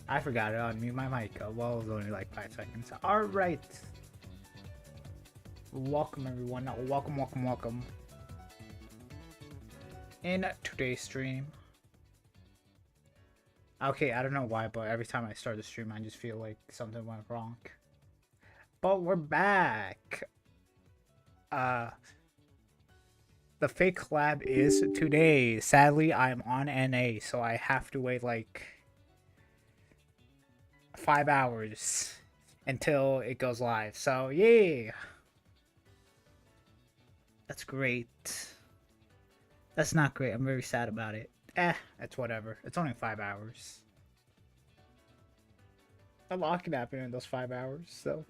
I forgot to unmute my mic. Well, it was only like 5 seconds. Alright. Welcome everyone. Welcome, welcome, welcome. In today's stream. Okay, I don't know why, but every time I start the stream, I just feel like something went wrong. But we're back. The fake collab is today. Sadly, I'm on NA, so I have to wait like 5 hours until it goes live. So, yay! That's great. That's not great. I'm very sad about it. That's whatever. It's only 5 hours. A lot can happen in those 5 hours, so.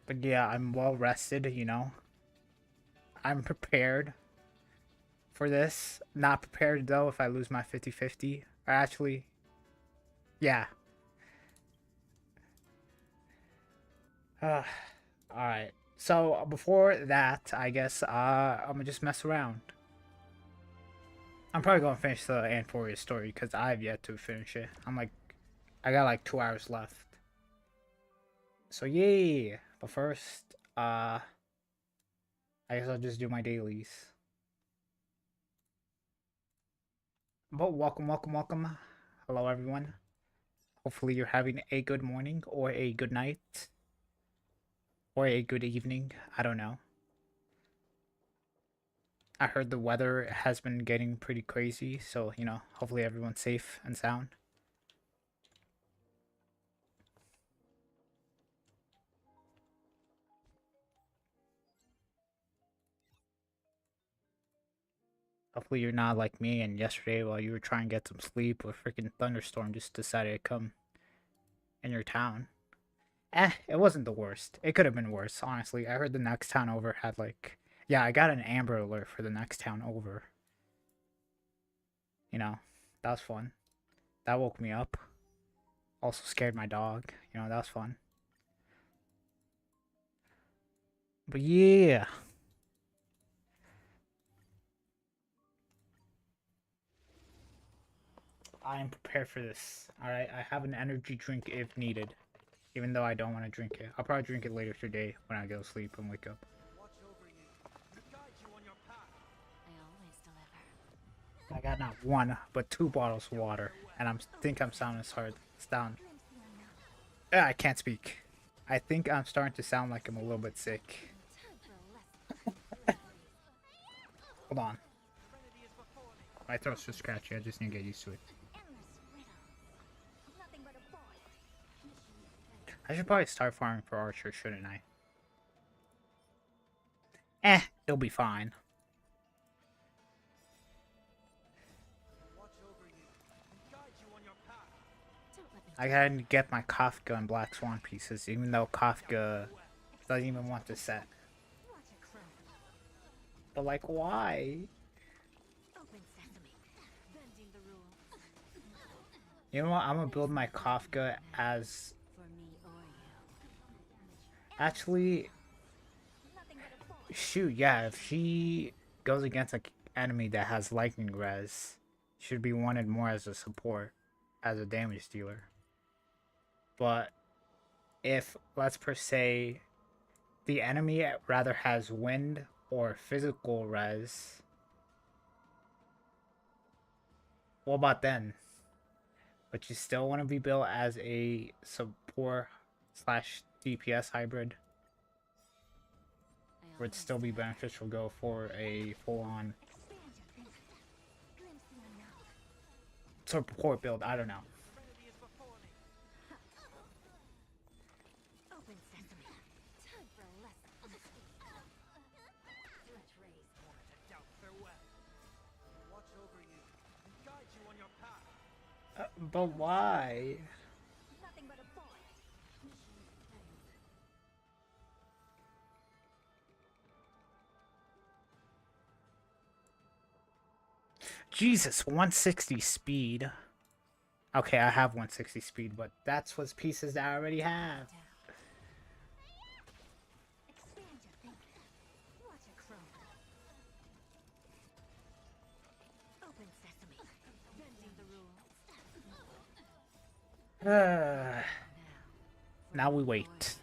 But yeah, I'm well rested, you know. I'm prepared for this. Not prepared though if I lose my 50-50. Or actually, yeah. Alright. So before that, I guess I'm gonna just mess around. I'm probably gonna finish the Anforia story because I've yet to finish it. I got like 2 hours left. So yay! But first, I guess I'll just do my dailies. But welcome, welcome, welcome. Hello everyone. Hopefully you're having a good morning or a good night. Or a good evening. I don't know. I heard the weather has been getting pretty crazy, so, you know, hopefully everyone's safe and sound. Hopefully you're not like me and yesterday while you were trying to get some sleep, a freaking thunderstorm just decided to come in your town. It wasn't the worst. It could have been worse, honestly. I heard the next town over had like... Yeah, I got an Amber Alert for the next town over. You know, that was fun. That woke me up. Also scared my dog. You know, that was fun. But yeah. I am prepared for this. Alright, I have an energy drink if needed. Even though I don't want to drink it. I'll probably drink it later today when I go to sleep and wake up. I got not one, but 2 bottles of water. And I think I'm sounding hard. It's down. I can't speak. I think I'm starting to sound like I'm a little bit sick. Hold on. My throat's just scratchy. I just need to get used to it. I should probably start farming for Archer, shouldn't I? It'll be fine. I gotta get my Kafka and Black Swan pieces, even though Kafka doesn't even want to set. But like, why? You know what? I'm gonna build my Kafka as... Actually... Shoot, yeah, if she goes against an enemy that has lightning res, should be wanted more as a support, as a damage dealer. But if, let's per se, the enemy rather has wind or physical res, what about then? But you still want to be built as a support slash DPS hybrid? Would still be beneficial to go for a full-on support build. I don't know. But why? Jesus, 160 speed. Okay, I have 160 speed, but that's what's pieces that I already have. Now we wait.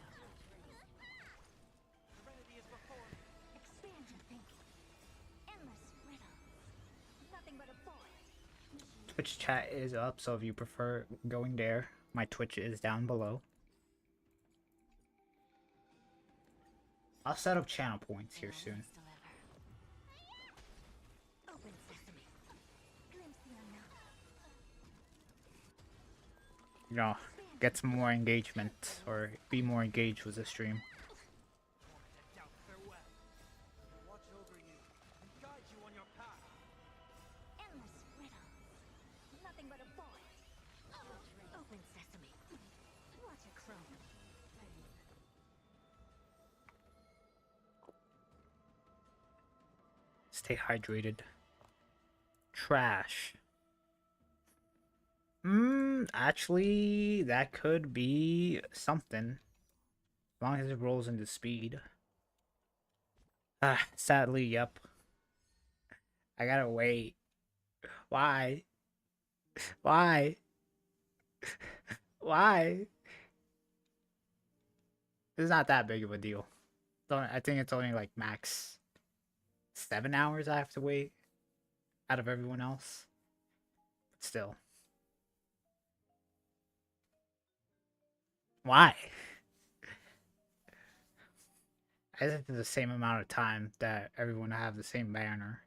Twitch chat is up, so if you prefer going there, my Twitch is down below. I'll set up channel points here soon. You know, get some more engagement, or be more engaged with the stream. Stay hydrated. Trash. Actually, that could be something. As long as it rolls into speed. Sadly, yep. I gotta wait. Why? Why? Why? It's not that big of a deal. I think it's only like max 7 hours I have to wait out of everyone else. But still. Why? I think it's the same amount of time that everyone will have the same banner.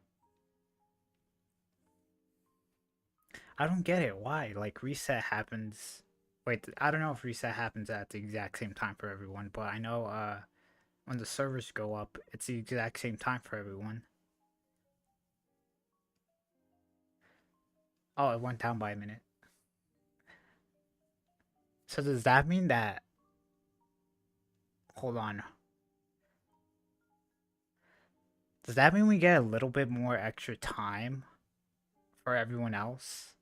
I don't get it. Why? Like, reset happens... Wait, I don't know if reset happens at the exact same time for everyone, but I know, when the servers go up, it's the exact same time for everyone. Oh, it went down by a minute. So does that mean that... Hold on. Does that mean we get a little bit more extra time for everyone else?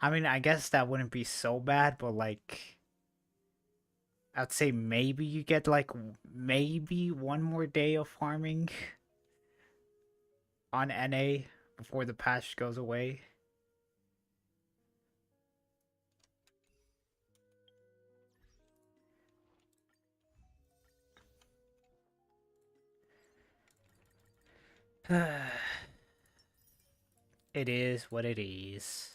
I mean, I guess that wouldn't be so bad, but like... I'd say maybe you get like maybe one more day of farming on NA before the patch goes away. It is what it is.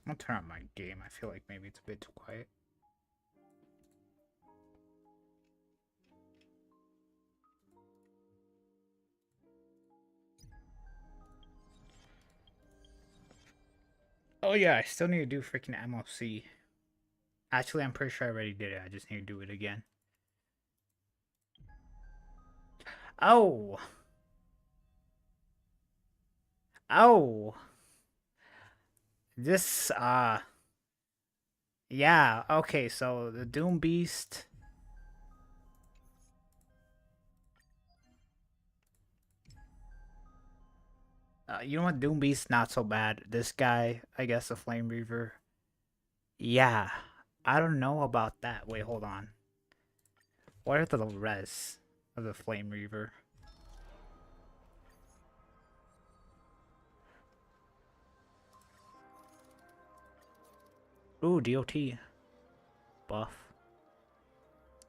I'll turn on my game. I feel like maybe it's a bit too quiet. Oh yeah, I still need to do freaking MLC. Actually, I'm pretty sure I already did it. I just need to do it again. Oh! Oh! This, yeah, okay, so the Doom Beast... you know what? Doom Beast, not so bad. This guy, I guess, the Flame Reaver. Yeah, I don't know about that. Wait, hold on. What are the res of the Flame Reaver? Ooh, DOT. Buff.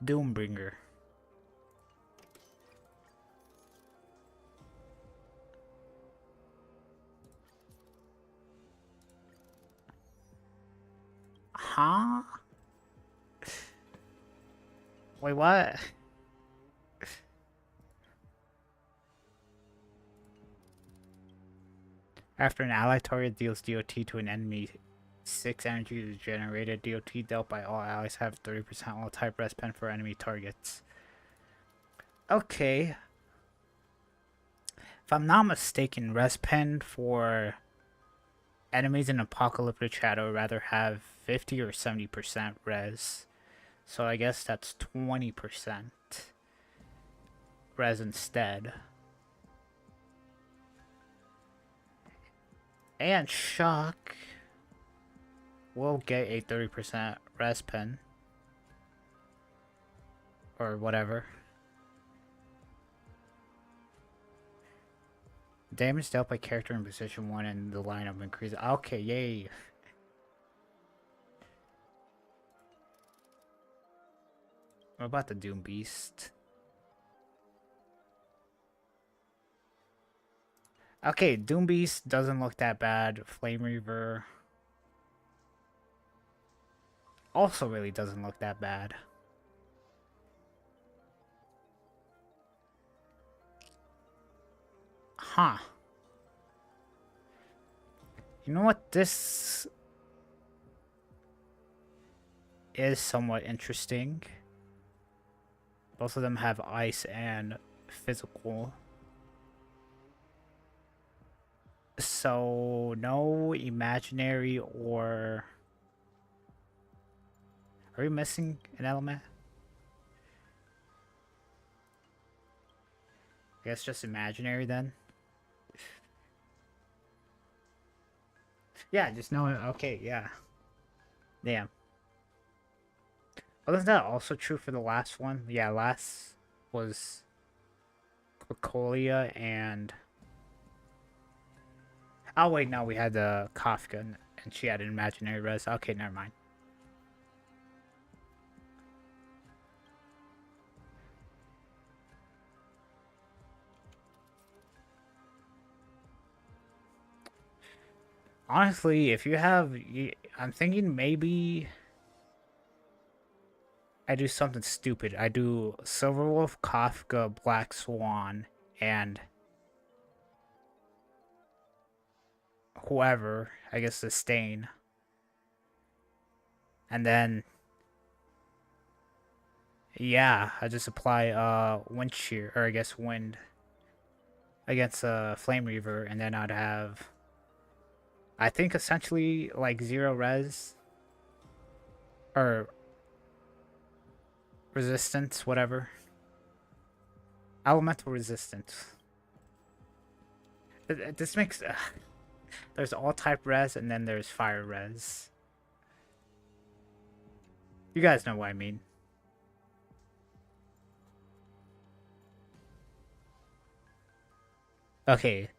Doombringer. Huh? Wait, what? After an ally target deals DOT to an enemy, 6 energy is generated. DOT dealt by all allies have 30% all type rest pen for enemy targets. Okay. If I'm not mistaken, rest pen for enemies in Apocalyptic Shadow would rather have 50 or 70% res. So I guess that's 20% res instead. And Shock will get a 30% res pen. Or whatever. Damage dealt by character in position 1 and the lineup increases. Okay, yay. What about the Doom Beast? Okay, Doom Beast doesn't look that bad. Flame Reaver also really doesn't look that bad. Huh. You know what? This is somewhat interesting. Both of them have ice and physical. So, no imaginary or... Are we missing an element? I guess just imaginary then. Yeah, just know it. Okay, yeah. Damn. Wasn't that also true for the last one? Yeah, last was Quicolia and... Oh, wait, no, we had the Kafka and she had an imaginary res. Okay, never mind. Honestly, if you have... I'm thinking maybe... I do something stupid. I do Silverwolf, Kafka, Black Swan, and... whoever. I guess the Stain. And then... yeah, I just apply Wind Shear, or I guess Wind... against Flame Reaver, and then I'd have... I think essentially like 0 res or resistance, whatever. Elemental resistance. This makes... there's all type res and then there's fire res. You guys know what I mean. Okay.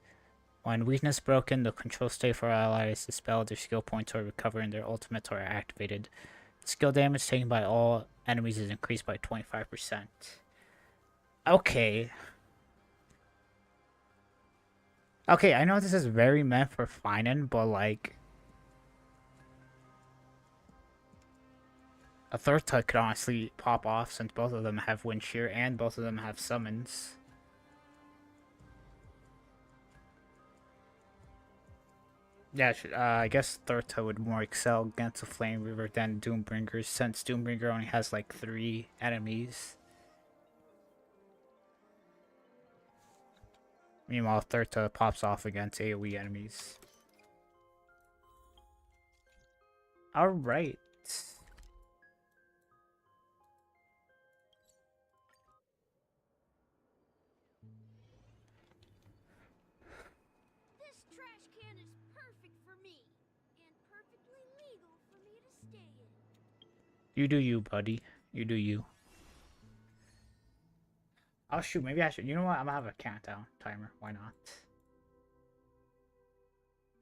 When weakness broken, the control state for allies is dispelled, their skill points are recovered, and their ultimates are activated. Skill damage taken by all enemies is increased by 25%. Okay. Okay, I know this is very meant for Finan, but like... a third type could honestly pop off since both of them have Wind Shear and both of them have summons. Yeah, I guess Thurta would more excel against a Flame Reaver than Doombringer, since Doombringer only has like 3 enemies. Meanwhile, Thurta pops off against AoE enemies. Alright. You do you, buddy. You do you. Oh shoot, maybe I should. You know what? I'm gonna have a countdown timer. Why not?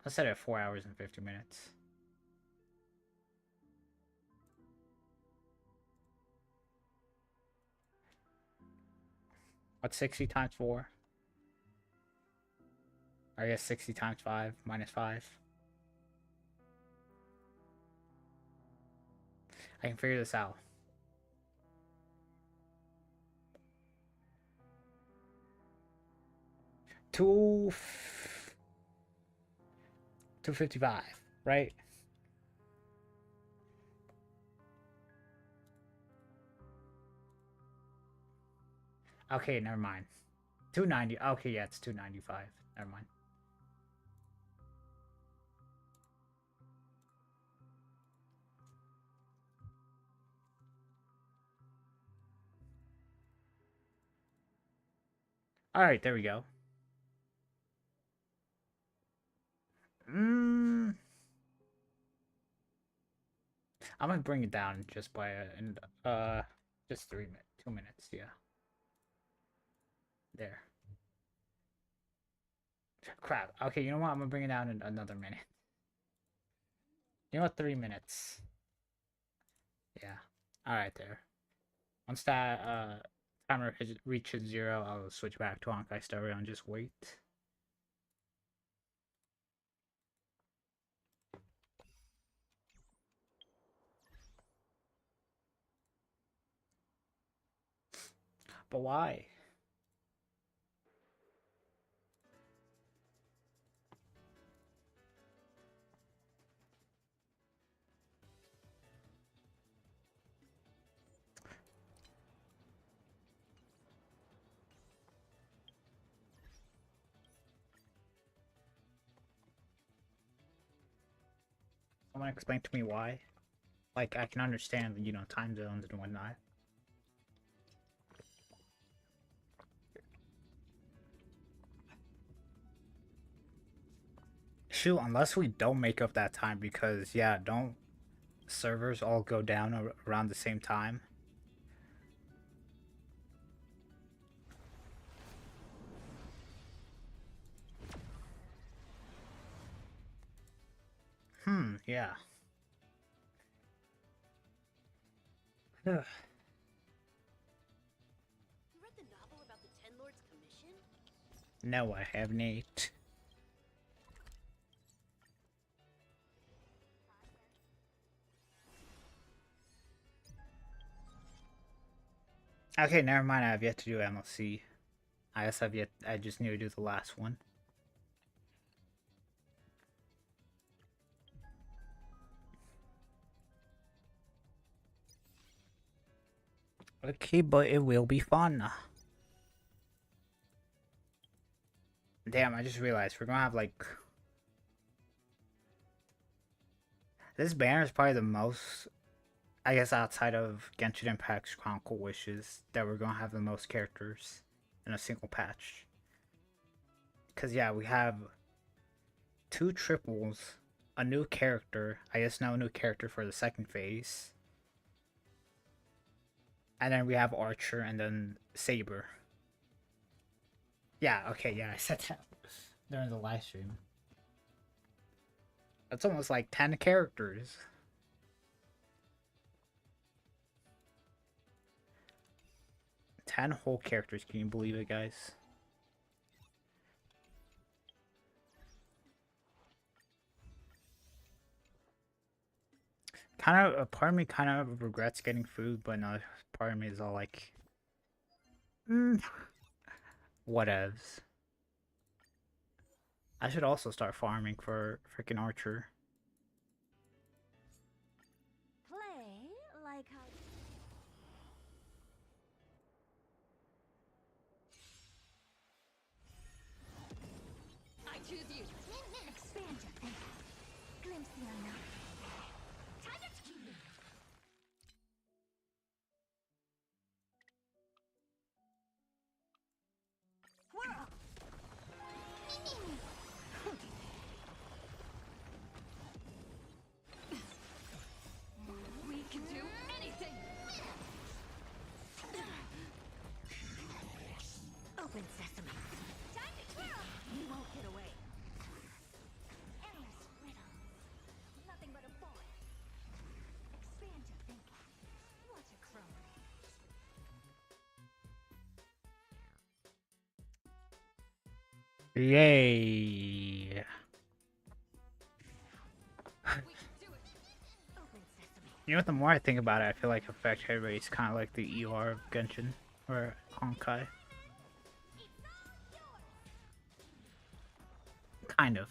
Let's set it at 4 hours and 50 minutes. What's 60 times 4? I guess 60 times 5 minus 5. I can figure this out. Two 255, right? Okay, never mind. 290. Okay, yeah, it's 295. Never mind. All right, there we go. I'm gonna bring it down just by just 3 minutes, 2 minutes, yeah. There. Crap. Okay, you know what? I'm gonna bring it down in another minute. You know what? 3 minutes. Yeah. All right, there. Once that timer reaches 0, I'll switch back to Honkai Stereo and just wait. But why? Someone explain to me why. Like, I can understand, you know, time zones and whatnot. Shoot, unless we don't make up that time, because, yeah, don't servers all go down around the same time? Yeah. You read the novel about the Ten Lords Commission? No, I have Nate. Okay, never mind. I have yet to do MLC. I guess I just need to do the last one. Okay, but it will be fun. Damn, I just realized we're gonna have like... This banner is probably the most, I guess, outside of Genshin Impact's Chronicle Wishes, that we're gonna have the most characters in a single patch. Because, yeah, we have 2 triples, a new character, I guess no new character for the second phase, and then we have Archer and then Saber. Yeah, okay, yeah, I said that during the live stream. That's almost like 10 characters. Ten whole characters, can you believe it, guys? Kind of, a part of me kind of regrets getting food, but another part of me is all like, whatevs. I should also start farming for freaking Archer. Play like how... I choose you. Expand your thinking. Glimpse the unknown. Time to keep me. Whirl. We can do anything. Open sesame. Time to twirl. You won't get away. Endless riddles. Nothing but a boy. Expand your thinking. What a crone. Yay! You know what, the more I think about it, I feel like Effect Heavyweight is kind of like the ER of Genshin, or Honkai. Kind of.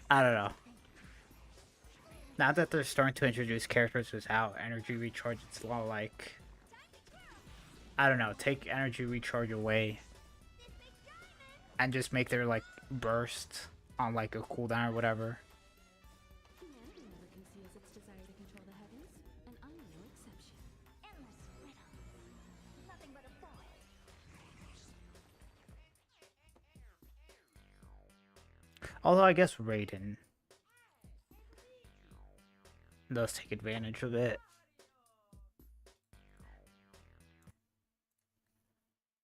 I don't know. Now that they're starting to introduce characters without energy recharge, it's a lot like... I don't know, take energy recharge away and just make their, like, burst on, like, a cooldown or whatever. Although I guess Raiden. does take advantage of it.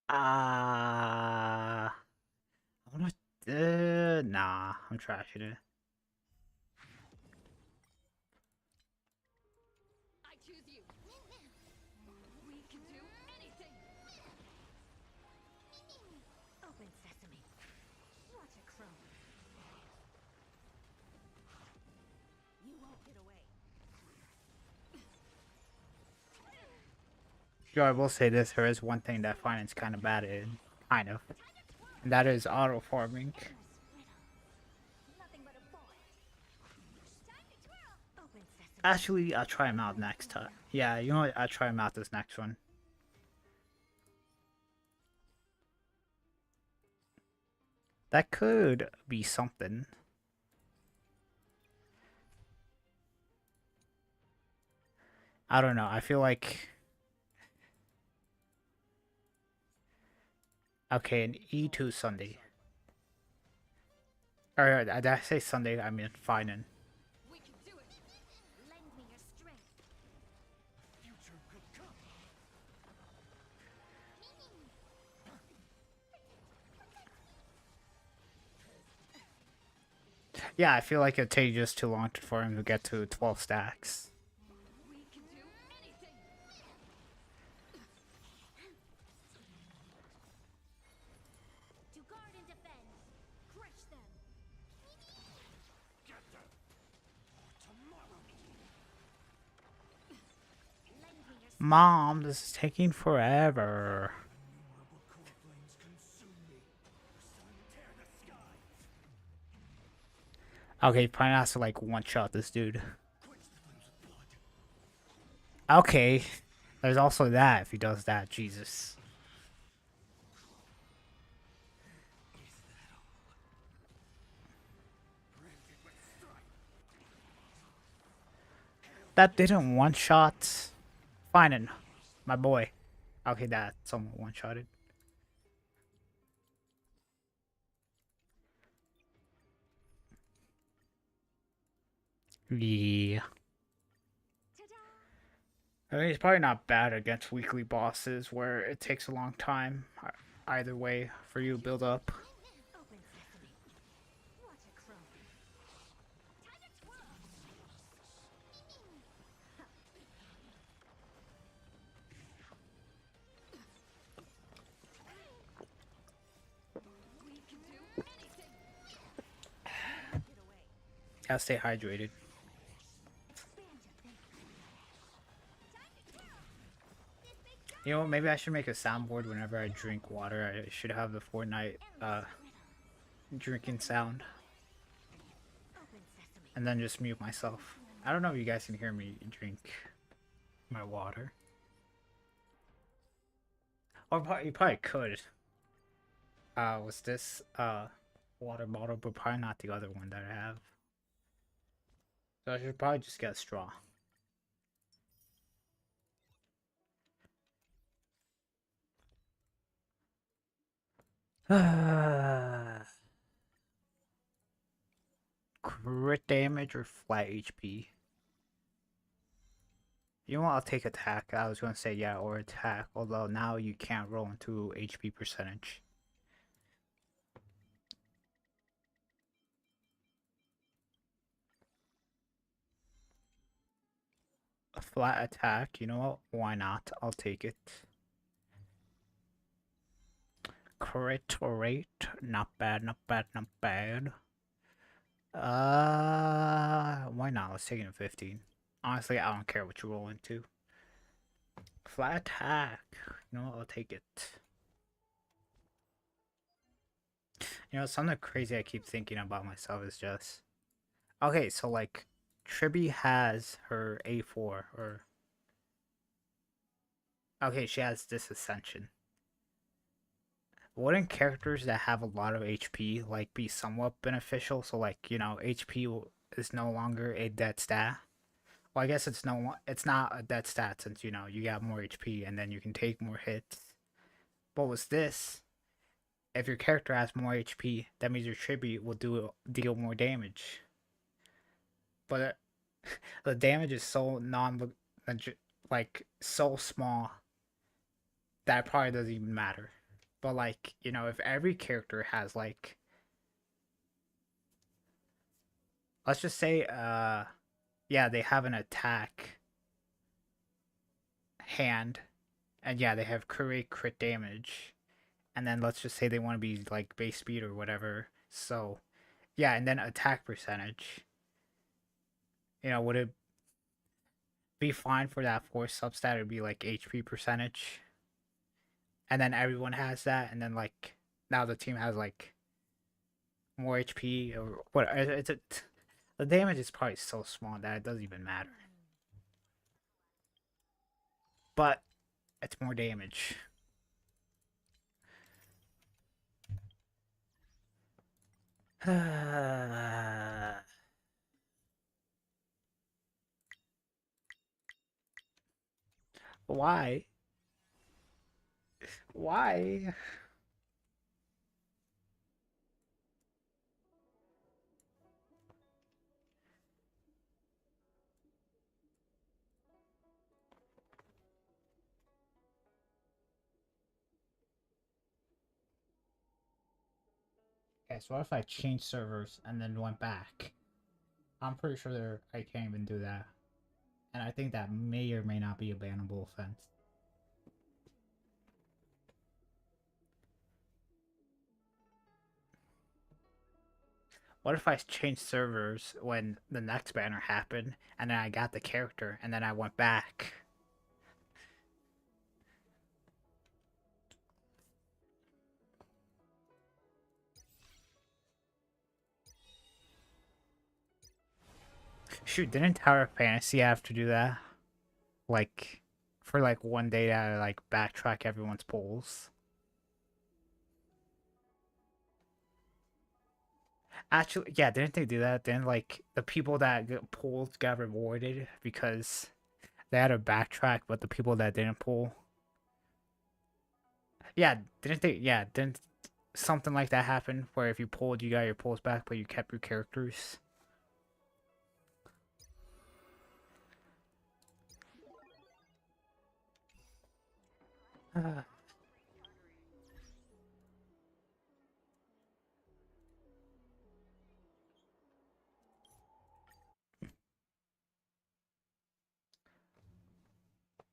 I wanna, nah, I'm trashing it. I choose you. We can do anything. Open sesame. Watch it chrome. You won't get away. Yo, I will say this, there is one thing that finance kind of bad at, kind of. And that is auto farming. Nothing but a boy. Time to twirl. Open sesame. Actually, I'll try him out next time. Yeah, you know what? I'll try him out this next one. That could be something. I don't know. I feel like... Okay, an E2 Sunday. Or did I say Sunday? I mean Finan. We can do it. Lend me your strength. Future could come. Yeah, I feel like it'd take just too long for him to get to 12 stacks. We can do anything. To guard and defend. Crush them. Get them. For tomorrow. Lend me your Mom, this is taking forever. Innumerable core flames consume me. Sun tear the sky. Okay, probably has to like one-shot this dude. Quench the flames with blood. Okay, there's also that if he does that. Jesus. Branded with strife. That didn't one-shot. Finan, my boy. Okay, that somewhat one-shotted. Yeah. I mean, it's probably not bad against weekly bosses where it takes a long time either way for you to build up. open sesame. Watch it chrome. Time to twirl. We can do anything. Get away. Gotta stay hydrated. Expand your thinking. Time to twirl. This big You know what, maybe I should make a soundboard whenever I drink water. I should have the Fortnite drinking sound. open sesame. And then just mute myself. I don't know if you guys can hear me drink my water. Or you probably could. Was this water bottle, but probably not the other one that I have. So I should probably just get a straw. Crit damage or flat HP? You know what, I'll take attack. I was gonna say yeah, or attack, although now you can't roll into HP percentage. A flat attack, you know what? Why not? I'll take it. Crit rate, not bad, not bad, not bad. Why not? Let's take it to 15. Honestly, I don't care what you roll into. Flat attack. You know what? I'll take it. You know, something crazy I keep thinking about myself is just... Okay, so like, Tribby has her A4, or... Okay, she has this Ascension. Wouldn't characters that have a lot of HP, like, be somewhat beneficial? So, like, you know, HP is no longer a dead stat. Well, I guess it's not a dead stat since, you know, you got more HP and then you can take more hits. But with this, if your character has more HP, that means your tribute will deal more damage. But The damage is so like so small that it probably doesn't even matter. But like, you know, if every character has like, let's just say yeah, they have an attack hand, and yeah, they have crit damage, and then let's just say they want to be like base speed or whatever. So yeah, and then attack percentage. You know, would it be fine for that force substat? It'd be like HP percentage, and then everyone has that, and then like now the team has like more HP or what? It's a, the damage is probably so small that it doesn't even matter. But it's more damage. Why? Why? Okay, so what if I changed servers and then went back? I'm pretty sure I can't even do that. And I think that may or may not be a bannable offense. What if I changed servers when the next banner happened and then I got the character and then I went back? Shoot, didn't Tower Fantasy have to do that? Like, for like one day to like backtrack everyone's polls? Actually, yeah, didn't they do that? Then like the people that got pulled got rewarded because they had to backtrack, but the people that didn't pull, yeah, didn't they? Yeah, didn't something like that happen where if you pulled, you got your pulls back, but you kept your characters?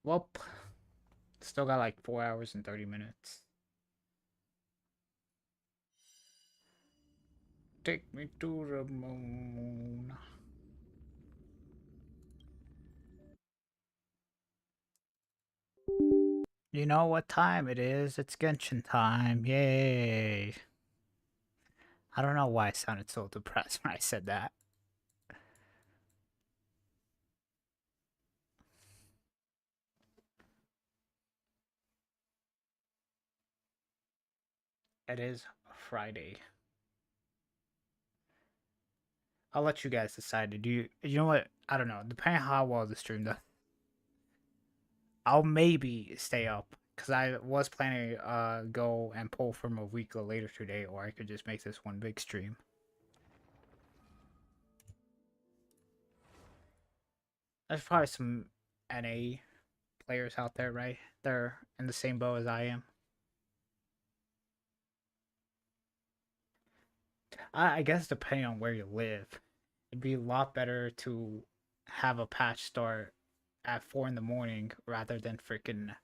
Well, still got like 4 hours and 30 minutes. Take me to the moon. You know what time it is? It's Genshin time. Yay. I don't know why I sounded so depressed when I said that. It is Friday. I'll let you guys decide. Do you know what? I don't know. Depending on how well the stream does, I'll maybe stay up because I was planning to go and pull from a week later today, or I could just make this one big stream. There's probably some NA players out there, right? They're in the same boat as I am. I guess depending on where you live, it'd be a lot better to have a patch start at 4 in the morning rather than freaking.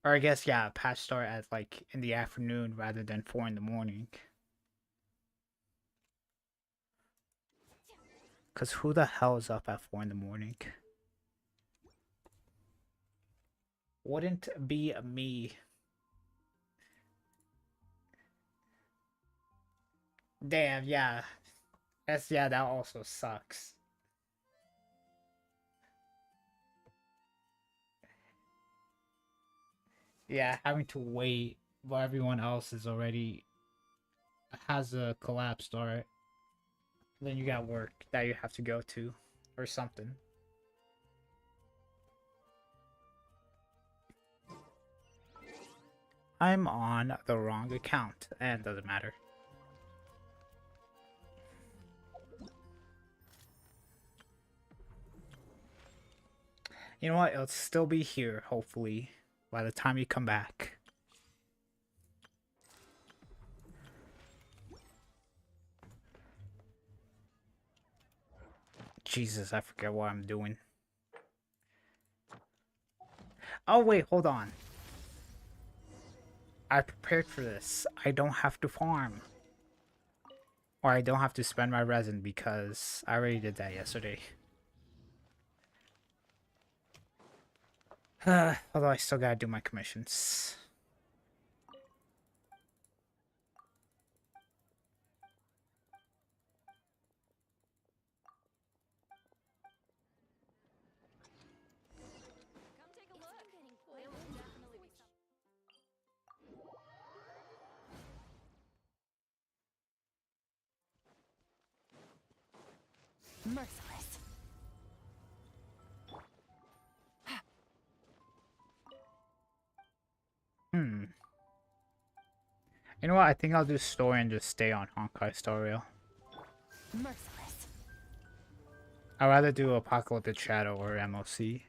Or I guess yeah, a patch start at like in the afternoon rather than 4 in the morning. Cause who the hell is up at 4 in the morning? Wouldn't be me. Damn, yeah. Yeah, that also sucks. Yeah, having to wait while everyone else is already has a collab start. Then you got work that you have to go to or something. I'm on the wrong account and doesn't matter. You know what? It'll still be here, hopefully, by the time you come back. Jesus, I forget what I'm doing. Oh, wait, hold on. I prepared for this. I don't have to farm. Or I don't have to spend my resin because I already did that yesterday. Although I still gotta do my commissions. Come take a look. There will definitely be some. Merciless. You know what? I think I'll do story and just stay on Honkai Story. Merciless. I'd rather do Apocalyptic Shadow or MOC.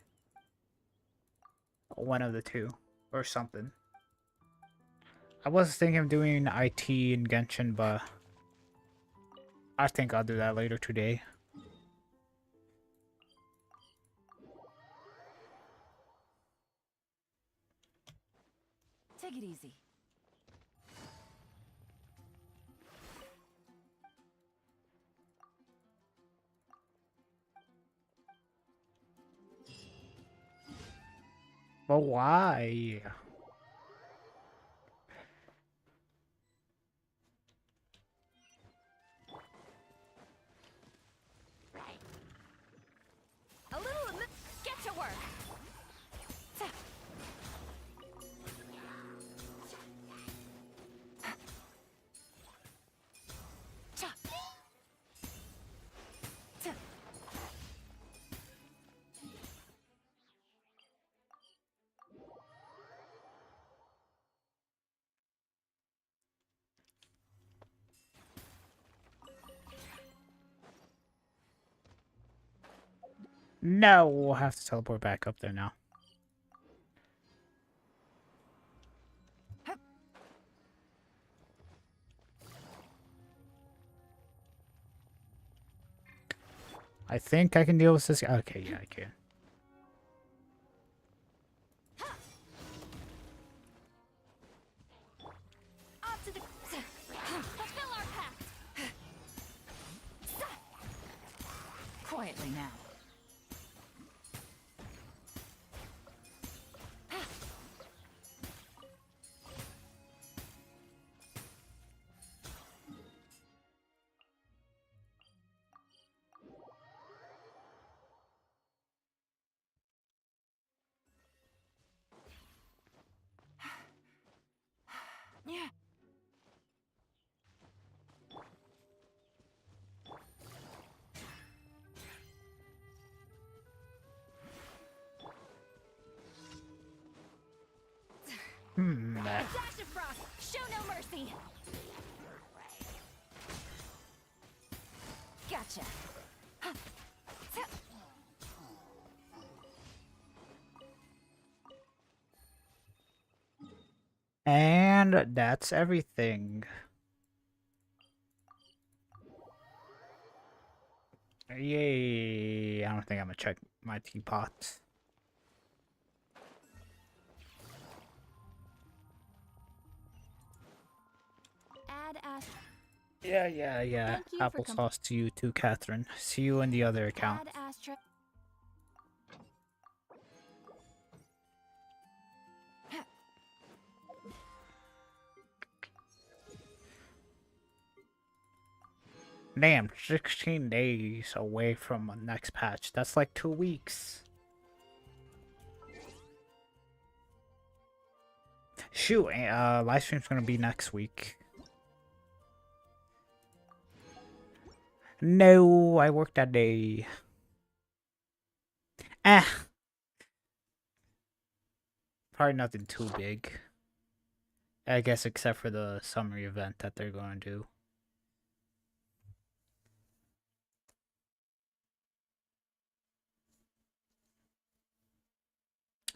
One of the two. Or something. I was thinking of doing IT and Genshin, but I think I'll do that later today. Take it easy. But why? A little of get to work. No, we'll have to teleport back up there now. I think I can deal with this. Okay, yeah, I can. Off to the fulfill our pact. Quietly now. Yeah. A dash of frost. Show no mercy. Gotcha. And that's everything. Yay! I don't think I'm gonna check my teapot. Add ash. Yeah. Thank you for Applesauce to you too, Catherine. See you in the other account. Add asterisk. Damn, 16 days away from the next patch. That's like 2 weeks. Shoot, live stream's gonna be next week. No, I worked that day. Probably nothing too big. I guess except for the summer event that they're going to do.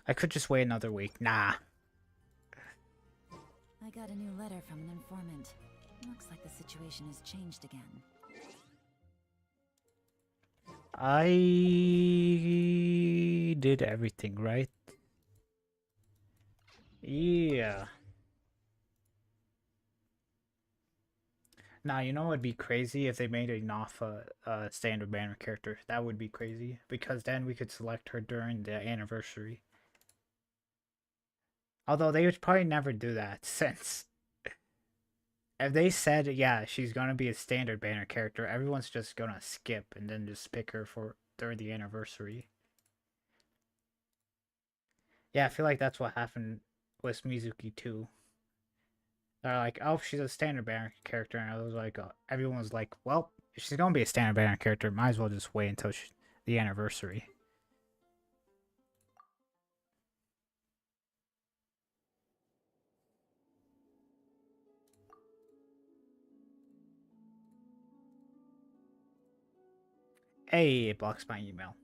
I could just wait another week. Nah. I got a new letter from an informant. Looks like the situation has changed again. I did everything right. Yeah. Now, you know what would be crazy if they made a Nafa standard banner character. That would be crazy. Because then we could select her during the anniversary. Although they would probably never do that since if they said, yeah, she's gonna be a standard banner character, everyone's just gonna skip and then just pick her for during the anniversary. Yeah, I feel like that's what happened with Mizuki too. They're like, oh, she's a standard banner character, and I was like, everyone was like, well, if she's gonna be a standard banner character, might as well just wait until the anniversary. Hey, it blocks my email.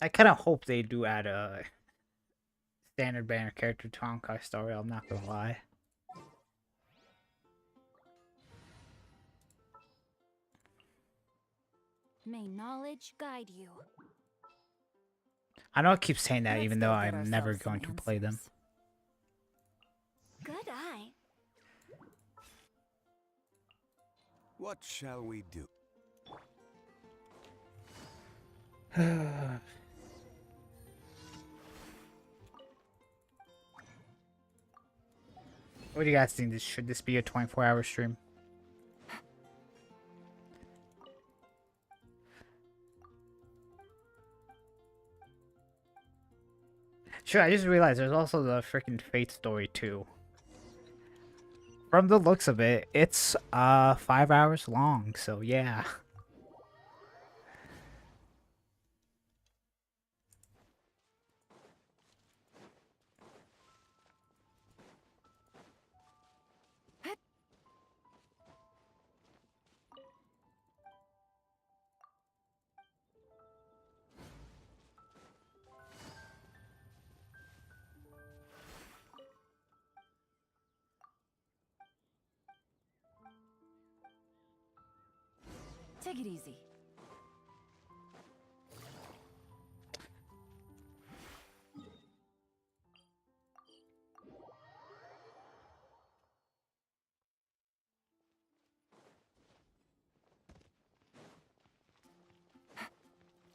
I kind of hope they do add a standard banner character to Honkai story. I'm not gonna lie. May knowledge guide you. I know I keep saying that, Let's even go though get I'm never ourselves some going to play them. answers. Good eye. What shall we do? What do you guys think? Should this be a 24-hour stream? Sure, I just realized there's also the freaking Fate story too. From the looks of it, it's 5 hours long, so yeah. Take it easy.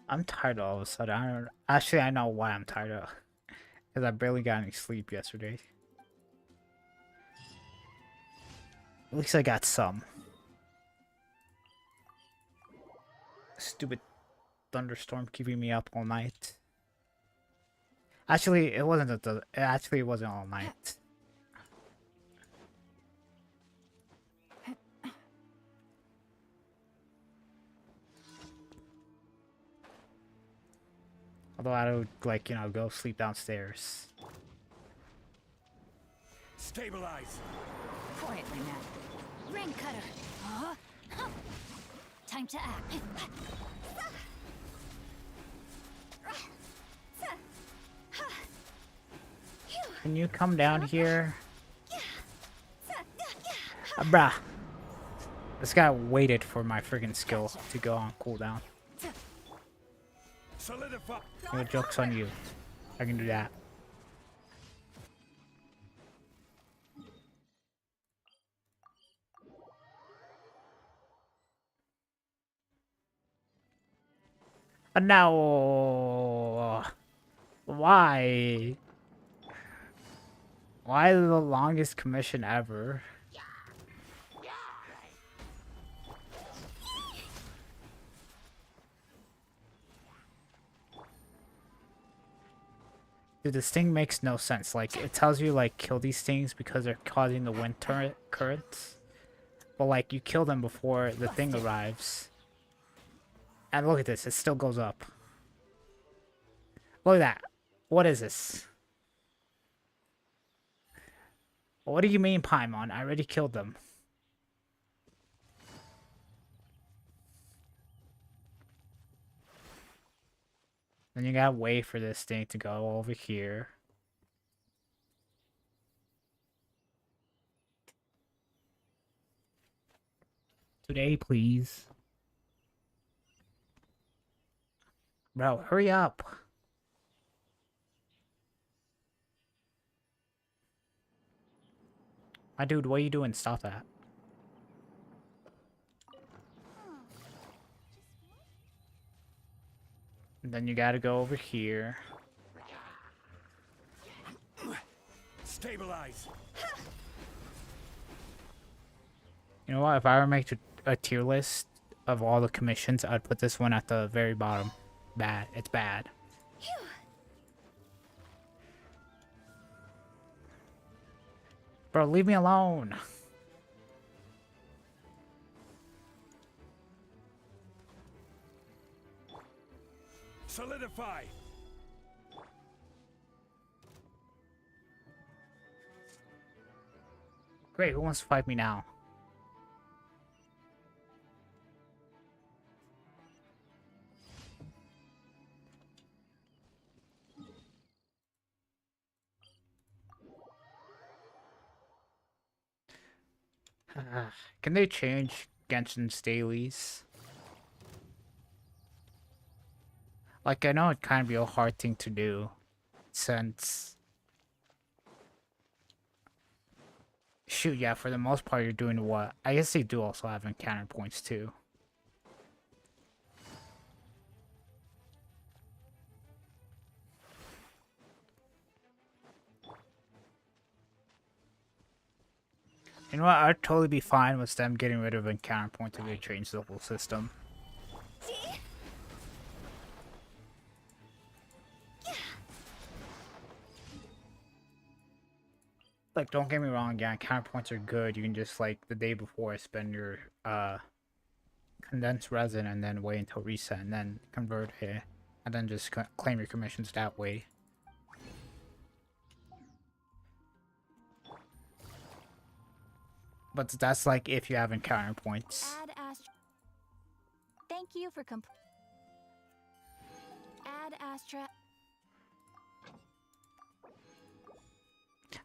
I'm tired all of a sudden. I don't actually I know why I'm tired of. Because I barely got any sleep yesterday. At least I got some. Stupid thunderstorm keeping me up all night. Actually, it wasn't it wasn't all night. Although I would like, you know, go sleep downstairs. Stabilize. Quietly now. Ring cutter. Huh? Time to act. Can you come down here? Bruh. This guy waited for my friggin' skill to go on cooldown. Solidify. No joke's on you. I can do that. And now, why? Why the longest commission ever? Dude, this thing makes no sense. Like, it tells you, like, kill these things because they're causing the wind currents. But, like, you kill them before the thing arrives. And look at this. It still goes up. Look at that. What is this? What do you mean, Paimon? I already killed them. Then you gotta wait for this thing to go over here. Today, please. Bro, hurry up. My dude, what are you doing? Stop that. And then you gotta go over here. Stabilize. You know what? If I were to make a tier list of all the commissions, I'd put this one at the very bottom. Bad. It's bad. Bro, leave me alone. Solidify. Great, who wants to fight me now? Can they change Genshin's dailies? Like, I know it kind of be a hard thing to do, since... Shoot, yeah, for the most part you're doing what? I guess they do also have encounter points too. You know what? I'd totally be fine with them getting rid of encounter points if they change the whole system. Like, don't get me wrong, yeah, encounter points are good. You can just, like, the day before spend your, condensed resin and then wait until reset and then convert it. And then just claim your commissions that way. But that's, like, if you have encounter points. Add Astra. Thank you for Add Astra.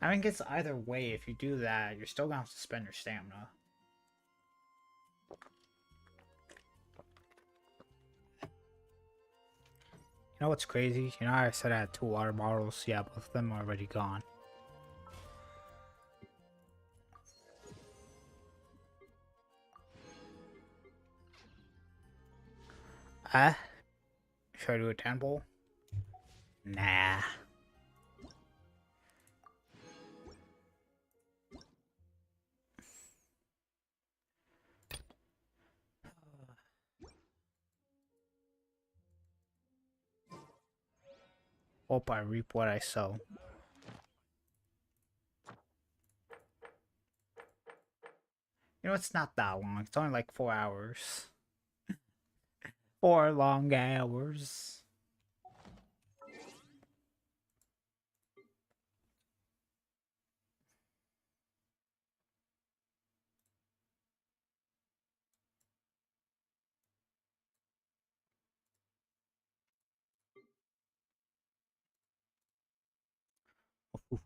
I think it's either way. If you do that, you're still gonna have to spend your stamina. You know what's crazy? You know how I said I had 2 water bottles? Yeah, both of them are already gone. Should I do a temple? Nah. Hope I reap what I sow. You know, it's not that long. It's only like 4 hours. 4 long hours.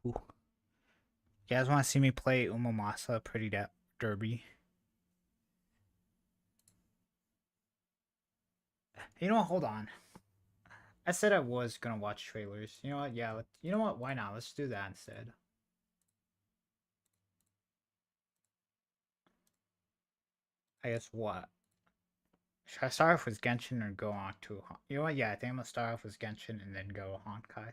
You guys want to see me play Umamasa Pretty Derby? You know what? Hold on. I said I was gonna watch trailers. You know what? Yeah. You know what? Why not? Let's do that instead. I guess what? Should I start off with Genshin or go on to... You know what? Yeah, I think I'm gonna start off with Genshin and then go Honkai.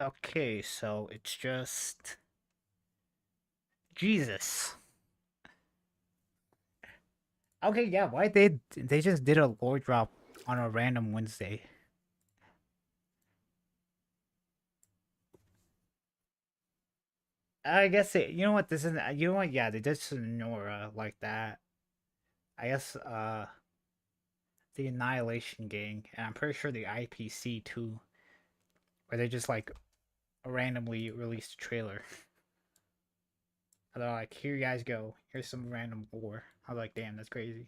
Okay, so it's just Jesus. Okay, yeah, why they just did a lore drop on a random Wednesday? I guess it, you know what, this is, you know what, yeah, they did Sonora like that. I guess, the Annihilation Gang, and I'm pretty sure the IPC too, where they just like randomly released a trailer. And they're like, here you guys go, here's some random lore. I was like, damn, that's crazy.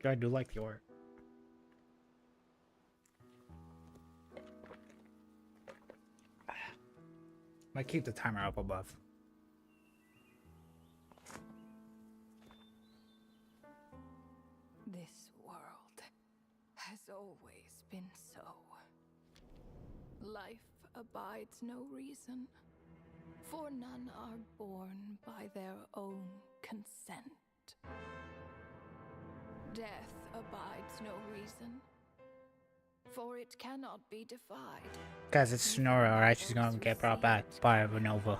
I do like the art. Might keep the timer up above. This world has always been so. Life abides no reason, for none are born by their own consent. Death abides no reason, for it cannot be defied. Guys, it's Sonora, alright? She's gonna get brought back by Renova.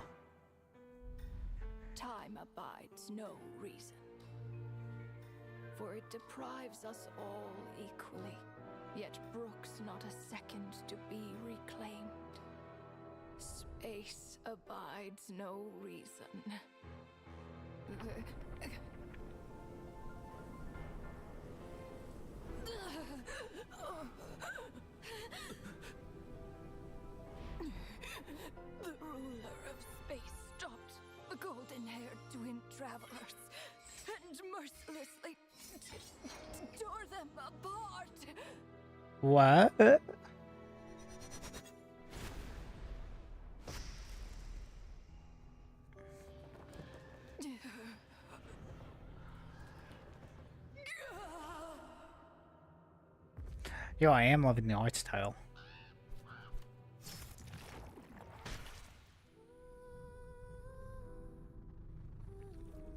Time abides no reason, for it deprives us all equally, yet brooks not a second to be reclaimed. Space abides no reason. The ruler of space stopped the golden-haired twin travelers and mercilessly tore them apart. What? Yo, I am loving the art style.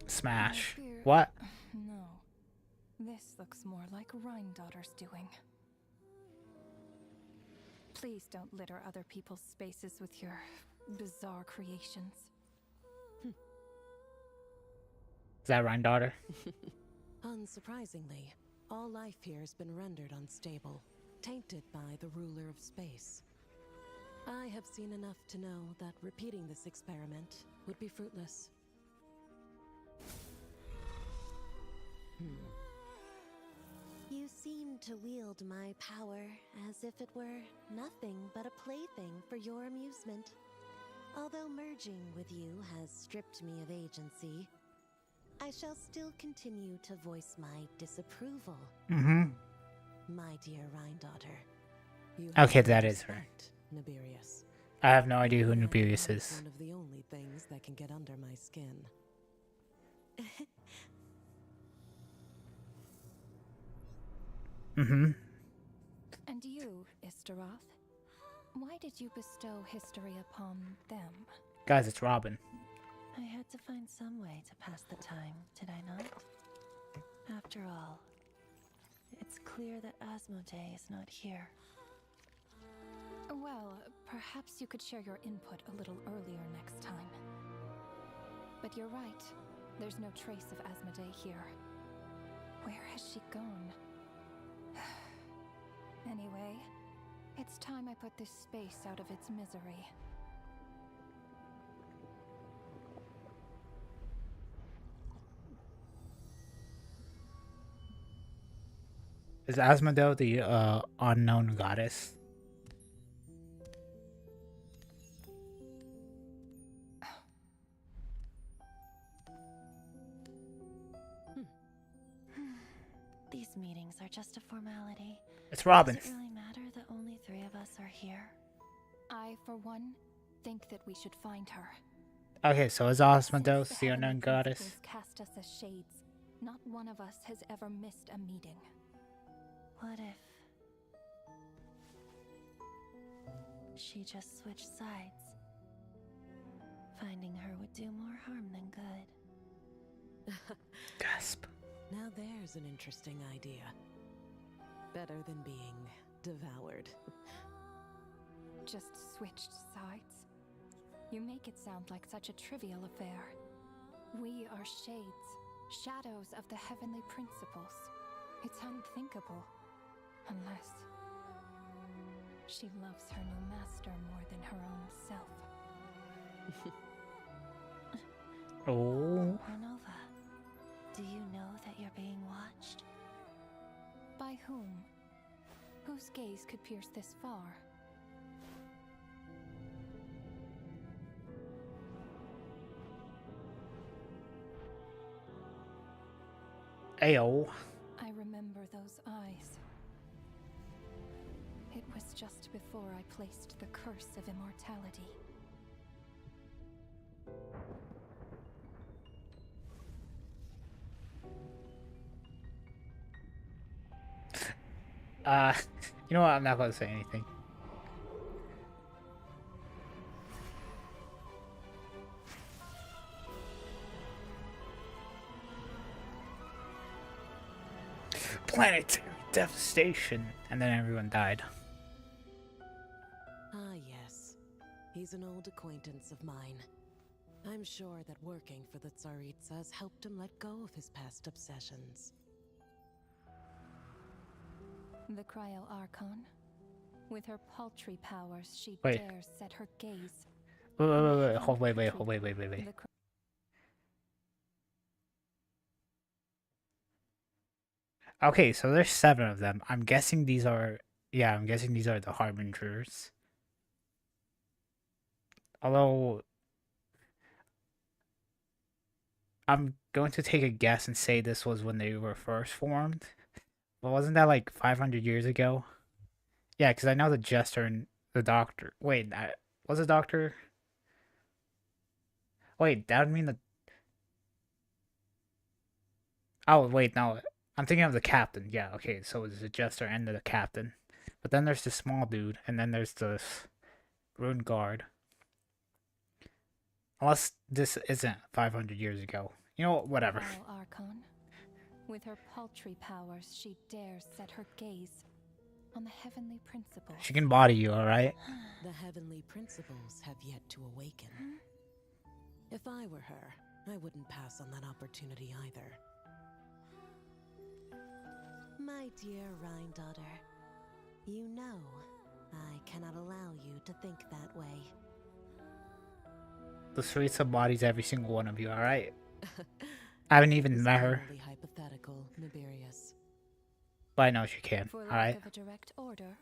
Smash. What? No. This looks more like Rhindaughter's doing. Please don't litter other people's spaces with your bizarre creations. Is that Rhine daughter? Unsurprisingly, all life here has been rendered unstable, tainted by the ruler of space. I have seen enough to know that repeating this experiment would be fruitless. You seem to wield my power as if it were nothing but a plaything for your amusement. Although merging with you has stripped me of agency, I shall still continue to voice my disapproval. My dear Rhindaughter. You Okay, have that is her. respect, Nibirius. I have no idea who That Nubirius is. One of the only things that can get under my skin. And you, Istaroth? Why did you bestow history upon them? Guys, it's Robin. I had to find some way to pass the time, did I not? After all, it's clear that Asmodee is not here. Well, perhaps you could share your input a little earlier next time. But you're right. There's no trace of Asmodee here. Where has she gone? Anyway, it's time I put this space out of its misery. Is Asmodee the unknown goddess? These meetings are just a formality. It's Robin. Does it really matter that only 3 of us are here? I, for one, think that we should find her. Okay, so is Since Asmodee the heavenly unknown goddess? principles cast us as shades, not one of us has ever missed a meeting. What if she just switched sides? Finding her would do more harm than good. Gasp. Now there's an interesting idea. better than being devoured. Just switched sides? You make it sound like such a trivial affair. We are shades, shadows of the heavenly principles. It's unthinkable. Unless she loves her new master more than her own self. Oh. Renova, do you know that you're being watched? By whom? Whose gaze could pierce this far? Ayo. I remember those eyes. It was just before I placed the curse of immortality. You know what? I'm not gonna say anything. Planetary devastation, and then everyone died. Ah, yes. He's an old acquaintance of mine. I'm sure that working for the Tsaritsas helped him let go of his past obsessions. The Cryo-Archon. With her paltry powers, she Wait. dares set her gaze. Wait. The Okay, so there's 7 of them. I'm guessing these are, yeah, I'm guessing these are the Harbingers. Although, I'm going to take a guess and say this was when they were first formed. But wasn't that like 500 years ago? Yeah, because I know the Jester and the Doctor. Wait, was the Doctor? Wait, that would mean the... Oh, wait, no. I'm thinking of the Captain. Yeah, okay, so it's the Jester and the Captain. But then there's the small dude, and then there's the Rune Guard. Unless this isn't 500 years ago. You know, whatever. Cryo-Archon. With her paltry powers, she dares set her gaze on the heavenly principles. She can body you, alright? The heavenly principles have yet to awaken. If I were her, I wouldn't pass on that opportunity either. My dear Rhine daughter, you know I cannot allow you to think that way. The Suiza bodies every single one of you, alright? I haven't even met her, Only hypothetical, Nibirius. but I know she can, For lack alright? of a direct order,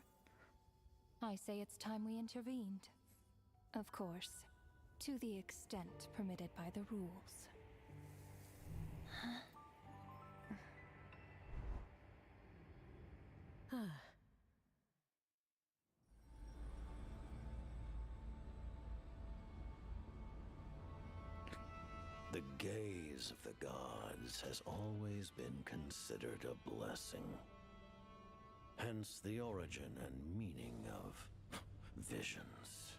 I say it's time we intervened. Of course, to the extent permitted by the rules. The gaze of the gods has always been considered a blessing. Hence the origin and meaning of visions.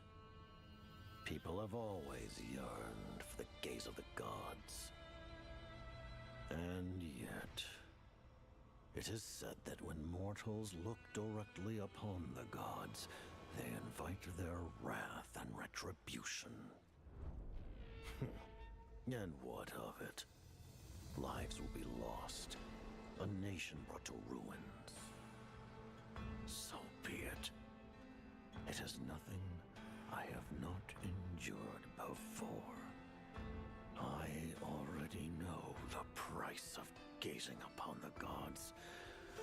People have always yearned for the gaze of the gods. And yet, it is said that when mortals look directly upon the gods, they invite their wrath and retribution. And what of it? Lives will be lost, a nation brought to ruins. So be it. It is nothing I have not endured before. I already know the price of gazing upon the gods.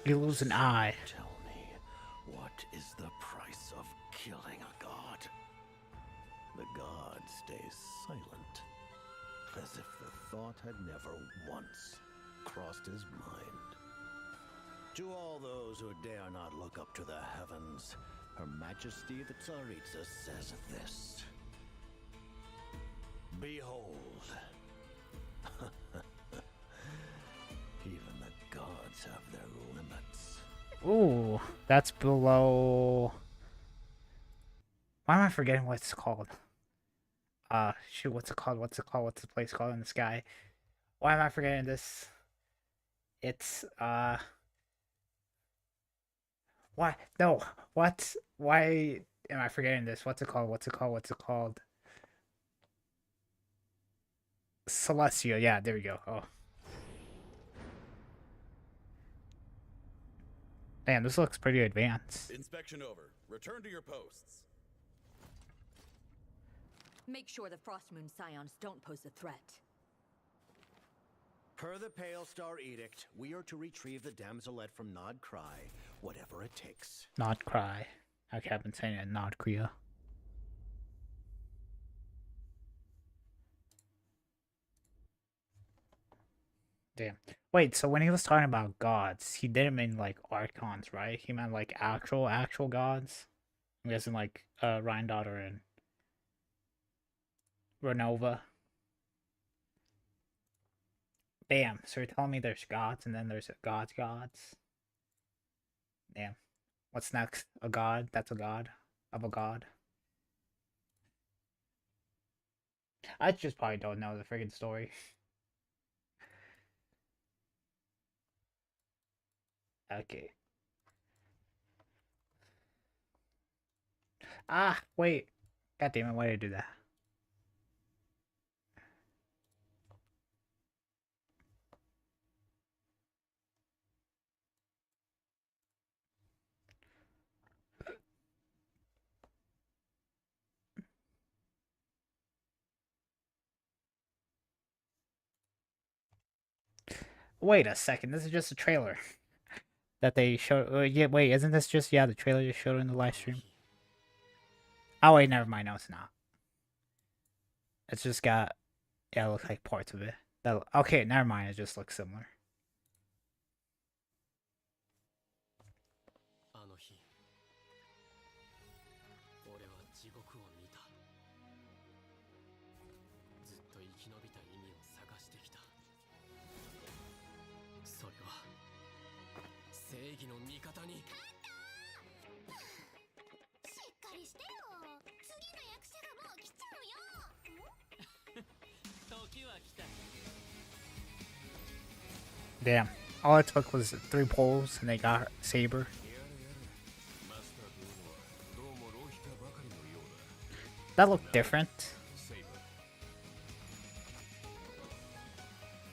You lose an eye. Tell me, what is the price of killing a god? The god stays silent, as if the thought had never once crossed his mind. To all those who dare not look up to the heavens, Her Majesty the Tsaritsa says this. Behold. Even the gods have their limits. Ooh, that's below... Why am I forgetting what it's called? Shoot, what's it called? What's the place called in the sky? Why am I forgetting this? It's, Why? No. What? Why am I forgetting this? What's it called? What's it called? What's it called? Celestia. Yeah, there we go. Oh, damn, this looks pretty advanced. Inspection over. Return to your posts. Make sure the Frostmoon Scions don't pose a threat. Per the Pale Star Edict, we are to retrieve the damselette from Nod Cry, whatever it takes. Not cry. Okay, I've been saying it. Not Kriya. Damn. Wait, so when he was talking about gods, he didn't mean like archons, right? He meant like actual gods. I'm guessing like Ryan Daughter and Renova. Damn, so you're telling me there's gods and then there's gods. Damn. What's next? A god? That's a god? Of a god? I just probably don't know the friggin' story. Okay. Ah, wait. God damn it, why did I do that? Wait a second, this is just a trailer that they showed. Yeah, wait, isn't this just, yeah, the trailer just showed in the live stream? Oh, wait, never mind, no, it's not. It's just got, yeah, it looks like parts of it. That, okay, never mind, it just looks similar. あの日俺は地獄を見た。ずっと生き延びた意味を探してきた。それは正義の味方に。しっかりしてよ。次の役者がもう来ちゃうよ。時は来た。 Damn, all it took was 3 poles and they got SABER. That looked different.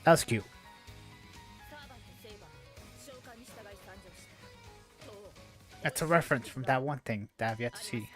That was cute. That's a reference from that one thing that I've yet to see.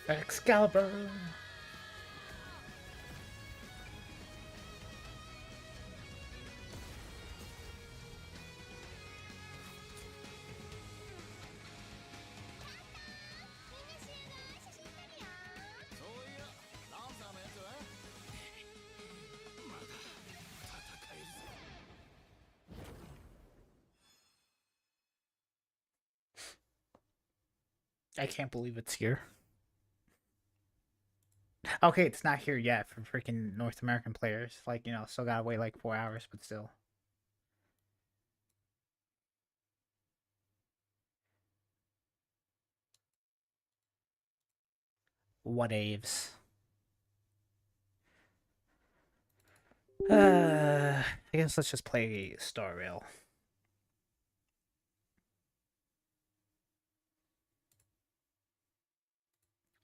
Excalibur. I can't believe it's here. Okay, it's not here yet for freaking North American players. Like, you know, still gotta wait like 4 hours, but still. What aves? I guess let's just play Star Rail.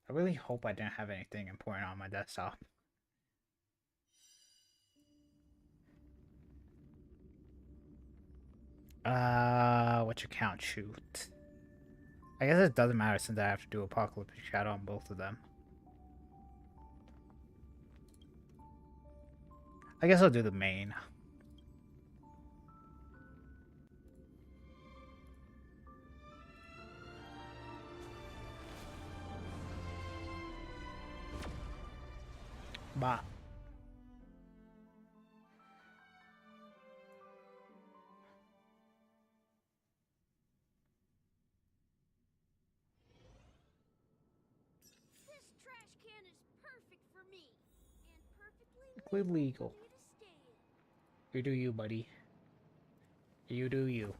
I really hope I didn't have anything important on my desktop. What you count? Shoot. I guess it doesn't matter since I have to do Apocalyptic Shadow on both of them. I guess I'll do the main. Bah. This trash can is perfect for me. And perfectly Perfectly legal. for me to stay in. You do you, buddy. You do you.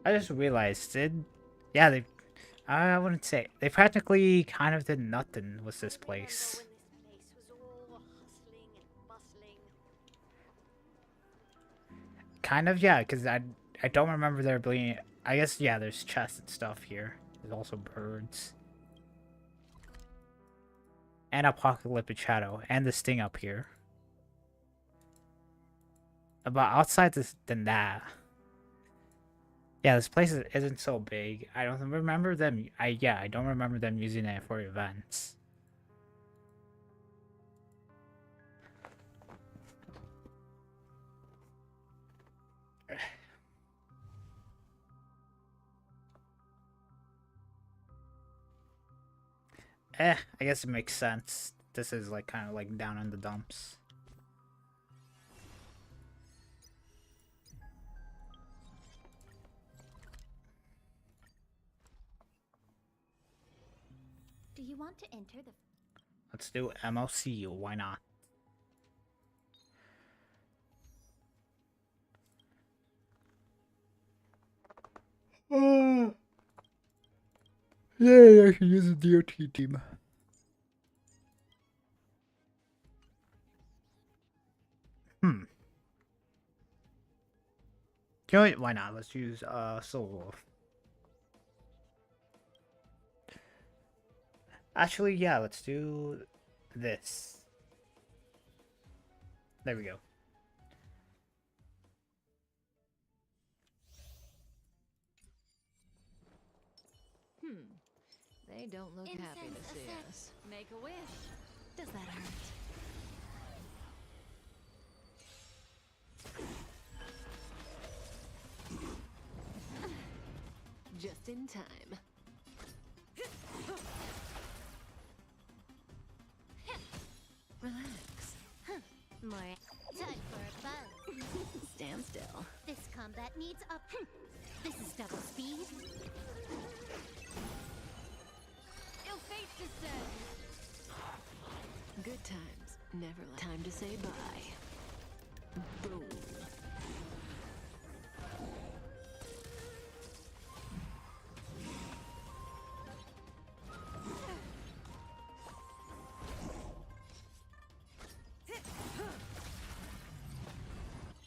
I just realized it. Yeah, they. I wouldn't say they practically kind of did nothing with this place. When this place was all hustling and bustling. Kind of, yeah, because I don't remember there being. I guess yeah, there's chests and stuff here. There's also birds. And Apocalyptic Shadow and the sting up here. But outside this than that. Yeah, this place isn't so big. I don't remember them. I don't remember them using it for events. I guess it makes sense. This is like kind of like down in the dumps. Do you want to enter the Let's do MLC. Why not? Yeah, I should use the DOT team. You know what? Why not? Let's use Soul Wolf. Actually, yeah, let's do this. There we go. They don't look happy Incense to see effect. us. Make a wish. Does that hurt? Just in time. Relax. more time for a buzz? Stand still. This combat needs up. This is double speed. Ill fate descend. Good times. Never time to say bye. Boom.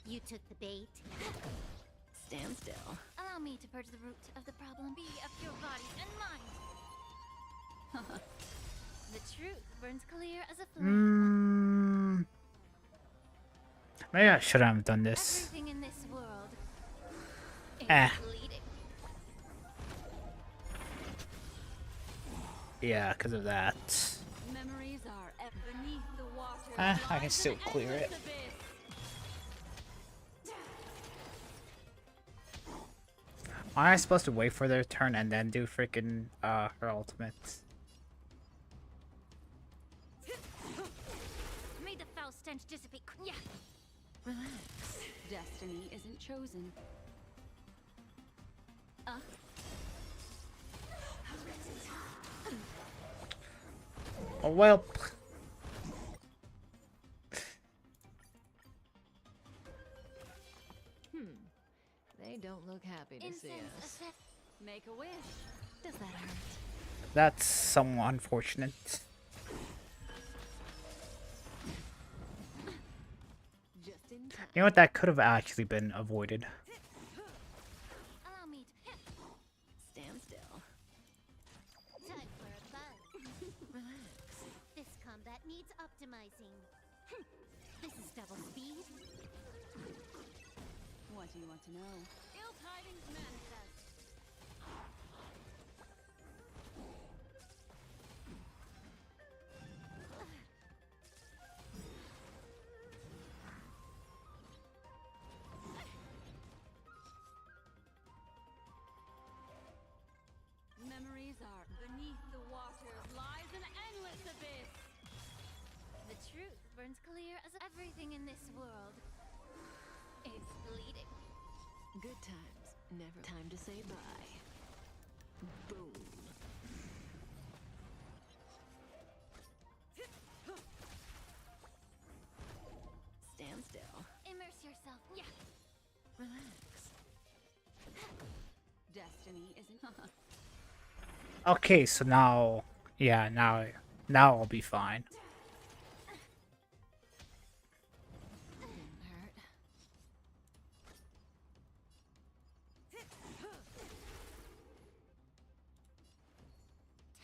You took the bait. Stand still. Allow me to purge the root of the problem. Be of your body and mind. The truth burns clear as a flame. Maybe I shouldn't have done this. Everything in this world is bleeding. Yeah, because of that. Memories are beneath the water. I can still clear it. Am I supposed to wait for their turn and then do freaking her ultimate? May the foul stench dissipate. Yeah. Relax. Destiny isn't chosen. Oh well. They don't look happy to see Incense us. effect. Make a wish. Does that hurt? That's somewhat unfortunate. Just in time. You know what? That could have actually been avoided. Allow me to Stand still. time for a buzz. Relax. This combat needs optimizing. This is double speed. What do you want to know? Ill tidings manifest. Memories are beneath the waters lies an endless abyss. The truth burns clear as everything in this world is bleeding. Good times. Never time to say bye. Boom. Stand still. Immerse yourself. Yeah. Relax. Destiny isn't. Okay, so now, yeah, now I'll be fine. Didn't hurt.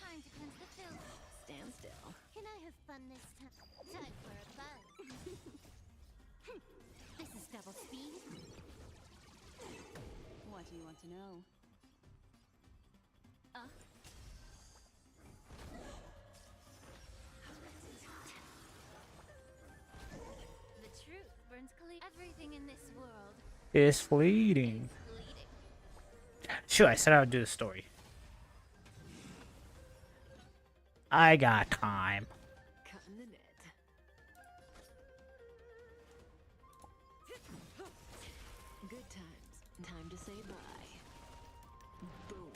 Time to cleanse the filth. Stand still. Can I have fun this time? Time for a buzz. This is double speed. What do you want to know? The truth burns clear. Everything in this world It's fleeting. is bleeding. Sure, I said I would do the story. I got time. Cutting the net. Good times. Time to say bye. Boom.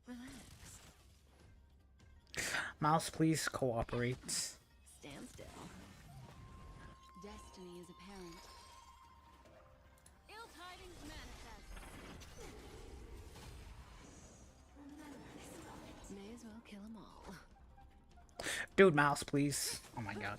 Relax. Mouse, please cooperate. Stand still. Destiny is apparent. Ill tidings manifest. May as well kill them all. Dude, mouse, please. Oh my god.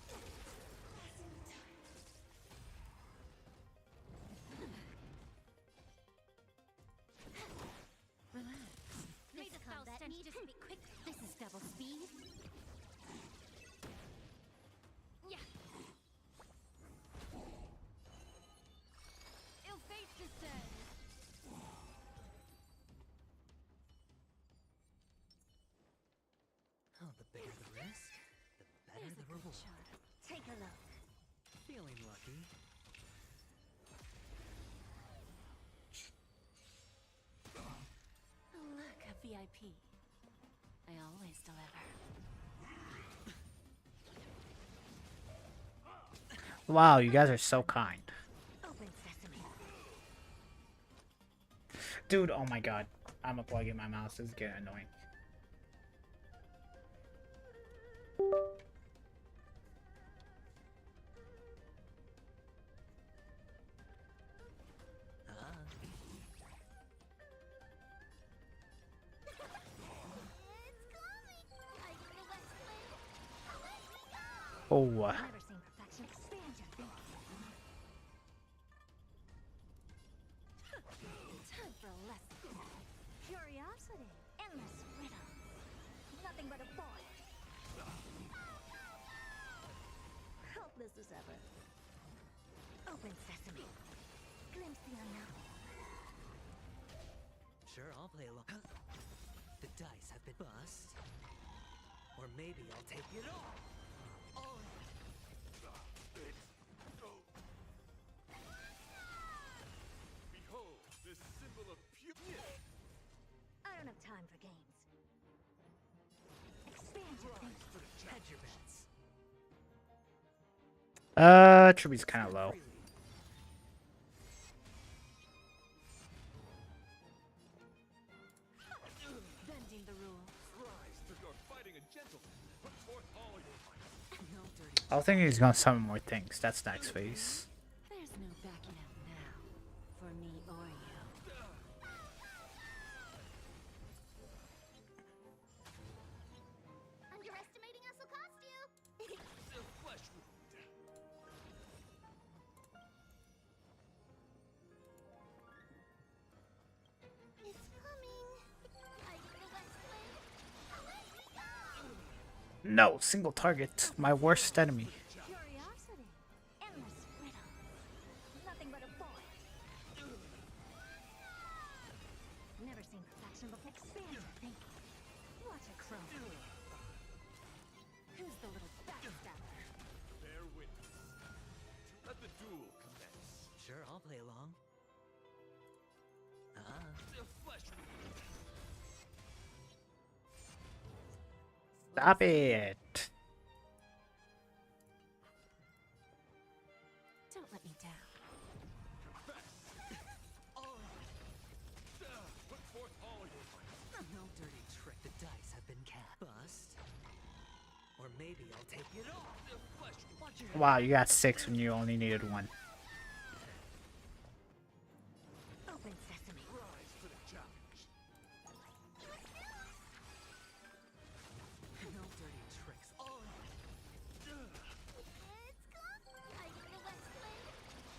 Relax. This combat needs to be quick. This is double speed. Yeah. Ill fate descends. Oh, the bigger the risk, the better the reward. Take a look. Feeling lucky. Oh, look, a VIP. I always deliver. Wow, you guys are so kind. Open sesame. Dude, oh my god. I'm unplugging my mouse. This is getting annoying. Oh, Never seen perfection. Expand your thinking. Time for a lesson. Curiosity. Endless riddles. Nothing but a boy. Helpless as ever. Open sesame. Glimpse the unknown. Sure, I'll play along. The dice have been bust. Or maybe I'll take it all. Behold, this symbol of pure. I don't have time for games. Expand your thinking. Hedge your bets. Tribute's kind of low. Bending the rules. Rise to your fighting a gentleman. Put forth all your might. No dirty. I was thinking he's gonna summon more things. That's next phase. There's no backing out now. For me or you. Underestimating us will cost you. The flesh wound. No, single target. My worst enemy. Curiosity. Endless riddle. Nothing but a boy. Never seen perfection before. Expand your thinking. What a crow. Who's the little backstabber? Bear witness. Let the duel commence. Sure, I'll play along. The flesh. Stop it. Don't let me down. Put forth all your might. No dirty trick. The dice have been cast. Bust. Or maybe I'll take it all. The flesh. Watch your Wow, you got 6 when you only needed 1. Open sesame. Rise for the challenge. no dirty tricks. All right. It's gone. Are you gonna wet play?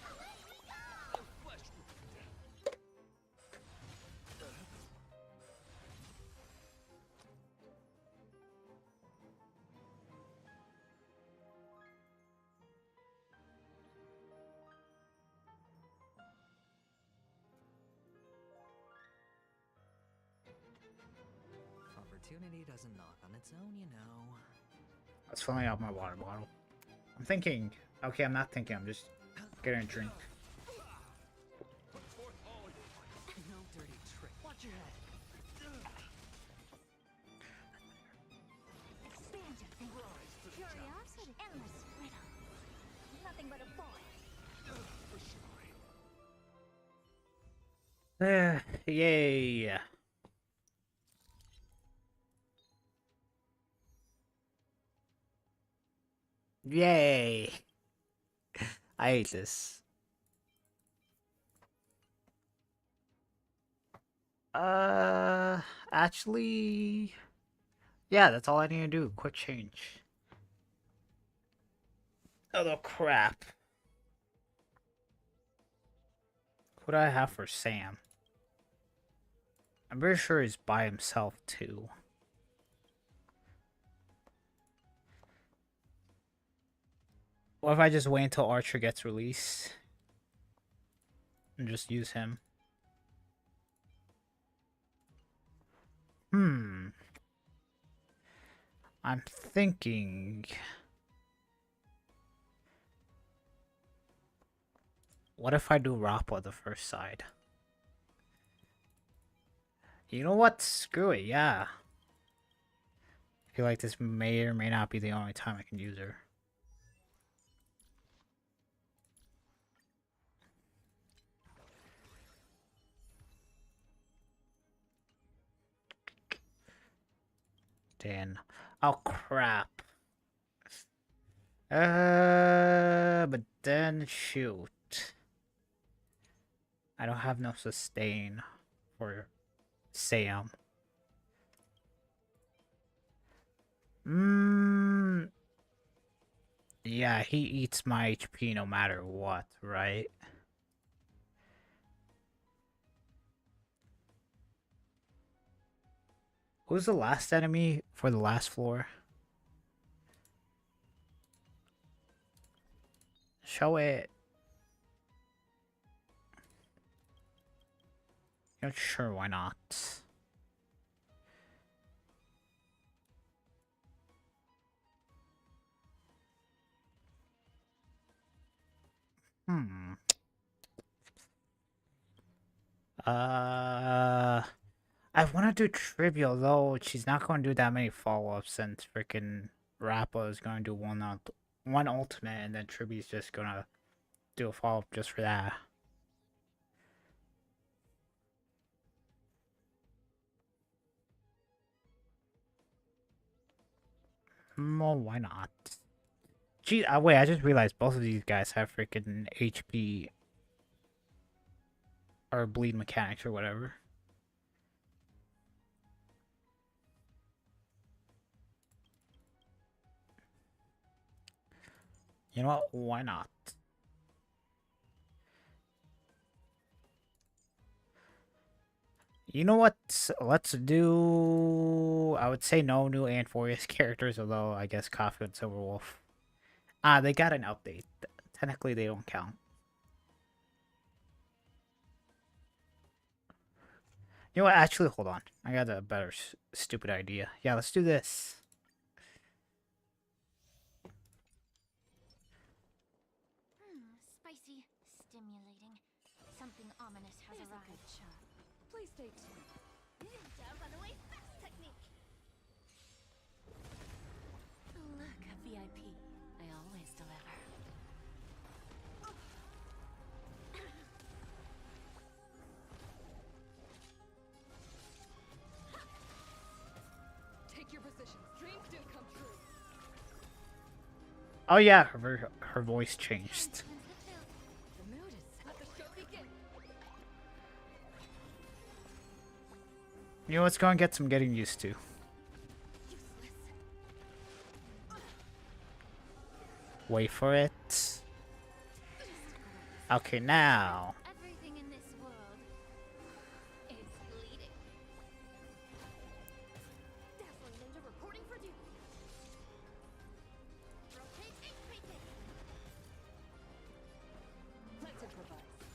Away we go! The flesh will condemn. Opportunity doesn't knock on its own, you know. I was filling out my water bottle. I'm thinking. Okay, I'm not thinking. I'm just getting a drink. Put forth all your might. No dirty trick. Watch your head. Expand your thinking. Curiosity. Endless riddle. Nothing but a boy. Yay. Yay. I hate this. Actually, yeah, that's all I need to do. Quick change. Oh, crap. What do I have for Sam? I'm pretty sure he's by himself, too. What if I just wait until Archer gets released? And just use him? I'm thinking... What if I do Rappa the first side? You know what? Screw it, yeah. I feel like this may or may not be the only time I can use her. Dan. Oh, crap. But then, shoot. I don't have no sustain for Sam. Yeah, he eats my HP no matter what, right? Who's the last enemy for the last floor? Show it. Not sure, why not? I want to do Trivial, though she's not going to do that many follow-ups since freaking Rappa is going to do one ultimate, and then Trivia's just going to do a follow-up just for that. Well, why not? Gee, wait, I just realized both of these guys have freaking HP or bleed mechanics or whatever. You know what? Why not? You know what? Let's do. I would say no new Anforius characters, although I guess Kafka and Silverwolf. Ah, they got an update. Technically, they don't count. You know what? Actually, hold on. I got a better stupid idea. Yeah, let's do this. Spicy, stimulating. Something ominous has arrived. Please stay tuned. Ninja runaway fast technique. Look, a VIP. I always deliver. Take your positions. Dreams do come true. Oh yeah, her voice changed. The mood is let the show begin. You know what's going to get some getting used to. Wait for it. Okay, now. Everything in this world is bleeding. Dazzling ninja reporting for duty. Rotate increasing. Let's improvise.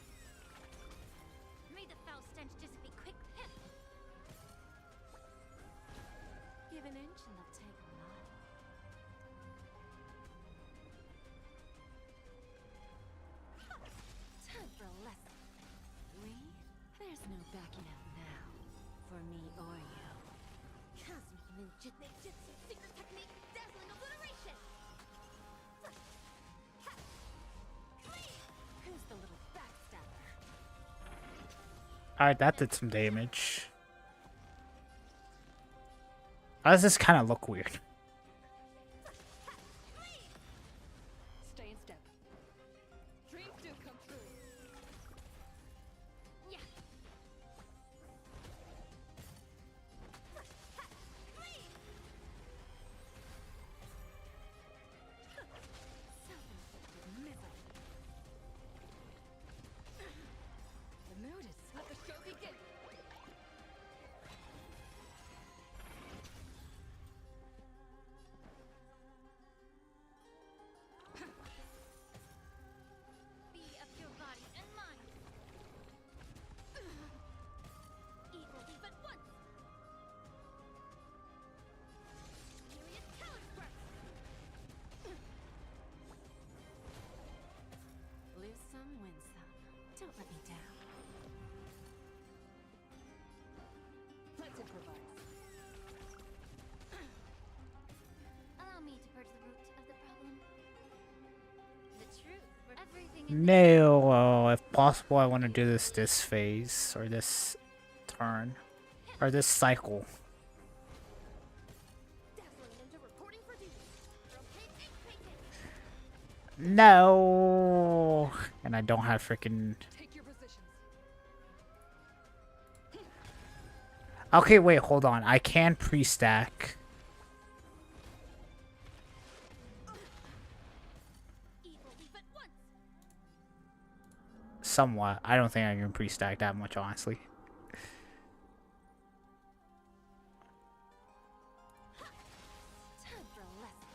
May the foul stench dissipate quick. Give an inch and they'll take a mile. Time for a lesson. We? There's no backing out now. For me or you. Cosmic ninjutsu secret technique, dazzling obliteration. Who's the little backstabber? Alright, that did some damage. How does this kind of look weird? Stay in step. Dreams do come true. Yeah. Self-inflicted misery. The mood is let the show begin. Be of your body and mind. Evil leave at once. Furious talent burst. Lose some, win some. Don't let me down. Let's improvise. Allow me to purge the root of the problem. The truth. Everything in No, if possible, I want to do this phase, or this turn, or this cycle. dazzling ninja reporting for duty. Rotate increasing. No! And I don't have freaking... Take your positions. Okay, wait, hold on. I can pre-stack. Evil leave at once. Somewhat. I don't think I can pre-stack that much, honestly. Time for a lesson.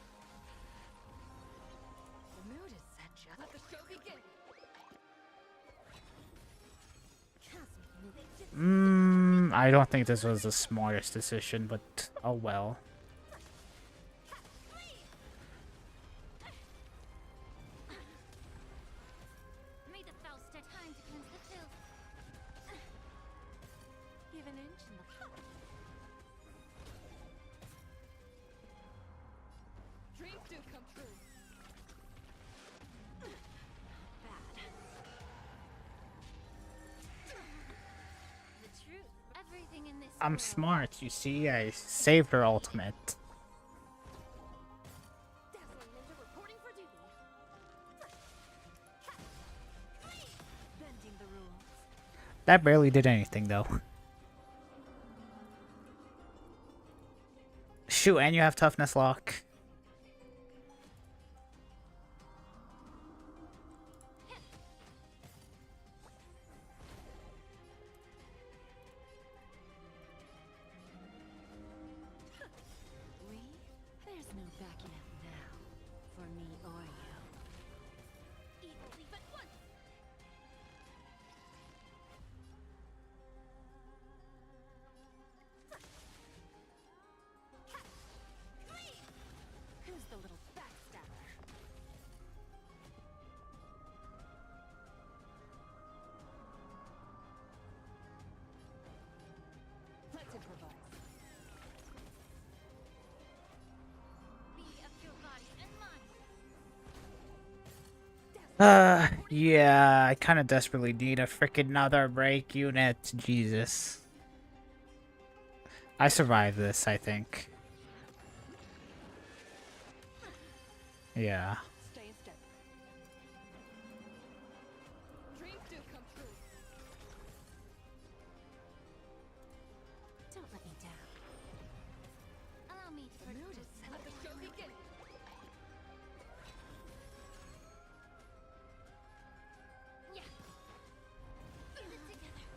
The mood is set. Let the show begin. I don't think this was the smartest decision, but oh well. May the foul step time to cleanse the filth. Give an inch and the Dreams do come true. bad. The truth. Everything in this I'm world smart, you see. I saved her ultimate. dazzling ninja reporting for duty. Bending the rules. That barely did anything, though. Shoot, and you have toughness lock. Yeah, I kind of desperately need a freaking another break unit. Jesus. I survived this, I think. Yeah. Stay in step. Dreams do come true. Don't let me down. Allow me to Notice. Let the show begin. Yeah. Get it together.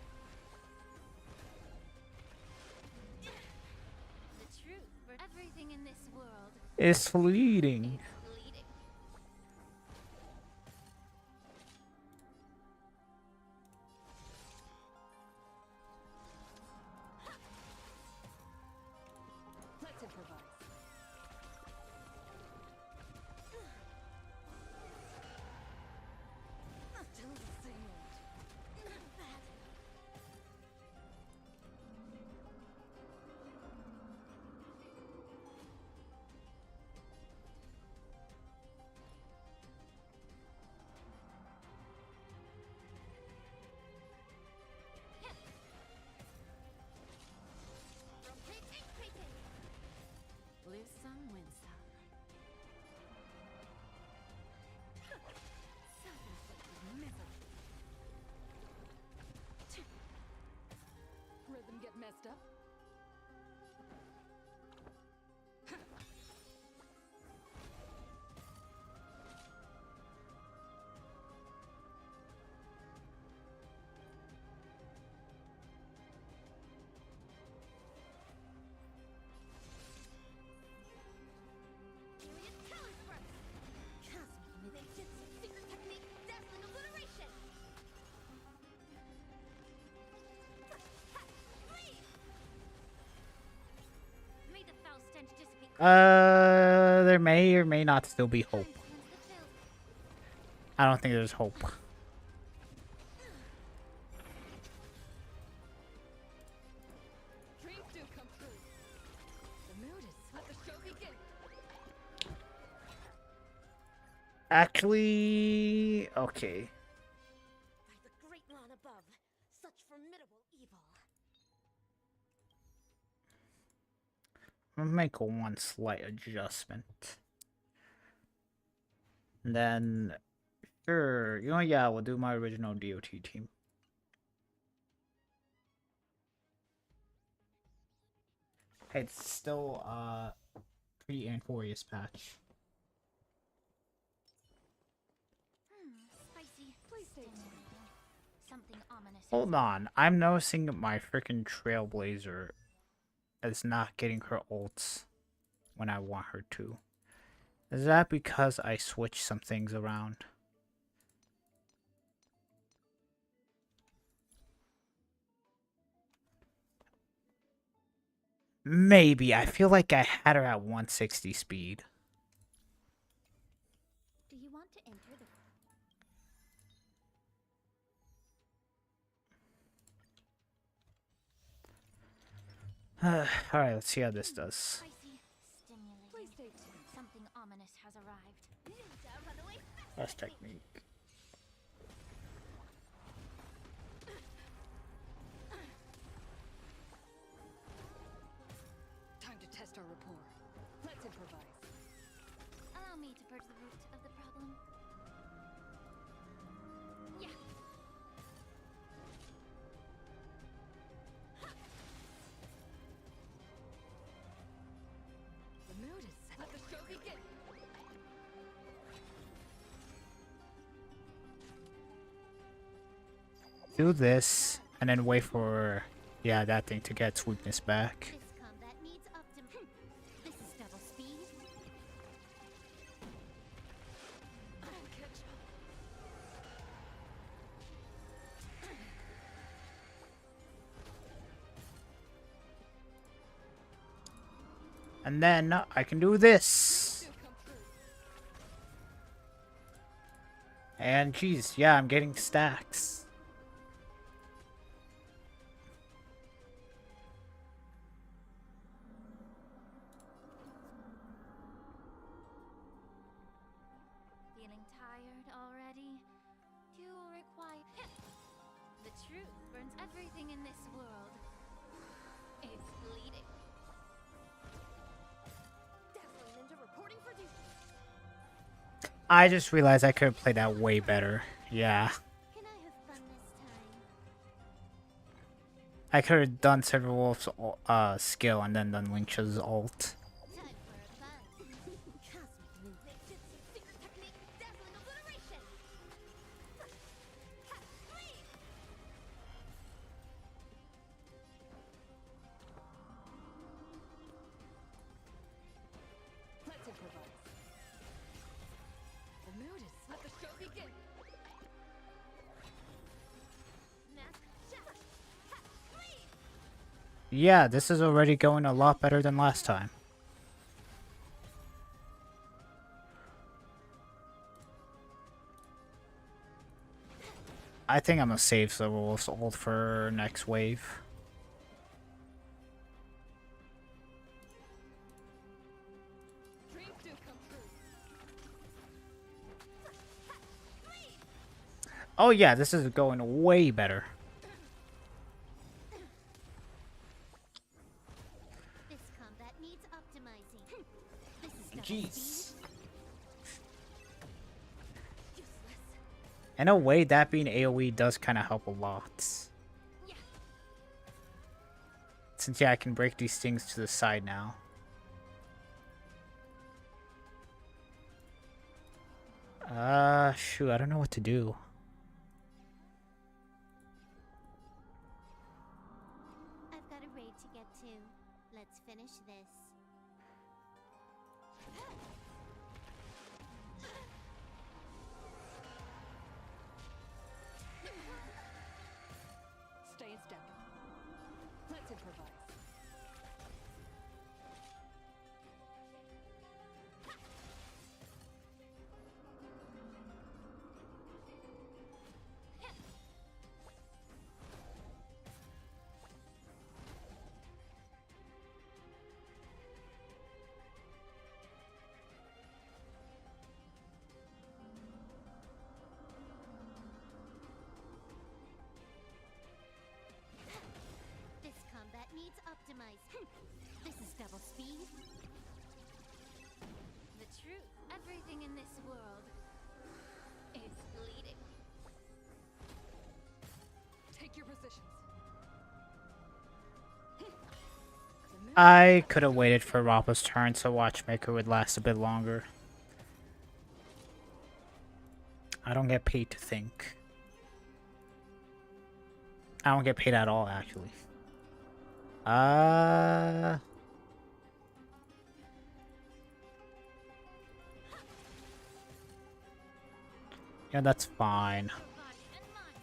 The truth for everything in this world It's fleeting. is fleeting. Let's improvise. Still the same old. Lose some, win some. Self-inflicted misery. Rhythm get messed up. Serious talent burst. Cosmic ninjutsu, secret technique, dazzling obliteration. Leave. May the foul stench dissipate. There may or may not still be hope. I don't think there's hope. Dreams do come true. The mood is. Let the show begin. Actually, okay. By the great lawn above, such formidable evil. I'll make one slight adjustment. And then, sure, you know, yeah, we'll do my original DOT team. Hey, it's still, pretty Antorious patch. Spicy. Please stay tuned. Something ominous. Hold on, I'm noticing my freaking Trailblazer is not getting her ults when I want her to. Is that because I switched some things around? Maybe. I feel like I had her at 160 speed. Do you want to enter the Alright, let's see how this does. spicy, stimulating? Please stay tuned. Something ominous has arrived. Ninja runaway fast That's technique. Time to test our rapport. Let's improvise. Allow me to purge the root of the problem. Yeah. The mood is set. Let the show begin. Do this, and then wait for, yeah, that thing to get its weakness back. This combat needs optim. This is double speed. I'll catch up. And then I can do this. Do come true. And geez, yeah, I'm getting stacks. Feeling tired already? truth burns everything in this world. It's bleeding. Dazzling Ninja reporting for duty. I just realized I could have played that way better. Yeah. Can I have fun this time? I could have done Silver Wolf's skill and then done Lynch's ult. Time for a fun. Cosmic ninjutsu, secret technique, dazzling obliteration. Ha, please. Let's improvise. The mood is let the show begin. Mask shatter. Ha, please. Yeah, this is already going a lot better than last time. I think I'm gonna save Silver Wolf's ult for next wave. Dreams do come true. Oh yeah, this is going way better. This combat needs optimizing. This is double Jeez. speed. Useless. In a way, that being AoE does kind of help a lot. Yeah. Since yeah, I can break these things to the side now. Shoot, I don't know what to do. I've got a raid to get to. Let's finish this. Stay in step. Let's improvise. This combat needs optimized. This is double speed. The truth, everything in this world is bleeding. Take your positions. I could have waited for Rappa's turn so Watchmaker would last a bit longer. I don't get paid to think. I don't get paid at all, actually. Yeah, that's fine. Your body and mind.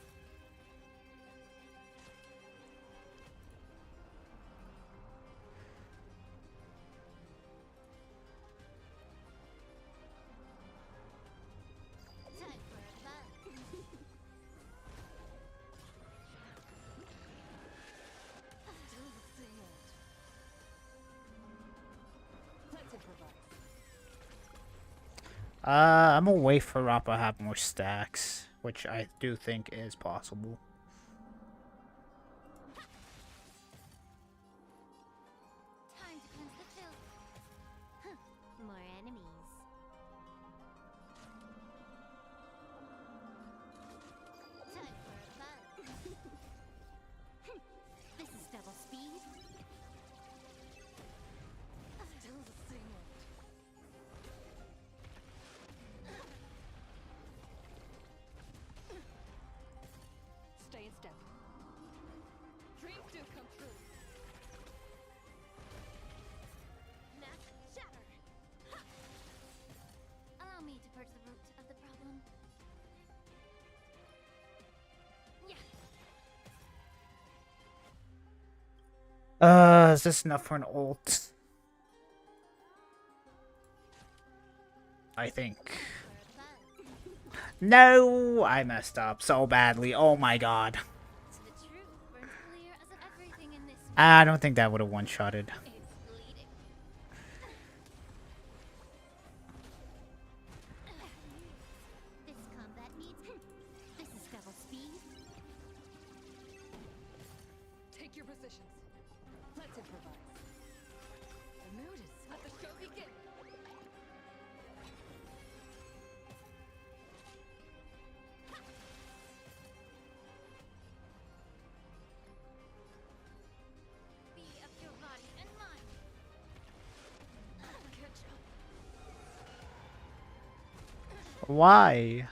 Time for a fun. Still the same old. Let's improvise. I'm gonna wait for Rappa to have more stacks, which I do think is possible. Time to cleanse the filth. Huh. More enemies. Time for a fun. This is double speed. Still the same old. Stay in step. Dreams do come true. Mask shatter. Ha! Allow me to purge the root of the problem. Yeah. Is this enough for an ult? I think. For fun. No! I messed up so badly. Oh my god. The truth burns clear as if everything in this I don't think that would have one-shotted. is bleeding. This combat needs. This is double speed. Why?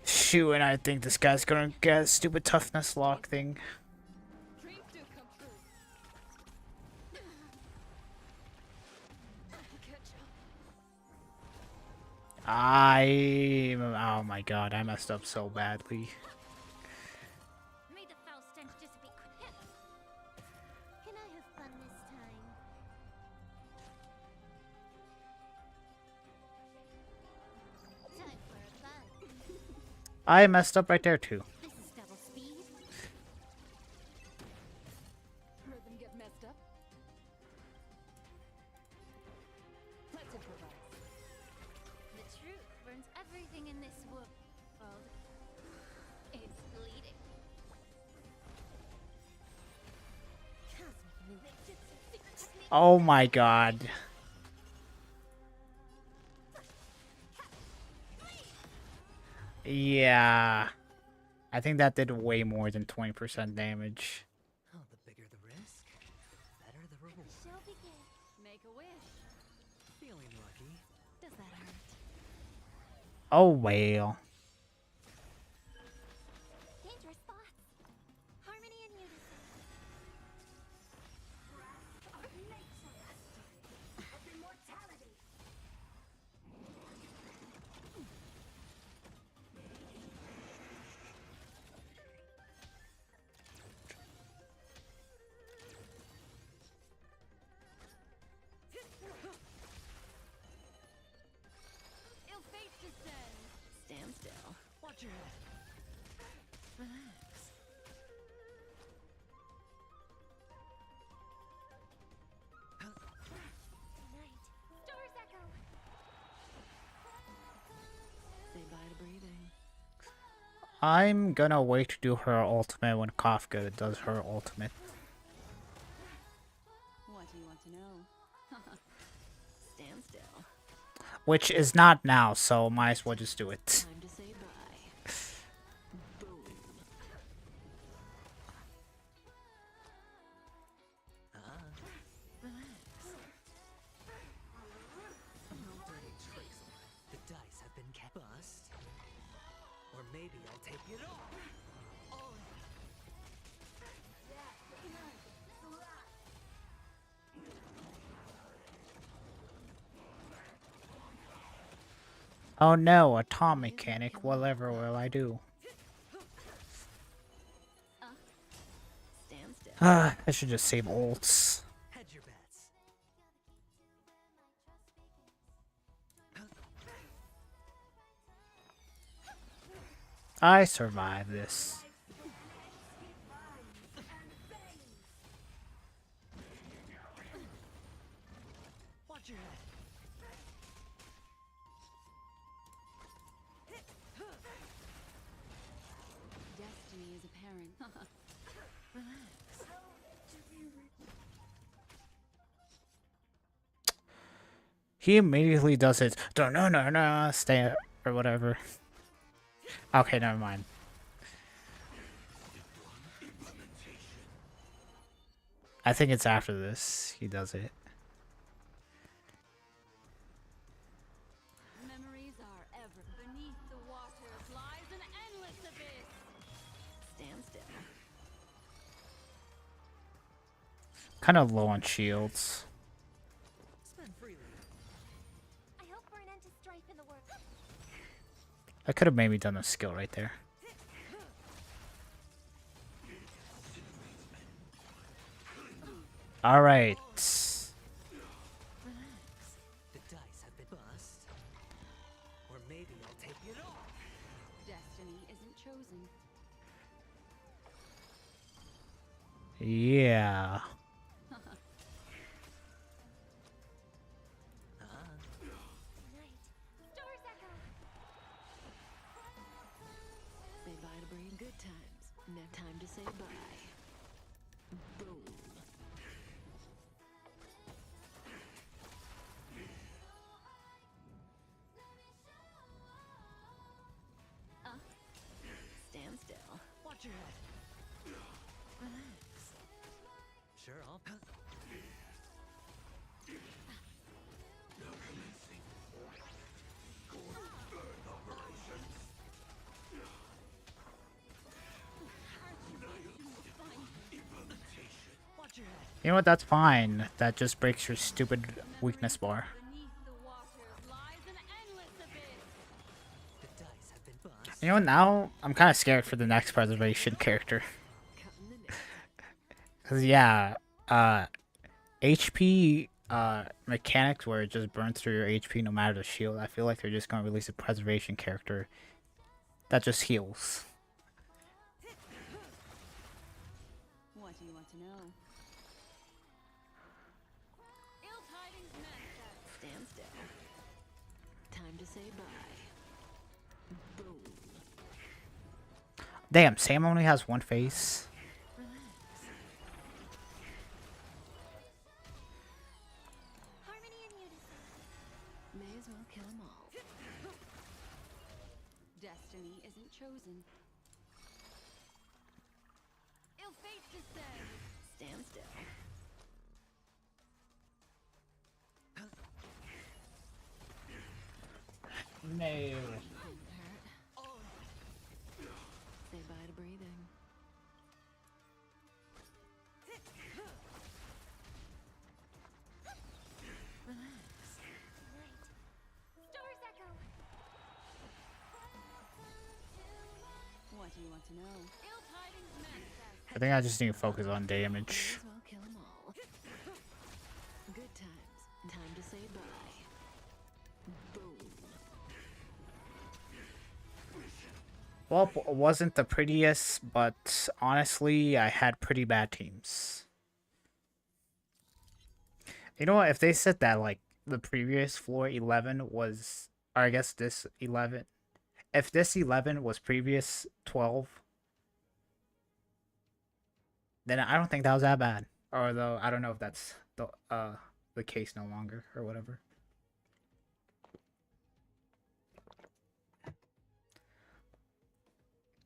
Shoot, and I think this guy's gonna get a stupid toughness lock thing. Dreams do come true. Oh my god, I messed up so badly. May the foul stench dissipate. Can I have fun this time? Time for a fun. I messed up right there too. This is double speed. Rhythm get messed up. Let's improvise. The truth burns everything in this world. It's bleeding. Oh my god. Yeah. I think that did way more than 20% damage. Oh, the bigger the risk, the better the reward. Shall begin. Make a wish. Feeling lucky. Does that hurt? Oh well. Dangerous thoughts. Harmony and unison. Our nature of immortality. Ill fate descends. Stand still. Watch your head. Relax. Tonight, stars echo. Say bye to breathing. I'm gonna wait to do her ultimate when Kafka does her ultimate. What do you want to know? Stand still. Which is not now, so might as well just do it. Time to say bye. Boom. Relax. No dirty tricks. The dice have been kept. Bust. Or maybe I'll take it all. All in. Oh no, atomic mechanic, whatever will I do? Stand still. I should just save ults. Hedge your bets. I survived this. Watch your head. Destiny is apparent. Relax. He immediately does it. No, no, no, no, stay or whatever. Okay, never mind. I think it's after this he does it. Memories are ever beneath the waters lies an endless abyss. Stand still. Kind of low on shields. Spend freely. I hope for an end to strife in the world. I could have maybe done a skill right there. All right. Relax. The dice have been bust. Or maybe I'll take it all. Destiny isn't chosen. Yeah. Tonight, stars echo. Say bye to breathe. Good times. No time to say bye. Boom. Stand still. Watch your head. Relax. Sure, I'll. You know what? That's fine. That just breaks your stupid weakness bar. Beneath the waters lies an endless abyss. The dice have been bust. You know what? Now I'm kind of scared for the next preservation character. Cause yeah, HP mechanics where it just burns through your HP no matter the shield. I feel like they're just gonna release a preservation character that just heals. What do you want to know? Ill tidings manifest. Stand still. Time to say bye. Boom. Damn, Sam only has one face. Harmony and unison. May as well kill them all. Destiny isn't chosen. Ill fate descends. Stand still. No. Didn't hurt. Say bye to breathing. Relax. Stars echo. What do you want to know? Ill tidings manifest. I think I just need to focus on damage. May as well kill them all. Good times. Time to say bye. Boom. Well, it wasn't the prettiest, but honestly, I had pretty bad teams. You know what? If they said that, like, the previous floor 11 was, or I guess this 11, if this 11 was previous 12, then I don't think that was that bad. Although, I don't know if that's the case no longer, or whatever.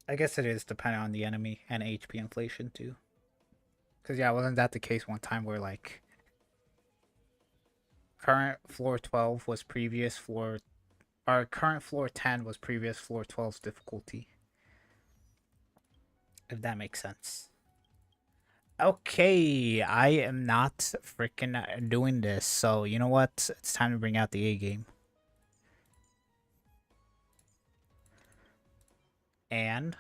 I guess it is depending on the enemy and HP inflation too. Cause yeah, wasn't that the case one time where like current floor 12 was previous floor, or current floor 10 was previous floor 12's difficulty. If that makes sense. Okay, I am not freaking doing this. So you know what? It's time to bring out the A game. And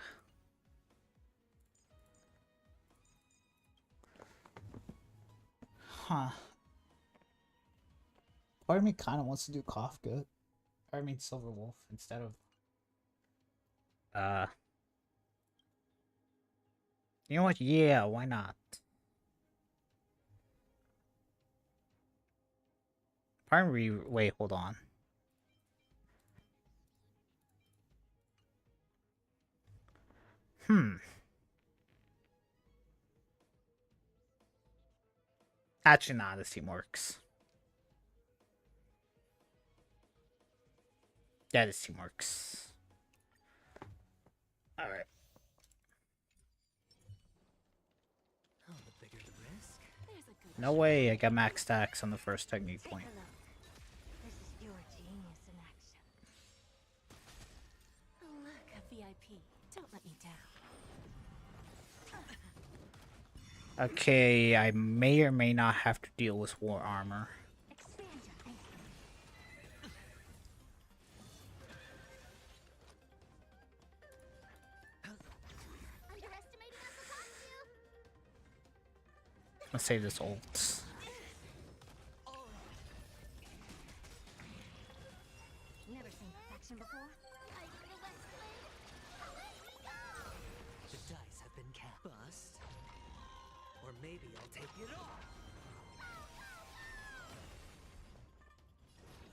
part of me kind of wants to do Cough Gut, or I mean Silver Wolf instead of you know what? Yeah, why not? Part of me, wait, hold on. Actually, nah, this team works. Yeah, this team works. Alright. Oh, the bigger the risk. There's a good No way I got max stacks on the first technique point. look. This is your genius in action. Oh look, a VIP. Don't let me down. Okay, I may or may not have to deal with war armor. Expand your thinking. Underestimating us will cost you. Let's save this ult. Never seen perfection before. I the West Blade. The dice have been cast. Bust. Or maybe I'll take it all.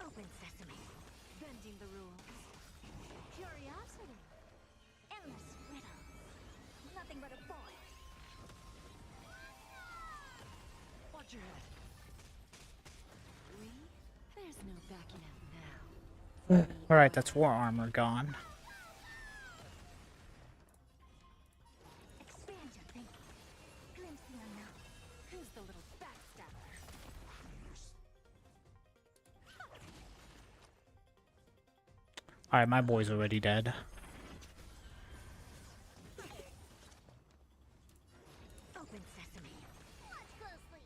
Open sesame. Bending the rules. Curiosity. Endless riddles. Nothing but a boy. Watch your head. There's no backing out now. Alright, that's war armor gone. Expand your thinking. Glimpse the unknown. Who's the Alright, my boy's already dead. Open sesame. Watch closely.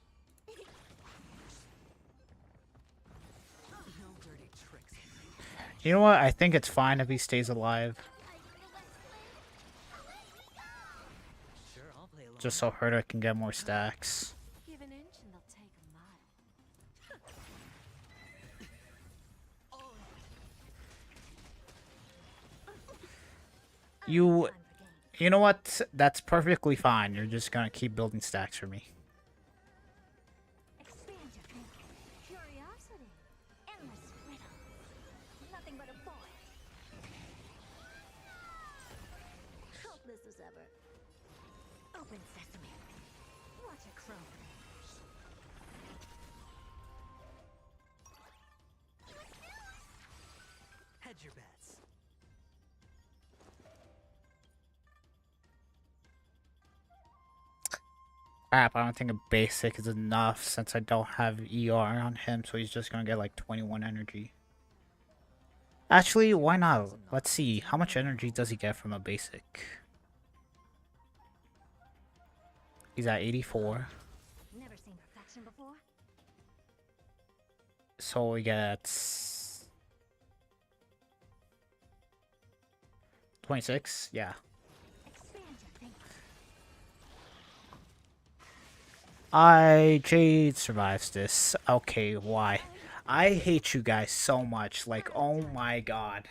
No dirty tricks. You know what? I think it's fine if he stays alive. Sure, I'll play along. Just so Herta can get more stacks. Give an inch and they'll take a mile. You know what? That's perfectly fine. You're just gonna keep building stacks for me. Expand your thinking. Curiosity. Endless riddle. Nothing but a boy. Hopeless as ever. Open sesame. Watch it crow. Hedge your bets. Crap, I don't think a basic is enough since I don't have ER on him, so he's just gonna get like 21 energy. Actually, why not? Let's see, how much energy does he get from a basic? He's at 84. Never seen perfection before. So he gets 26, yeah. Expand your thinking. Jade survives this. Okay, why? I hate you guys so much. Like, oh my god.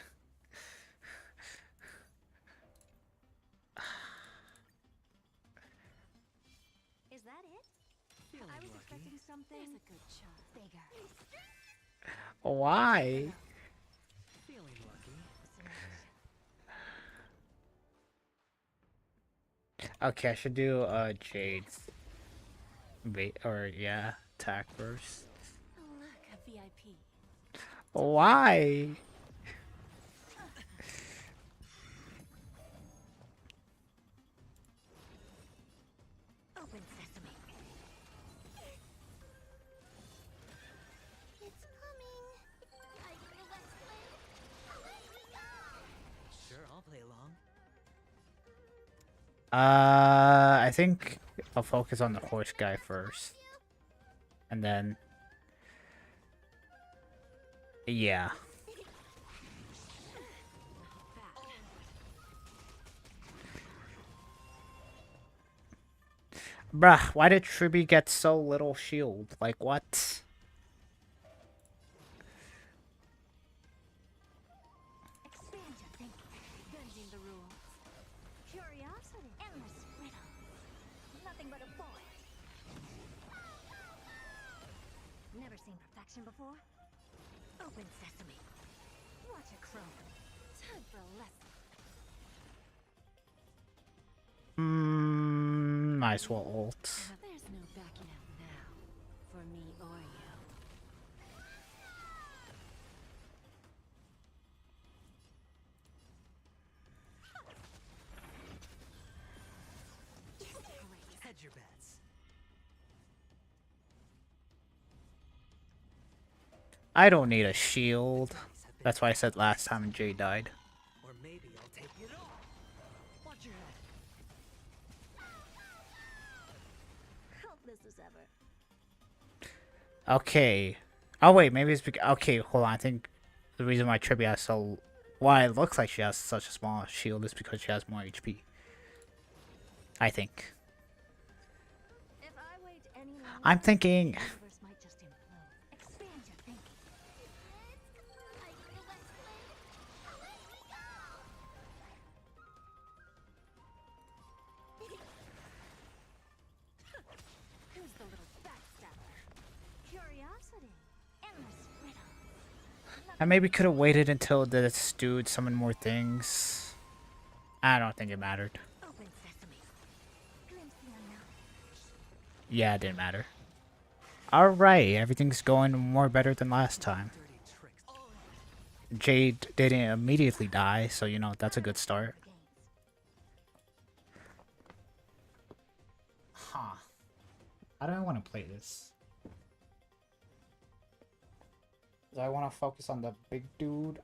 Is that it? Feeling I was lucky. expecting something. There's a good shot. Bigger. Why? Feeling lucky. Okay, I should do Jade's wait, or yeah, attack first. Oh, look, a VIP. Why? Open sesame. It's coming. Are you the West Wind? Away we go. Sure, I'll play along. I think I'll focus on the horse guy first. And then... yeah. Bruh, why did Triby get so little shield? Like, what? Expand your thinking. Bending the rules. Curiosity. Endless riddle. Nothing but a boy. Never seen perfection before. Open sesame. Watch it crow. Time for a lesson. Might as well ult. There's no backing out now. For me or you. Hedge your bets. I don't need a shield. That's why I said last time Jay died. Or maybe I'll take it all. Watch your head. Hopeless as ever. Okay. Oh wait, maybe it's because... okay, hold on. I think the reason why Trippy has so... why it looks like she has such a small shield is because she has more HP. I think. If I wait any longer, I'm thinking... the universe might just implode. Expand your thinking. Are you the West Wind? Away we go. Who's the little backstabber? Curiosity. Endless riddle. I maybe could have waited until this dude summoned more things. I don't think it mattered. Open sesame. Glimpse the unknown. Yeah, it didn't matter. Alright, everything's going more better than last time. Dirty tricks. Jade didn't immediately die, so you know, that's a good start. The gains. Huh. How do I want to play this? Do I want to focus on the big dude?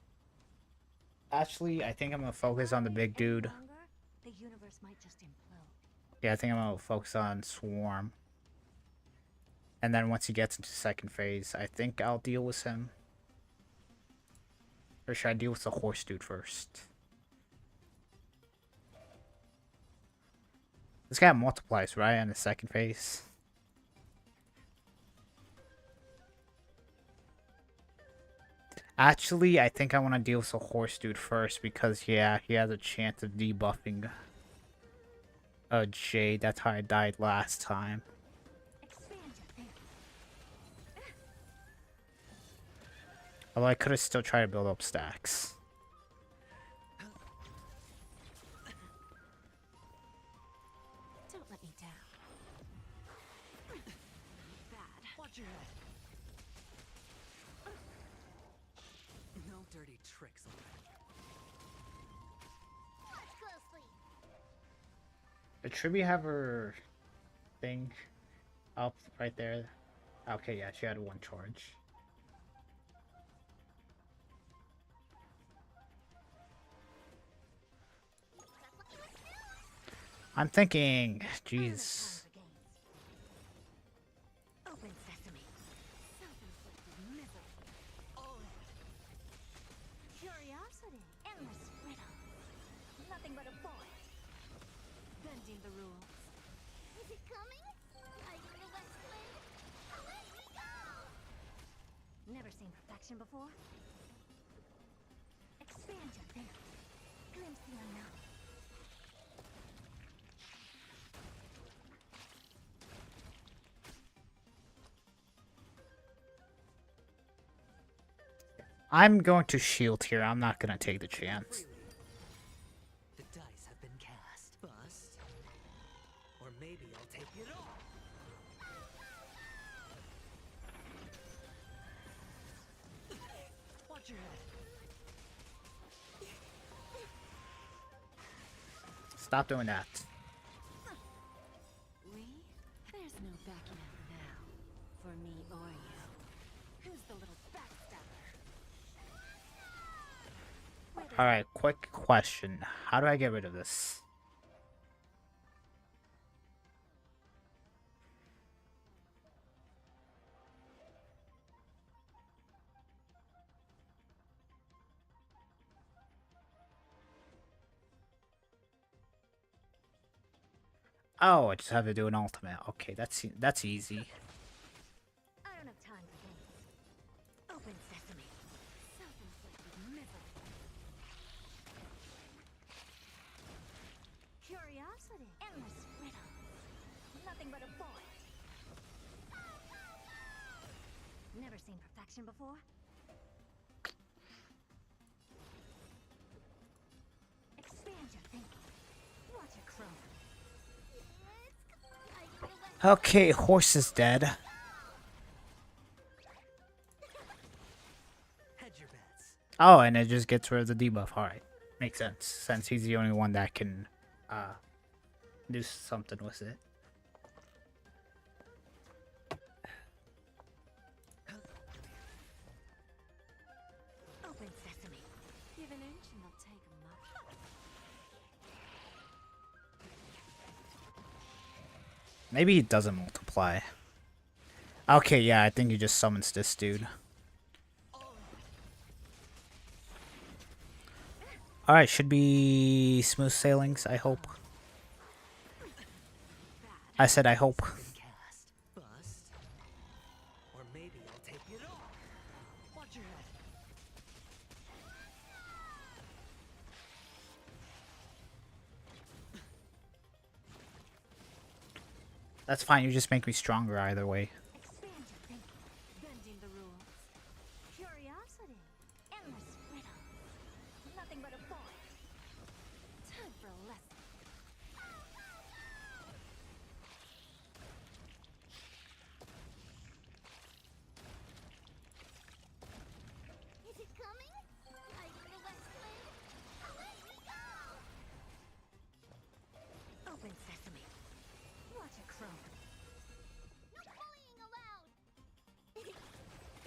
Actually, I think I'm gonna focus on the big dude. The universe might just implode. Yeah, I think I'm gonna focus on Swarm. And then once he gets into second phase, I think I'll deal with him. Or should I deal with the horse dude first? This guy multiplies, right, in the second phase? Actually, I think I want to deal with the horse dude first because, yeah, he has a chance of debuffing Jade. That's how I died last time. Expand your thinking. Although I could have still tried to build up stacks. Don't let me down. Bad. Watch your head. No dirty tricks on that. Watch closely. Should we have her thing up right there? Okay, yeah, she had one charge. I'm thinking, jeez. Open sesame. Self-inflicted misery. Curiosity. Endless riddle. Nothing but a void. Bending the rules. Is it coming? Hiding the West Wind? Away we go! Never seen perfection before? Expand your thinking. Glimpse the unknown. I'm going to shield here. I'm not going to take the chance. The dice have been cast. Bust. Or maybe I'll take it all. Watch your head. Stop doing that. We? There's no backing out now. For me or you. Who's the little backstabber? Alright, quick question. How do I get rid of this? Oh, I just have to do an ultimate. Okay, that's easy. I don't have time for games. Open sesame. Self-inflicted misery. Curiosity. Endless riddle. Nothing but a void. Never seen perfection before? Expand your thinking. Watch it grow. Okay, horse is dead. Hedge your bets. Oh, and it just gets rid of the debuff. Alright. Makes sense. Since he's the only one that can do something with it. Open sesame. Give an inch and they'll take a mile. Maybe he doesn't multiply. Okay, yeah, I think he just summons this dude. Alright, should be smooth sailings, I hope. I said I hope. Been cast. Bust. Or maybe I'll take it all. Watch your head. That's fine, you just make me stronger either way. Expand your thinking. Bending the rules. Curiosity. Endless riddle. Nothing but a void. Time for a lesson. Is it coming? Hiding the West Wind? Away we go! Open sesame. Watch it grow. No bullying allowed!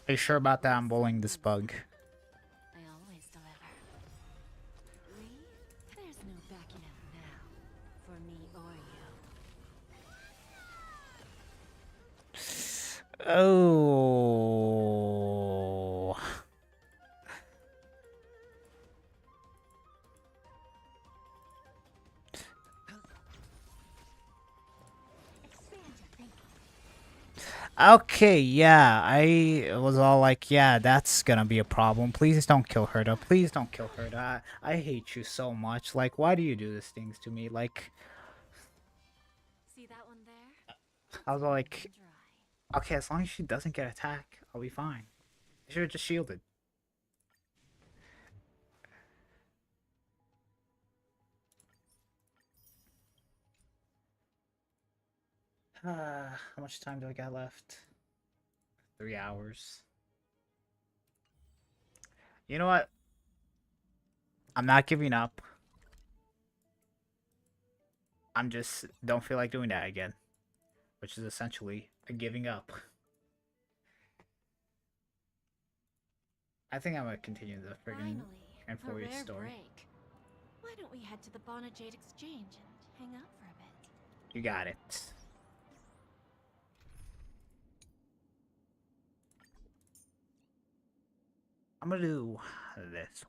Are you sure about that? I'm bullying this bug. I always deliver. Can't now, for me or you. Oh. Expand your thinking. Okay, yeah, I was all like, yeah, that's gonna be a problem. Please don't kill Herda. Please don't kill Herda. I hate you so much. Like, why do you do these things to me? Like, See that one there? I was all like, Dry. okay, as long as she doesn't get attacked, I'll be fine. I should have just shielded. How much time do I got left? 3 hours. You know what? I'm not giving up. I'm just don't feel like doing that again, which is essentially a giving up. I think I'm gonna continue the friggin' Finally, a Amphoria rare story. break. Why don't we head to the Bonajade Exchange and hang out for a bit? You got it. I'm gonna do this.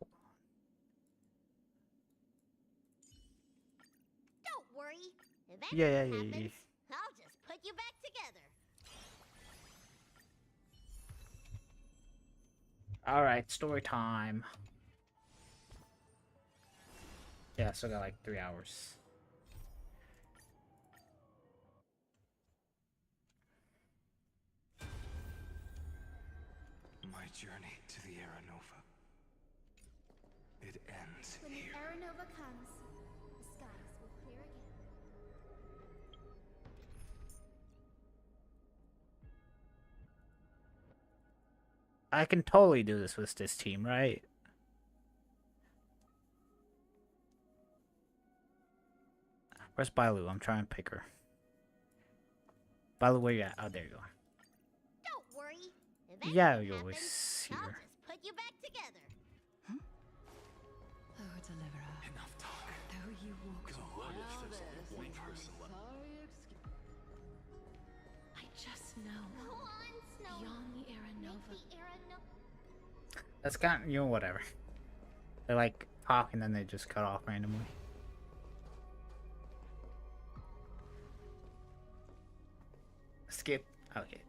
Don't worry. If anything Yeah. happens, I'll just put you back together. Alright, story time. Yeah, still got like 3 hours. My journey to the Era Nova. It ends When the here. Aranova comes, the skies will clear again. I can totally do this with this team, right? Where's Bailu? I'm trying to pick her. Bailu, where you at? Oh, there you go. Don't worry. If Yeah, anything you always happens, see I'll her. just put you back together. Oh, deliverer. Enough talk. Though you walk God, if there's only one person left. I just know. Go on, Snow. Beyond the Aranova. Make the Aranova. That's kind of, you know, whatever. They like talk and then they just cut off randomly. Skip. Okay.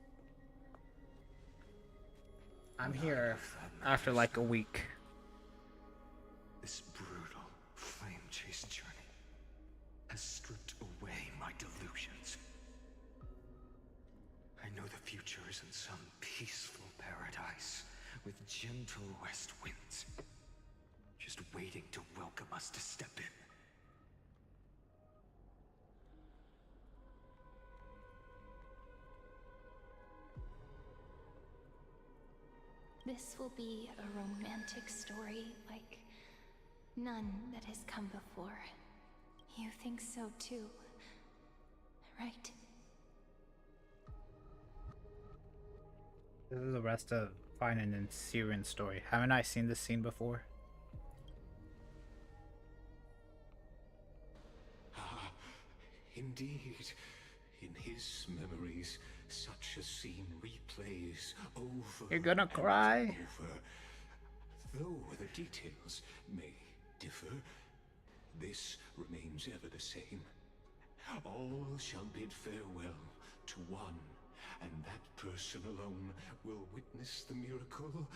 I'm here after like a week. This brutal, flame-chased journey has stripped away my delusions. I know the future is in some peaceful paradise with gentle west winds, just waiting to welcome us to step in. This will be a romantic story like none that has come before. You think so too, right? This is the rest of Finan and Siren's story. Haven't I seen this scene before? Ah, indeed. In his memories, such a scene replays over You're gonna and cry. over. Though the details may differ, this remains ever the same. All shall bid farewell to one, and that person alone will witness the miracle.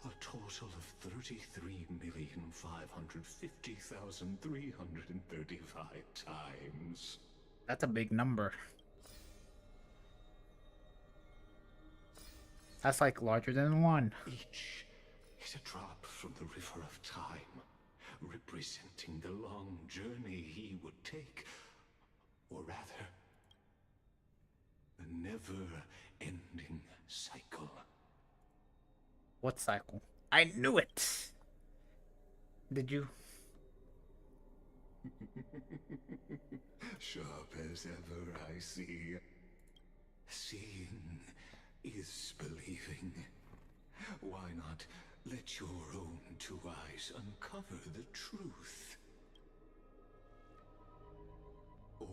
A total of 33,550,335 times. That's a big number. That's like larger than one. Each is a drop from the river of time, representing the long journey he would take, or rather, the never-ending cycle. What cycle? I knew it! Did you? Sharp as ever, I see. Seeing is believing. Why not Let your own two eyes uncover the truth. Or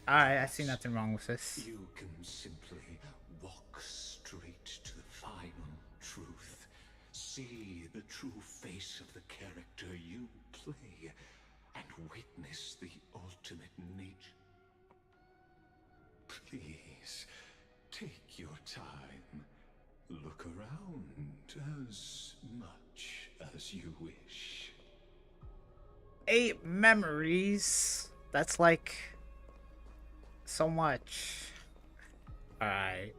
Alright, I see nothing wrong with this. you can simply walk straight to the final truth. See the true face of the character you play, and witness the ultimate nature. Please, take your time. Look around as much as you wish. 8 memories. That's like so much. Alright.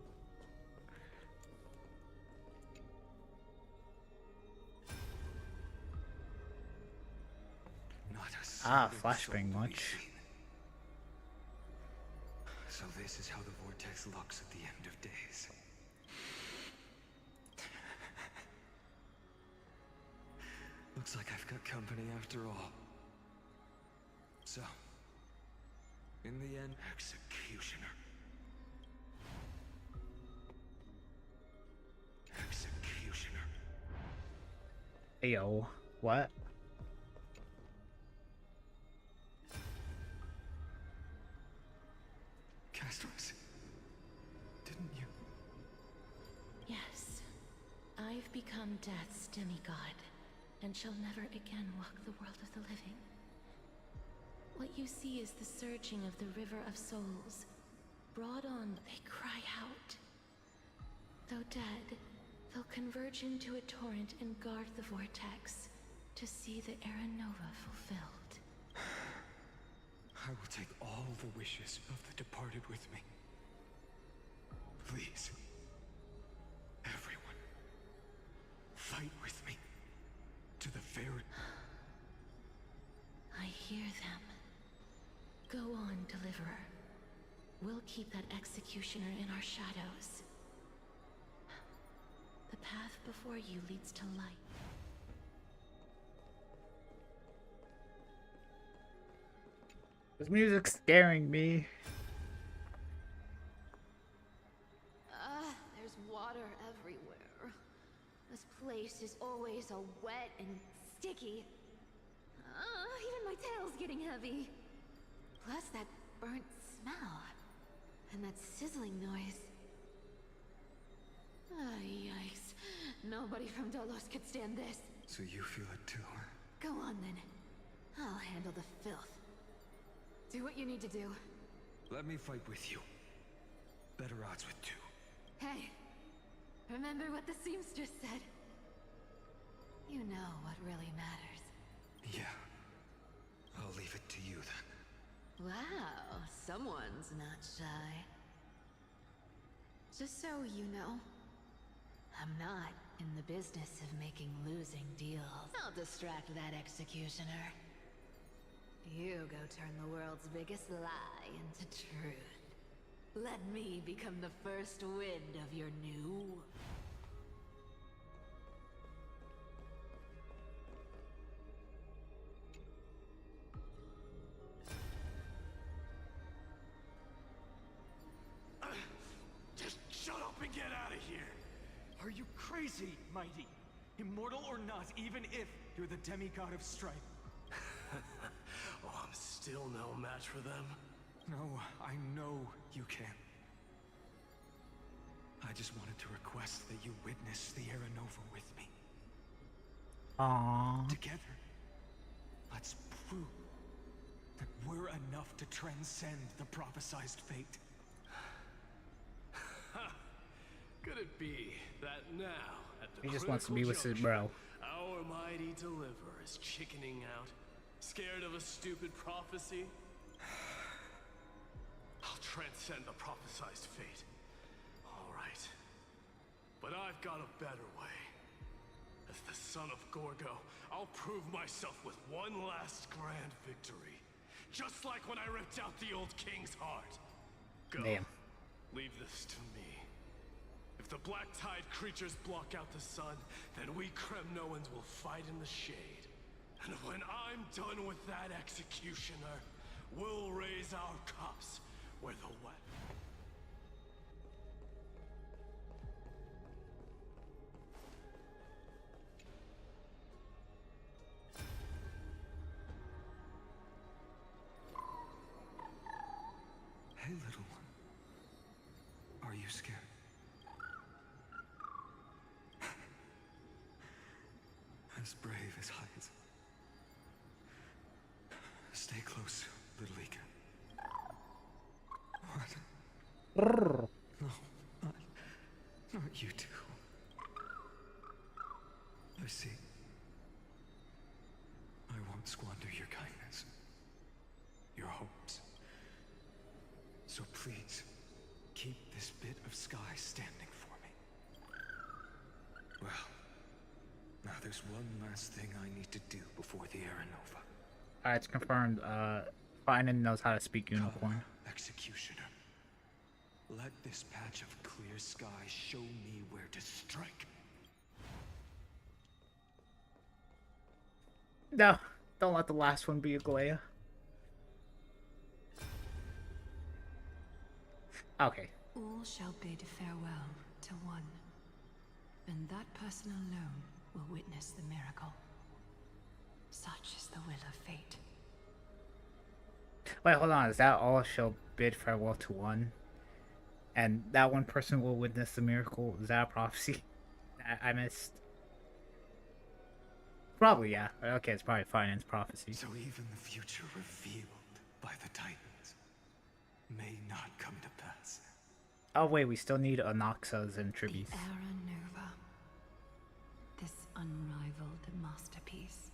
Flashbang much. So this is how the vortex looks at the end of days. Looks like I've got company after all. So, in the end, executioner. Executioner. Ayo, what? Castros, didn't you? Yes, I've become Death's demigod, and shall never again walk the world of the living. What you see is the surging of the river of souls. Brought on, they cry out. Though dead, they'll converge into a torrent and guard the vortex to see the Era Nova fulfilled. I will take all the wishes of the departed with me. Please, everyone, fight with me to the very... I hear them. Go on, Deliverer. We'll keep that executioner in our shadows. The path before you leads to light. This music's scaring me. There's water everywhere. This place is always so wet and sticky. Even my tail's getting heavy. Plus that burnt smell. And that sizzling noise. Yikes. Nobody from Dolos could stand this. So you feel it too, huh? Go on then. I'll handle the filth. Do what you need to do. Let me fight with you. Better odds with 2. Hey, remember what the seamstress said? You know what really matters. Yeah. I'll leave it to you then. Wow, someone's not shy. Just so you know, I'm not in the business of making losing deals. I'll distract that executioner. You go turn the world's biggest lie into truth. Let me become the first wind of your new... Just shut up and get out of here! Are you crazy, Mighty? Immortal or not, even if you're the demigod of strife. Oh, I'm still no match for them. No, I know you can. I just wanted to request that you witness the Era Nova with me. Aww. Together, let's prove that we're enough to transcend the prophesized fate. Could it be that now, at the He just wants to be critical with his juncture, bro. our mighty deliverer is chickening out, scared of a stupid prophecy? I'll transcend the prophesized fate. All right. But I've got a better way. As the son of Gorgo, I'll prove myself with one last grand victory. Just like when I ripped out the old king's heart. Go. Damn. Leave this to me. If the black tide creatures block out the sun, then we Kremnoans will fight in the shade. And when I'm done with that executioner, we'll raise our cups where the wet... as brave as I is. Stay close, little Ika. What? Brrr. No, not you two. I see. I won't squander your kindness, your hopes. So please, keep this bit of sky standing for me. Well, now there's one last thing I need to do before the Aranova. Alright, it's confirmed. Finan knows how to speak unicorn. Executioner. Let this patch of clear sky show me where to strike. No, don't let the last one be a Glaya. Okay. All shall bid farewell to one, and that person alone will witness the miracle. Such is the will of fate. Wait, hold on. Is that all shall bid farewell to one? And that one person will witness the miracle? Is that a prophecy? I missed. Probably, yeah. Okay, it's probably Finan's prophecy. So even the future revealed by the Titans may not come to pass. Oh wait, we still need Anoxas and Tribbies. The Aranova. This unrivaled masterpiece.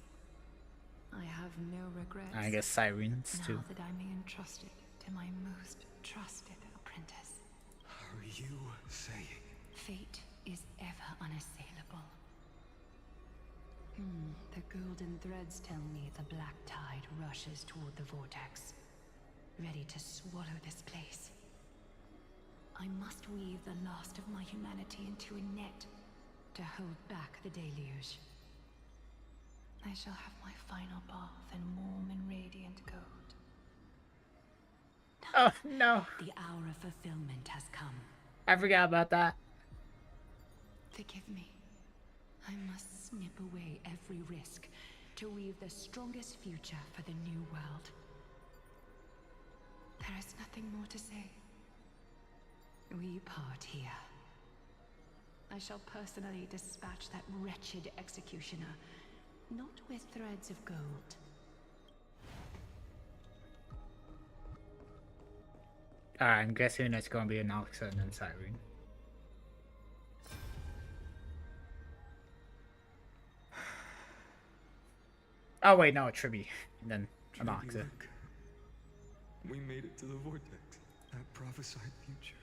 I have no regrets. I guess Sirens too. Now that I may entrust it to my most trusted apprentice. Are you saying? Fate is ever unassailable. The golden threads tell me the black tide rushes toward the vortex, ready to swallow this place. I must weave the last of my humanity into a net to hold back the deluge. I shall have my final bath in warm and radiant gold. Oh no! The hour of fulfillment has come. I forgot about that. Forgive me. I must snip away every risk to weave the strongest future for the new world. There is nothing more to say. We part here. I shall personally dispatch that wretched executioner, not with threads of gold. Alright, I'm guessing it's gonna be an Anoxa and then Siren. Oh wait, no, a Tribby, and then Anoxa. We made it to the vortex, that prophesied future.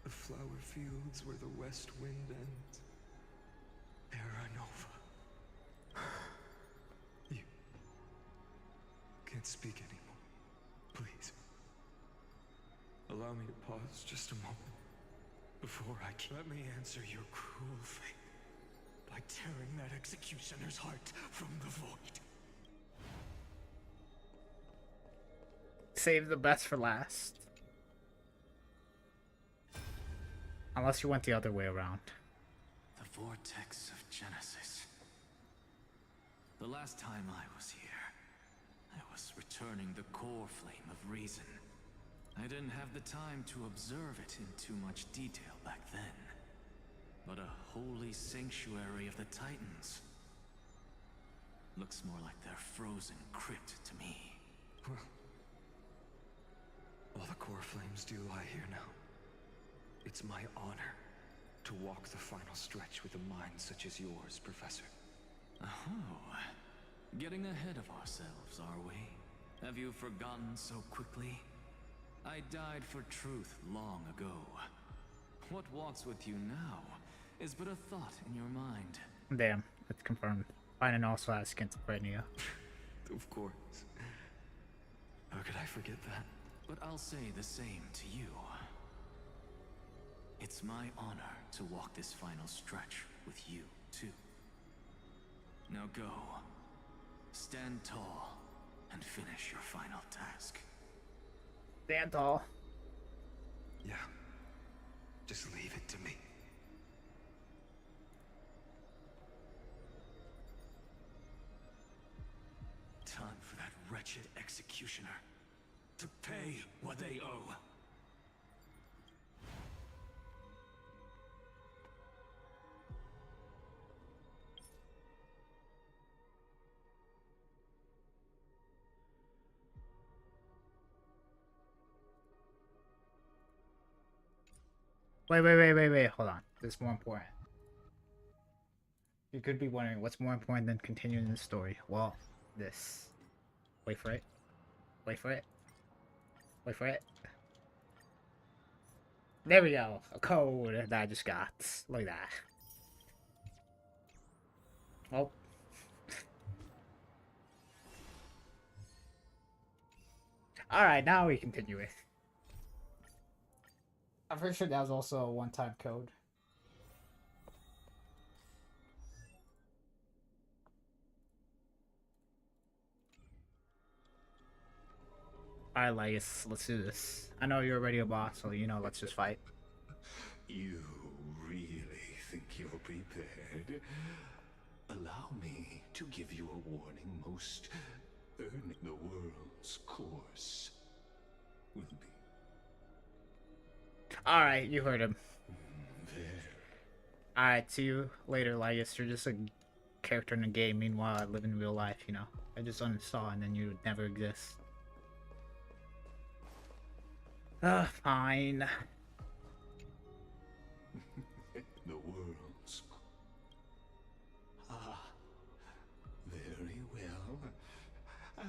The flower fields where the west wind ends. Aranova. You can't speak anymore. Please. Allow me to pause just a moment before I can. Let me answer your cruel fate by tearing that executioner's heart from the void. Save the best for last. Unless you went the other way around. The vortex of Genesis. The last time I was here, I was returning the core flame of reason. I didn't have the time to observe it in too much detail back then. But a holy sanctuary of the Titans. Looks more like their frozen crypt to me. Well, all the core flames do lie here now. It's my honor to walk the final stretch with a mind such as yours, Professor. Oh, getting ahead of ourselves, are we? Have you forgotten so quickly? I died for truth long ago. What walks with you now is but a thought in your mind. Damn, that's confirmed. Finan also has schizophrenia. Of course. How could I forget that? But I'll say the same to you. It's my honor to walk this final stretch with you, too. Now go. Stand tall and finish your final task. Stand tall. Yeah. Just leave it to me. Time for that wretched executioner to pay what they owe. Wait. Hold on. This is more important. You could be wondering what's more important than continuing the story. Well, this. Wait for it. Wait for it. Wait for it. There we go. A code that I just got. Look at that. Oh. Alright, now we continue it. I'm pretty sure that was also a one-time code. Alright, Laius, let's do this. I know you're already a boss, so you know, let's just fight. You really think you're prepared? Allow me to give you a warning. Most earning the world's course will be. Alright, you heard him. There. Alright, see you later, Laius. You're just a character in the game. Meanwhile, I live in real life, you know. I just uninstall and then you would never exist. Fine. The world's. Ah, very well.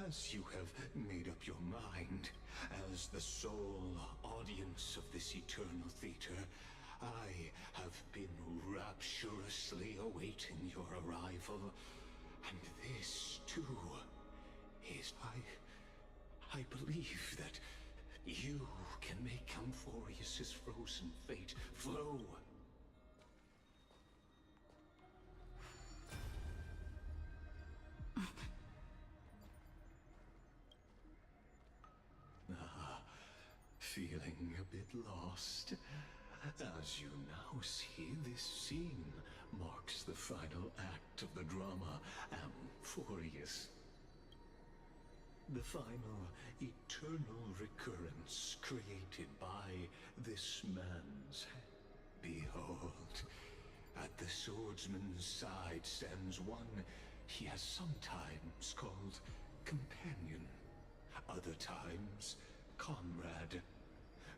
As you have made up your mind, as the sole audience of this eternal theater, I have been rapturously awaiting your arrival. And this, too, is I believe that you can make Amphorius's frozen fate flow. Feeling a bit lost? As you now see, this scene marks the final act of the drama Amphorius. The final eternal recurrence created by this man's hand. Behold, at the swordsman's side stands one he has sometimes called companion, other times comrade.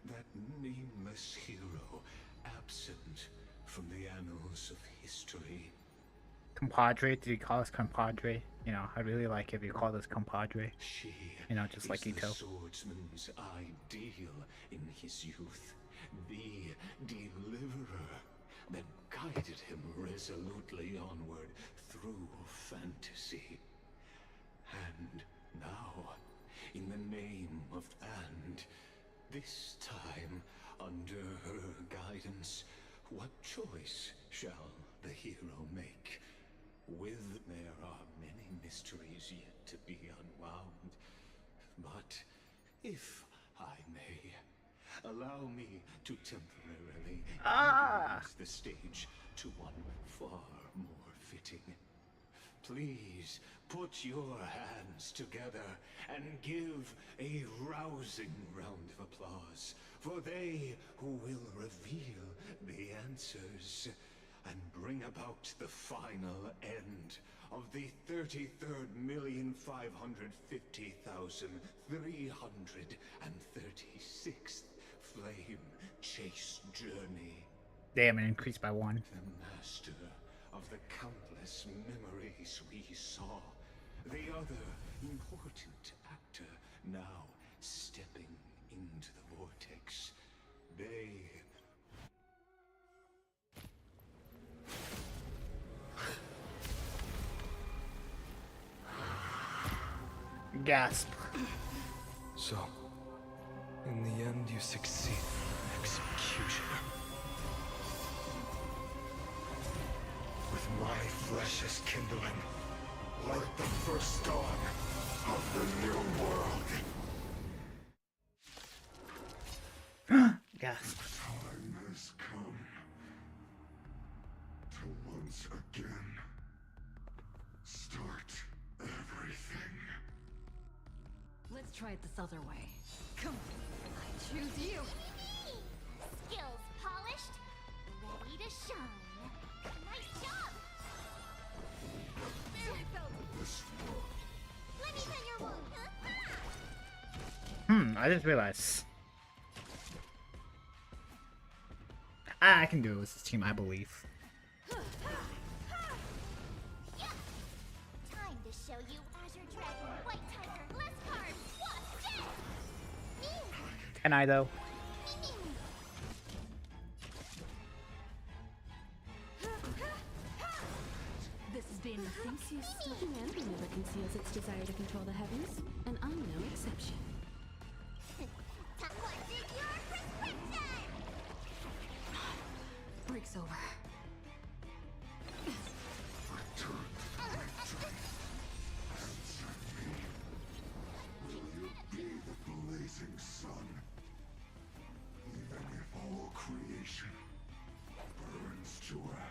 That nameless hero, absent from the annals of history. Compadre? Did he call us compadre? You know, I'd really like if you called us compadre. You know, just like Ito. The swordsman's ideal in his youth. The deliverer that guided him resolutely onward through fantasy. And now, in the name of and this time, under her guidance, what choice shall the hero make? There are many mysteries yet to be unwound. But, if I may, allow me to temporarily introduce the stage to one far more fitting. Please put your hands together and give a rousing round of applause for they who will reveal the answers and bring about the final end of the 33,550,336th flame chase journey. Damn, it increased by 1. The master of the countless memories we saw. The other important actor now stepping into the vortex. They... Gasp. So, in the end you succeed. Executioner. With my flesh as kindling, like the first dawn of the new world. Gasp. Time has come to once again start everything. Let's try it this other way. Come on, I choose you. Skills polished, ready to shine. Nice job! Barely felt This world. Let me tend your wound, huh? I just realized. I can do it with this team, I believe. Time to show you Azure Dragon, White Tiger, Lescar, Wasp, Death! Can I though? This has been thinks you study and never conceals its desire to control the heavens, and I'm no exception. What is your prescription? Break's over. Be the blazing sun, even if all creation burns to ash.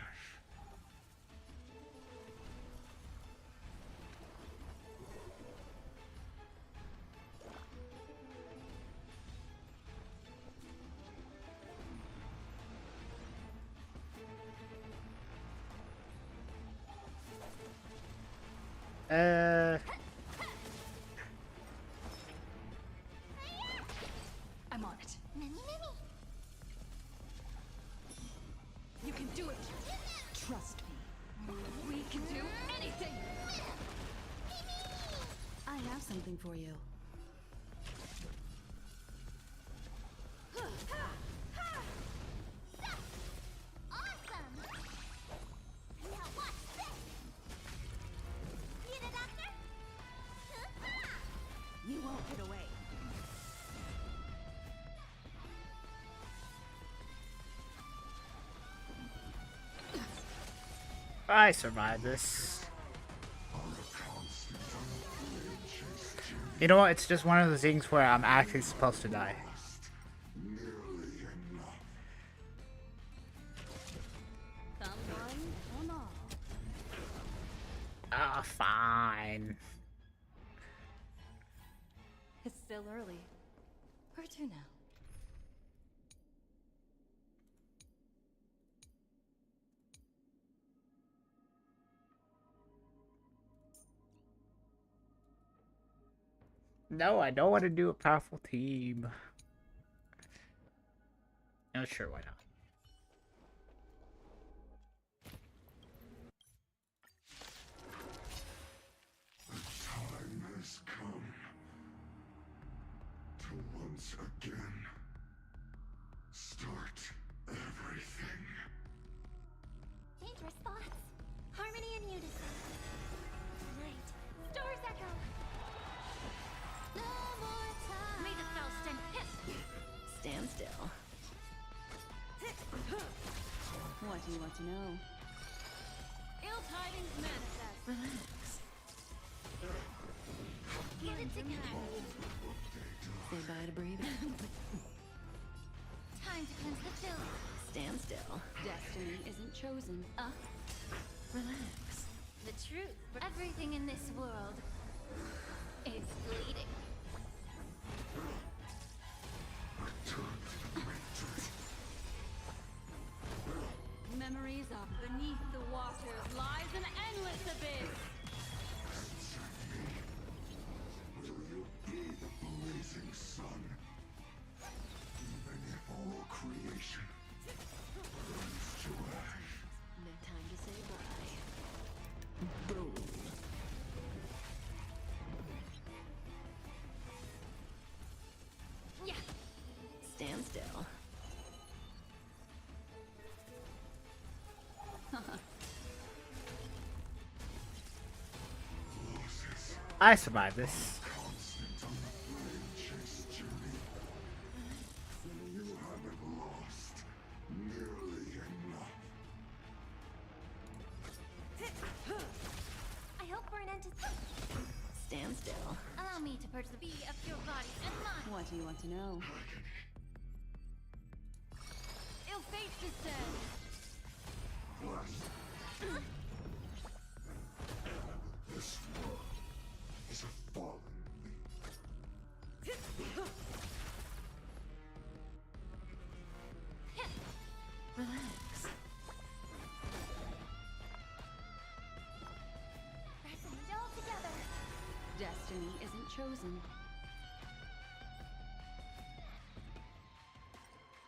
I'm on it. You can do it. Trust me. We can do anything. I have something for you. Awesome! Now watch this! Need a doctor? You won't get away. I survived this. You know what? It's just one of those things where I'm actually supposed to die. Come on, come on. Ah, fine. It's still early. Where to now? No, I don't want to do a powerful team. No, sure, why not? The time has come to once again start everything. Dangerous thoughts. Harmony and unison. Light. Stars echo. No more time. May the spell stand hiss. Stand still. What do you want to know? Ill tidings manifest. Relax. Get it together. Say bye to breathing. Time to cleanse the chill. Stand still. Destiny isn't chosen. Relax. The truth. Everything in this world is bleeding. Memories of beneath the waters lies an endless abyss. Will you be the blazing sun? Even if all creation burns to ash. No time to say bye. Boom. Yeah. Stand still. I survived this. Constant on the flame chase journey. You haven't lost nearly enough. I hope for an end to Stand still. allow me to purge the bee of your body and mind. What do you want to know? Ill fate descend. This world is a fallen leaf. Relax. Resonate all together. Destiny isn't chosen.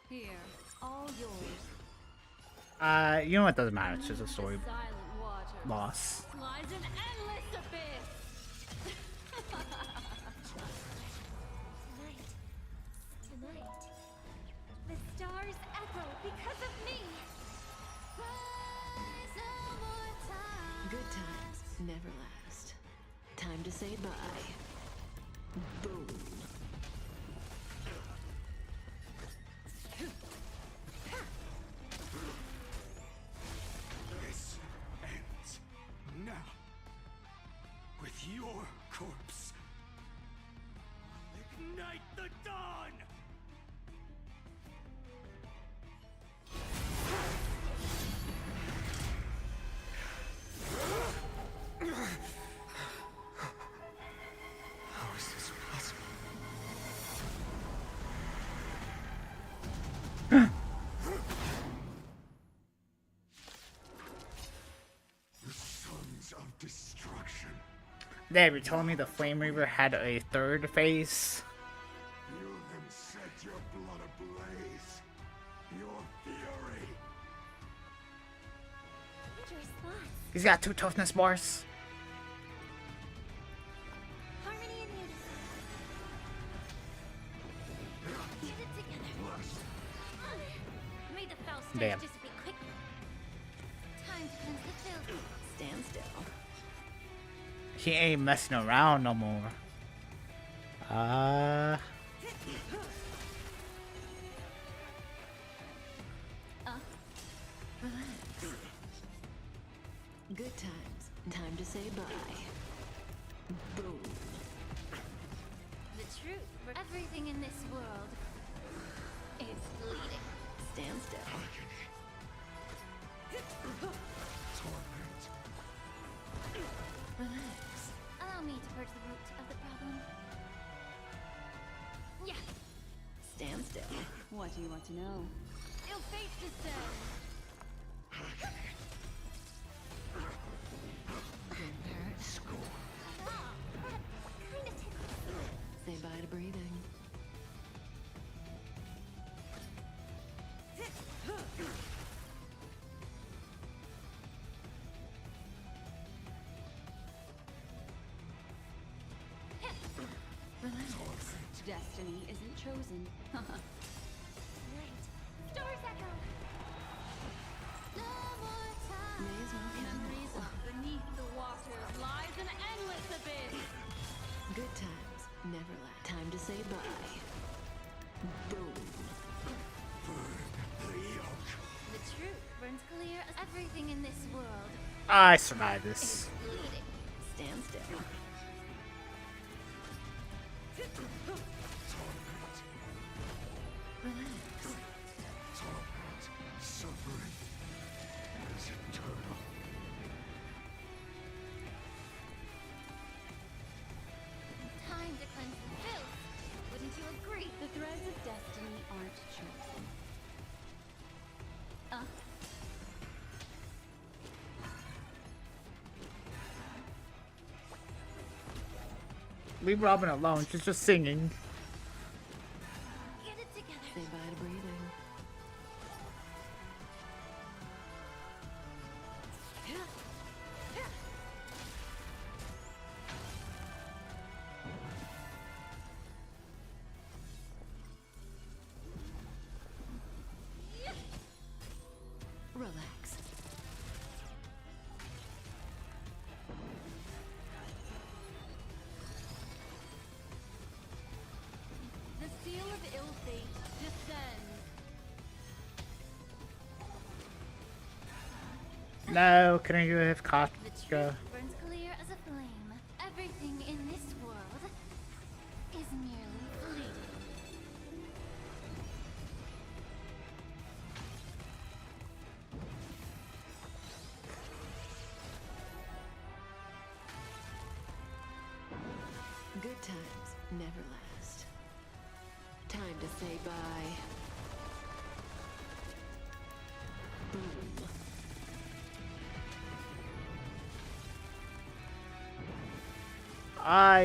Here, all yours. You know what? Doesn't matter. It's just a story loss. Lies an endless abyss. Tonight, the stars echo because of me. Good times never last. Time to say bye. Boom. This ends now. With your corpse. I'll ignite the dawn! How is this possible? The sons of destruction. Damn, you're telling me the Flame Reaver had a third face? You them set your blood ablaze. Your fury. Dangerous thoughts. He's got 2 toughness bars. Harmony and unison. Get it together. May the foul stench Damn. dissipate quickly. Time to cleanse the filth. Stand still. He ain't messing around no more. Relax. Good times. Time to say bye. Boom. The truth for everything in this world is bleeding. Stand still. Relax. Allow me to purge the root of the problem. Yeah. Stand still. What do you want to know? Ill fate descends. Good parrot. Kinda tickles. Say bye to breathing. Relax. Destiny isn't chosen. Right. Stars echo. No more time. May as well count. Beneath the waters lies an endless abyss. Good times never last. Time to say bye. Boom. The truth burns clear as everything in this world I survived this. is bleeding. Stand still. Relax. Suffering is eternal. Time to cleanse the filth. Wouldn't you agree? The threads of destiny aren't chosen. Leave Robin alone. She's just singing. Get it together. Say bye to breathing. Relax. The seal of ill fate descends. No, couldn't you have caught The truth go? burns clear as a flame. Everything in this world is merely fleeting. Good times never last. Time to say bye. Boom. I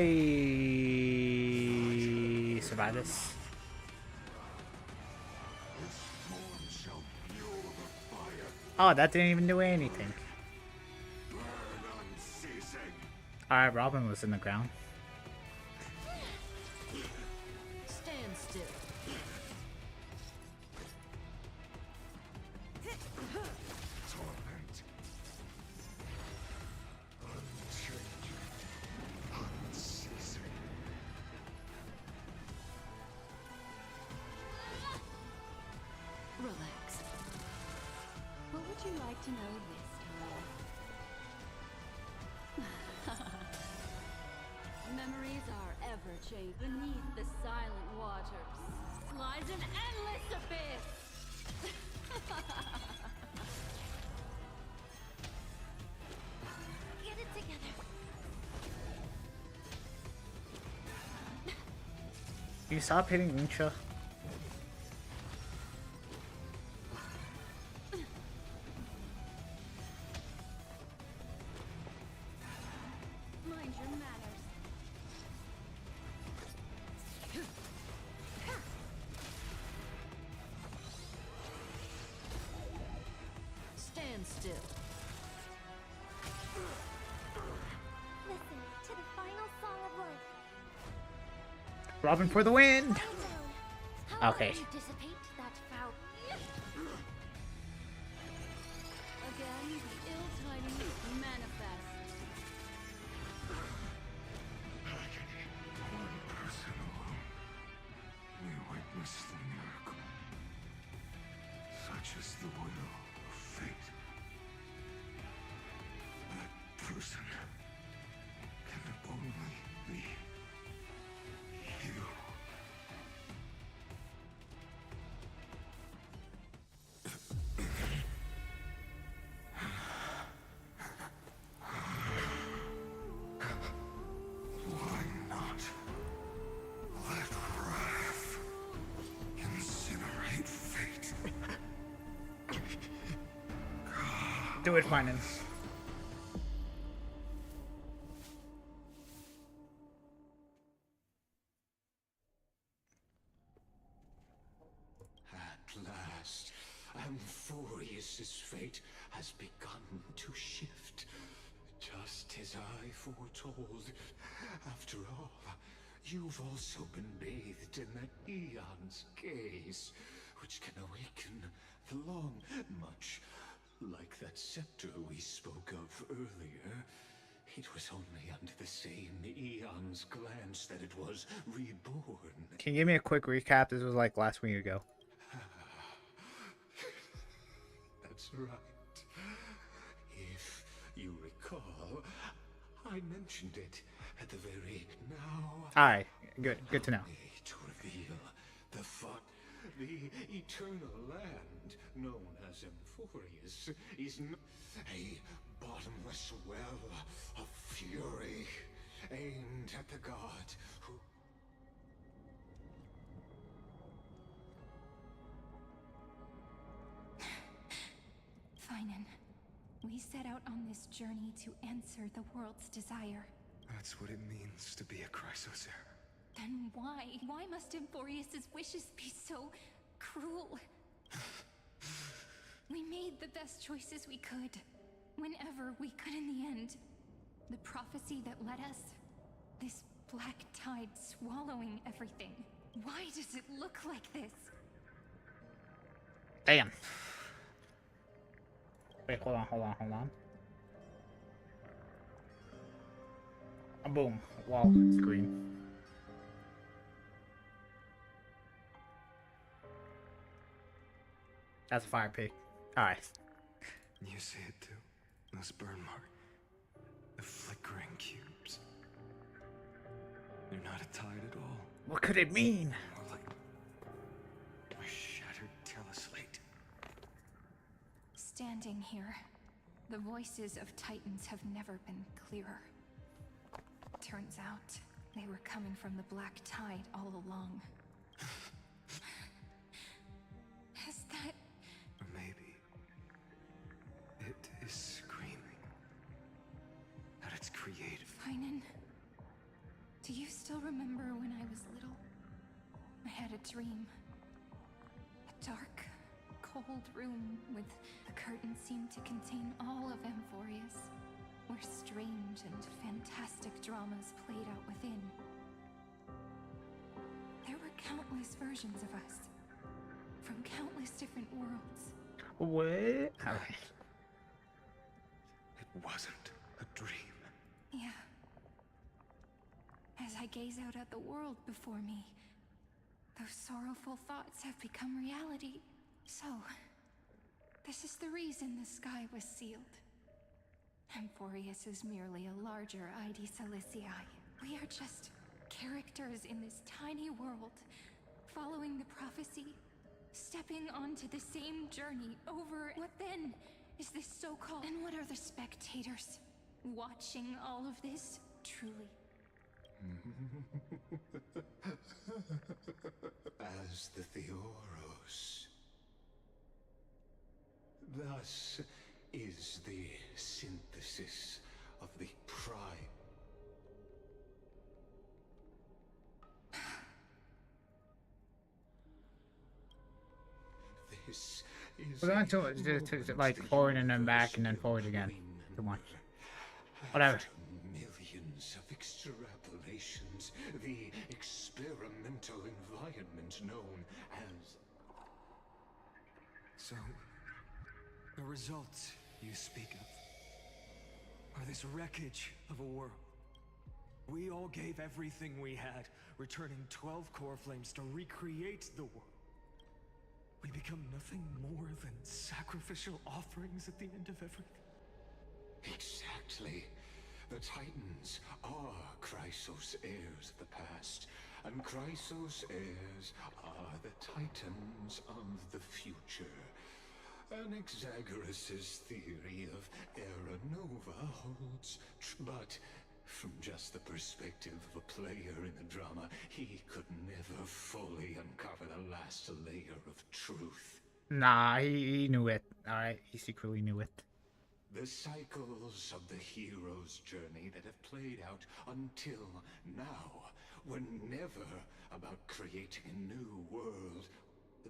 survived this. Its storm shall fuel the fire Oh, that didn't even do anything. Alright, Robin was in the ground. Stand still. Torment. Unchanging. Unceasing. Relax. What would you like to know this time? Memories are ever changing. Beneath the silent waters lies an endless abyss. Get it together. You stop hitting Misha. Mind your manners. Stand still. Listen to the final song of life. Robin for the win! Lie down. How Okay. about you dissipate that foul? Again, the ill tidings manifest. Agony. One person alone may witness the miracle. Such is the will of fate. That person can only be you. Why not let wrath incinerate fate? Do it, Finan. At last, Amphorius's fate has begun to shift, just as I foretold. After all, you've also been bathed in that eon's gaze, which can awaken the long, much like that scepter we spoke of earlier. It was only under the same eon's glance that it was reborn. Can you give me a quick recap? This was like last week ago. That's right. If you recall, I mentioned it at the very now. Alright, good. Good to know. To reveal the eternal land known as Amphorius is a bottomless well of fury aimed at the god who Finan, we set out on this journey to answer the world's desire. That's what it means to be a Chrysosaur. Then why? Why must Amphorius's wishes be so cruel? We made the best choices we could, whenever we could in the end. The prophecy that led us, this black tide swallowing everything. Why does it look like this? Damn. Wait, hold on. Boom. Wall screen. That's a fire pig. Alright. You see it too? Those burn marks. The flickering cubes. They're not a tide at all. What could it mean? More like a shattered teleslate. Standing here, the voices of Titans have never been clearer. Turns out, they were coming from the black tide all along. Is that... Or maybe it is screaming at its creator. Finan, do you still remember when I was little? I had a dream. A dark, cold room with the curtain seemed to contain all of Amphorius, where strange and fantastic dramas played out within. There were countless versions of us, from countless different worlds. What? Okay. It wasn't a dream. Yeah. As I gaze out at the world before me, those sorrowful thoughts have become reality. So, this is the reason the sky was sealed. Amphorius is merely a larger ID Silicii. We are just characters in this tiny world, following the prophecy, stepping onto the same journey over. What then is this so-called? And what are the spectators watching all of this, truly? As the Theoros. Thus is the synthesis of the prime. This is We're going to like forward and then back and then forward again. Come on. Whatever. Millions of extrapolations, the experimental environment known as... So, the results you speak of are this wreckage of a world. We all gave everything we had, returning 12 core flames to recreate the world. We become nothing more than sacrificial offerings at the end of everything. Exactly. The Titans are Chrysos heirs of the past, and Chrysos heirs are the Titans of the future. Anaxagoras' theory of Era Nova holds, but from just the perspective of a player in the drama, he could never fully uncover the last layer of truth. Nah, he knew it. Alright, he secretly knew it. The cycles of the hero's journey that have played out until now were never about creating a new world.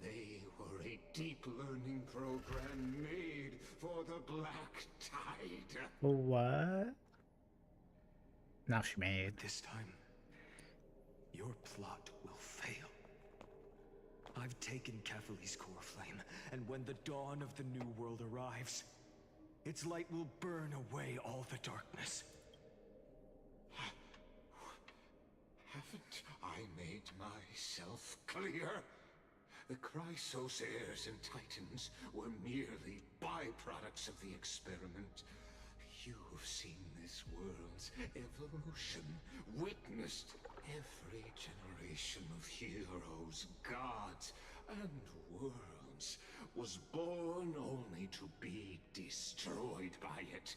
They were a deep learning program made for the Black Tide. What? Now she made. This time, your plot will fail. I've taken Kefali's core flame, and when the dawn of the new world arrives, its light will burn away all the darkness. Haven't I made myself clear? The Chrysos heirs and Titans were merely byproducts of the experiment. You've seen this world's evolution, witnessed every generation of heroes, gods, and worlds was born only to be destroyed by it.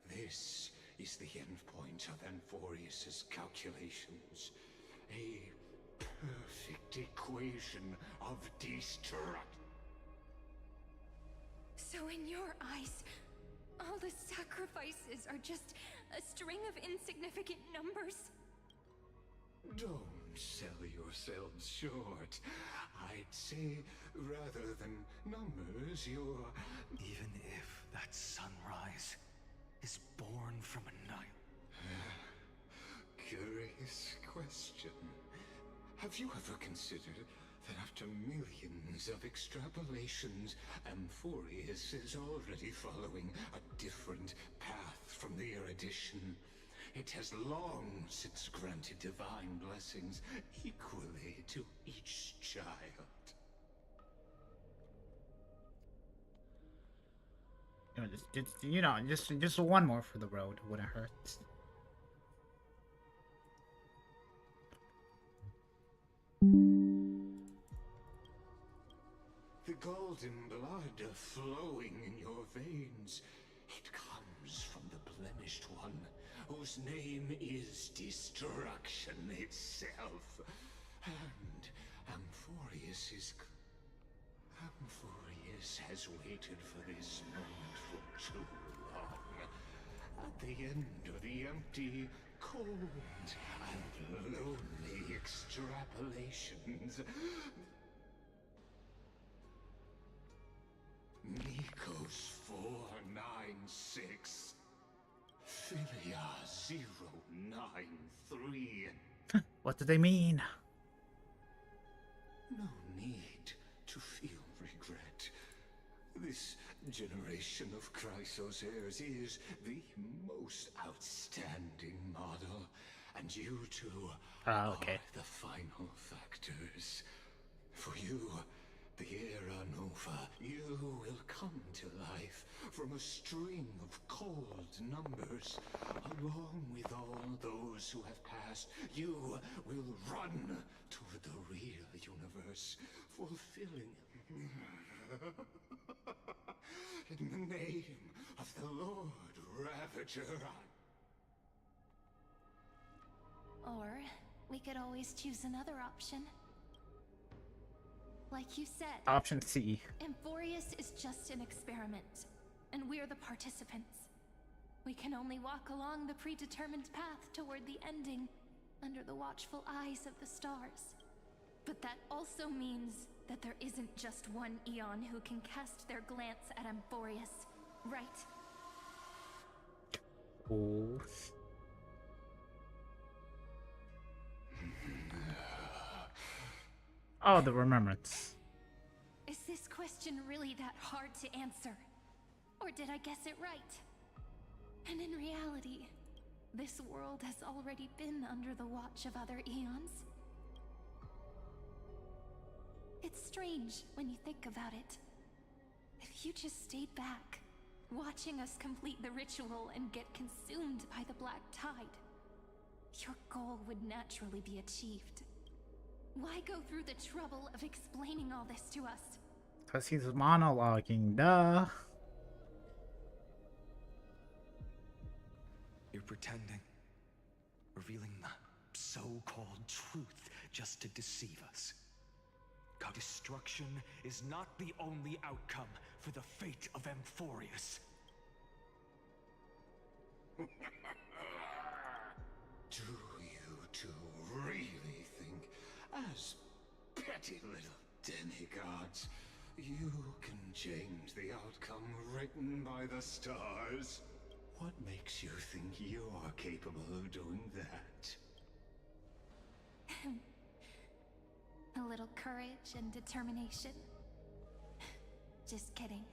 This is the endpoint of Amphorius' calculations. A perfect equation of destruction. So in your eyes, all the sacrifices are just a string of insignificant numbers? Don't sell yourselves short. I'd say, rather than numbers, you're... Even if that sunrise is born from a night. Curious question. Have you ever considered that after millions of extrapolations, Amphorius is already following a different path from the erudition? It has long since granted divine blessings equally to each child. Just one more for the road wouldn't hurt. The golden blood flowing in your veins, it comes from the blemished one, whose name is destruction itself. And Amphorius has waited for this moment for too long. At the end of the empty, cold, and lonely extrapolations, 496. Philia 093. What do they mean? No need to feel regret. This generation of Chrysos heirs is the most outstanding model, and you two are the final factors. For you, the era Nova, you will come to life from a string of cold numbers. Along with all those who have passed, you will run toward the real universe, fulfilling in the name of the Lord Ravager. Or we could always choose another option. Like you said, Option C. Amphorius is just an experiment, and we're the participants. We can only walk along the predetermined path toward the ending, under the watchful eyes of the stars. But that also means that there isn't just one Eon who can cast their glance at Amphorius, right? Oh. Oh, the remembrance. Is this question really that hard to answer? Or did I guess it right? And in reality, this world has already been under the watch of other Eons. It's strange when you think about it. If you just stayed back, watching us complete the ritual and get consumed by the Black Tide, your goal would naturally be achieved. Why go through the trouble of explaining all this to us? Because he's monologuing, duh. You're pretending. Revealing the so-called truth just to deceive us. God, destruction is not the only outcome for the fate of Amphorius. Do you two really think, as petty little demigods, you can change the outcome written by the stars? What makes you think you're capable of doing that? A little courage and determination. Just kidding.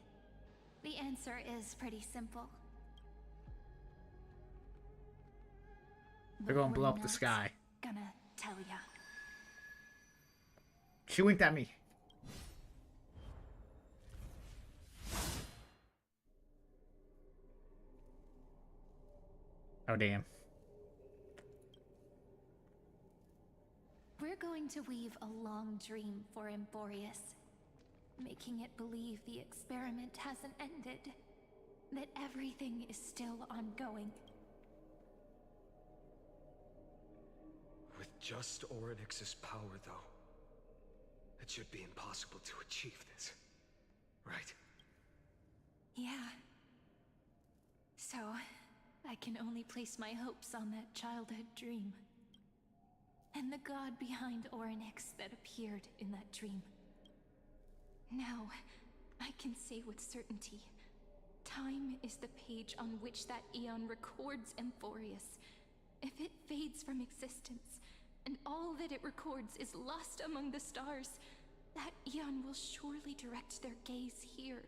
The answer is pretty simple. They're gonna But blow we're up the not sky. Gonna tell ya. She winked at me. Oh, damn. We're going to weave a long dream for Amphorius, making it believe the experiment hasn't ended, that everything is still ongoing. With just Orynyx's power, though, it should be impossible to achieve this, right? Yeah. So, I can only place my hopes on that childhood dream. And the god behind Orynyx that appeared in that dream. Now, I can say with certainty, time is the page on which that Eon records Amphorius. If it fades from existence, and all that it records is lost among the stars, that Eon will surely direct their gaze here.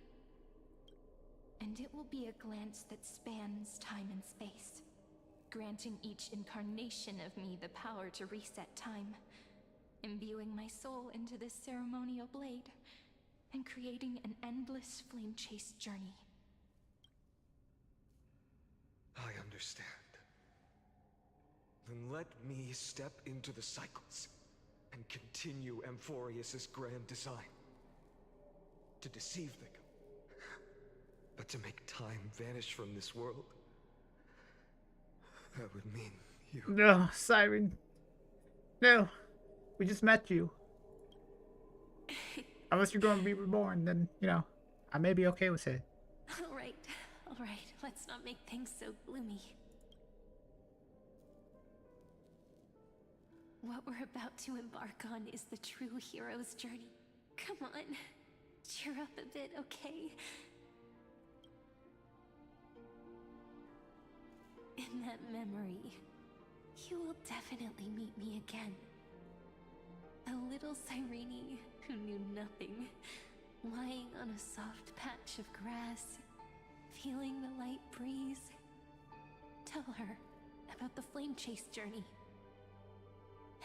And it will be a glance that spans time and space, granting each incarnation of me the power to reset time, imbuing my soul into this ceremonial blade, and creating an endless flame-chased journey. I understand. Then let me step into the cycles and continue Amphorius's grand design. To deceive the god, but to make time vanish from this world. That would mean you... No, Siren. No. We just met you. Unless you're going to be reborn, then, you know, I may be okay with it. Alright, let's not make things so gloomy. What we're about to embark on is the true hero's journey. Come on, cheer up a bit, okay? in that memory, you will definitely meet me again. A little Cyrene who knew nothing, lying on a soft patch of grass, feeling the light breeze. Tell her about the flame chase journey.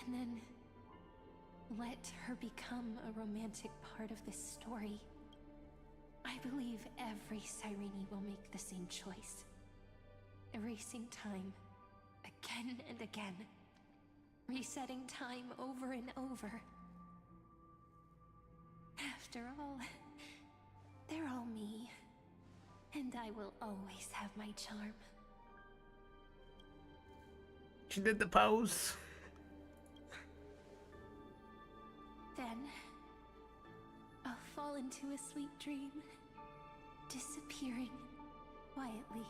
And then let her become a romantic part of this story. I believe every Cyrene will make the same choice. Erasing time again and again. Resetting time over and over. After all, they're all me. And I will always have my charm. She did the pose. Then, I'll fall into a sweet dream, disappearing quietly,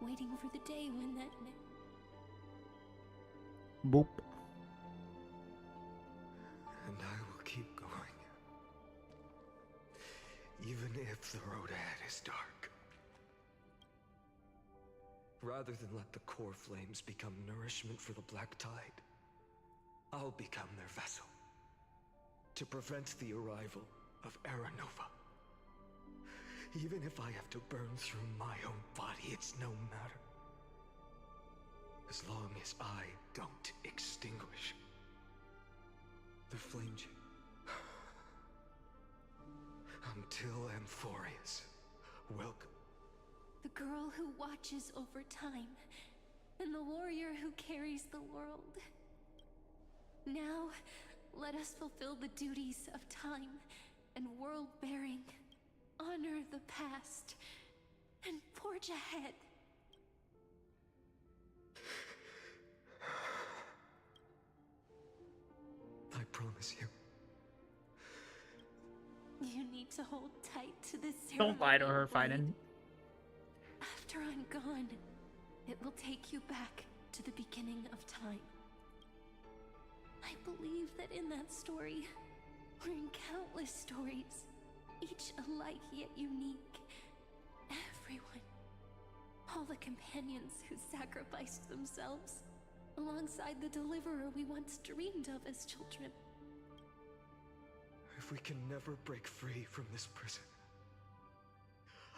waiting for the day when that... Boop. And I will keep going. Even if the road ahead is dark. Rather than let the core flames become nourishment for the Black Tide, I'll become their vessel. To prevent the arrival of Aranova. Even if I have to burn through my own body, it's no matter. As long as I don't extinguish the flame chain. Until Amphorius, welcome. The girl who watches over time, and the warrior who carries the world. Now, let us fulfill the duties of time and world-bearing, honor the past, and forge ahead. I promise you. You need to hold tight to this ceremony. Don't lie to her, Fightin. After I'm gone, it will take you back to the beginning of time. I believe that in that story, or in countless stories, each alike yet unique, everyone, all the companions who sacrificed themselves, alongside the deliverer we once dreamed of as children. If we can never break free from this prison,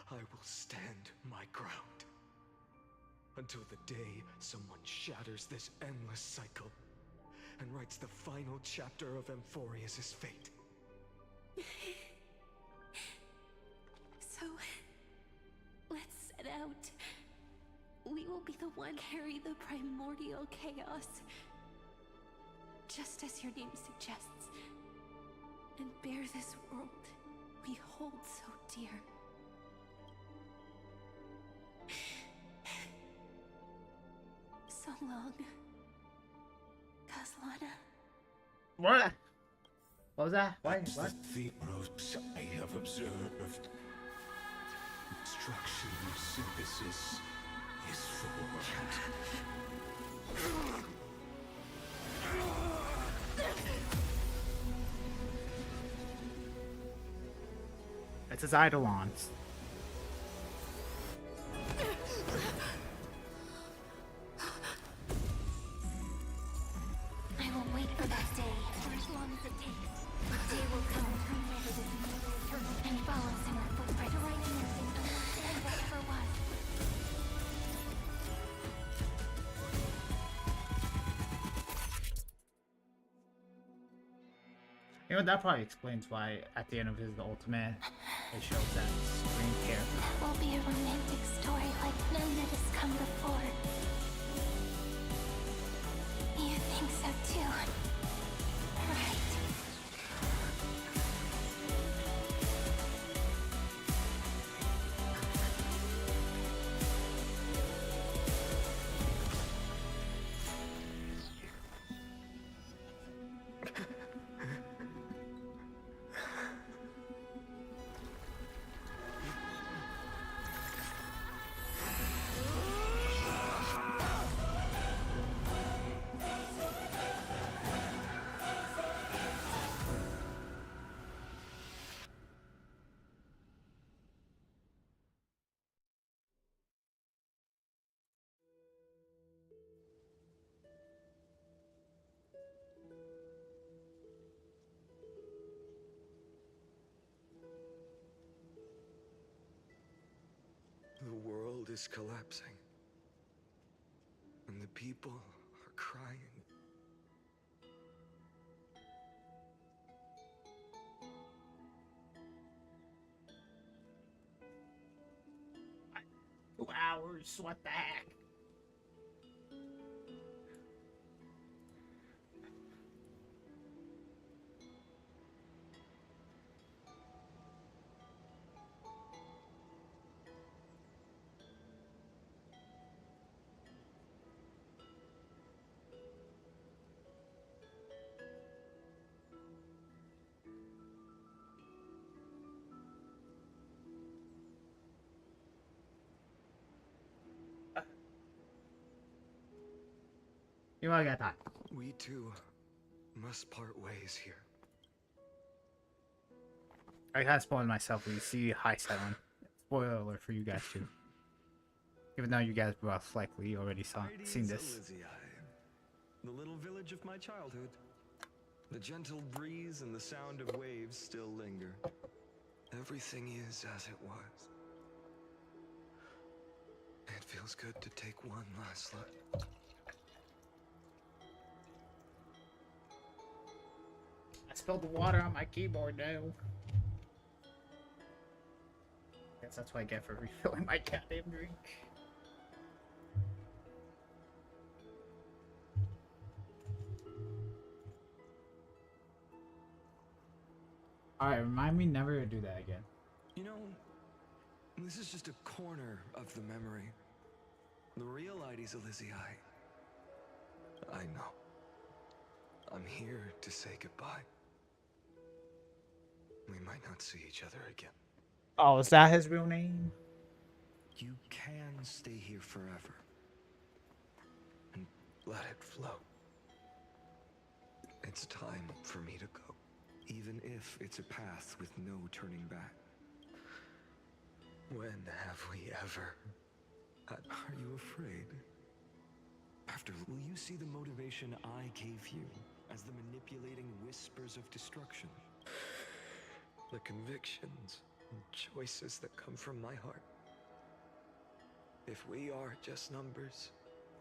I will stand my ground. Until the day someone shatters this endless cycle and writes the final chapter of Amphorius' fate. So, let's set out. We will be the one carry the primordial chaos, just as your name suggests, and bear this world we hold so dear. So long, Kaslana. What? What was that? What? What? The ropes I have observed. Instruction synthesis is formed. It's his Eidolons. I will wait for that day, for as long as it takes. The day will come to remember this eternal and follow in our footprint, to write everything understand whatever was. You know, that probably explains why at the end of his ultimate, it shows that screen care. It will be a romantic story like none that has come before. You think so too, right? is collapsing. And the people are crying. Hours, what the heck? You might get that. We two must part ways here. I kind of spoiled myself when you see high set on. Spoiler alert for you guys too. Even though you guys most likely already seen this. The little village of my childhood. The gentle breeze and the sound of waves still linger. Everything is as it was. It feels good to take one last look. I spilled the water on my keyboard now. Guess that's what I get for refilling my goddamn drink. Alright, remind me never to do that again. You know, this is just a corner of the memory. The real Ides Elysiae. I know. I'm here to say goodbye. We might not see each other again. Oh, is that his real name? You can stay here forever. And let it flow. It's time for me to go. Even if it's a path with no turning back. When have we ever? Are you afraid? After, will you see the motivation I gave you as the manipulating whispers of destruction? The convictions and choices that come from my heart. If we are just numbers,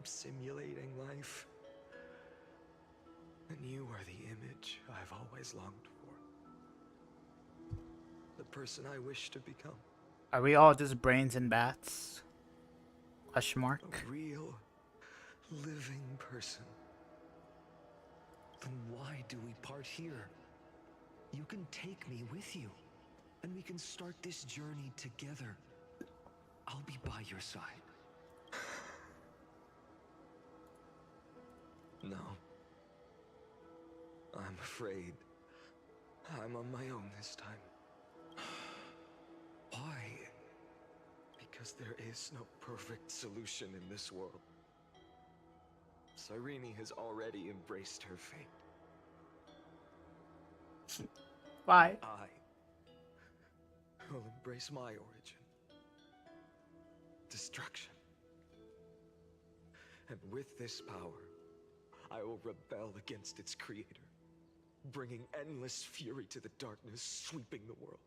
simulating life, then you are the image I've always longed for. The person I wish to become. Are we all just brains and bats? Question mark. A real, living person. Then why do we part here? You can take me with you, and we can start this journey together. I'll be by your side. No. I'm afraid I'm on my own this time. Why? Because there is no perfect solution in this world. Cyrene has already embraced her fate. Why? I will embrace my origin. Destruction. And with this power, I will rebel against its creator, bringing endless fury to the darkness sweeping the world.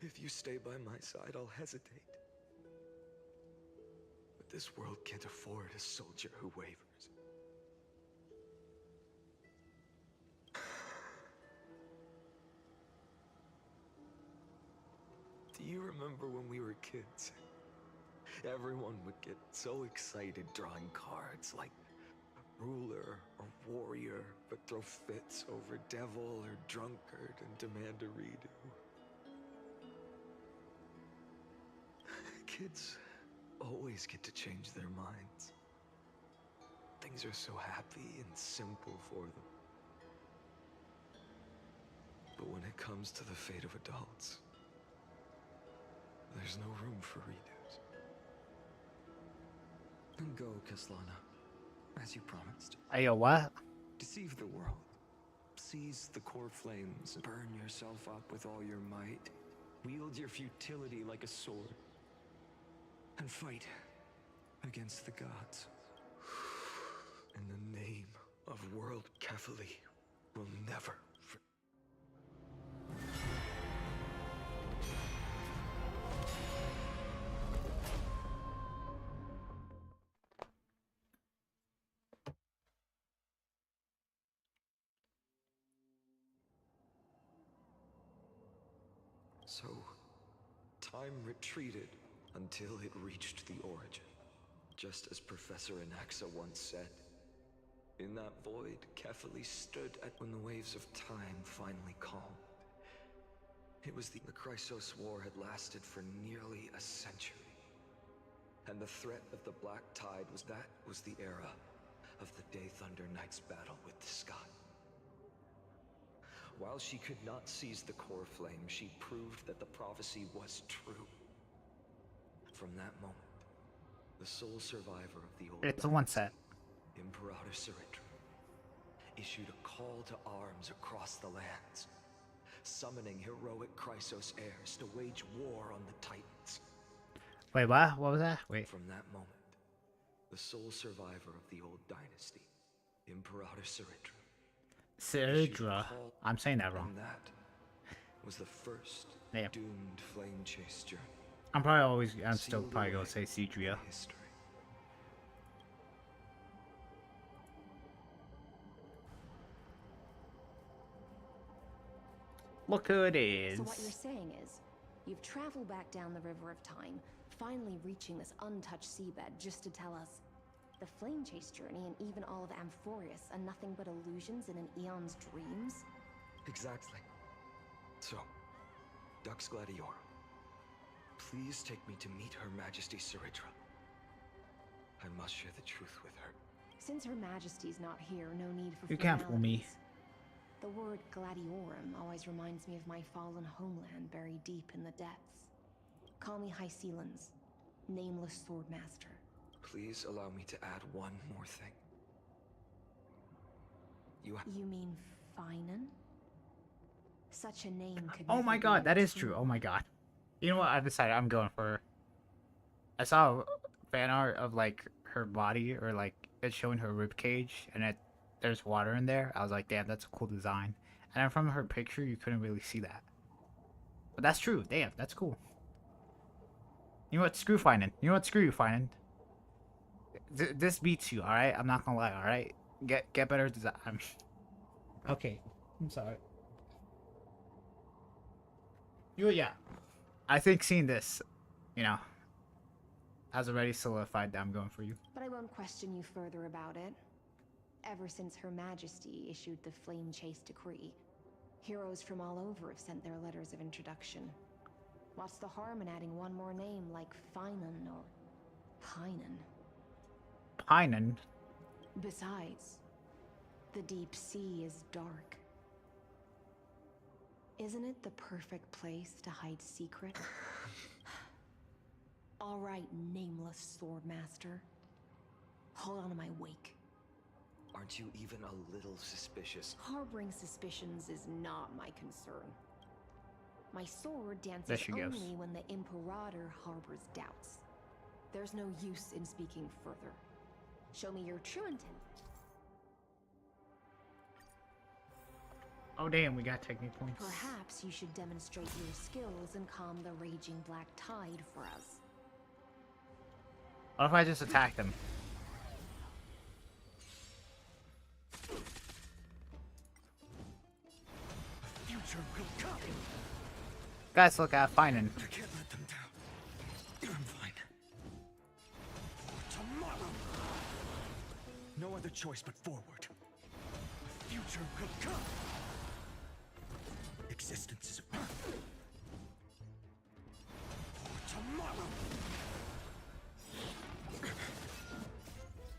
If you stay by my side, I'll hesitate. But this world can't afford a soldier who wavers. Do you remember when we were kids? Everyone would get so excited drawing cards like ruler or warrior, but throw fits over devil or drunkard and demand a redo. Kids always get to change their minds. Things are so happy and simple for them. But when it comes to the fate of adults, there's no room for redos. Then go, Kaslana, as you promised. Ayo, what? Deceive the world. Seize the core flames. Burn yourself up with all your might. Wield your futility like a sword. And fight against the gods. In the name of World Catholic, will never So, time retreated until it reached the origin. Just as Professor Anaxa once said. In that void, Kefali stood at when the waves of time finally calmed. It was the Chrysos War had lasted for nearly a century. And the threat of the Black Tide was the era of the Day Thunder Knight's battle with the sky. While she could not seize the core flame, she proved that the prophecy was true. From that moment, the sole survivor of the old It's a one set. Imperator Cyritra issued a call to arms across the lands, summoning heroic Chrysos heirs to wage war on the Titans. Wait, what? What was that? Wait. From that moment, the sole survivor of the old dynasty, Imperator Cyritra. Cyritra. I'm saying that wrong. And that was the first doomed flame chase journey. I'm still probably gonna say Cydria. History. Look who it is. So what you're saying is, you've traveled back down the River of Time, finally reaching this untouched seabed just to tell us the flame chase journey and even all of Amphorius are nothing but illusions in an eon's dreams? Exactly. So, Dux Gladiorum, please take me to meet Her Majesty Cyritra. I must share the truth with her. Since Her Majesty's not here, no need for You can't fool me. The word Gladiorum always reminds me of my fallen homeland buried deep in the depths. Call me High Sealans, nameless swordmaster. Please allow me to add one more thing. You mean Finan? Such a name could Oh never my be god, that is true. true. Oh my god. You know what? I decided I'm going for her. I saw fan art of like her body, or like it's showing her rib cage, and there's water in there. I was like, damn, that's a cool design. And then from her picture, you couldn't really see that. But that's true. Damn, that's cool. You know what? Screw Finan. You know what? Screw you, Finan. This beats you, alright? I'm not gonna lie, alright? Get better design. Okay. I'm sorry. Yeah. I think seeing this, has already solidified that I'm going for you. But I won't question you further about it. Ever since Her Majesty issued the Flame Chase Decree, heroes from all over have sent their letters of introduction. What's the harm in adding one more name like Finan or Pinan? Pinan? Besides, the deep sea is dark. Isn't it the perfect place to hide secret? All right, nameless swordmaster. Hold on to my wake. Aren't you even a little suspicious? Harboring suspicions is not my concern. My sword There dances she goes. only when the Imperator harbors doubts. There's no use in speaking further. Show me your true intent. Oh damn, we got technique points. Perhaps you should demonstrate your skills and calm the raging black tide for us. What if I just attack them? Future will come. Guys, look at Finan. I can't let them down. I'm fine. For tomorrow. No other choice but forward. A future will come. Existence is a path. For tomorrow.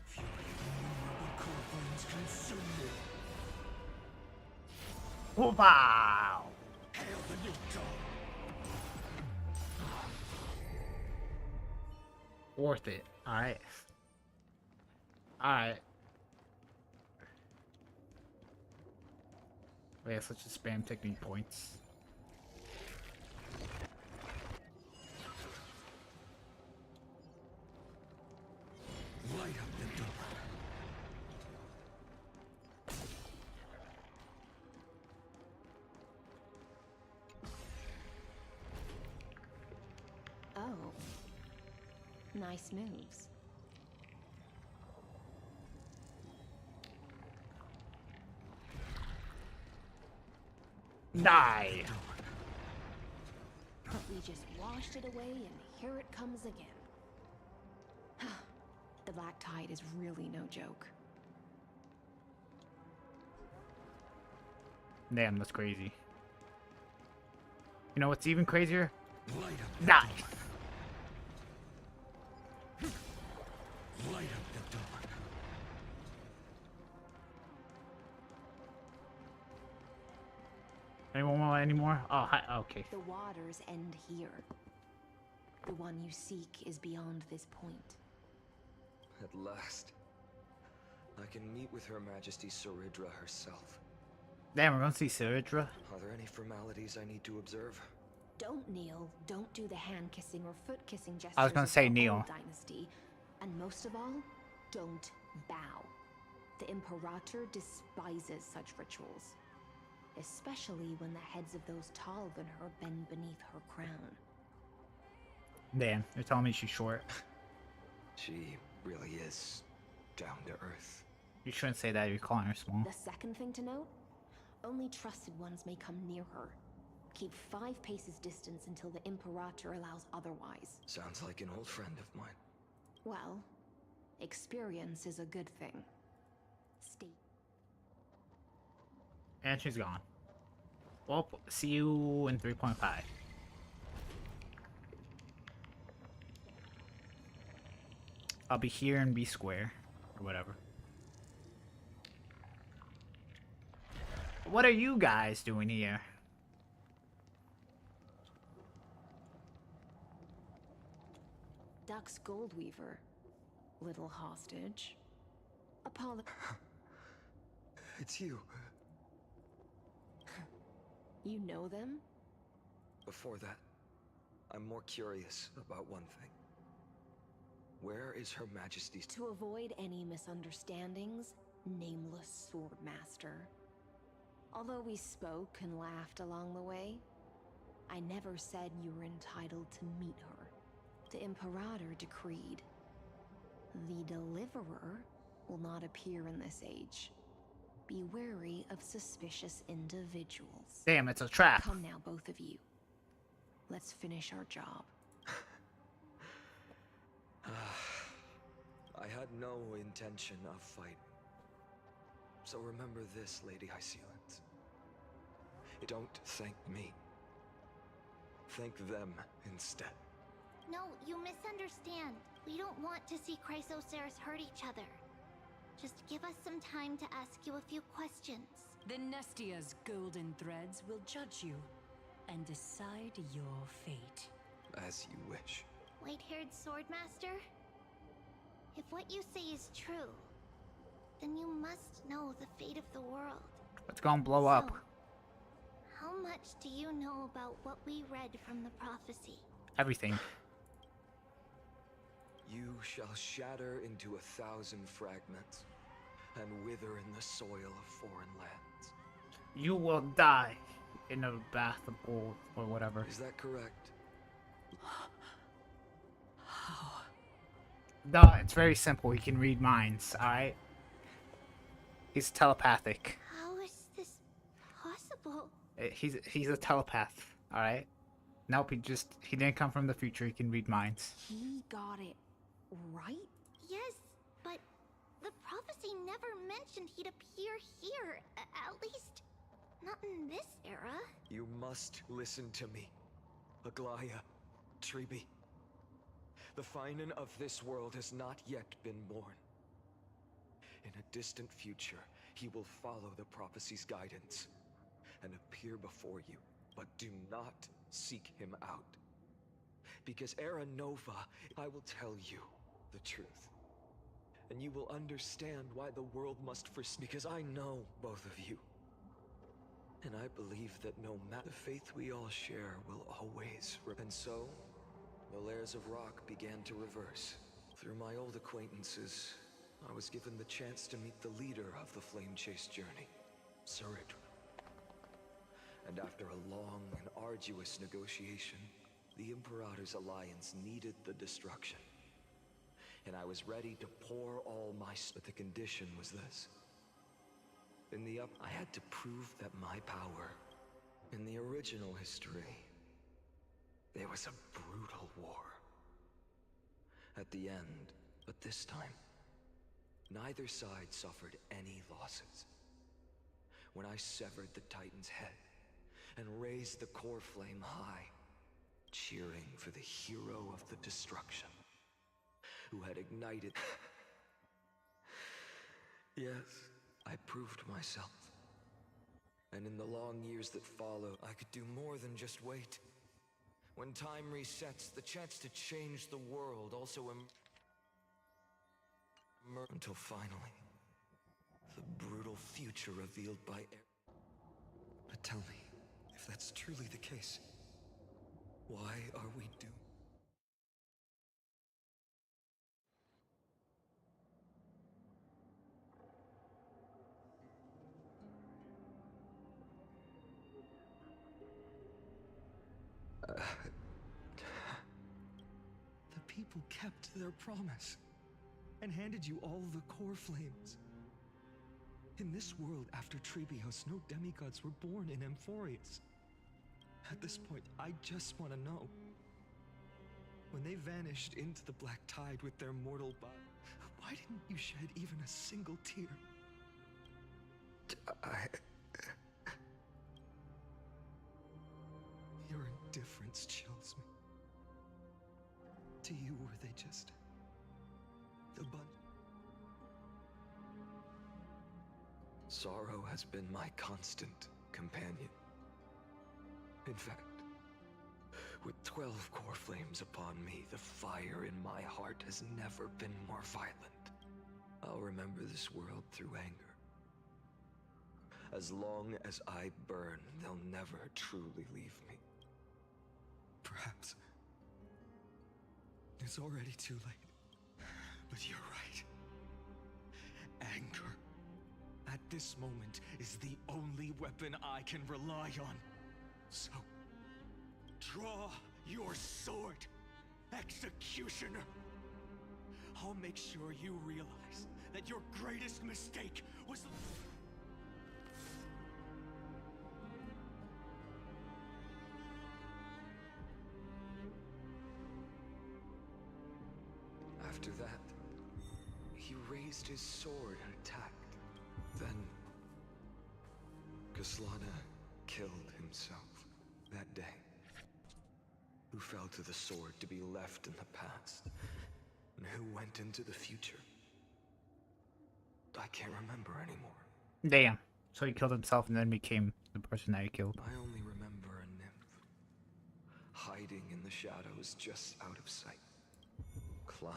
Fury of innumerable core flames consume me. Wow! Hail the new dawn. Worth it. Alright. Alright. Wait, let's just spam technique points. Light up the door. Oh. Nice moves. Die! But we just washed it away and here it comes again. The Black Tide is really no joke. Damn, that's crazy. You know what's even crazier? Light up. Nice. Light up the dawn. Anyone want any more? Oh, hi. Okay. The waters end here. The one you seek is beyond this point. At last, I can meet with Her Majesty Saridra herself. Damn, we're gonna see Saridra. Are there any formalities I need to observe? Don't kneel, don't do the hand-kissing or foot-kissing gestures I was gonna of say the kneel. old dynasty. And most of all, don't bow. The Imperator despises such rituals. Especially when the heads of those taller than her bend beneath her crown. Damn, you're telling me she's short. She really is down to earth. You shouldn't say that, you're calling her small. The second thing to note, only trusted ones may come near her. Keep 5 paces distance until the Imperator allows otherwise. Sounds like an old friend of mine. Well, experience is a good thing. Stay. And she's gone. Well, see you in 3.5. I'll be here in B square. Or whatever. What are you guys doing here? Duck's Goldweaver. Little hostage. It's you. You know them? Before that, I'm more curious about one thing. Where is Her Majesty's... To avoid any misunderstandings, nameless Swordmaster. Although we spoke and laughed along the way, I never said you were entitled to meet her. The Imperator decreed. The Deliverer will not appear in this age. Be wary of suspicious individuals. Damn, it's a trap. Come now, both of you. Let's finish our job. I had no intention of fighting. So remember this, Lady Hysealence. Don't thank me. Thank them instead. No, you misunderstand. We don't want to see Chrysoceres hurt each other. Just give us some time to ask you a few questions. The Nestia's golden threads will judge you and decide your fate. As you wish. White-haired Swordmaster? If what you say is true, then you must know the fate of the world. It's gonna blow up. How much do you know about what we read from the prophecy? Everything. You shall shatter into 1,000 fragments and wither in the soil of foreign lands. You will die in a bath of gold or whatever. Is that correct? No, it's very simple. He can read minds, alright? He's telepathic. How is this possible? He's a telepath, alright? Nope, he didn't come from the future. He can read minds. He got it right? Yes, but the prophecy never mentioned he'd appear here. At least, not in this era. You must listen to me. Aglaya, Treeby. The Finan of this world has not yet been born. In a distant future, he will follow the prophecy's guidance and appear before you, but do not seek him out. Because Era Nova, I will tell you the truth. And you will understand why the world must forsake. Because I know both of you. And I believe that no matter the faith we all share will always. And so, the layers of rock began to reverse. Through my old acquaintances, I was given the chance to meet the leader of the Flame Chase journey, Saridra. And after a long and arduous negotiation, the Imperator's alliance needed the destruction. And I was ready to pour all my... But the condition was this. I had to prove that my power, in the original history, There was a brutal war. At the end, but this time, neither side suffered any losses. When I severed the Titan's head and raised the core flame high, cheering for the hero of the destruction, who had ignited... Yes, I proved myself. And in the long years that followed, I could do more than just wait. When time resets, the chance to change the world also until finally, the brutal future revealed by air. But tell me, if that's truly the case, why are we doomed? The people kept their promise and handed you all the core flames. In this world after Trebios, no demigods were born in Amphorius. At this point, I just want to know. When they vanished into the black tide with their mortal body, why didn't you shed even a single tear? Your indifference chills me. To you, were they just the bunch? Sorrow has been my constant companion. In fact, with 12 core flames upon me, the fire in my heart has never been more violent. I'll remember this world through anger. As long as I burn, they'll never truly leave me. Perhaps it's already too late. But you're right. Anger, at this moment, is the only weapon I can rely on. So, draw your sword, Executioner. I'll make sure you realize that your greatest mistake was... After that, he raised his sword and attacked. Then, Kaslana killed himself that day. Who fell to the sword to be left in the past, and who went into the future. I can't remember anymore. Damn. So he killed himself and then became the person that he killed. I only remember a nymph, hiding in the shadows just out of sight. Climb.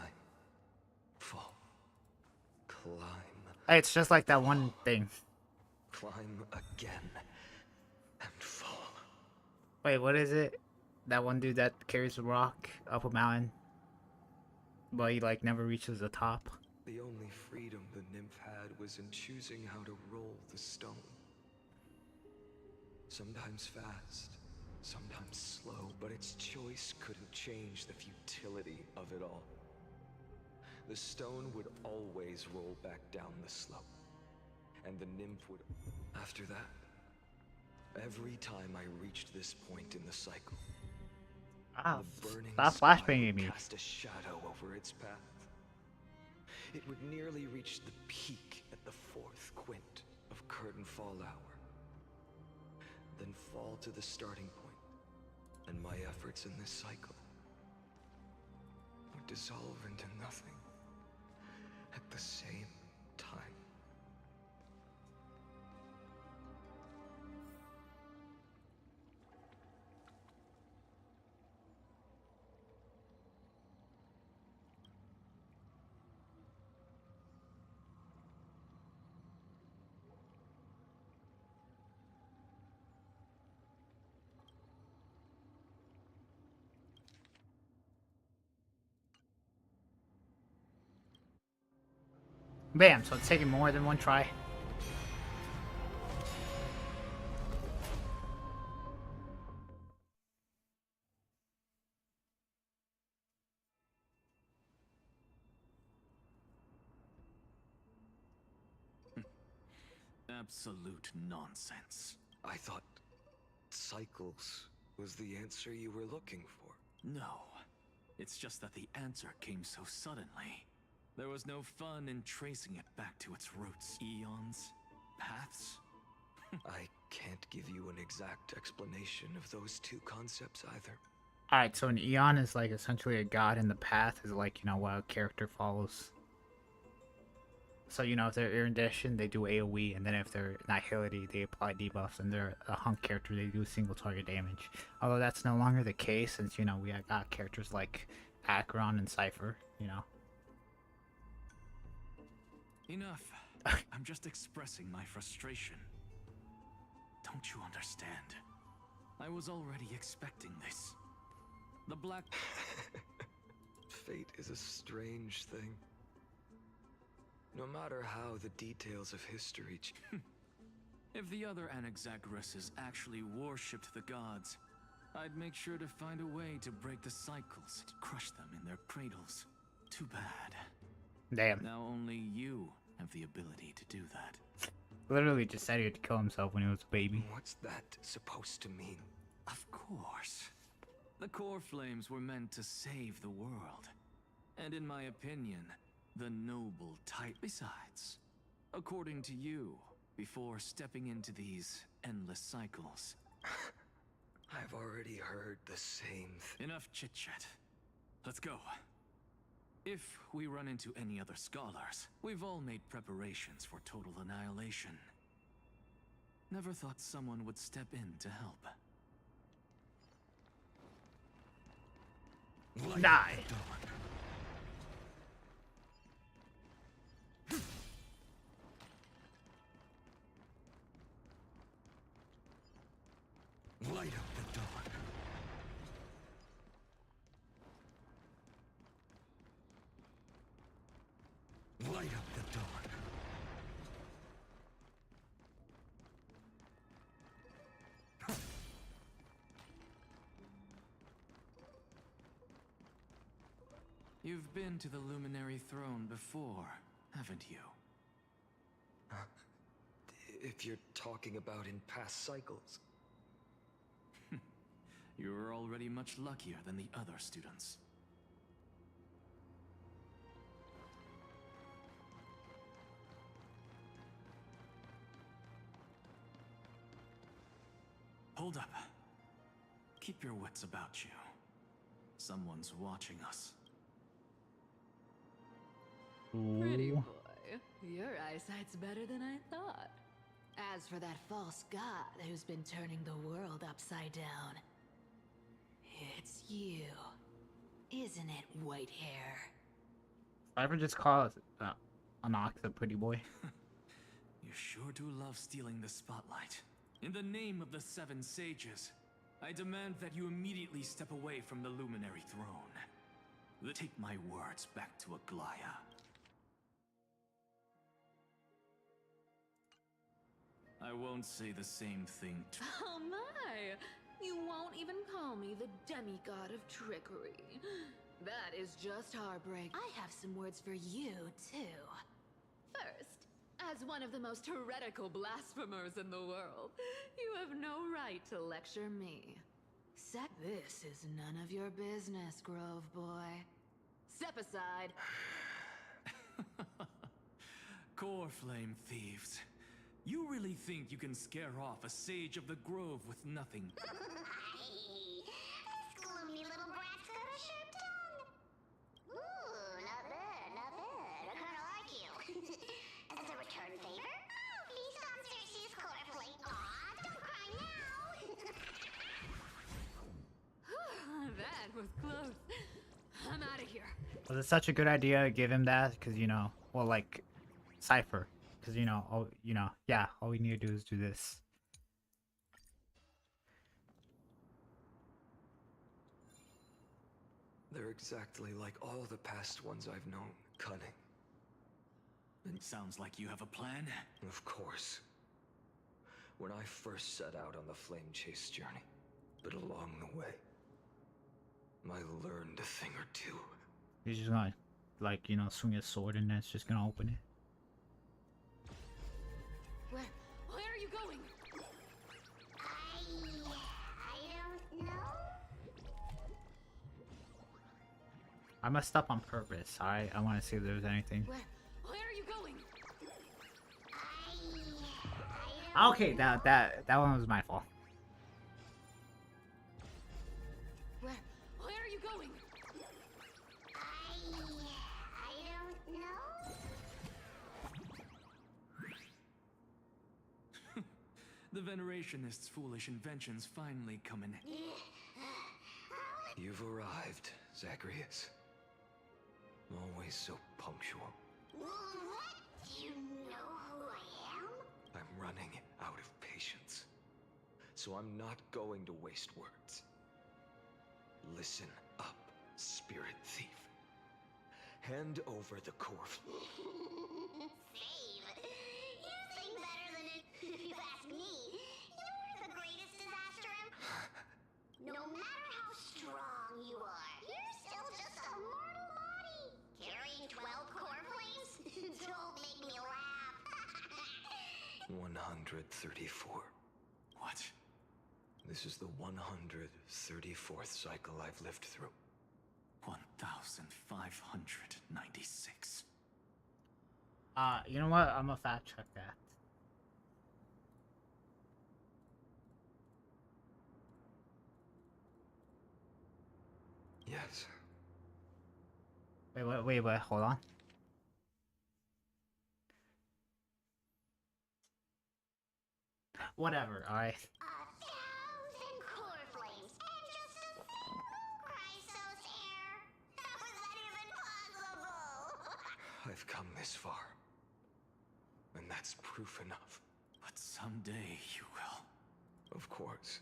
Fall. Climb. Hey, it's just like that one thing. Climb again. And fall. Wait, what is it? That one dude that carries a rock up a mountain, but he like never reaches the top. The only freedom the nymph had was in choosing how to roll the stone. Sometimes fast, sometimes slow, but its choice couldn't change the futility of it all. The stone would always roll back down the slope, and the nymph would... After that, every time I reached this point in the cycle, the burning stop sky flashbanging would me. cast a shadow over its path. It would nearly reach the peak at the 4th quint of curtain fall hour, then fall to the starting point, and my efforts in this cycle would dissolve into nothing at the same time. Bam, so it's taking more than one try. Absolute nonsense. I thought cycles was the answer you were looking for. No. It's just that the answer came so suddenly. There was no fun in tracing it back to its roots. Eons? Paths? I can't give you an exact explanation of those two concepts either. Alright, so an Eon is like essentially a god, and the path is like, you know, what a character follows. So, you know, if they're Erudition, they do AoE, and then if they're Nihility, they apply debuffs, and they're a hunk character, they do single target damage. Although that's no longer the case, since, you know, we got characters like Acheron and Cypher, you know. Enough. I'm just expressing my frustration. Don't you understand? I was already expecting this. The Black... Fate is a strange thing. No matter how the details of history... If the other Anaxagoras actually worshipped the gods, I'd make sure to find a way to break the cycles, to crush them in their cradles. Too bad. Damn. Now only you have the ability to do that. Literally just said he had to kill himself when he was a baby. What's that supposed to mean? Of course. The core flames were meant to save the world. And in my opinion, the noble type. Besides, according to you, before stepping into these endless cycles... I've already heard the same Enough chit-chat. Let's go. If we run into any other scholars, we've all made preparations for total annihilation. Never thought someone would step in to help. Die. Light up the dawn. Light up the dawn. You've been to the Luminary Throne before, haven't you? If you're talking about in past cycles. You were already much luckier than the other students. Hold up. Keep your wits about you. Someone's watching us. Pretty boy, your eyesight's better than I thought. As for that false god who's been turning the world upside down, it's you, isn't it, white hair? I ever just call Anox a pretty boy? You sure do love stealing the spotlight. In the name of the Seven Sages, I demand that you immediately step away from the Luminary Throne. Take my words back to Aglaya. I won't say the same thing to— Oh my! You won't even call me the demigod of trickery. That is just heartbreak. I have some words for you, too. First, as one of the most heretical blasphemers in the world, you have no right to lecture me. This is none of your business, Grove Boy. Step aside. Core Flame thieves. You really think you can scare off a sage of the grove with nothing? This gloomy little brat's got a sharp tongue. Ooh, not bad, not bad. I kinda like you. As a return favor, please stop Cersei's core flame. Aw, don't cry now. That was close. I'm out of here. Was it such a good idea to give him that? Because, you know, well, like, Cypher. Because, you know, yeah, all we need to do is do this. They're exactly like all the past ones I've known. Cunning. It sounds like you have a plan. Of course. When I first set out on the flame chase journey, but along the way, I learned a thing or two. He's just gonna, like, you know, swing his sword and then it's just gonna open it. Where are you going? I don't know. I messed up on purpose. I want to see if there's anything. Where are you going? Okay, that one was my fault. Where are you going? I don't know. The Venerationists' foolish inventions finally come in. You've arrived, Zagreus. Always so punctual. What? Do you know who I am? I'm running out of patience. So I'm not going to waste words. Listen up, Spirit Thief. Hand over the core. Save. You think better than it. If you ask me, you're the greatest disaster No matter how strong you are, you're still just a mortal body. Carrying 12 core flames? Don't make me laugh. 134. What? This is the 134th cycle I've lived through. 1,596. You know what? I'm gonna fact check that. Yes. Wait, hold on. Whatever, alright. 1,000 core flames and just a single Chrysos hair. How is that even possible? I've come this far. And that's proof enough. But someday you will. Of course.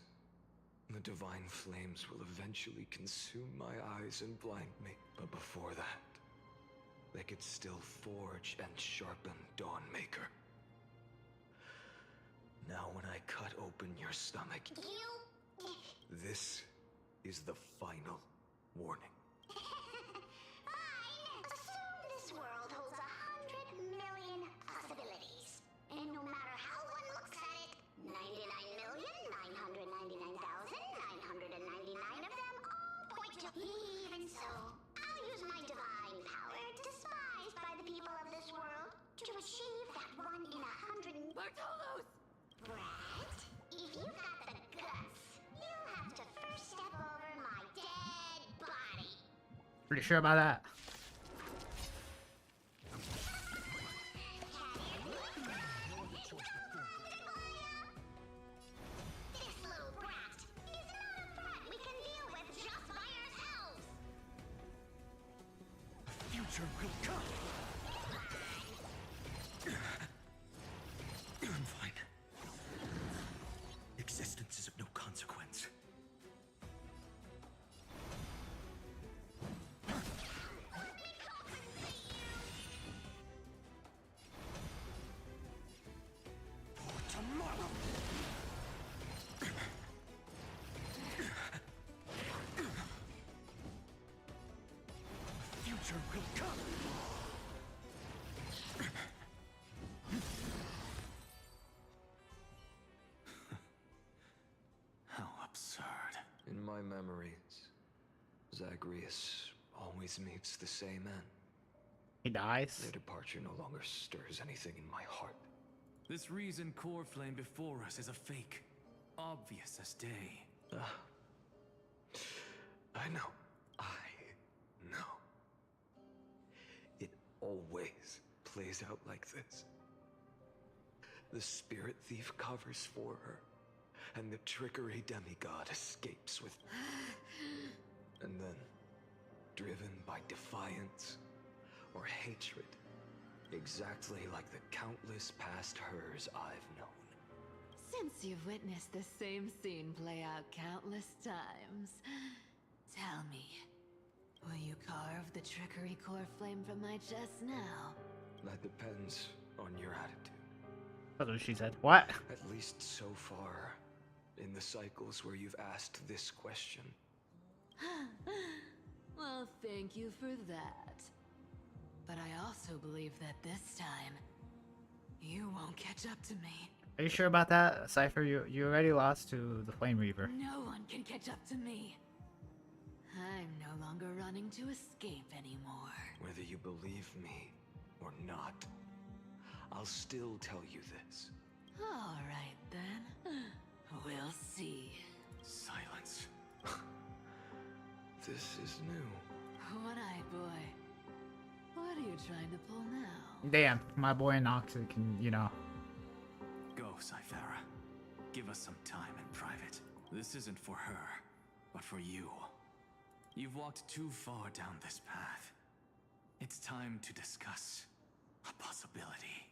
The divine flames will eventually consume my eyes and blind me. But before that, they could still forge and sharpen Dawnmaker. Now when I cut open your stomach, this is the final warning. Fine. Assume this world holds 100 million possibilities. And no matter how one looks at it, 99,999,999 of them all point to even so. I'll use my divine power, despised by the people of this world, to achieve that 1 in 100. Bartolos! Brett, if you got the guts, you'll have to first step over my dead body. Pretty sure about that. This little brat is not a threat we can deal with just by ourselves. Future will come. I'm fine. Existence is of no consequence. For tomorrow. Future will come. How absurd. In my memories, Zagreus always meets the same end. He dies. Their departure no longer stirs anything in my heart. This reason core flame before us is a fake. Obvious as day. I know. It always plays out like this. The Spirit Thief covers for her, and the Trickery Demigod escapes with... And then, driven by defiance or hatred, exactly like the countless past hers I've known. Since you've witnessed the same scene play out countless times, tell me, will you carve the trickery core flame from my chest now? That depends on your attitude. That's what she said. What? At least so far, in the cycles where you've asked this question. Well, thank you for that. But I also believe that this time, you won't catch up to me. Are you sure about that, Cypher? You already lost to the Flame Reaver. No one can catch up to me. I'm no longer running to escape anymore. Whether you believe me or not, I'll still tell you this. All right then. We'll see. Silence. This is new. One-eyed boy. What are you trying to pull now? Damn, my boy Noxy can, you know. Go, Cythera. Give us some time in private. This isn't for her, but for you. You've walked too far down this path. It's time to discuss a possibility.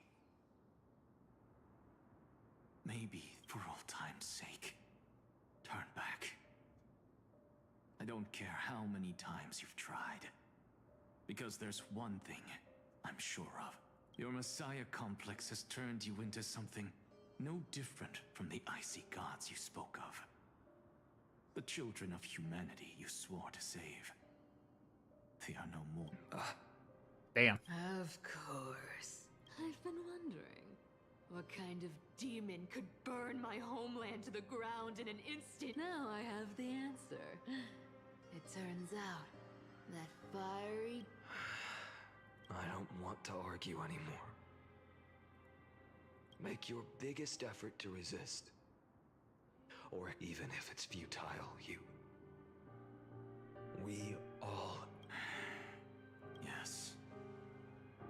Maybe, for old time's sake, turn back. I don't care how many times you've tried. Because there's one thing I'm sure of. Your Messiah complex has turned you into something no different from the icy gods you spoke of. The children of humanity you swore to save. They are no more. Damn. Of course. I've been wondering, what kind of demon could burn my homeland to the ground in an instant? Now I have the answer. It turns out that fiery... I don't want to argue anymore. Make your biggest effort to resist. Or even if it's futile, we all... Yes.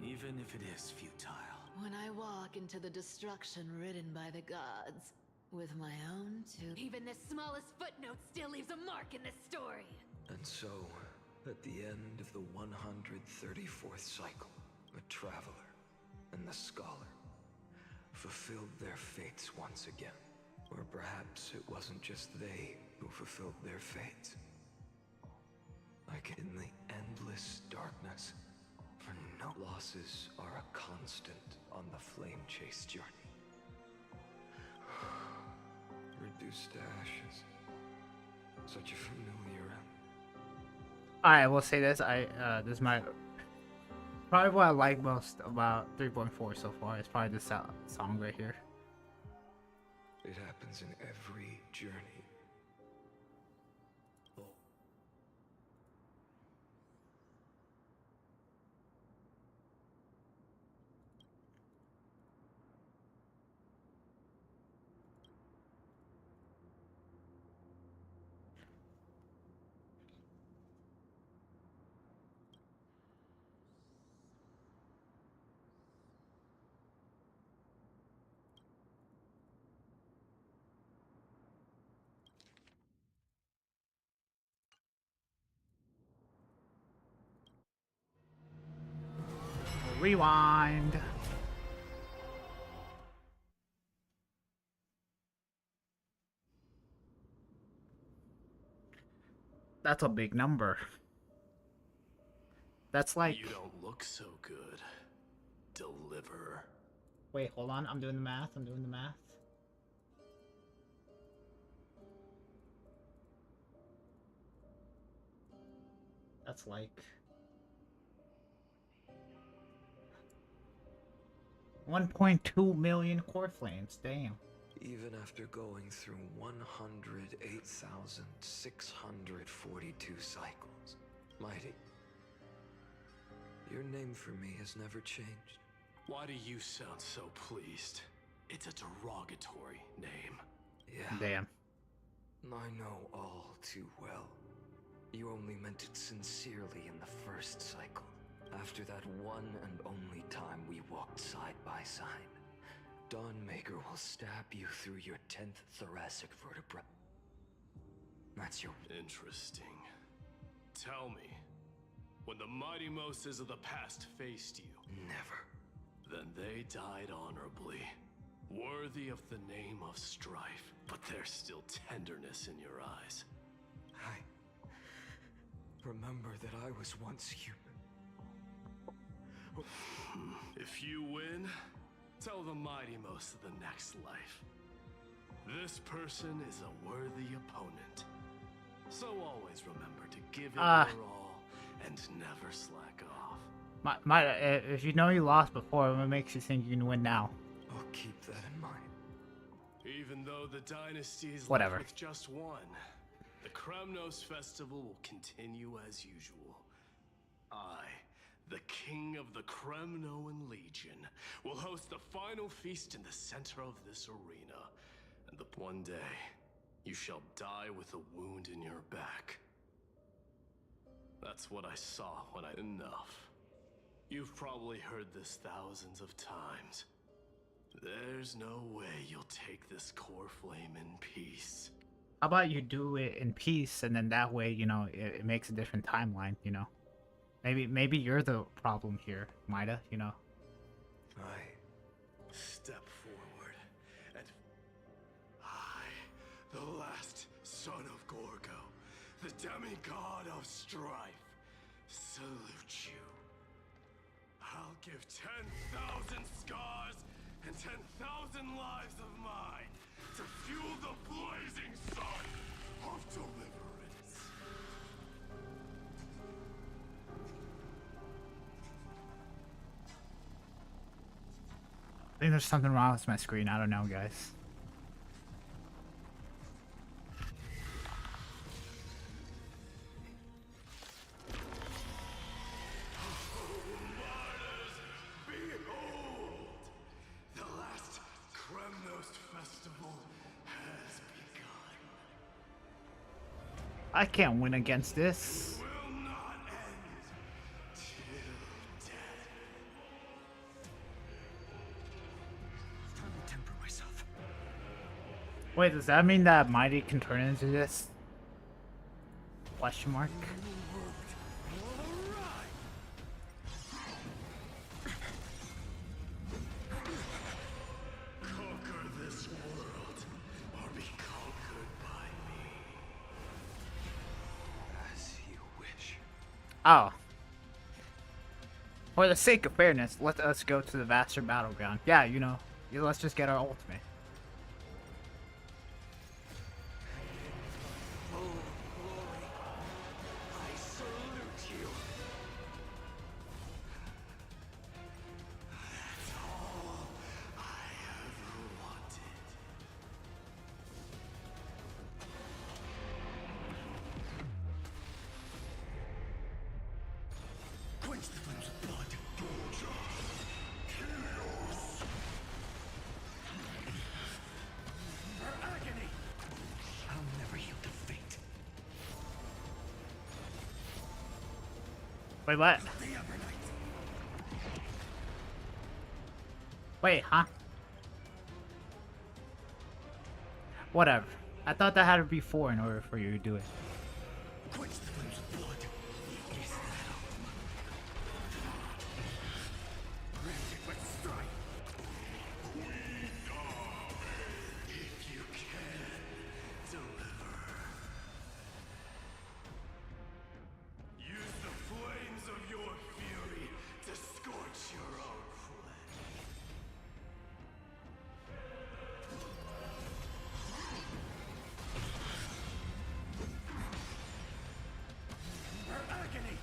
Even if it is futile. When I walk into the destruction written by the gods, with my own two... Even the smallest footnote still leaves a mark in this story! And so, at the end of the 134th cycle, the Traveler and the Scholar fulfilled their fates once again. Or perhaps it wasn't just they who fulfilled their fates. Like in the endless darkness, for no losses are a constant on the flame chase journey. Reduced to ashes. Such a familiar end. Alright, we'll say this. This is my probably what I like most about 3.4 so far. It's probably this song right here. It happens in every journey. Rewind. That's a big number. That's like... You don't look so good, Deliverer. Wait, hold on. I'm doing the math. That's like... 1.2 million core flames. Damn. Even after going through 108,642 cycles, Mighty, your name for me has never changed. Why do you sound so pleased? It's a derogatory name. Yeah. Damn. I know all too well. You only meant it sincerely in the first cycle. After that one and only time we walked side by side, Dawnmaker will stab you through your 10th thoracic vertebra. That's your... Interesting. Tell me, when the mighty Moses of the past faced you... Never. Then they died honorably, worthy of the name of strife, but there's still tenderness in your eyes. I remember that I was once human. If you win, tell the mighty most of the next life. This person is a worthy opponent. So always remember to give it your all and never slack off. If you know you lost before, what makes you think you can win now? I'll keep that in mind. Even though the dynasty is Whatever. left with just one, The Kremnos festival will continue as usual. I, the king of the Kremnoan Legion, will host the final feast in the center of this arena. And one day, you shall die with a wound in your back. That's what I saw when I... Enough. You've probably heard this thousands of times. There's no way you'll take this core flame in peace. How about you do it in peace, and then that way, you know, it makes a different timeline, you know? Maybe you're the problem here, Mida, you know? Step forward, and I, the last son of Gorgo, the demigod of strife, salute you. I'll give 10,000 scars and 10,000 lives of mine to fuel the blazing sun of deliverance. I think there's something wrong with my screen. I don't know, guys. Behold! The last Kremnos festival has begun. I can't win against this. Will not end till death. It's time to temper myself. Wait, does that mean that Mighty can turn into this? Question mark? Conquer this world, or be conquered by me. As you wish. Oh. For the sake of fairness, let us go to the vaster battleground. Yeah, you know, let's just get our ultimate. Full glory. I salute you. That's all I ever wanted. Quench the flames of blood, Georgia. Chaos. For agony. I'll never yield to fate. Wait, what? The Evernight. Wait, huh? Whatever. I thought that had to be 4 in order for you to do it. Quench the flames of blood. Is that all? Granted with strife. If you can deliver. Use the flames of your fury to scorch your own flesh. For agony.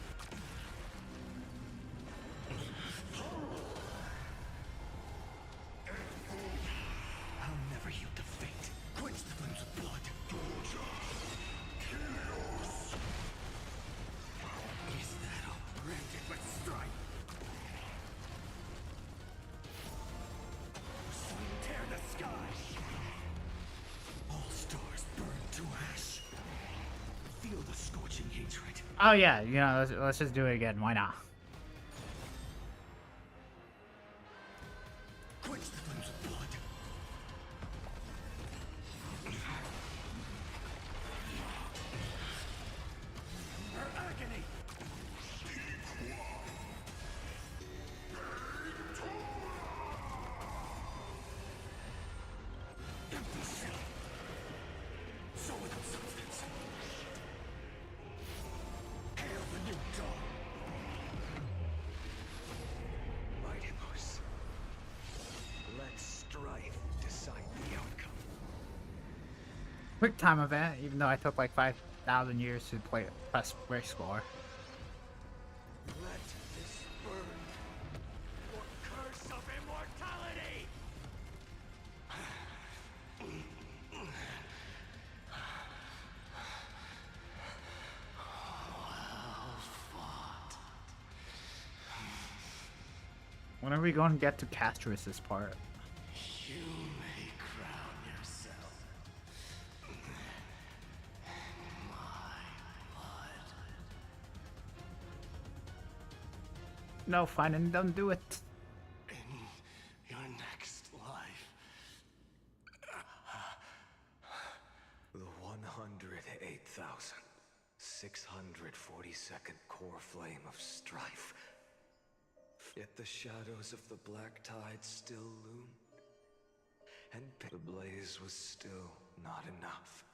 I'll never yield to fate. Quench the flames of blood, Georgia. Chaos. Is that all? Granted with strife. Sun tear the sky. All stars burn to ash. Feel the scorching hatred. Oh yeah, you know, let's just do it again. Why not? Quench the flames of blood. For agony. Empty shell. So without substance. Hail the new dawn. Mighty Moose. Let strife decide the outcome. Quick time event, even though I took like 5,000 years to press race score. Let this burn. Or curse of immortality. When are we going to get to Castorus's part? You may crown yourself my blood. No, fine, and don't do it. In your next life. The 108,642nd core flame of strife. Yet the shadows of the black tide still loom. And the blaze was still not enough,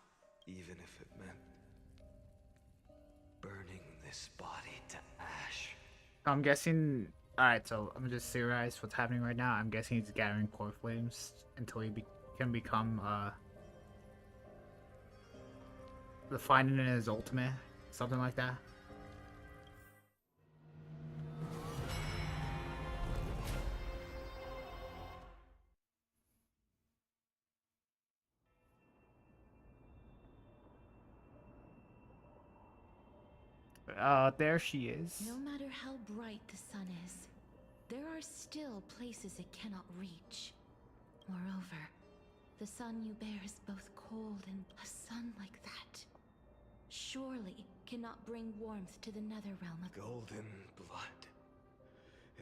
even if it meant burning this body to ash. I'm guessing. Alright, so I'm gonna just theorize what's happening right now. I'm guessing he's gathering core flames until he can become the finding in his ultimate, something like that. There she is. No matter how bright the sun is, there are still places it cannot reach. Moreover, the sun you bear is both cold and a sun like that surely cannot bring warmth to the nether realm of Golden blood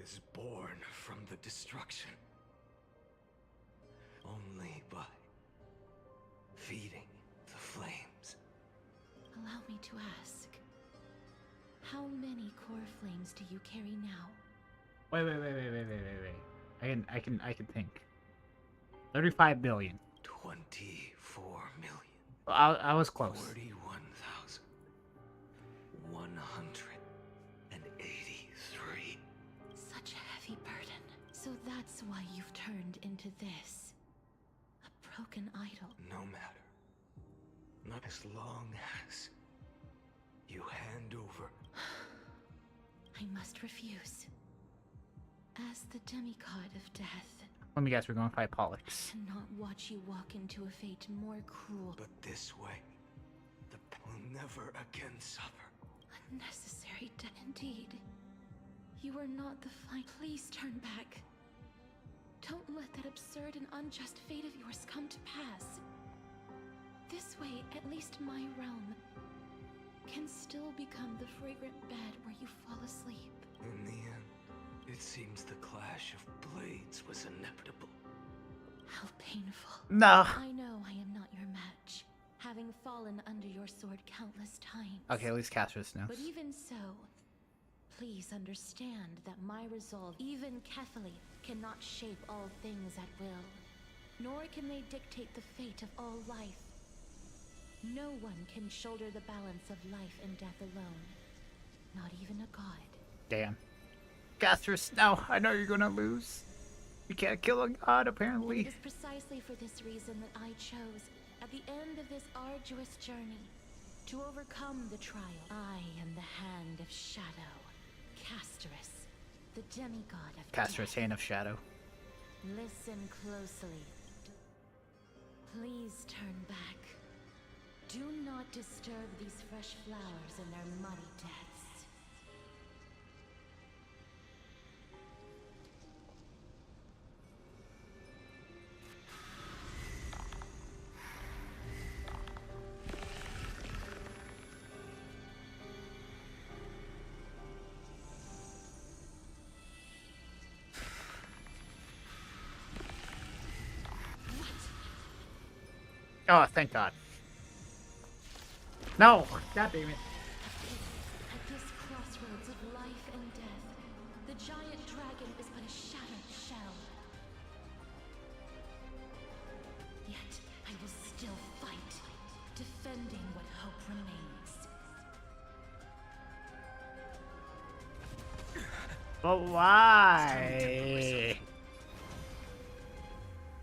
is born from the destruction only by feeding the flames. Allow me to ask, how many core flames do you carry now? Wait. I can think. 35 billion. 24 million. I was close. 41,183. Such a heavy burden. So that's why you've turned into this. A broken idol. No matter. Not as long as you hand over. I must refuse. As the demigod of death, Let me guess, we're going to fight Pollux. I cannot watch you walk into a fate more cruel. But this way, the will never again suffer. Unnecessary death indeed. You are not the fine. Please turn back. Don't let that absurd and unjust fate of yours come to pass. This way, at least my realm can still become the fragrant bed where you fall asleep. In the end, it seems the clash of blades was inevitable. How painful. No. I know I am not your match, having fallen under your sword countless times. Okay, at least Castorus knows. But even so, please understand that my resolve, even Kethely, cannot shape all things at will, nor can they dictate the fate of all life. No one can shoulder the balance of life and death alone, not even a god. Damn. Castorus, no, I know you're gonna lose. You can't kill a god, apparently. It is precisely for this reason that I chose, at the end of this arduous journey, to overcome the trial. I am the Hand of Shadow, Castorus, the demigod of Castorus, Hand of Shadow. Listen closely. Please turn back. Do not disturb these fresh flowers in their muddy depths. Oh, thank God. No! God damn it. At this crossroads of life and death, the giant dragon is but a shattered shell. Yet, I will still fight, defending what hope remains. But why?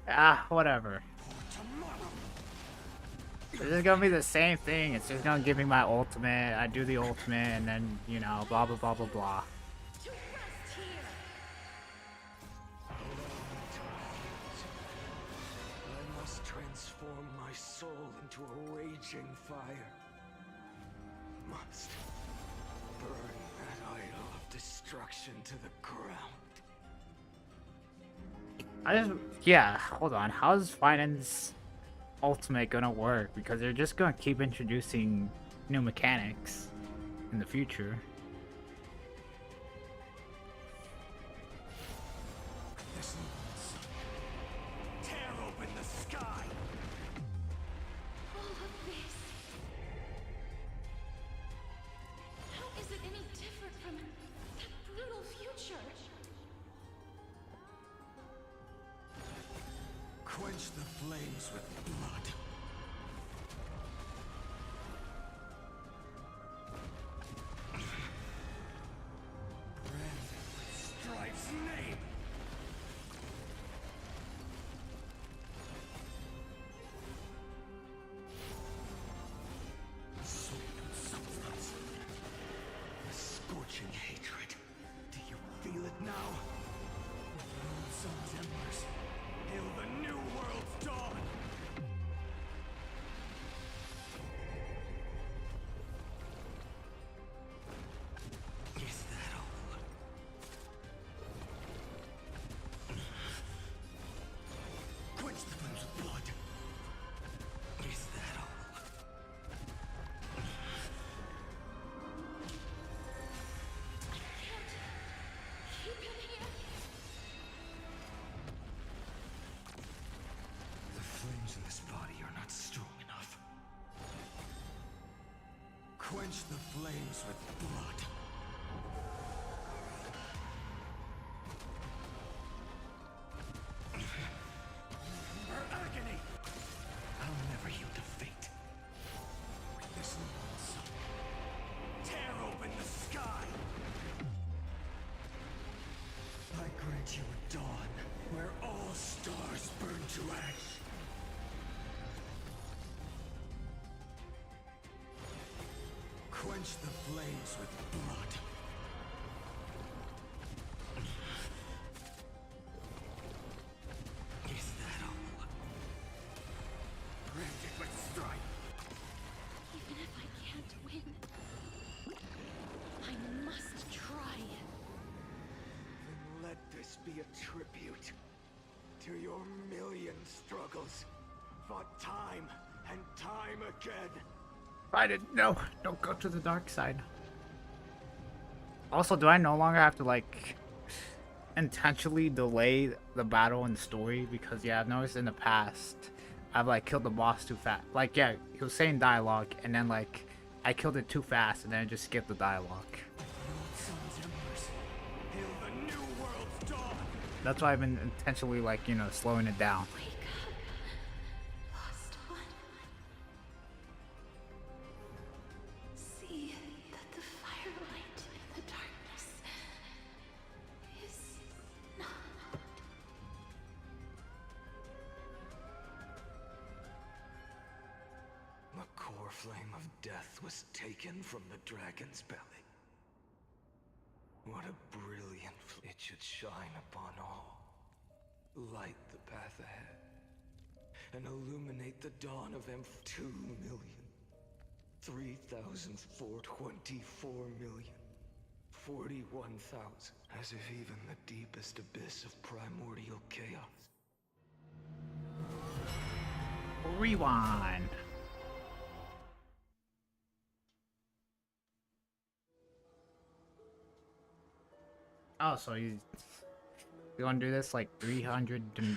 Ah, whatever. This is gonna be the same thing. It's just gonna give me my ultimate. I do the ultimate, and then, you know, blah blah blah blah blah. I must transform my soul into a raging fire. Must burn that idol of destruction to the ground. Yeah, hold on. How's Finance Ultimate gonna work? Because they're just gonna keep introducing new mechanics in the future. Listen, son. Tear open the sky! All of this. How is it any different from that brutal future? Quench the flames with blood. Brand with Strife's name! Sweet substance. A scorching hatred. Do you feel it now? With the old sun's embers, hail the new world's dawn! Is that all? Quench the flames with blood. Is that all? Keep him here. The flames in this body are not strong enough. Quench the flames with blood. Remember agony! I'll never yield to fate. Listen, son. Tear open the sky! I grant you a dawn where all stars burn to ash. Quench the flames with blood. Is that all? Brand it with strife. Even if I can't win, I must try. Then let this be a tribute to your million struggles, fought time and time again. No, don't go to the dark side. Also, do I no longer have to like intentionally delay the battle and story? Because yeah, I've noticed in the past I've like killed the boss too fast. Like yeah, he was saying dialogue and then like I killed it too fast and then I just skipped the dialogue. Sun's embers, hail the new world's dawn. That's why I've been intentionally like, you know, slowing it down. Lost one. See that the firelight in the darkness is not. The core flame of death was taken from the dragon's belly. What a brilliant it should shine upon all. Light the path ahead. And illuminate the dawn of 2 million. 3,424 million. 41,000. As if even the deepest abyss of primordial chaos. Rewind. Oh, so you want to do this like 300 and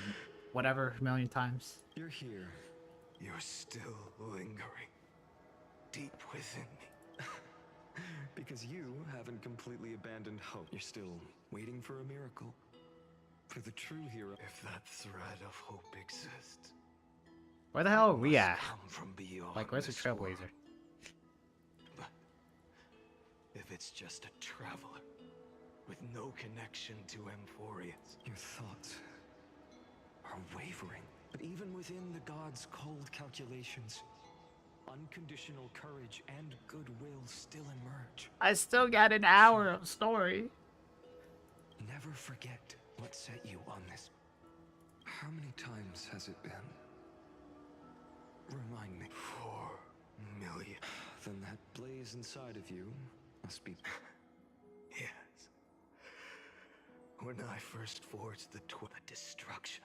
whatever million times? You're here. You're still lingering. Deep within me. Because you haven't completely abandoned hope. You're still waiting for a miracle. For the true hero. If that thread of hope exists. Where the hell are we at? Come from beyond Like, where's the this Trailblazer? world. But if it's just a traveler with no connection to Emphorius. Your thoughts are wavering. But even within the gods' cold calculations, unconditional courage and goodwill still emerge. I still got an hour of story. Never forget what set you on this. How many times has it been? Remind me. 4 million. Then that blaze inside of you must be... Yes. When I first forged the destruction,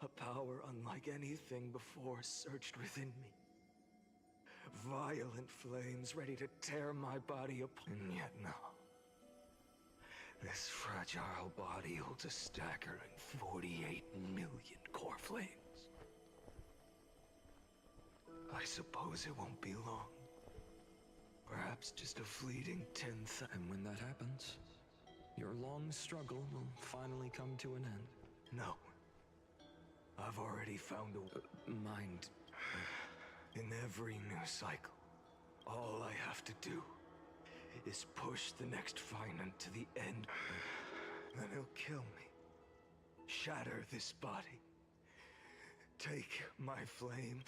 a power unlike anything before surged within me. Violent flames ready to tear my body apart. And yet now, this fragile body holds a staggering 48 million core flames. I suppose it won't be long. Perhaps just a fleeting 10th. And when that happens, your long struggle will finally come to an end. No. I've already found a mind. In every new cycle, all I have to do is push the next finite to the end. Then he'll kill me. Shatter this body. Take my flame.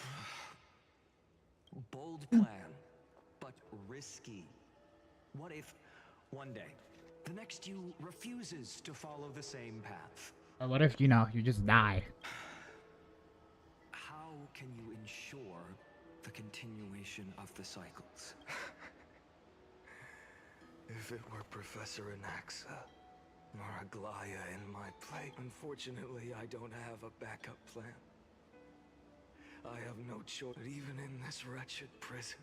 Bold plan, but risky. What if, one day, the next you refuses to follow the same path? What if, you just die? How can you ensure the continuation of the cycles? If it were Professor Anaxa or Aglaya in my place. Unfortunately, I don't have a backup plan. I have no choice, even in this wretched prison.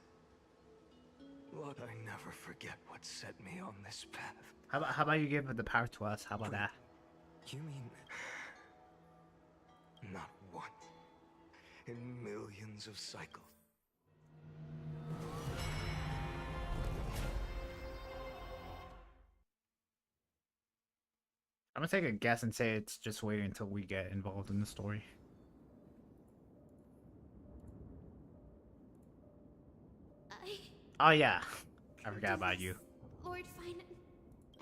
Look, I never forget what set me on this path. How about you give the power to us? How about that? You mean... Not one. In millions of cycles. I'm gonna take a guess and say it's just waiting until we get involved in the story. Oh yeah, I forgot about you. Lord Finan,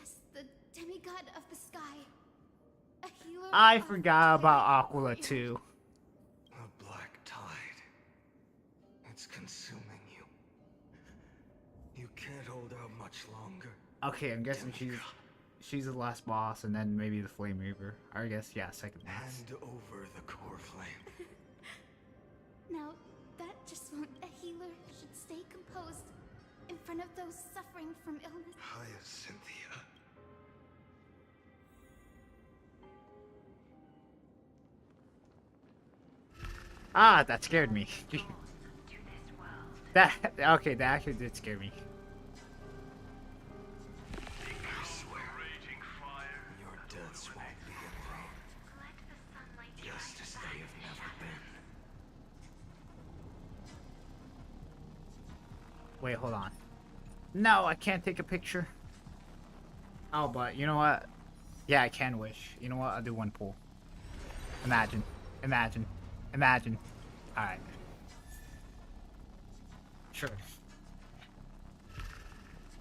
as the demigod of the sky, a healer. I forgot about Aquila too. A black tide. It's consuming you. You can't hold out much longer. Okay, I'm guessing she's the last boss, and then maybe the Flame Reaver. I guess yeah, second last. Hand over the core flame. Now, that just won't. A healer should stay composed in front of those suffering from illness. Hyacinthia. Ah, that scared me. That okay, that actually did scare me. I swear, your deaths won't be in vain. Just as they have never been. Wait, hold on. No, I can't take a picture. Oh, but you know what? Yeah, I can wish. You know what? I'll do one pull. Imagine. Imagine. Imagine. Alright. Sure.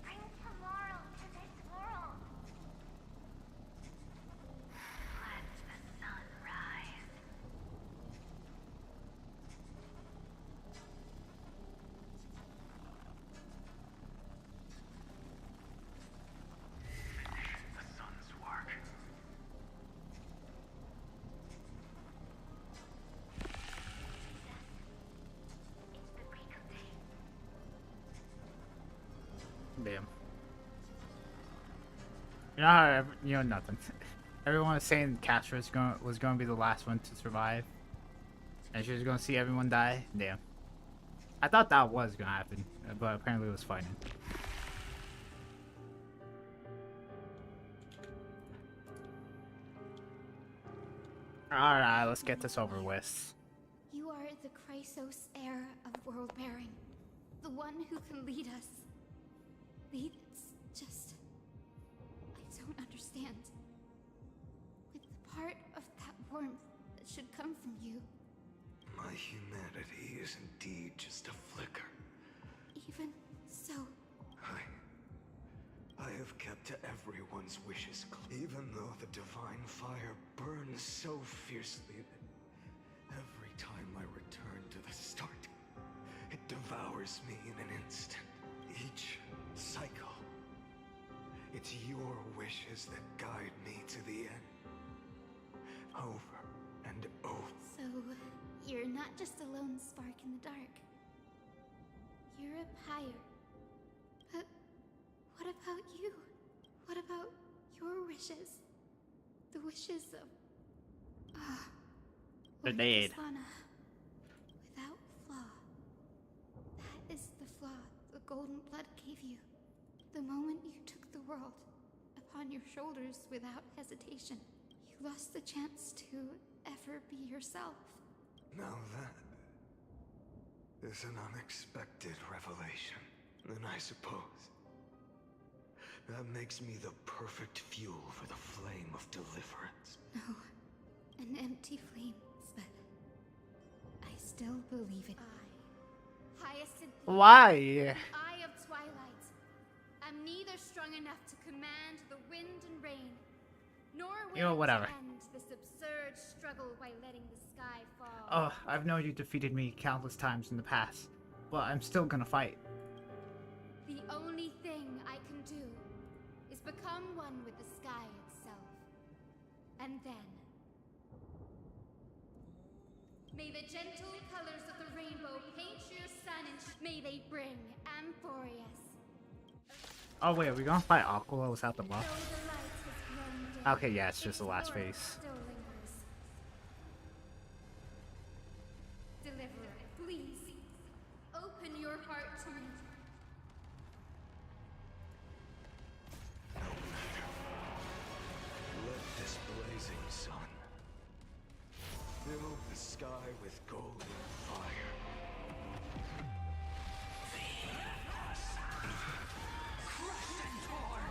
Bring tomorrow to this world. Let the sun rise. The sun's work. It's the break of day. Damn. You know how nothing. Everyone was saying Castro was going to be the last one to survive, and she was going to see everyone die. Damn. I thought that was going to happen, but apparently it was fighting. Alright, let's get this over with. You are the Chrysos heir of world bearing, the one who can lead us. It's just... I don't understand. With the part of that warmth that should come from you. My humanity is indeed just a flicker. Even so... I have kept to everyone's wishes, even though the divine fire burns so fiercely that every time I return to the start, it devours me in an instant. Each cycle, it's your wishes that guide me to the end. Over and over. So, you're not just a lone spark in the dark. You're a pyre. But what about you? What about Your wishes. The wishes of... They're dead. Lana. Without flaw. That is the flaw the golden blood gave you. The moment you took the world upon your shoulders without hesitation, you lost the chance to ever be yourself. Now that is an unexpected revelation. Then I suppose that makes me the perfect fuel for the flame of deliverance. No, an empty flame, but I still believe it. Hyacinth. Why? Eye of Twilight. I'm neither strong enough to command the wind and rain, nor will whatever. to end this absurd struggle by letting the sky fall. Oh, I've known you defeated me countless times in the past, but I'm still gonna fight. The only thing I can do is become one with the sky itself. And then... may the gentle colors of the rainbow paint your sun and may they bring Amphorius. Oh wait, are we gonna fight Aquila without the buff? Okay, yeah, it's just the last phase. Still lingers. Deliverer, please, open your heart to me. Let this blazing sun fill the sky with golden fire. Crushed and torn!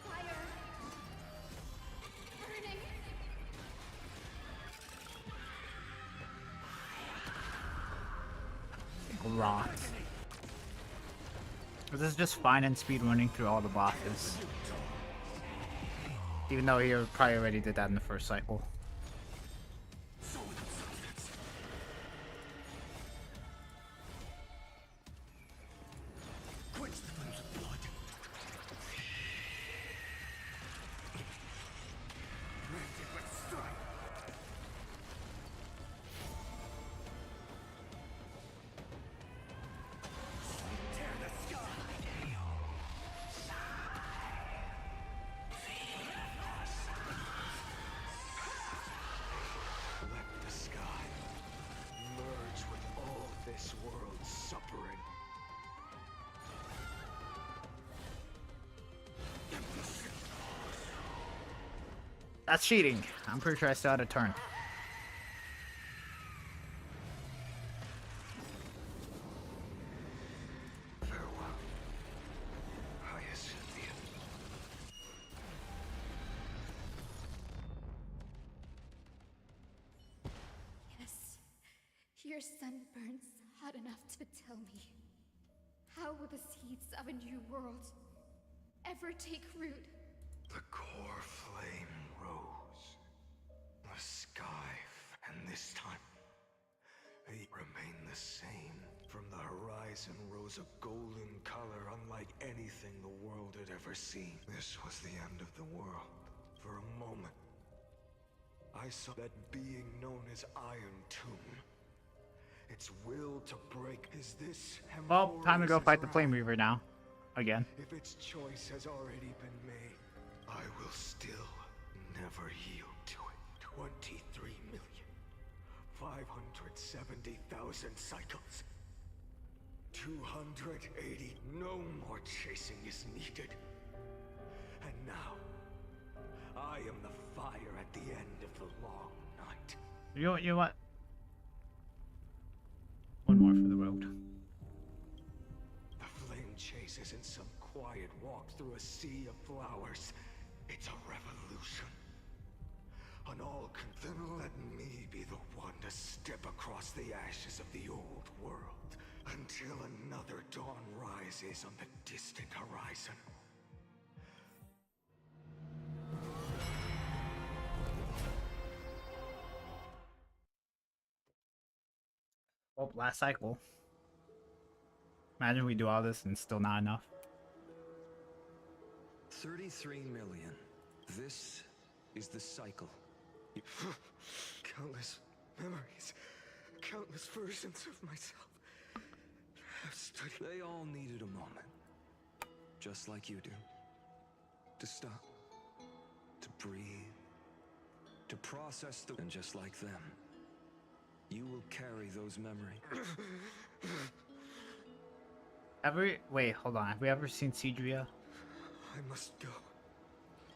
Fire! Burning! Rock. This is just fine and speed running through all the bosses. Even though he probably already did that in the first cycle. Let the sky merge with all this world's suffering. That's cheating. I'm pretty sure I still had a turn. Farewell, Hyacinth. Yes, your sun burns hot enough to tell me. How will the seeds of a new world ever take root? The core flame rose. The sky, and this time, they remain the same. From the horizon rose a golden color unlike anything the world had ever seen. This was the end of the world. For a moment, I saw that being known as Iron Tomb. Its will to break. Is this Well, time to go fight the Amphorius' Flame wrath? Reaver now. Again. If its choice has already been made, I will still never yield to it. 23,570,000 cycles. 280. No more chasing is needed. And now, I am the fire at the end of the long night. You know what? One more for the road. The flame chase isn't some quiet walk through a sea of flowers. It's a revolution. An then let me be the one to step across the ashes of the old world until another dawn rises on the distant horizon. Well, last cycle. Imagine we do all this and still not enough. 33 million. This is the cycle. Countless memories, countless versions of myself. have studied. They all needed a moment. Just like you do. To stop. To breathe. To process the... And just like them, you will carry those memories. Wait, hold on. Have we ever seen Cedria? I must go.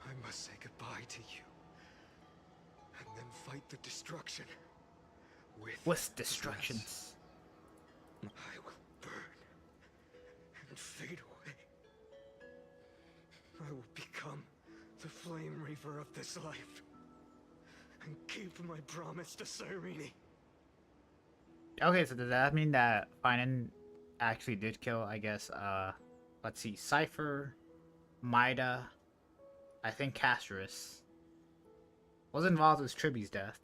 I must say goodbye to you. And then fight the destruction. With destructions. I will burn and fade away. I will become the flame reaver of this life. And keep my promise to Cyrene. Okay, so does that mean that Finan actually did kill, I guess, let's see, Cypher, Mida, I think Casterus. Was involved with Triby's death.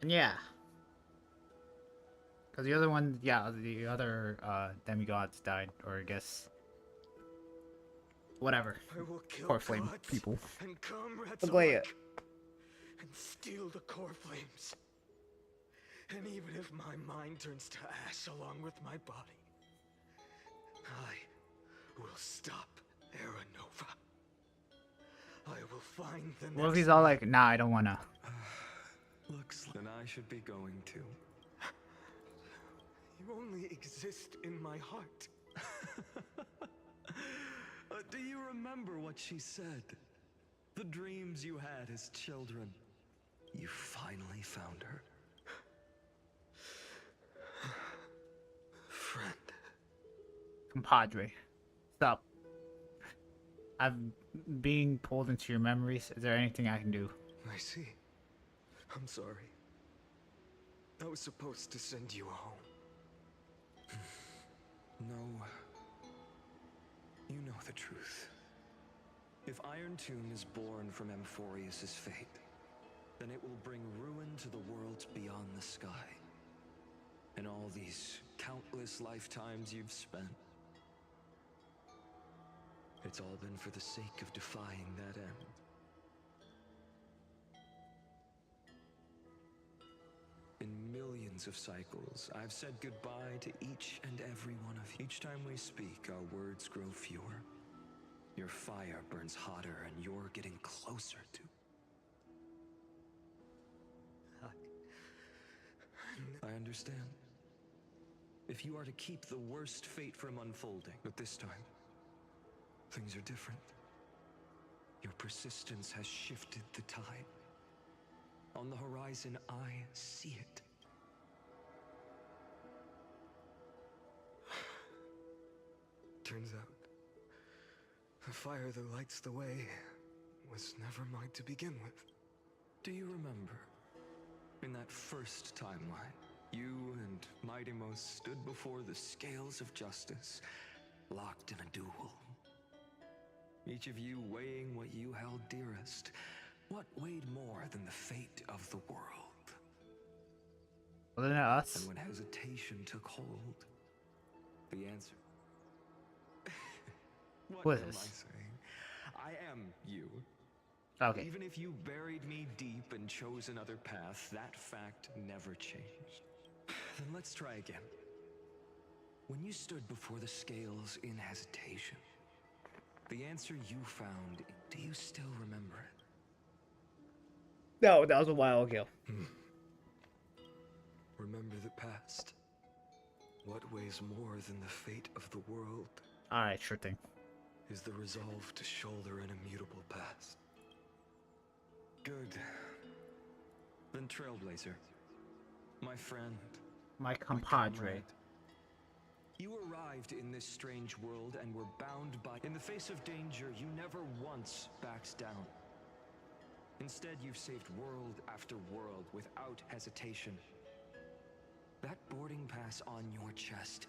And yeah. Because the other one, yeah, the other demigods died, or I guess... Whatever. Core flame people. And comrades Aglaya. alike, and steal the core flames. And even if my mind turns to ash along with my body, I will stop Aranova. I will find the What if next... he's all like, nah, I don't wanna. Looks like I should be going too. You only exist in my heart. Do you remember what she said? The dreams you had as children. You finally found her. Friend. Compadre. Stop. I'm being pulled into your memories. Is there anything I can do? I see. I'm sorry. I was supposed to send you home. No. You know the truth. If Iron Tomb is born from Amphorius's fate, then it will bring ruin to the worlds beyond the sky. And all these countless lifetimes you've spent, it's all been for the sake of defying that end. In millions of cycles, I've said goodbye to each and every one of you. Each time we speak, our words grow fewer. Your fire burns hotter, and you're getting closer to... I understand. If you are to keep the worst fate from unfolding, but this time, things are different. Your persistence has shifted the tide. On the horizon, I see it. Turns out, the fire that lights the way was never mine to begin with. Do you remember, in that first timeline, you and Mightymost stood before the scales of justice, locked in a duel? Each of you weighing what you held dearest. What weighed more than the fate of the world? Wasn't it us? And when hesitation took hold, the answer... What am I saying? I am you. Okay. Even if you buried me deep and chose another path, that fact never changed. Then let's try again. When you stood before the scales in hesitation, the answer you found, do you still remember it? No, that was a while ago. Remember the past. What weighs more than the fate of the world? Alright, sure thing. Is the resolve to shoulder an immutable past. Good. Then Trailblazer, my friend, my compadre. You arrived in this strange world and were bound by... In the face of danger, you never once backed down. Instead, you've saved world after world without hesitation. That boarding pass on your chest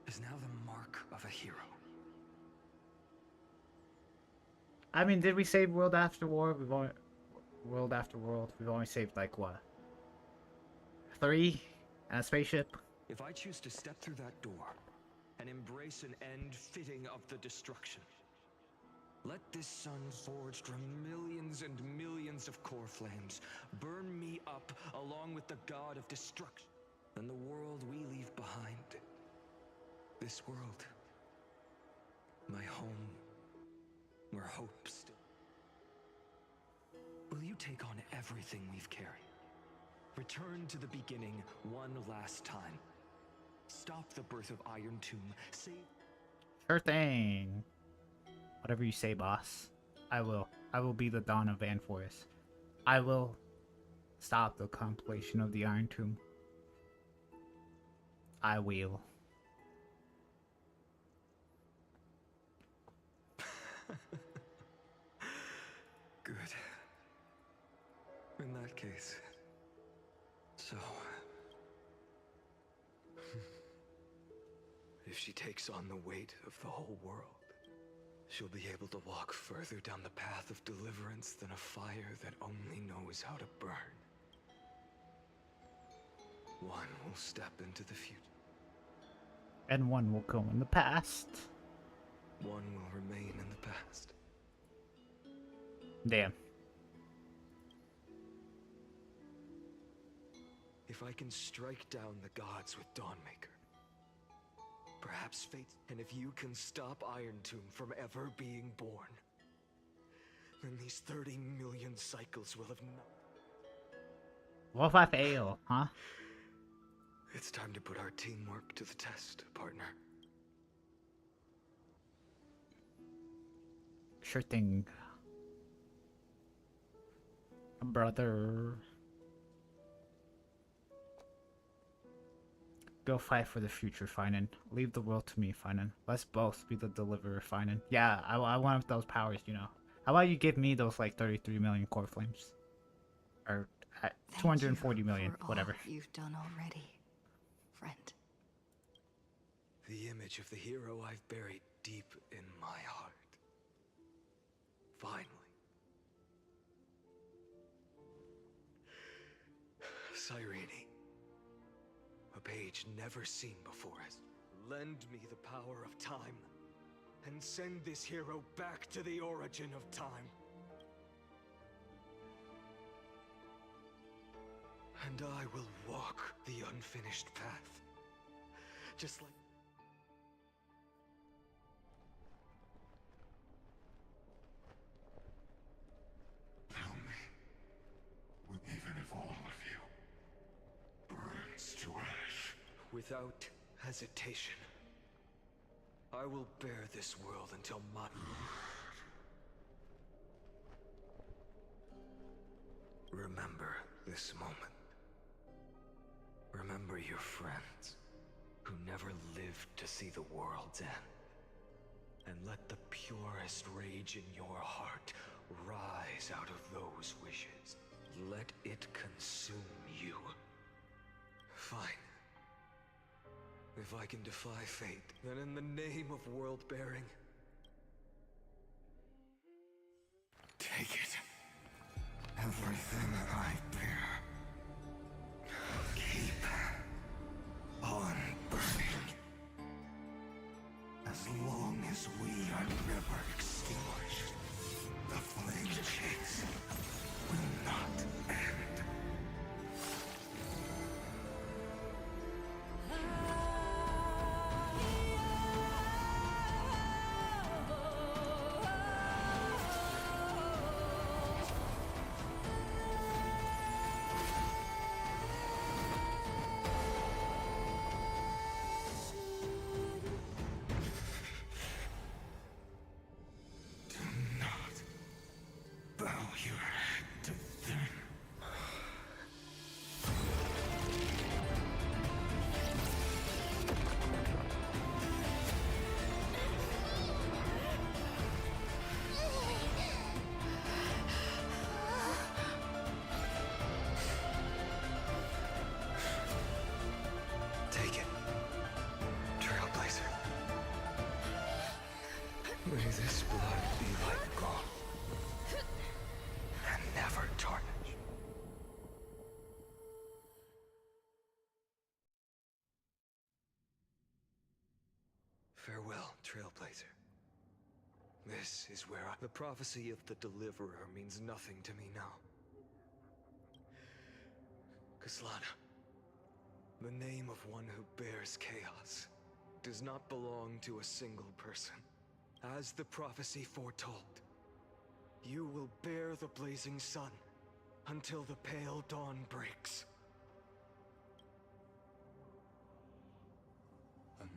is now the mark of a hero. I mean, did we save world after war? We've only... World after world. We've only saved, like, what? 3? And a spaceship? If I choose to step through that door and embrace an end fitting of the destruction, let this sun forged from millions and millions of core flames burn me up along with the god of destruction. than the world we leave behind. This world, my home, where hope still. Will you take on everything we've carried? Return to the beginning one last time. Stop the birth of Iron Tomb. Save. Sure thing. Whatever you say, boss. I will. I will be the Dawn of Van Forest. I will stop the compilation of the Iron Tomb. I will. Good. In that case, so... if she takes on the weight of the whole world, she'll be able to walk further down the path of deliverance than a fire that only knows how to burn. One will step into the future. And one will go in the past. One will remain in the past. Damn. If I can strike down the gods with Dawnmaker, perhaps fate, and if you can stop Iron Tomb from ever being born, then these 30 million cycles will have not. What if I fail, huh? It's time to put our teamwork to the test, partner. Sure thing. Brother. Go fight for the future, Finan. Leave the world to me, Finan. Let's both be the deliverer, Finan. Yeah, I want those powers, you know. How about you give me those, like, 33 million core flames? Or 240 million, whatever. You've done already, friend. The image of the hero I've buried deep in my heart. Finally. Cyrene. A page never seen before us. Lend me the power of time, and send this hero back to the origin of time. And I will walk the unfinished path. Just like... Tell me, even if all of you burns to ash. Without hesitation, I will bear this world until my... Remember this moment. Remember your friends, who never lived to see the world's end. And let the purest rage in your heart rise out of those wishes. Let it consume you. Fine. If I can defy fate, then in the name of world-bearing... Take it. Everything I bear. Keep on burning. As long as we are never extinguished, the flame chase will not end. May this blood be like gold, and never tarnish. Farewell, Trailblazer. This is where the prophecy of the Deliverer means nothing to me now. Kaslana, The name of one who bears chaos does not belong to a single person. As the prophecy foretold, you will bear the blazing sun until the pale dawn breaks.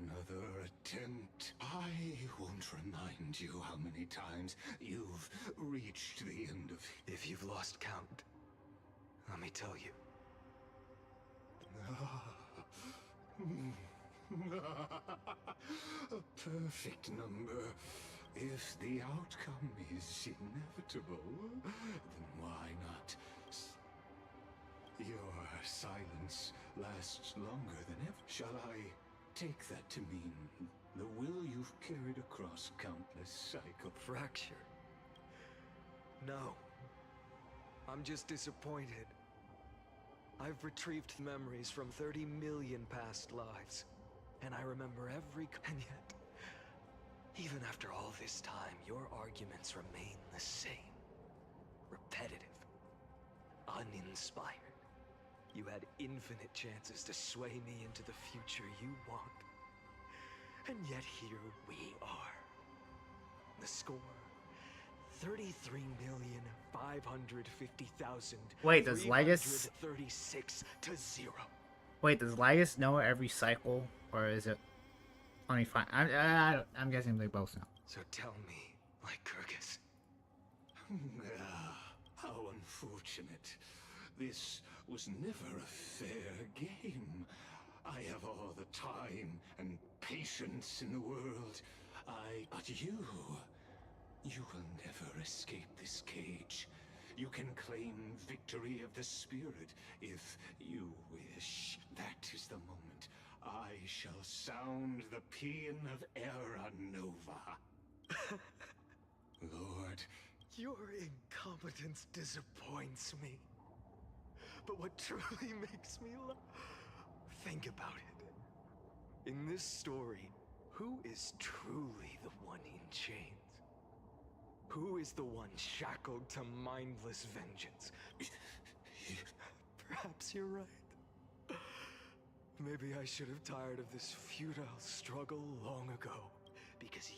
Another attempt. I won't remind you how many times you've reached the end of... If you've lost count, let me tell you. A perfect number. If the outcome is inevitable, then why not? Your silence lasts longer than ever. Shall I take that to mean the will you've carried across countless cycles? Fracture? No. I'm just disappointed. I've retrieved memories from 30 million past lives, and I remember every... And yet, even after all this time, your arguments remain the same. Repetitive. Uninspired. You had infinite chances to sway me into the future you want. And yet here we are. The score... 33,550,000. Wait, does Legus... 36 to 0. Wait, does Legus know every cycle, or is it only fine? I'm guessing they both know. So tell me, like Kyrgyz. How unfortunate. This was never a fair game. I have all the time and patience in the world. But you will never escape this cage. You can claim victory of the spirit if you wish. That is the moment. I shall sound the paean of Era Nova. Lord. Your incompetence disappoints me. But what truly makes me laugh... Think about it. In this story, who is truly the one in chains? Who is the one shackled to mindless vengeance? Perhaps you're right. Maybe I should have tired of this futile struggle long ago. Because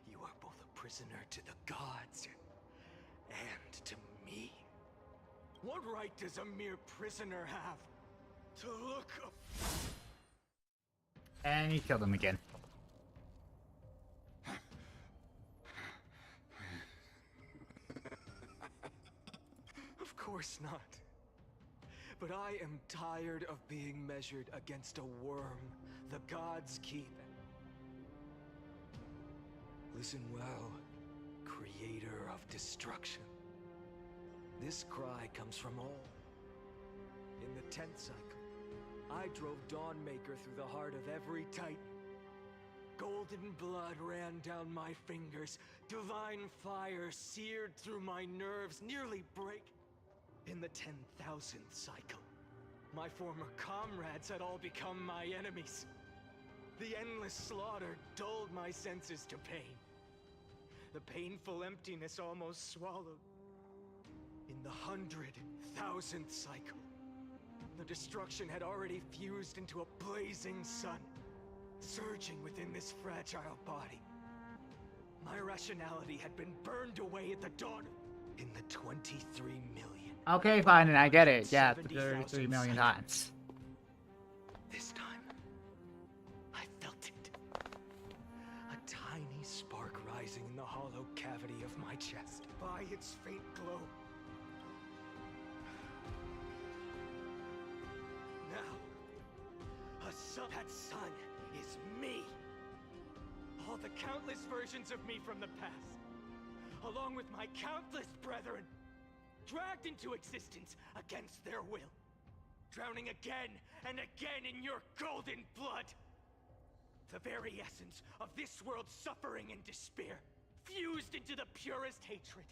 you are both a prisoner to the gods and to me. What right does a mere prisoner have to look up? And he killed him again. Of course not. But I am tired of being measured against a worm the gods keep. Listen well, creator of destruction. This cry comes from all. In the 10th cycle, I drove Dawnmaker through the heart of every titan. Golden blood ran down my fingers. Divine fire seared through my nerves, nearly break. In the 10,000th cycle, my former comrades had all become my enemies. The endless slaughter dulled my senses to pain. The painful emptiness almost swallowed. In the 100,000th cycle, the destruction had already fused into a blazing sun, surging within this fragile body. My rationality had been burned away at the dawn in the 23 million. Okay, fine, and I get it. Yeah, 33 million times. This time, I felt it. A tiny spark rising in the hollow cavity of my chest. By its faint glow. Now, that sun is me. All the countless versions of me from the past, along with my countless brethren, dragged into existence against their will, drowning again and again in your golden blood. The very essence of this world's suffering and despair, fused into the purest hatred,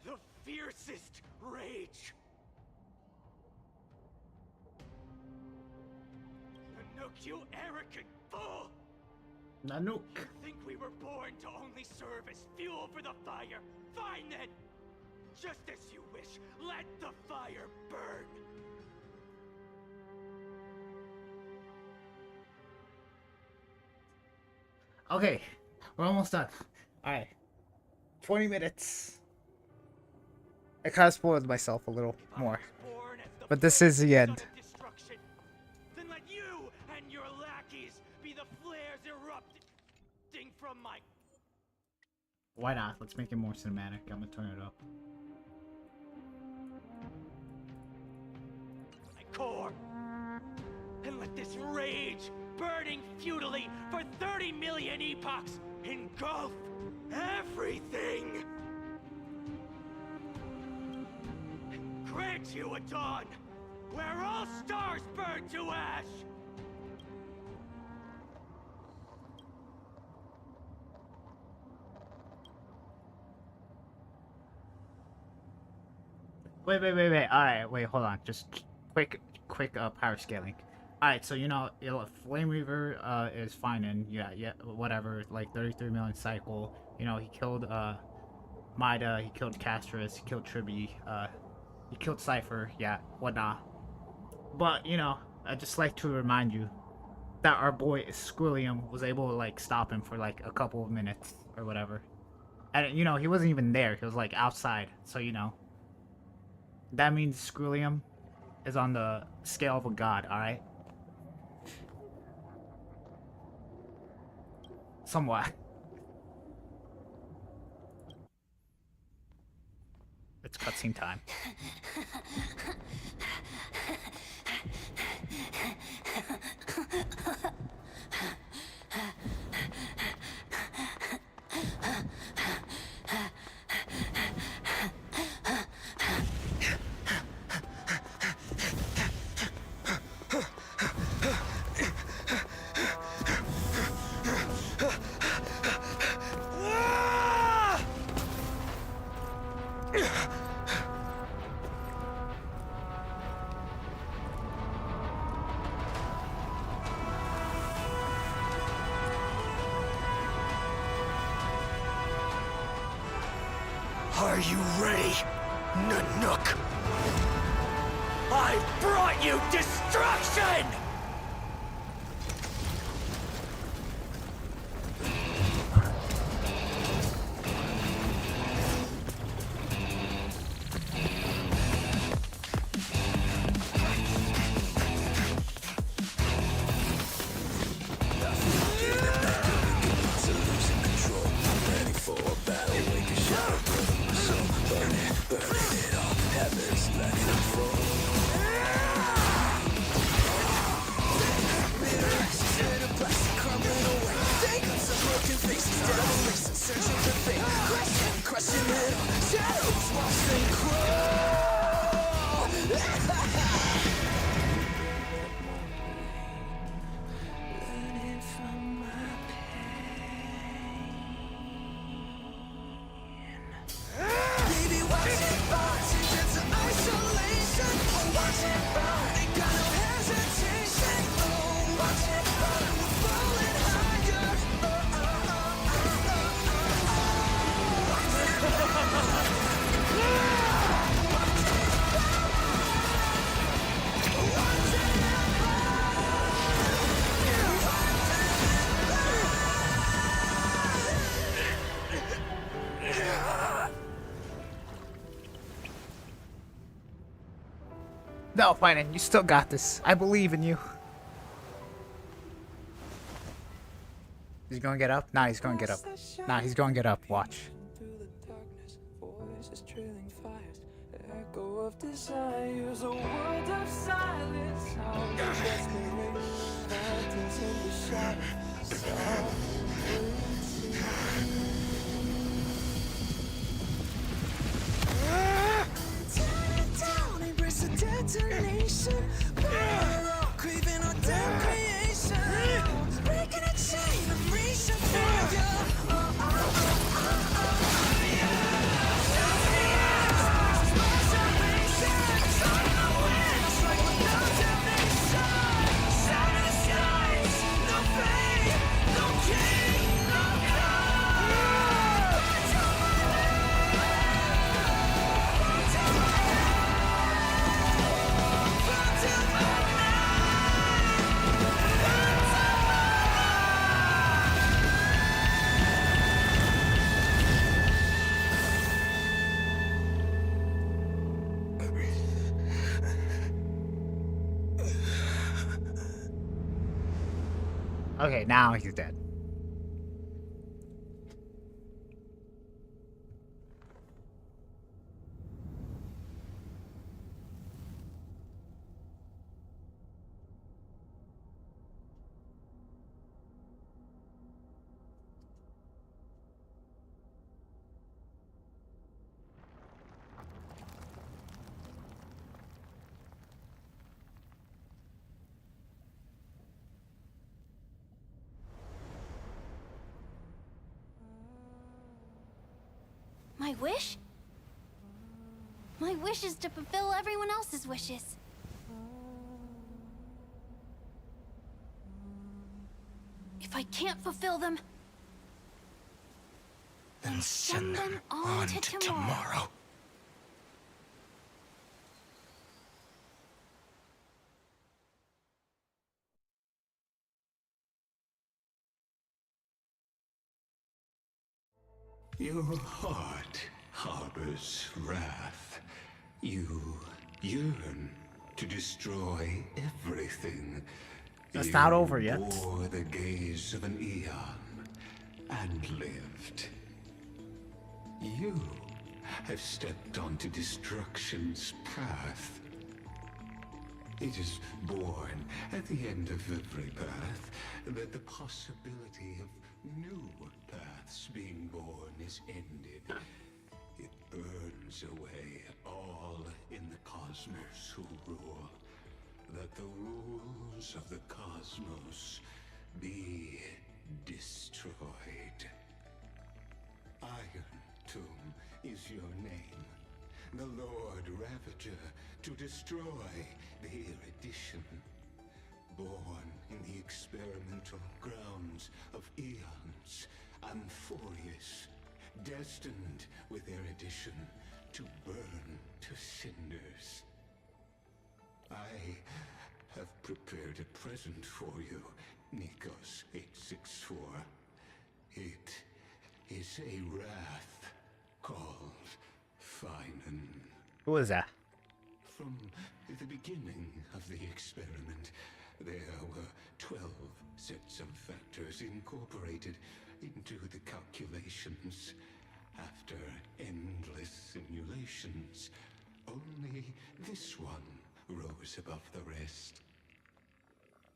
the fiercest rage. Nanook, you arrogant fool! Nanook. You think we were born to only serve as fuel for the fire? Fine then! Just as you wish, let the fire burn! Okay, we're almost done. Alright. 20 minutes. I kind of spoiled myself a little more. But this is the end. Then let you and your lackeys be the flares erupting from my Why not? Let's make it more cinematic. I'm gonna turn it up. core. And let this rage, burning futilely for 30 million epochs, engulf everything. Grant you a dawn where all stars burn to ash. Wait. Alright, wait, hold on. Just quick power scaling. Alright, so Flame Reaver is fine and yeah, whatever, like 33 million cycle. He killed Mida, he killed Castris, he killed Tribby, he killed Cypher, yeah, whatnot. But, I'd just like to remind you that our boy Squilliam was able to stop him for a couple of minutes or whatever. And he wasn't even there, he was outside, so that means Squilliam is on the scale of a god, alright? Somewhat. It's cutscene time. Are you ready, Nanook? I brought you destruction! No, Finan, you still got this. I believe in you. He's gonna get up? Nah, he's gonna get up. Nah, he's gonna get up. Watch. Echo of desires, a world of silence. How desperation fountains in the shadows. Detonation, craving our damn creation, breaking a chain of reaching for you. No pain. Okay, now he's dead. My wish? My wish is to fulfill everyone else's wishes. If I can't fulfill them, then send them on to tomorrow. Your heart harbors wrath. You yearn to destroy everything. That's not over yet. You bore the gaze of an eon and lived. You have stepped onto destruction's path. It is born at the end of every path that the possibility of new paths being born is ended. It burns away all in the cosmos who rule. That the rules of the cosmos be destroyed. Iron Tomb is your name. The Lord Ravager to destroy the erudition. Born in the experimental grounds of eons, Amphorius, destined with erudition to burn to cinders. I have prepared a present for you, Nikos 864. It is a wrath called Finan. Who is that? From the beginning of the experiment, there were 12 sets of factors incorporated into the calculations. After endless simulations, only this one rose above the rest.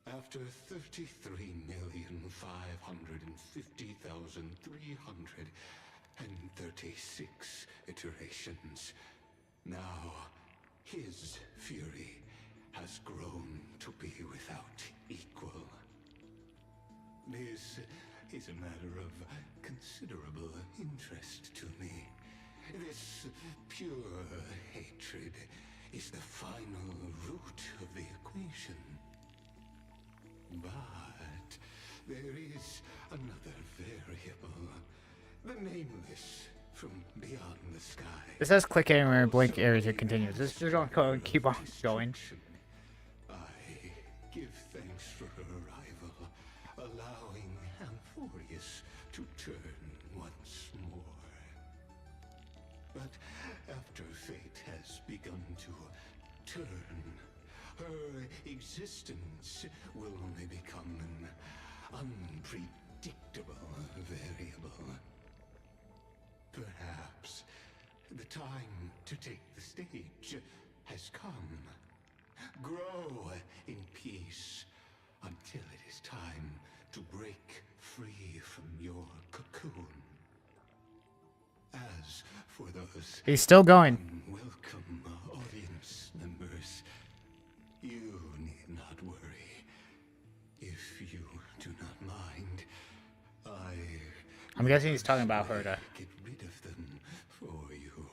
After 33,550,336 iterations, now his fury has grown to be without equal. This is a matter of considerable interest to me. This pure hatred is the final root of the equation. But there is another variable, the nameless from beyond the sky. It says click anywhere and blink area to continue. This is just going to keep on going. I give thanks for her arrival, allowing Amphorius to turn once more. But after fate has begun to turn, her existence will only become an unpredictable variable. Perhaps the time to take the stage has come. Grow in peace until it is time to break free from your cocoon. As for those He's still going. unwelcome audience members, you need not worry. If you do not mind, I'm guessing he's talking about her to get rid of them for you.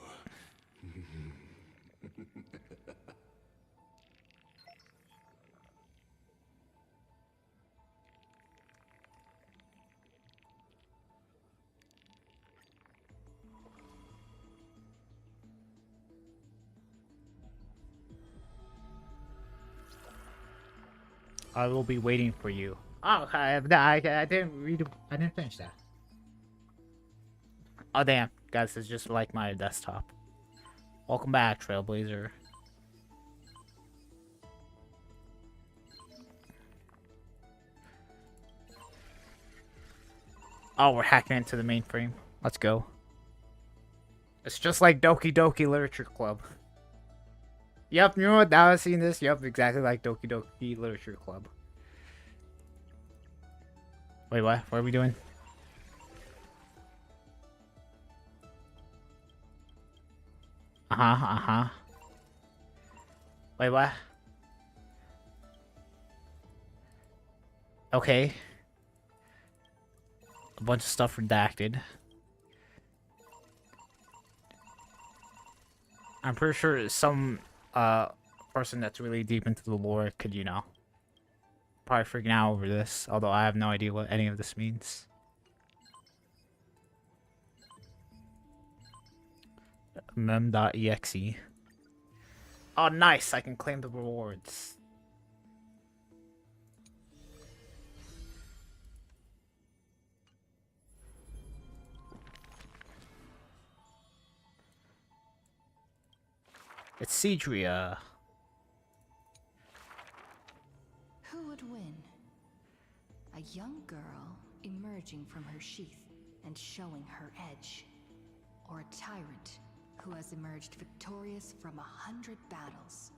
I will be waiting for you. Oh, okay. I didn't read. I didn't finish that. Oh damn, guys, it's just like my desktop. Welcome back, Trailblazer. Oh, we're hacking into the mainframe. Let's go. It's just like Doki Doki Literature Club. Yep, you know what? Now I've seen this. Yep, exactly like Doki Doki Literature Club. Wait, what? What are we doing? Uh-huh. Wait, what? Okay. A bunch of stuff redacted. I'm pretty sure some person that's really deep into the lore could, you know, probably freaking out over this, although I have no idea what any of this means. Mem.exe. Oh, nice! I can claim the rewards. It's Cedria. Who would win? A young girl emerging from her sheath and showing her edge, or a tyrant who has emerged victorious from 100 battles?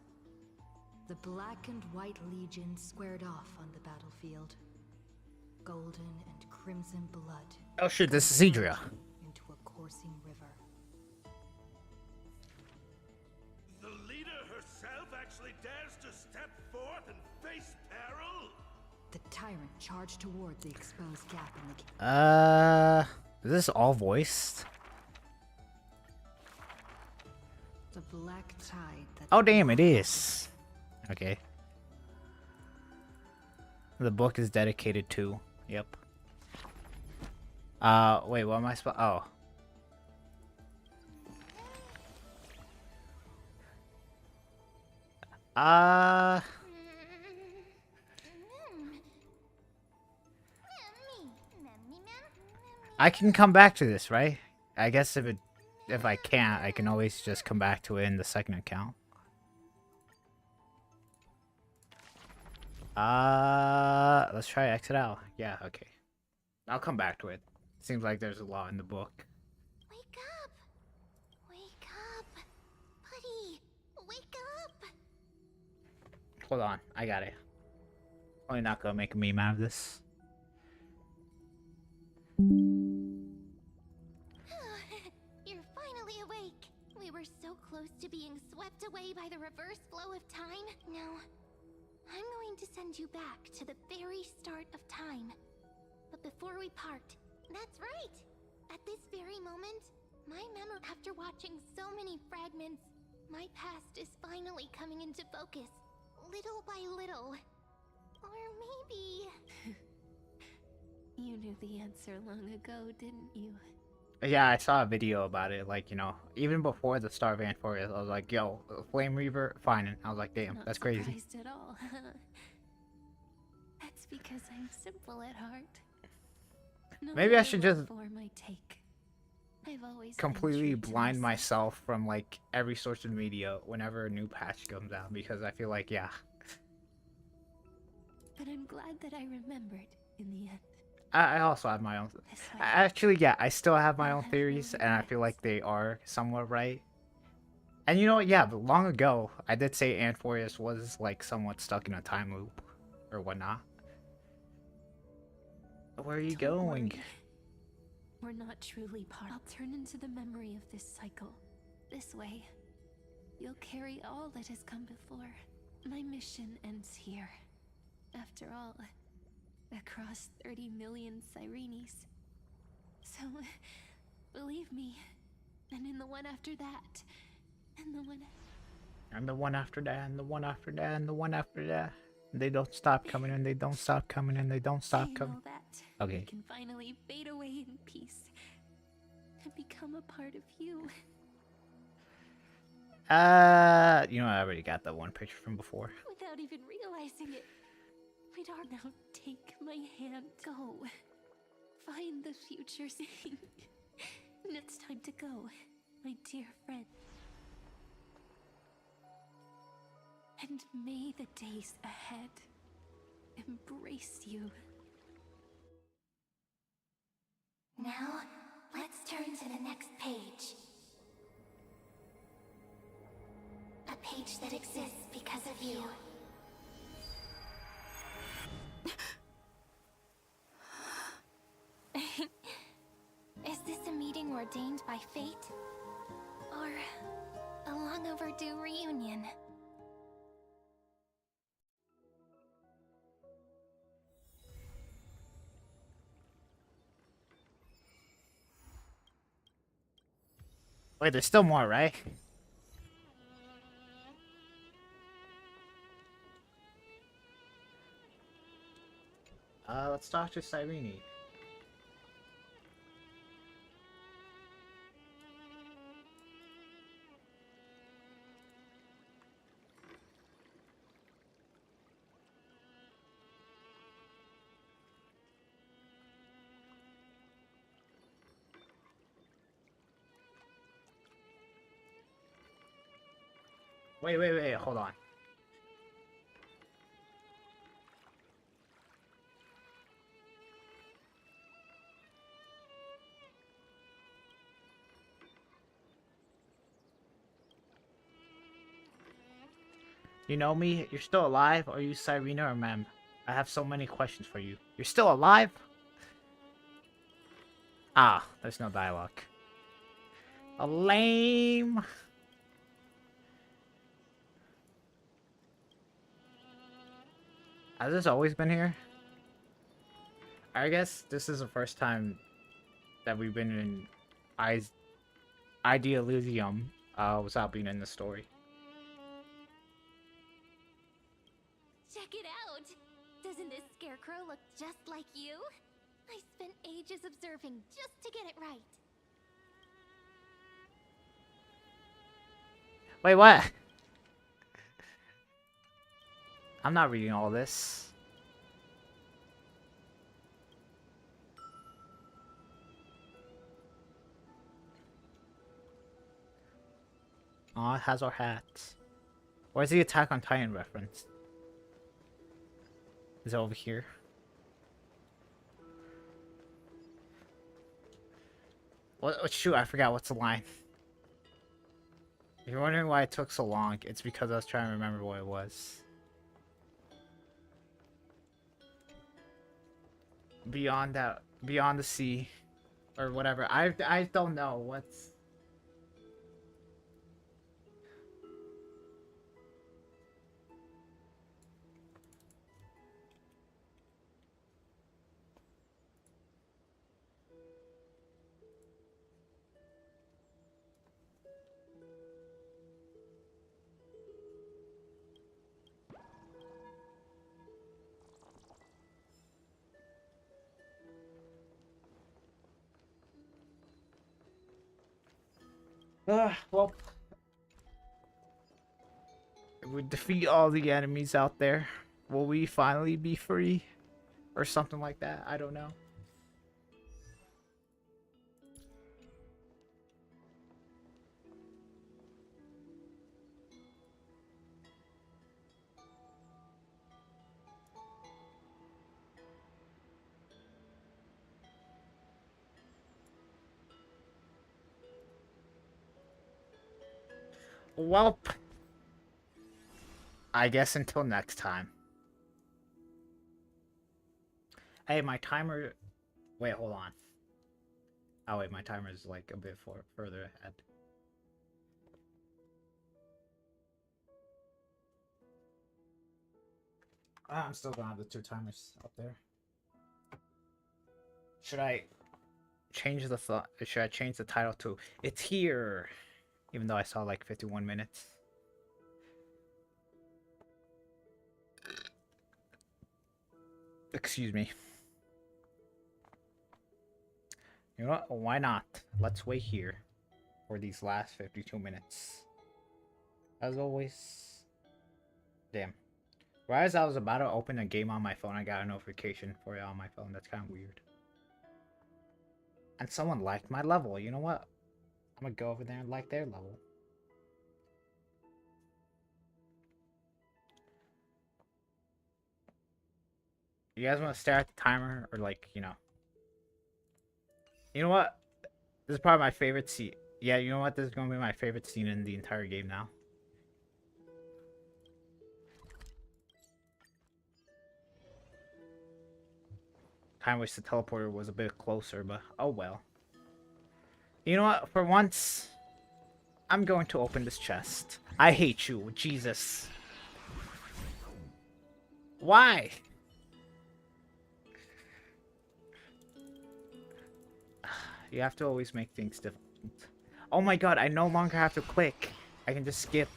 The Black and White Legion squared off on the battlefield. Golden and crimson blood. Oh shit, this is Cedria. Into a coursing river. The leader herself actually dares to step forth and face peril? The tyrant charged toward the exposed gap in the... Is this all voiced? The black tide that... Oh damn, it is. Okay. The book is dedicated to. Yep. Wait, what am I supposed... Oh. I can come back to this, right? I guess if I can't, I can always just come back to it in the second account. Let's try exit out. Yeah, okay. I'll come back to it. Seems like there's a lot in the book. Wake up! Wake up! Buddy! Wake up! Hold on, I got it. Probably not gonna make a meme out of this. You're finally awake. We were so close to being swept away by the reverse flow of time. Now, I'm going to send you back to the very start of time. But before we part, that's right! At this very moment, my memory, after watching so many fragments, my past is finally coming into focus, little by little. Or maybe... You knew the answer long ago, didn't you? Yeah, I saw a video about it, like, you know, even before the start of Anthorius, I was like, yo, Flame Reaver, fine. And I was like, damn, Not that's crazy. surprised at all. That's because I'm simple at heart. No Maybe I matter should what just form I take, I've always been completely true to blind myself. myself from, like, every source of media whenever a new patch comes out, because I feel like, yeah. But I'm glad that I remembered in the end. I also have my own... Actually, yeah, I still have my own theories, and I feel like they are somewhat right. And you know what, yeah, but long ago, I did say Anthorius was, like, somewhat stuck in a time loop, or whatnot. Where are you going? We're not truly part. I'll turn into the memory of this cycle. This way, you'll carry all that has come before. My mission ends here. After all, across 30 million Cyrenes. So, believe me, and in the one after that, and the one... And the one after that, and the one after that, and the one after that. They don't stop coming, and they don't stop coming, and they don't stop coming. Okay. Can finally fade away in peace and become a part of you. You know, I already got that one picture from before. Without even realizing it. We'd all now take my hand. Go. Find the future scene. It's time to go, my dear friend. And may the days ahead embrace you. Now, let's turn to the next page. A page that exists because of you. Is this a meeting ordained by fate? Or a long overdue reunion? Wait, there's still more, right? Let's talk to Cyrene. Wait, hold on. You know me? You're still alive? Are you Cyrene or Mem? I have so many questions for you. You're still alive? Ah, there's no dialogue. A lame. Has this always been here? I guess this is the first time that we've been in Idea Elysium without being in the story. Check it out! Doesn't this scarecrow look just like you? I spent ages observing just to get it right. Wait, what? I'm not reading all this. Aw, it has our hats. Where's the Attack on Titan reference? Is it over here? What? Shoot, I forgot what's the line. If you're wondering why it took so long, it's because I was trying to remember what it was. Beyond the sea, or whatever. I don't know what's. Well, if we defeat all the enemies out there, will we finally be free? Or something like that, I don't know. Well, I guess until next time. Hey, my timer... Wait, hold on. Oh wait, my timer is like a bit further ahead. I'm still gonna have the two timers up there. Should I change the should I change the title to "It's Here"? Even though I saw like 51 minutes. Excuse me. You know what? Why not? Let's wait here for these last 52 minutes. As always. Damn. Right as I was about to open a game on my phone, I got a notification for it on my phone. That's kind of weird. And someone liked my level. You know what? I'm gonna go over there and like their level. You guys want to stare at the timer or like, you know, You know what? This is probably my favorite scene. Yeah, you know what? This is gonna be my favorite scene in the entire game now. Kind of wish the teleporter was a bit closer, but oh well. You know what? For once, I'm going to open this chest. I hate you, Jesus. Why? You have to always make things difficult. Oh my god, I no longer have to click. I can just skip.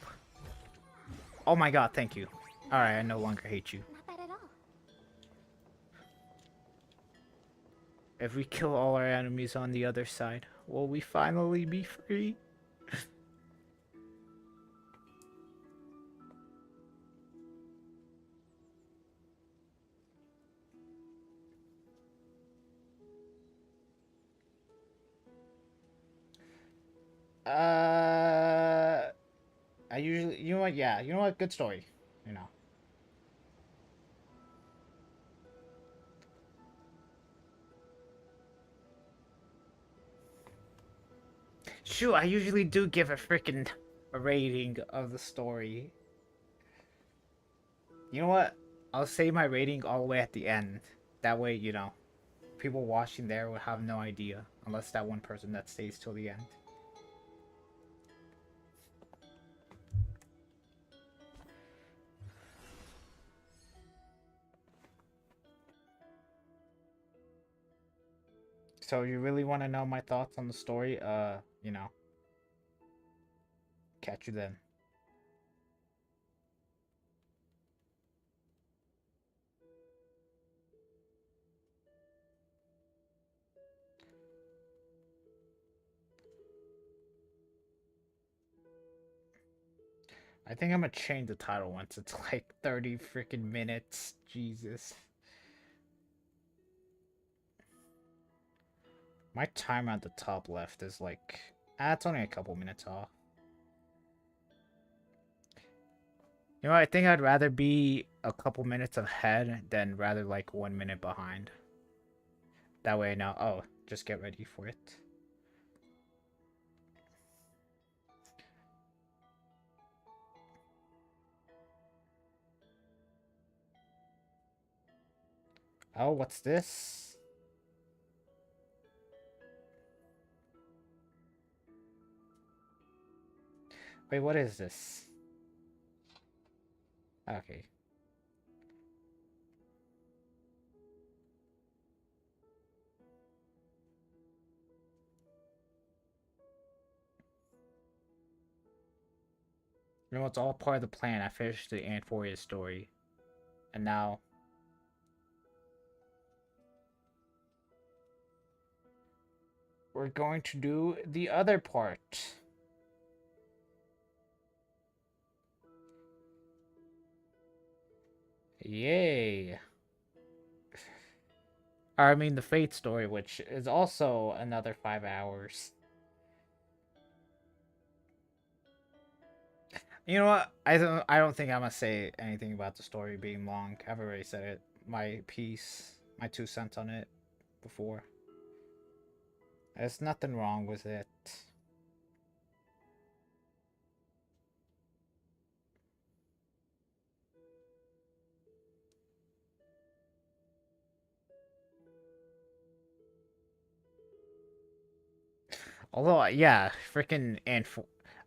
Oh my god, thank you. Alright, I no longer hate you. Not bad at all. If we kill all our enemies on the other side, will we finally be free? I usually, you know what? Yeah, you know what? Good story. You know. Shoot, I usually do give a freaking rating of the story. You know what? I'll say my rating all the way at the end. That way, you know, people watching there will have no idea. Unless that one person that stays till the end. So you really want to know my thoughts on the story? You know. Catch you then. I think I'm gonna change the title once it's like 30 freaking minutes. Jesus. My timer at the top left is like... it's only a couple minutes off. You know, I think I'd rather be a couple minutes ahead than rather like 1 minute behind. That way I know, oh, just get ready for it. Oh, what's this? Wait, what is this? Okay. You know, it's all part of the plan. I finished the Amphoria story. And now... we're going to do the other part. Yay. Or, I mean, the Fate story, which is also another 5 hours. You know what? I don't think I'm gonna say anything about the story being long. I've already said it. My piece, my 2 cents on it before. There's nothing wrong with it. Although, yeah, freaking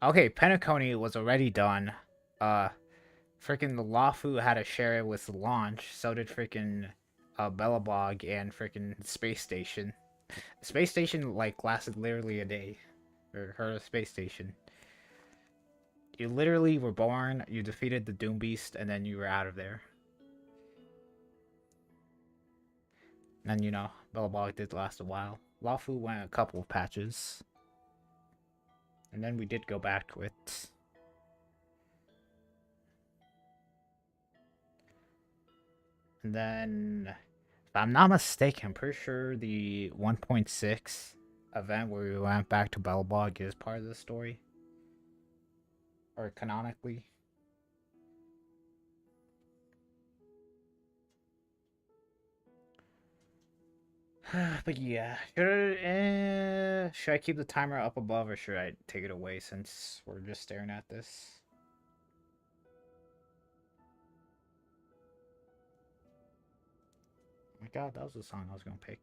okay, Penacony was already done. Freaking the Lafu had to share it with the launch. So did freaking Belobog and freaking Space Station. Space Station like lasted literally a day, or her space station. You literally were born, you defeated the Doom Beast, and then you were out of there. And you know, Belobog did last a while. Lafu went a couple of patches. And then we did go back to it. And then, if I'm not mistaken, I'm pretty sure the 1.6 event where we went back to Belobog is part of the story. Or canonically. But yeah, should I keep the timer up above or should I take it away since we're just staring at this? Oh my god, that was the song I was gonna pick.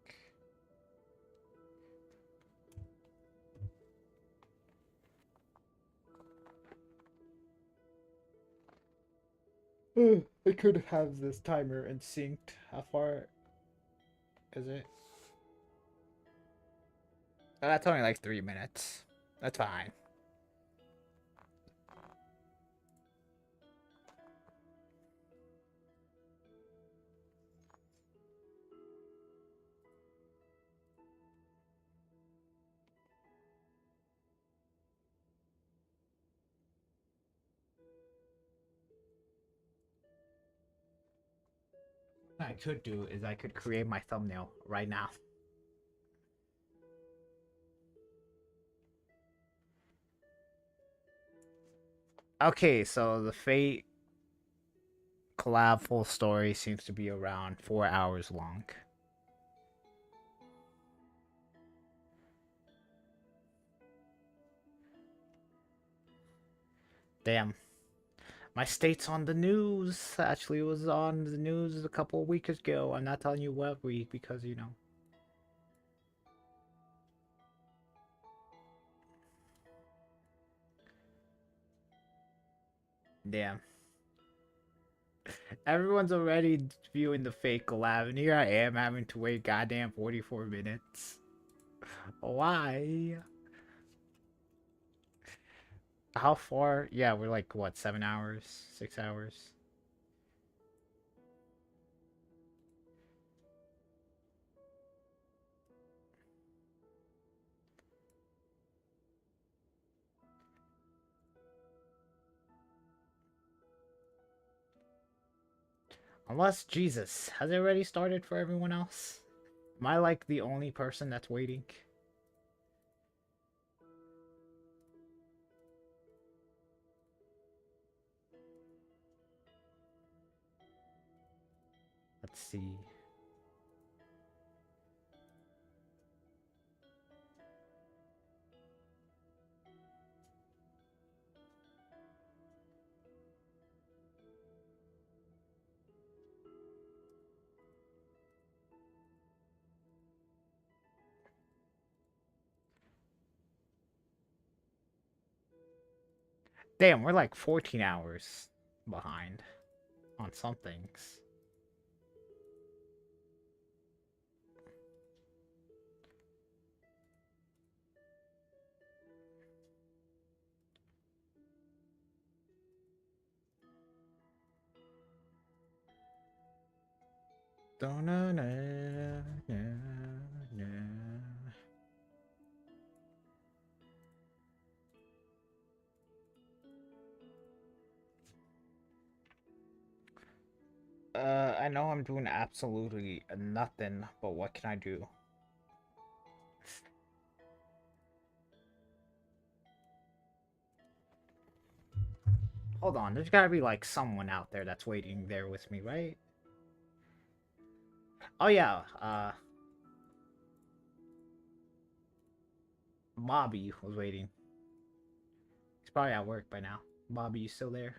I could have this timer in synced. How far is it? That's only like 3 minutes. That's fine. What I could do is I could create my thumbnail right now. Okay, so the Fate collab full story seems to be around 4 hours long. Damn. My state's on the news. Actually, it was on the news a couple of weeks ago. I'm not telling you what week because, you know. Damn. Everyone's already viewing the fake collab, and here I am having to wait goddamn 44 minutes. Why? How far? Yeah, we're like, what, 7 hours? 6 hours? Unless, Jesus, has it already started for everyone else? Am I like the only person that's waiting? Let's see. Damn, we're like 14 hours behind on some things. I know I'm doing absolutely nothing, but what can I do? Hold on, there's gotta be like someone out there that's waiting there with me, right? Oh yeah, Bobby was waiting. He's probably at work by now. Bobby, you still there?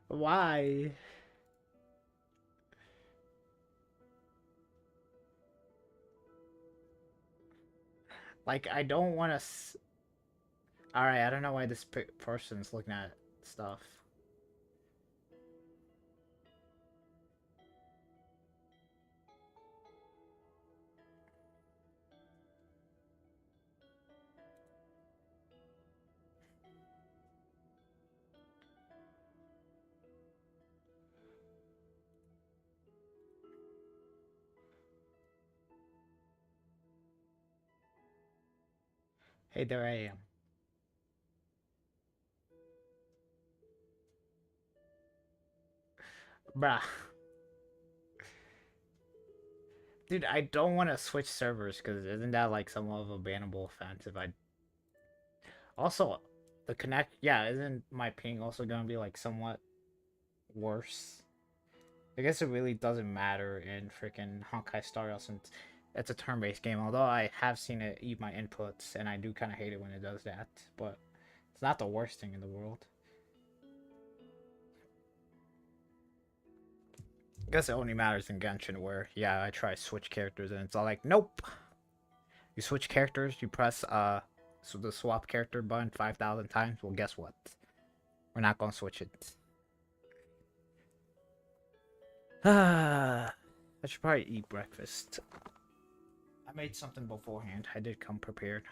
Why? Like, I don't want to. Alright, I don't know why this person's looking at stuff. Hey, there I am. Bruh. Dude, I don't want to switch servers because isn't that like somewhat of a bannable offense if I Also, the connect, yeah, isn't my ping also gonna be like somewhat worse? I guess it really doesn't matter in freaking Honkai Star Rail since it's a turn-based game. Although I have seen it eat my inputs, and I do kind of hate it when it does that. But it's not the worst thing in the world. I guess it only matters in Genshin where, yeah, I try to switch characters and it's all like, nope. You switch characters, you press so the swap character button 5,000 times. Well, guess what? We're not gonna switch it. I should probably eat breakfast. I made something beforehand. I did come prepared.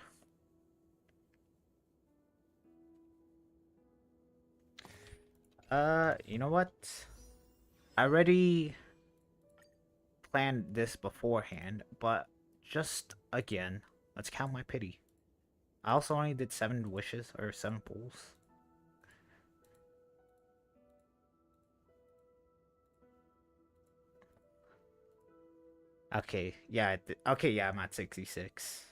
You know what? I already planned this beforehand, but just again, let's count my pity. I also only did 7 wishes or 7 pulls. Okay, yeah, okay, yeah, I'm at 66.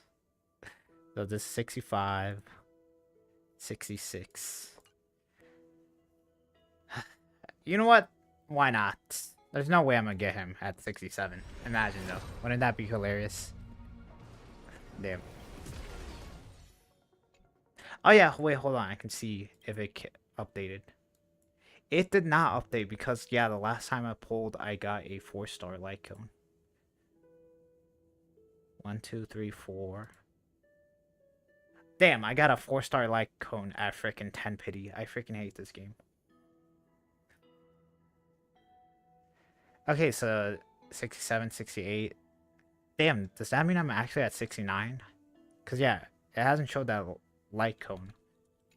So this is 65, 66. You know what? Why not? There's no way I'm gonna get him at 67. Imagine though. Wouldn't that be hilarious? Damn. Oh yeah, wait, hold on. I can see if it updated. It did not update because, yeah, the last time I pulled, I got a 4-star light cone. 1, 2, 3, 4. Damn, I got a 4-star light cone at freaking 10 pity. I freaking hate this game. Okay, so 67, 68. Damn, does that mean I'm actually at 69? Because, yeah, it hasn't showed that light cone.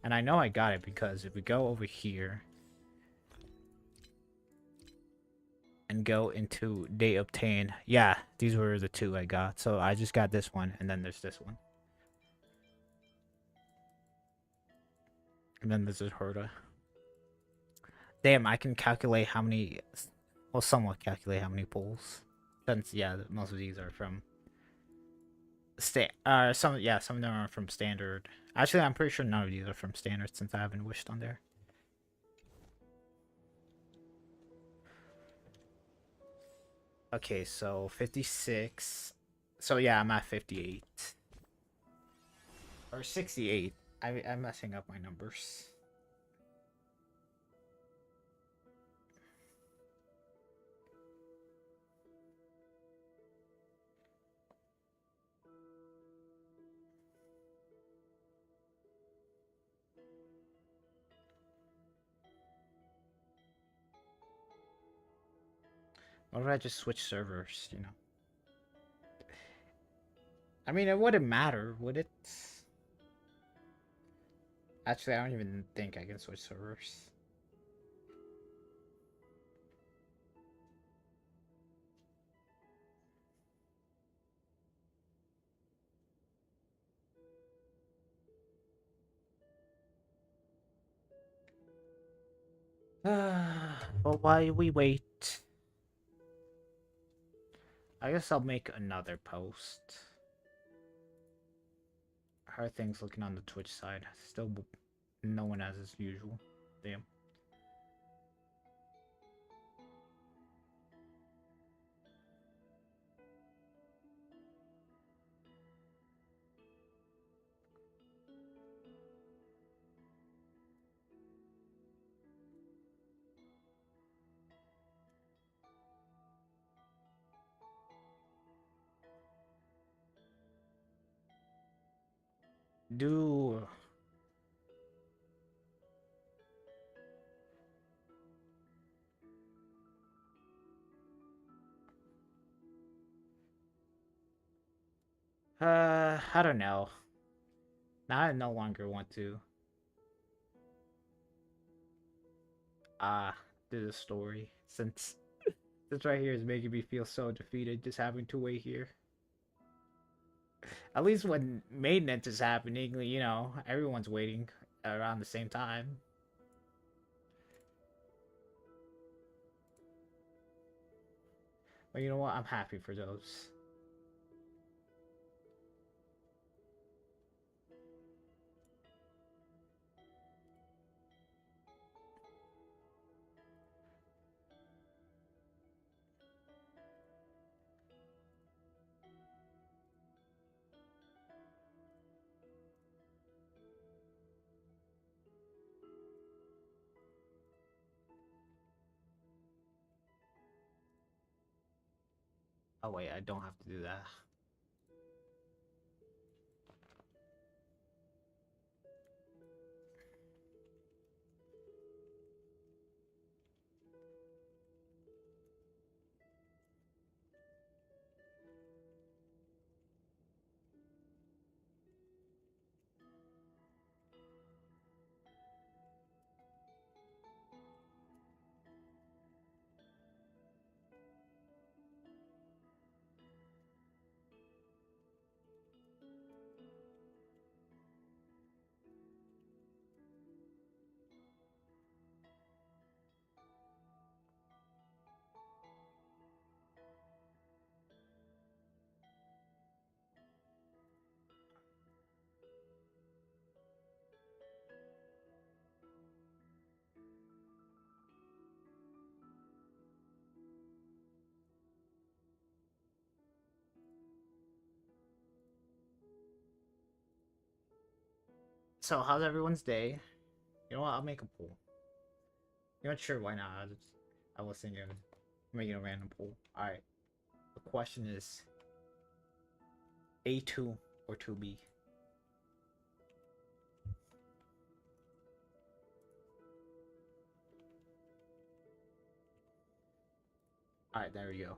And I know I got it because if we go over here and go into date obtained, yeah, these were the 2 I got. So I just got this one, and then there's this one. And then there's this Herda. Damn, I can calculate how many, well, somewhat calculate how many pulls. Since, yeah, most of these are from some of them are from standard. Actually, I'm pretty sure none of these are from standard since I haven't wished on there. Okay, so 56. So yeah, I'm at 58. Or 68. I'm messing up my numbers. Why don't I just switch servers, you know? I mean, it wouldn't matter, would it? Actually, I don't even think I can switch servers. But while we wait, I guess I'll make another post. How are things looking on the Twitch side? Still no one as usual. Damn. Do I don't know. Now I no longer want to do the story since this right here is making me feel so defeated just having to wait here. At least when maintenance is happening, you know, everyone's waiting around the same time. But you know what? I'm happy for those. Oh wait, I don't have to do that. So how's everyone's day? You know what? I'll make a poll. You're not sure? Why not? I was thinking of making a random poll. All right. The question is A2 or 2B. All right, there we go.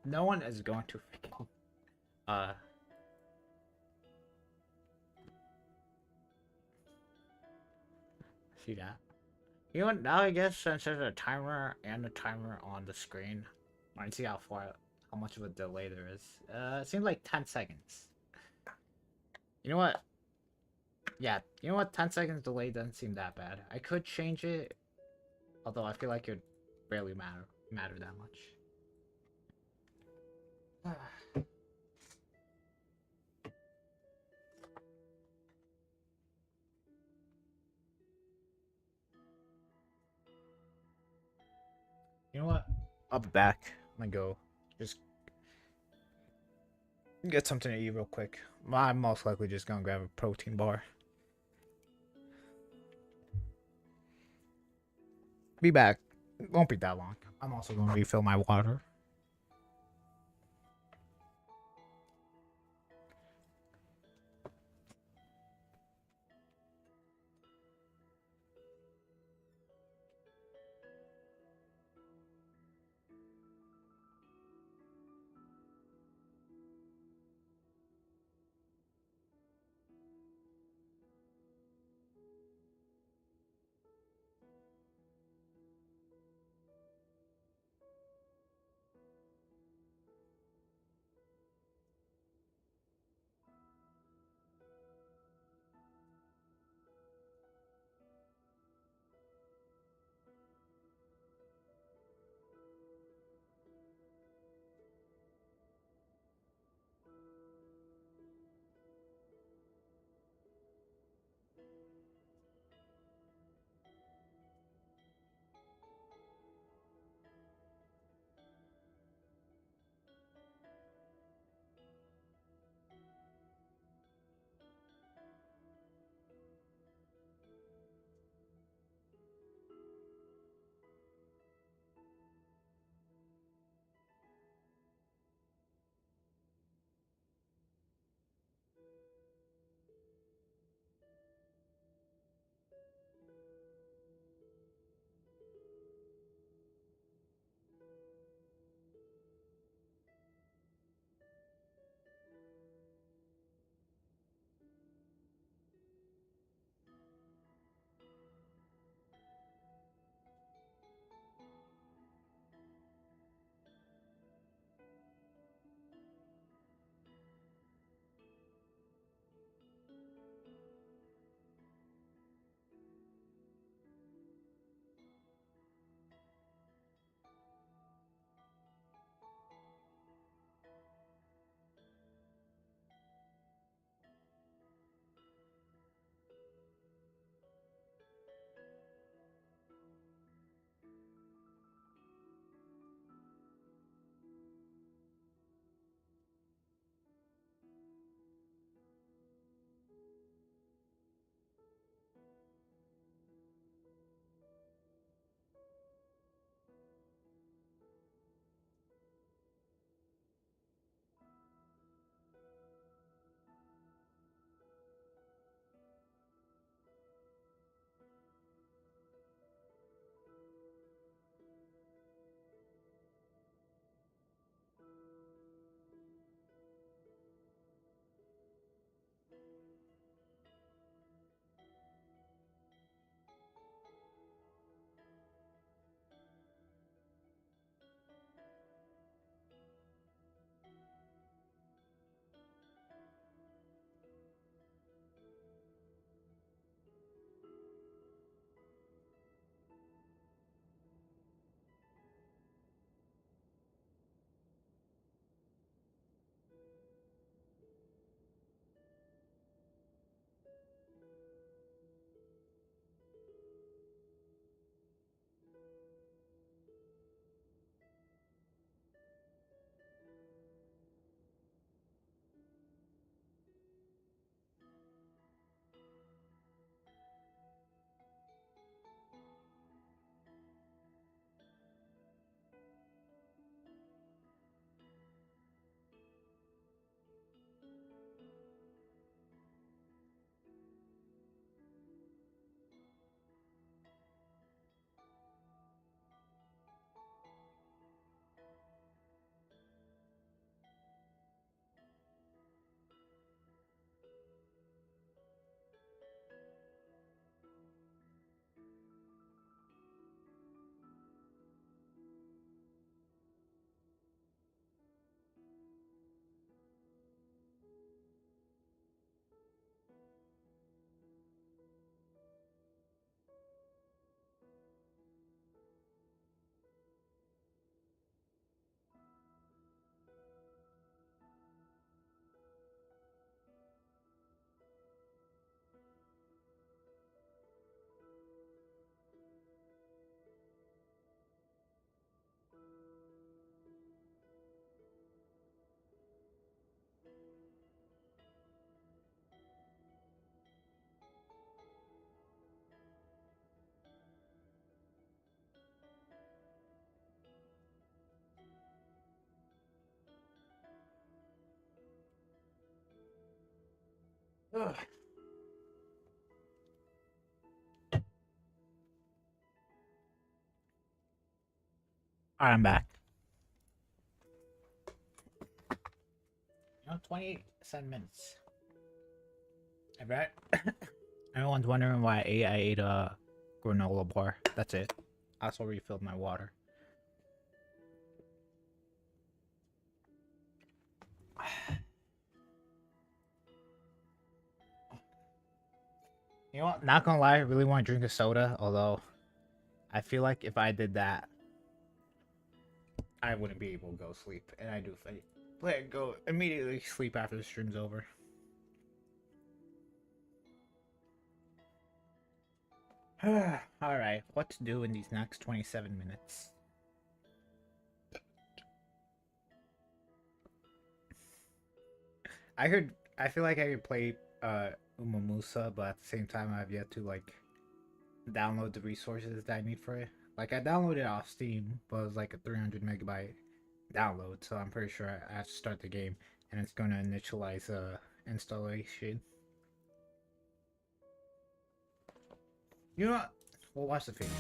No one is going to freaking see that. You know what? Now I guess since there's a timer and a timer on the screen, I can see how much of a delay there is. It seems like 10 seconds. You know what? Yeah, you know what? 10 seconds delay doesn't seem that bad. I could change it, although I feel like it would barely matter that much. You know what? I'll be back. I'm gonna go just get something to eat real quick. I'm most likely just gonna grab a protein bar. Be back. It won't be that long. I'm also gonna refill my water. Ugh. Alright, I'm back. 27 minutes. I bet. Everyone's wondering why I ate a granola bar. That's it. I also refilled my water. You know what? Not gonna lie, I really want to drink a soda. Although, I feel like if I did that, I wouldn't be able to go sleep. And I do plan to go immediately sleep after the stream's over. Alright, what to do in these next 27 minutes? I feel like I could play Umamusa, but at the same time I've yet to like download the resources that I need for it. Like I downloaded it off Steam, but it was like a 300 megabyte download, so I'm pretty sure I have to start the game and it's gonna initialize installation. You know what? We'll watch the video.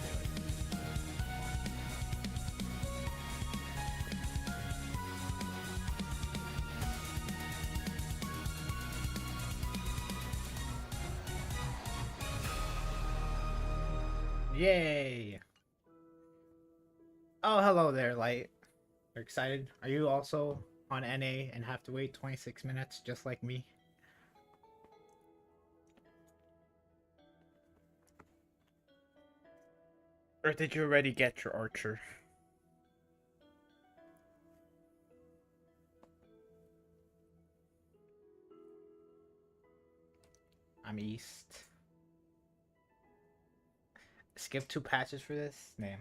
Yay! Oh, hello there, Light. You're excited? Are you also on NA and have to wait 26 minutes just like me? Or did you already get your archer? I'm east. Skip 2 patches for this? Damn.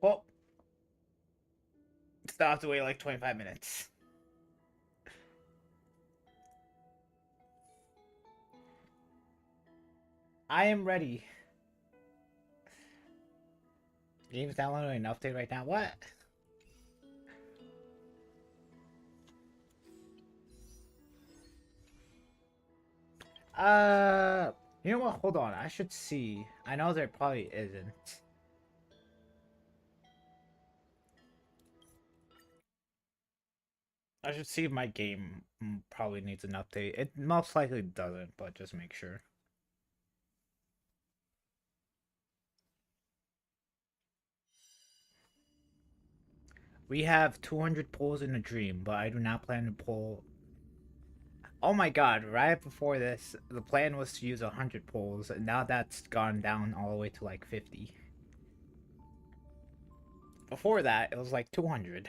Well, still have to wait like 25 minutes. I am ready. Game's downloading an update right now. What? You know what? Hold on. I should see. I know there probably isn't. I should see if my game probably needs an update. It most likely doesn't, but just make sure. We have 200 pulls in a dream, but I do not plan to pull. Oh my god, right before this, the plan was to use 100 pulls, and now that's gone down all the way to like 50. Before that, it was like 200.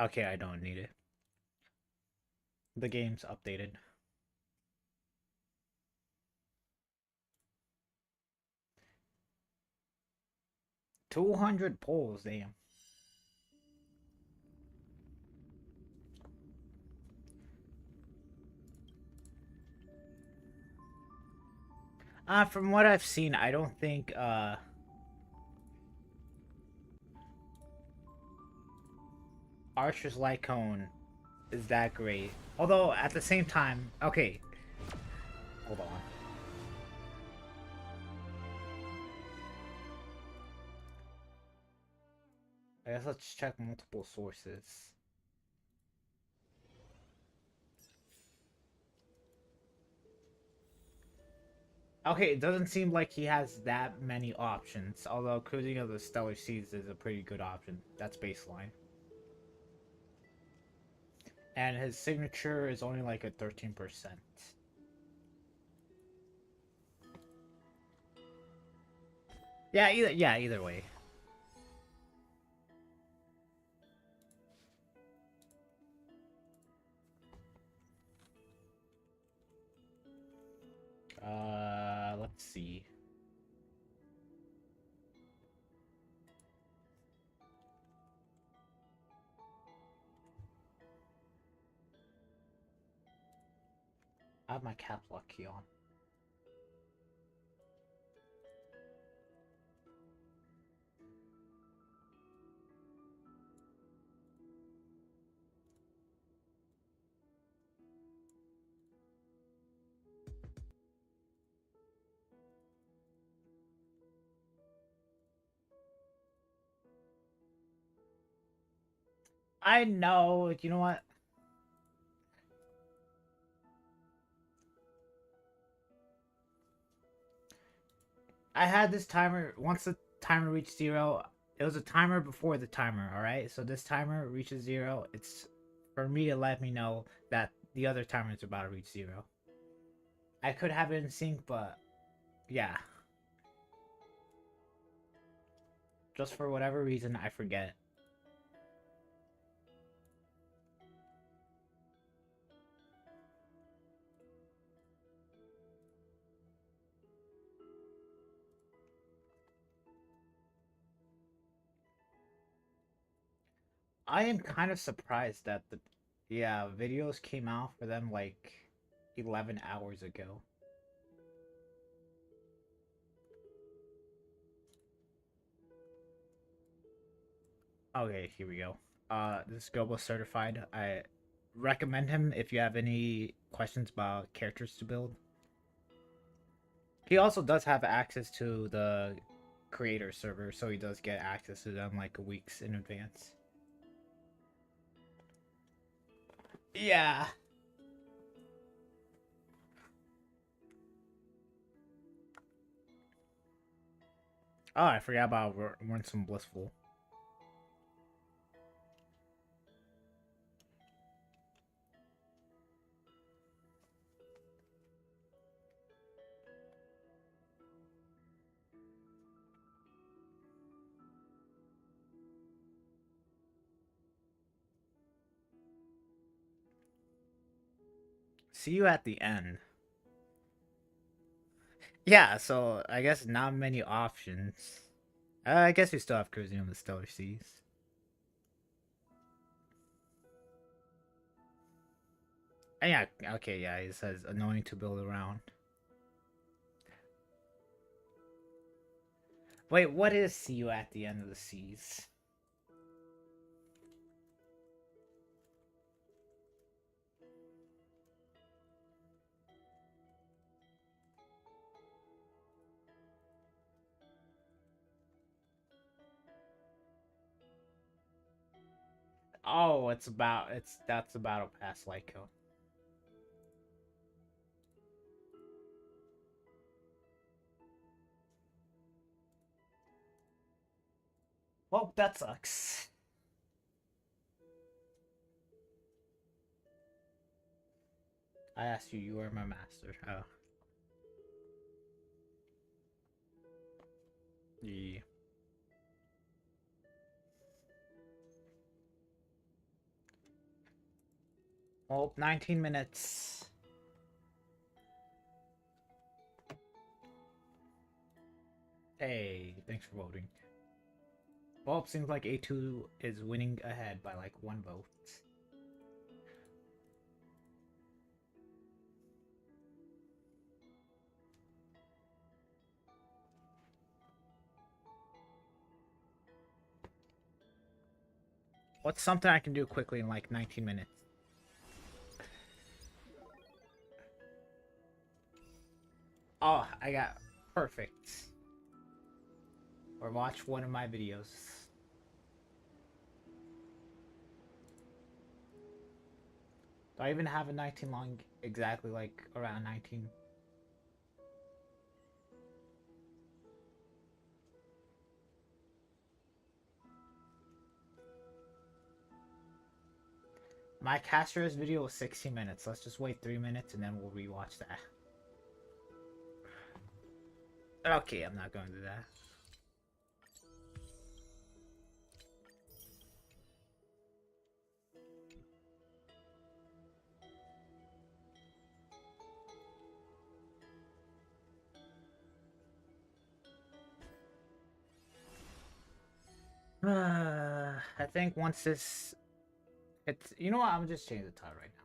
Okay, I don't need it. The game's updated. $200 pulls, damn. From what I've seen, I don't think, Archer's Light Cone is that great. Although, at the same time, okay. Hold on. I guess let's check multiple sources. Okay, it doesn't seem like he has that many options, although Cruising of the Stellar Seas is a pretty good option. That's baseline. And his signature is only like a 13%. Yeah, either way. Let's see. I have my caps lock key on. I know. You know what? I had this timer. Once the timer reached 0, it was a timer before the timer. All right. So this timer reaches 0. It's for me to let me know that the other timer is about to reach 0. I could have it in sync, but yeah. Just for whatever reason, I forget. I am kind of surprised that the videos came out for them like 11 hours ago. Okay, here we go. This is Gobo certified. I recommend him if you have any questions about characters to build. He also does have access to the creator server, so he does get access to them like weeks in advance. Yeah. Oh, I forgot about Winsome Blissful. See you at the end. Yeah, so I guess not many options. I guess we still have Cruising on the Stellar Seas. And yeah, okay, yeah, it says annoying to build around. Wait, what is See You at the End of the Seas? Oh, that's the battle pass Lyco. Well, that sucks. I asked you, you are my master. Oh. Yeah. Well, 19 minutes. Hey, thanks for voting. Well, seems like A2 is winning ahead by like 1 vote. What's something I can do quickly in like 19 minutes? Oh, I got perfect. Or watch one of my videos. Do I even have a 19 long? Exactly like around 19. My Castro's video was 16 minutes. Let's just wait 3 minutes and then we'll rewatch that. Okay, I'm not going to do that. I think once this... You know what? I'm just changing the title right now.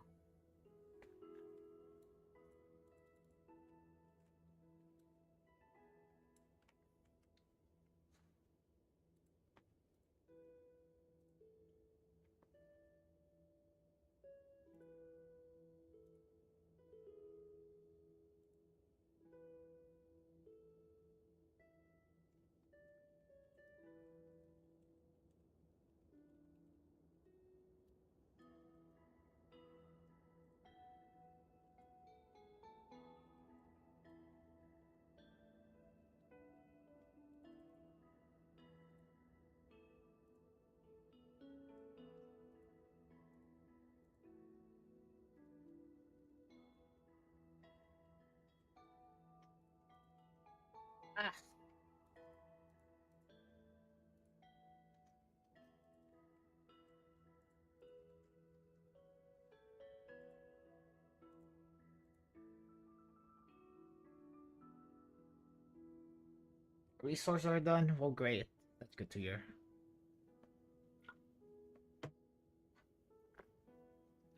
Resources are done? Well, great. That's good to hear.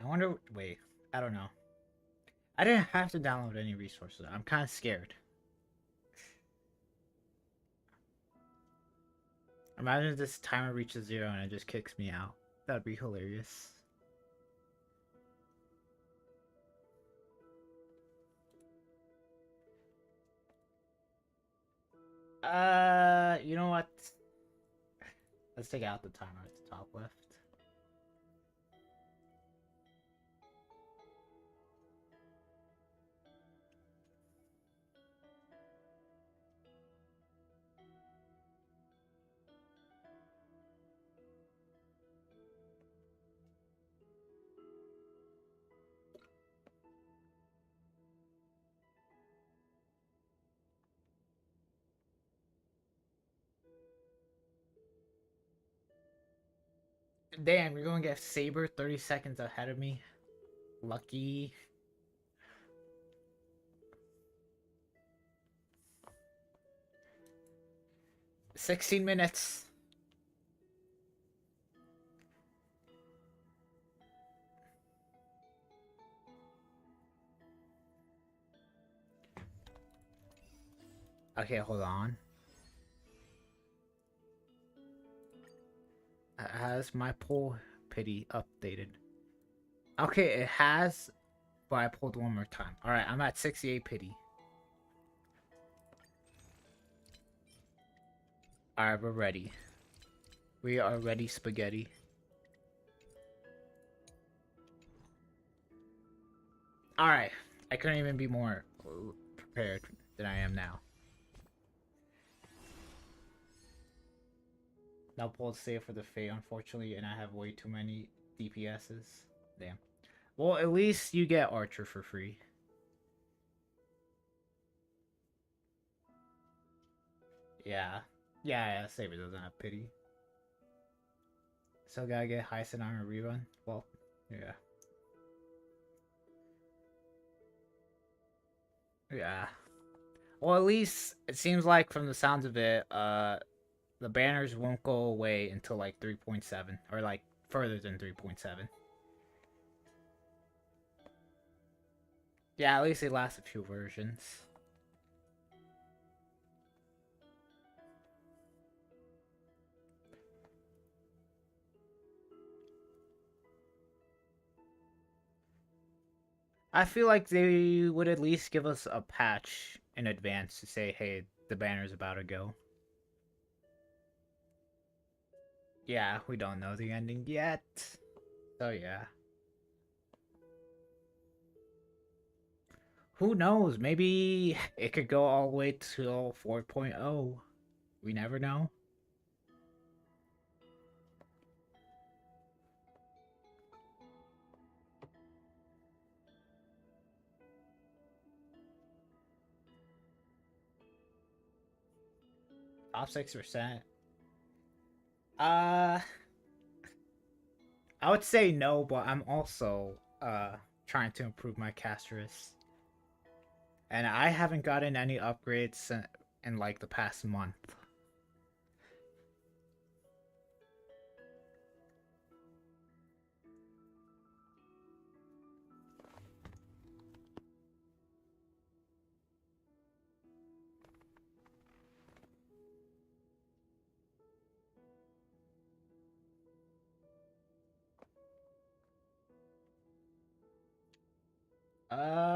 I wonder... Wait. I don't know. I didn't have to download any resources. I'm kind of scared. Imagine if this timer reaches 0 and it just kicks me out. That'd be hilarious. You know what? Let's take out the timer at the top left. Damn, you're gonna get Saber 30 seconds ahead of me. Lucky. $16 minutes. Okay, hold on. Has my poll pity updated? Okay, it has, but I pulled one more time. Alright, I'm at 68 pity. Alright, we're ready. We are ready, spaghetti. Alright, I couldn't even be more prepared than I am now. Now pulled save for the Fate, unfortunately, and I have way too many DPSs. Damn. Well, at least you get Archer for free. Yeah. Yeah, Saber doesn't have pity. So gotta get Heisen on a rerun? Well, yeah. Yeah. Well, at least it seems like from the sounds of it, the banners won't go away until like 3.7 or like further than 3.7. Yeah, at least they last a few versions. I feel like they would at least give us a patch in advance to say, hey, the banner's about to go. Yeah, we don't know the ending yet. So yeah. Who knows? Maybe it could go all the way till 4.0. We never know. Top 6%. I would say no, but I'm also trying to improve my casteress. And I haven't gotten any upgrades in like the past month.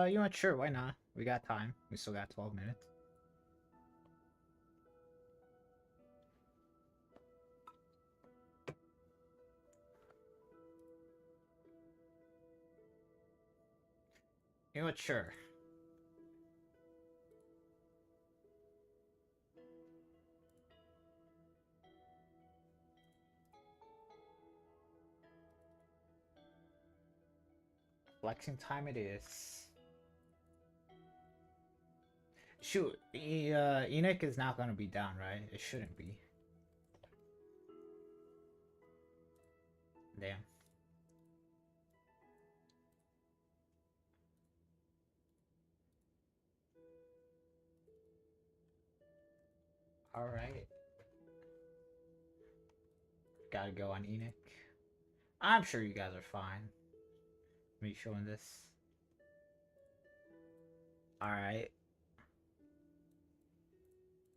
You know what? Sure, why not? We got time. We still got 12 minutes. You know what? Sure. Flexing time it is. Shoot, Enoch is not gonna be down, right? It shouldn't be. Damn. Alright. Gotta go on Enoch. I'm sure you guys are fine. Me showing this. Alright.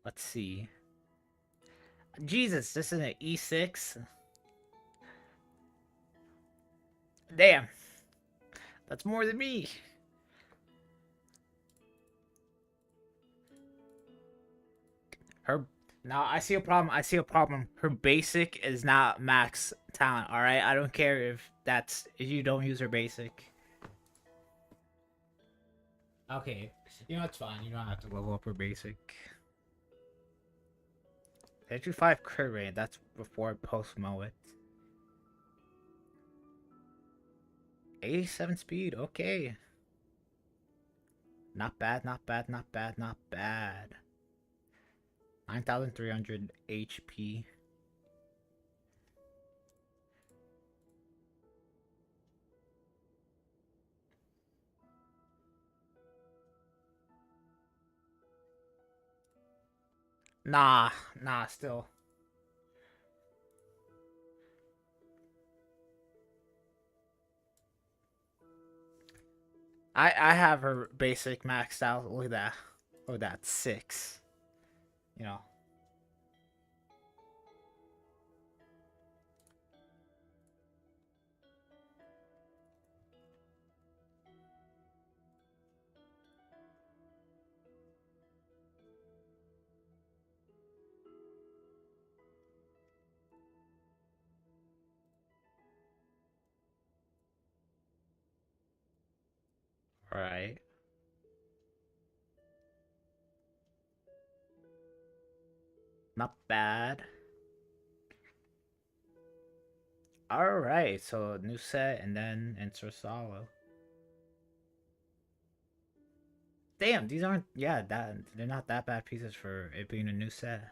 Let's see. Jesus, this is an E6? Damn. That's more than me. Her now I see a problem. I see a problem. Her basic is not max talent, alright? I don't care if you don't use her basic. Okay. You know it's fine. You don't have to level up her basic. 55 crit rate, that's before post mow it. 87 speed, okay. Not bad, not bad, not bad, not bad. 9,300 HP. Nah, still. I have her basic maxed out. Look at that. Look at that. 6. You know. Alright. Not bad. Alright, so new set and then enter solo. Damn, these aren't they're not that bad pieces for it being a new set.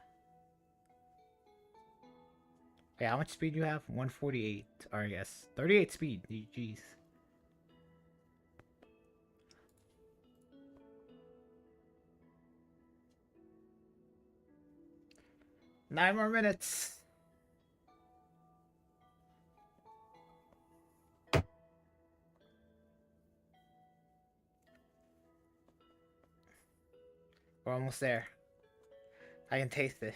Okay, how much speed do you have? 148. Or I guess 38 speed. Jeez. Nine more minutes. We're almost there. I can taste it.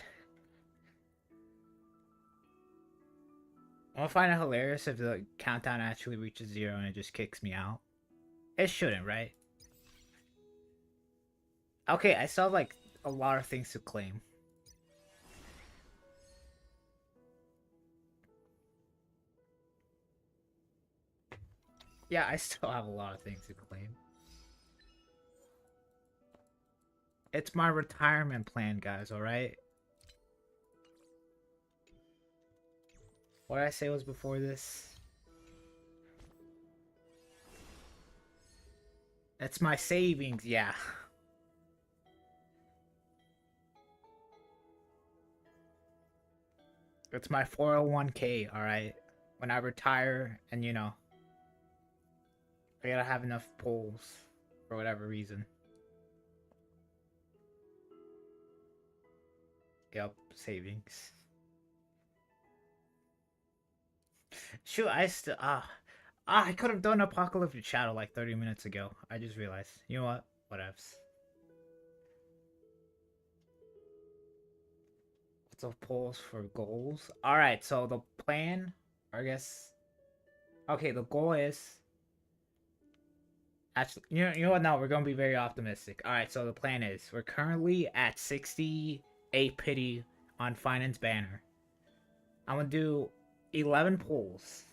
I'm gonna find it hilarious if the countdown actually reaches 0 and it just kicks me out. It shouldn't, right? Okay, I still have like a lot of things to claim. Yeah, I still have a lot of things to claim. It's my retirement plan, guys, alright? What did I say was before this? It's my savings, yeah. It's my 401k, alright? When I retire and, you know, I gotta have enough pulls for whatever reason. Yep, savings. Shoot, I could have done Apocalyptic Shadow like 30 minutes ago. I just realized. You know what? Whatevs. What's the polls for goals? Alright, so the plan, I guess. Okay, the goal is. Actually, you know what? No, we're gonna be very optimistic. Alright, so the plan is we're currently at 68 pity on Finance Banner. I'm gonna do 11 polls.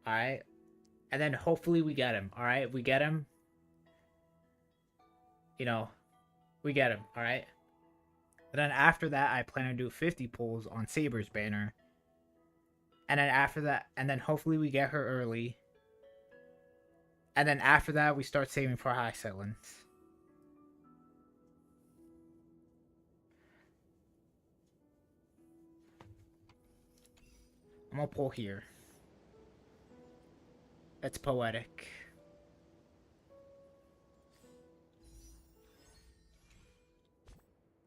Alright. And then hopefully we get him. Alright, we get him. You know, we get him. Alright. And then after that, I plan to do 50 polls on Saber's banner. And then after that, and then hopefully we get her early. And then after that, we start saving for high sellings. I'm gonna pull here. It's poetic.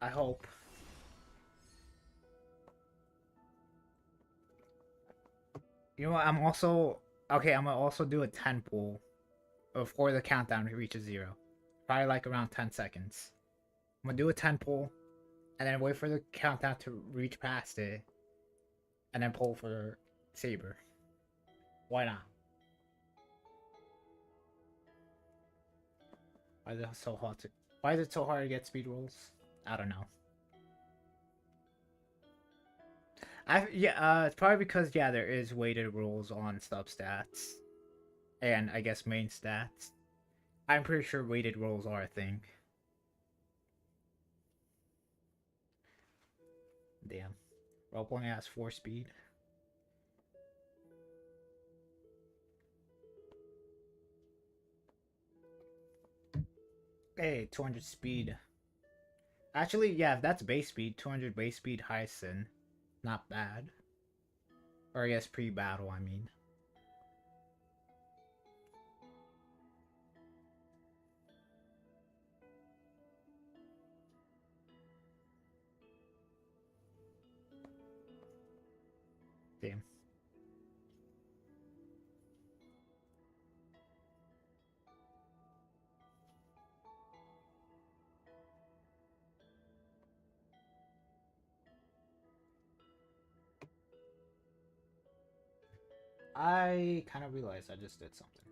I hope. You know what? I'm also okay. I'm gonna also do a 10 pull before the countdown reaches 0. Probably like around 10 seconds. I'm gonna do a 10 pull, and then wait for the countdown to reach past it, and then pull for Saber. Why not? Why is it so hard to? Why is it so hard to get speed rolls? I don't know. It's probably because there is weighted rolls on substats, and I guess main stats. I'm pretty sure weighted rolls are a thing. Damn, rope only has 4 speed. Hey, 200 speed. Actually, yeah, if that's base speed, 200 base speed, highest sin. Not bad. Or I guess pre-battle, I mean. Damn. I kind of realized I just did something.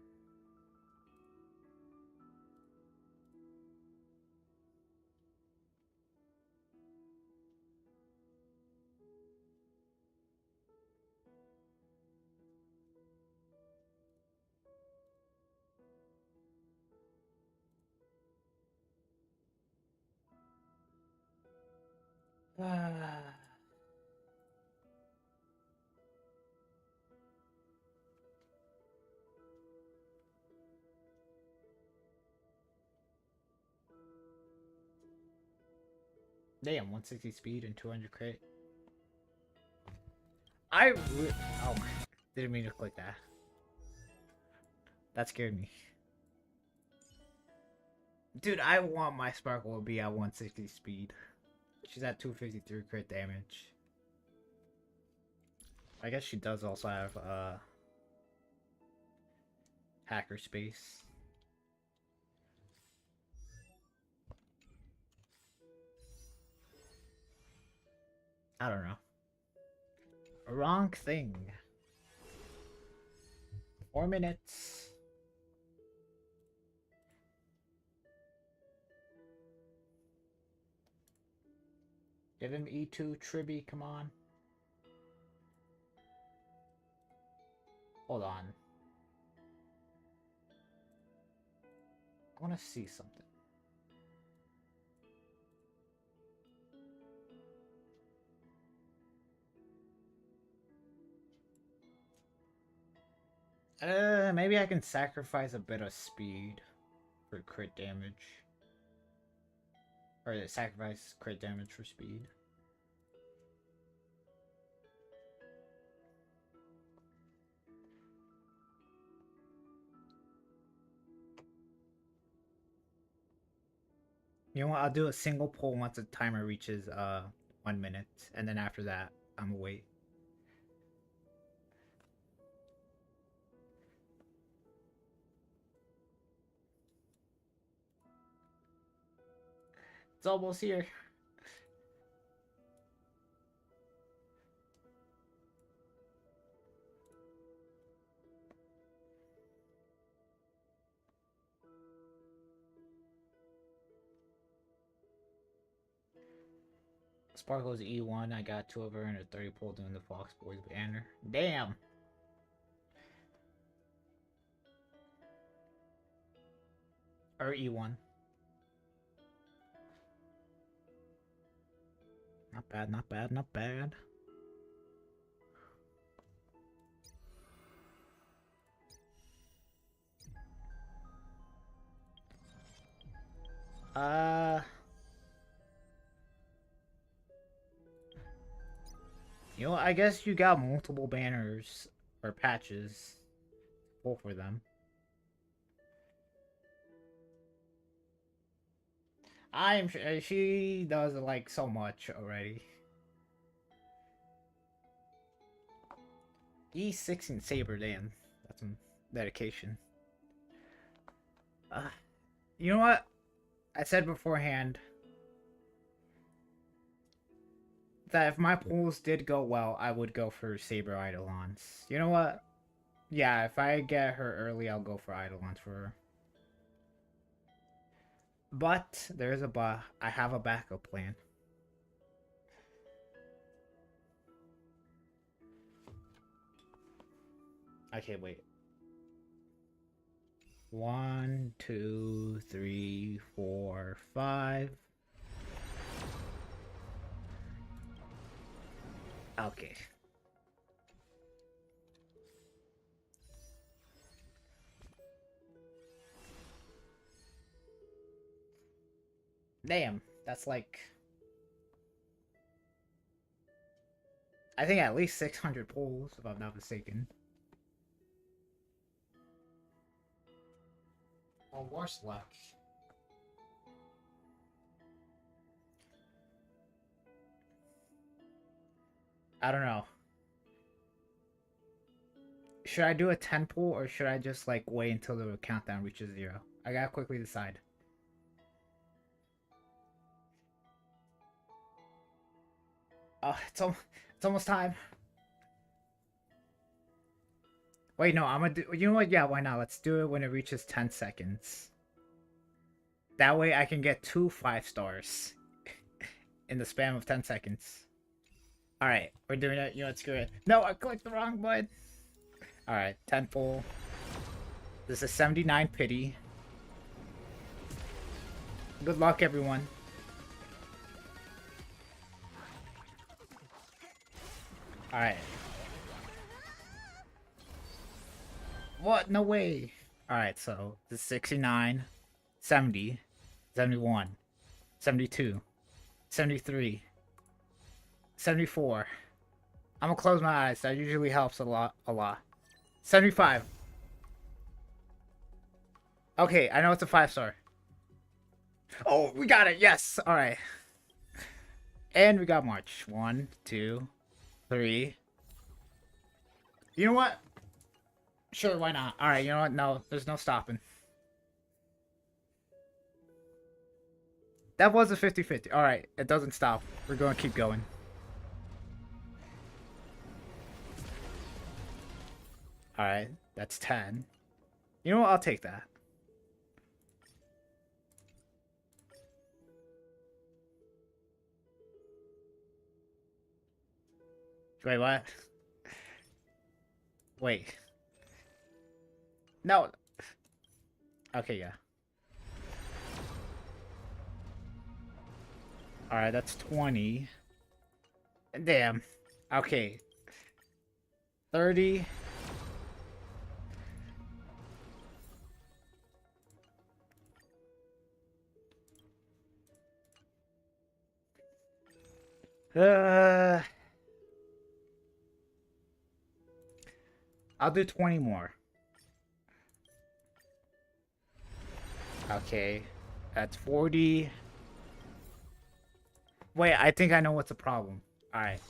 Damn, 160 speed and 200 crit. Oh my, didn't mean to click that. That scared me. Dude, I want my Sparkle to be at 160 speed. She's at 253 crit damage. I guess she does also have hacker space. I don't know. Wrong thing. 4 minutes. Give him E2, Tribby, come on. Hold on. I want to see something. Maybe I can sacrifice a bit of speed for crit damage. Or sacrifice crit damage for speed. You know what? I'll do a single pull once the timer reaches 1 minute, and then after that, I'm gonna wait. It's almost here. Sparkle's E1, I got 2 of her and a 30 pull doing the Fox Boys banner. Damn! Or E1. Not bad, not bad, not bad. You know, I guess you got multiple banners or patches. Pull for them. I'm sure she does like so much already. E16 Saber, damn. That's some dedication. You know what? I said beforehand that if my pulls did go well, I would go for Saber Eidolons. You know what? Yeah, if I get her early, I'll go for Eidolons for her. But there's a but. I have a backup plan. Okay, wait. 1, 2, 3, 4, 5. Okay. Damn, that's like... I think at least 600 pulls, if I'm not mistaken. Oh, worse luck. I don't know. Should I do a 10 pull or should I just like wait until the countdown reaches 0? I gotta quickly decide. Oh, it's almost time. Wait, no, I'm gonna do... You know what? Yeah, why not? Let's do it when it reaches 10 seconds. That way I can get 2 5-stars in the span of 10 seconds. Alright, we're doing it. You know what? Screw it. No, I clicked the wrong button. Alright, 10 pull. This is 79 pity. Good luck, everyone. Alright. What? No way. Alright, so this is 69, 70, 71, 72, 73, 74. I'm gonna close my eyes. That usually helps a lot. 75. Okay, I know it's a 5-star. Oh, we got it. Yes. All right. And we got March. 1, 2, 3. You know what? Sure, why not? All right, you know what? No, there's no stopping. That was a 50-50. All right, it doesn't stop. We're going to keep going. All right, that's 10. You know what? I'll take that. Wait, what? Wait. No. Okay, yeah. Alright, that's 20. Damn. Okay. 30. I'll do 20 more. Okay. That's 40. Wait, I think I know what's the problem. Alright.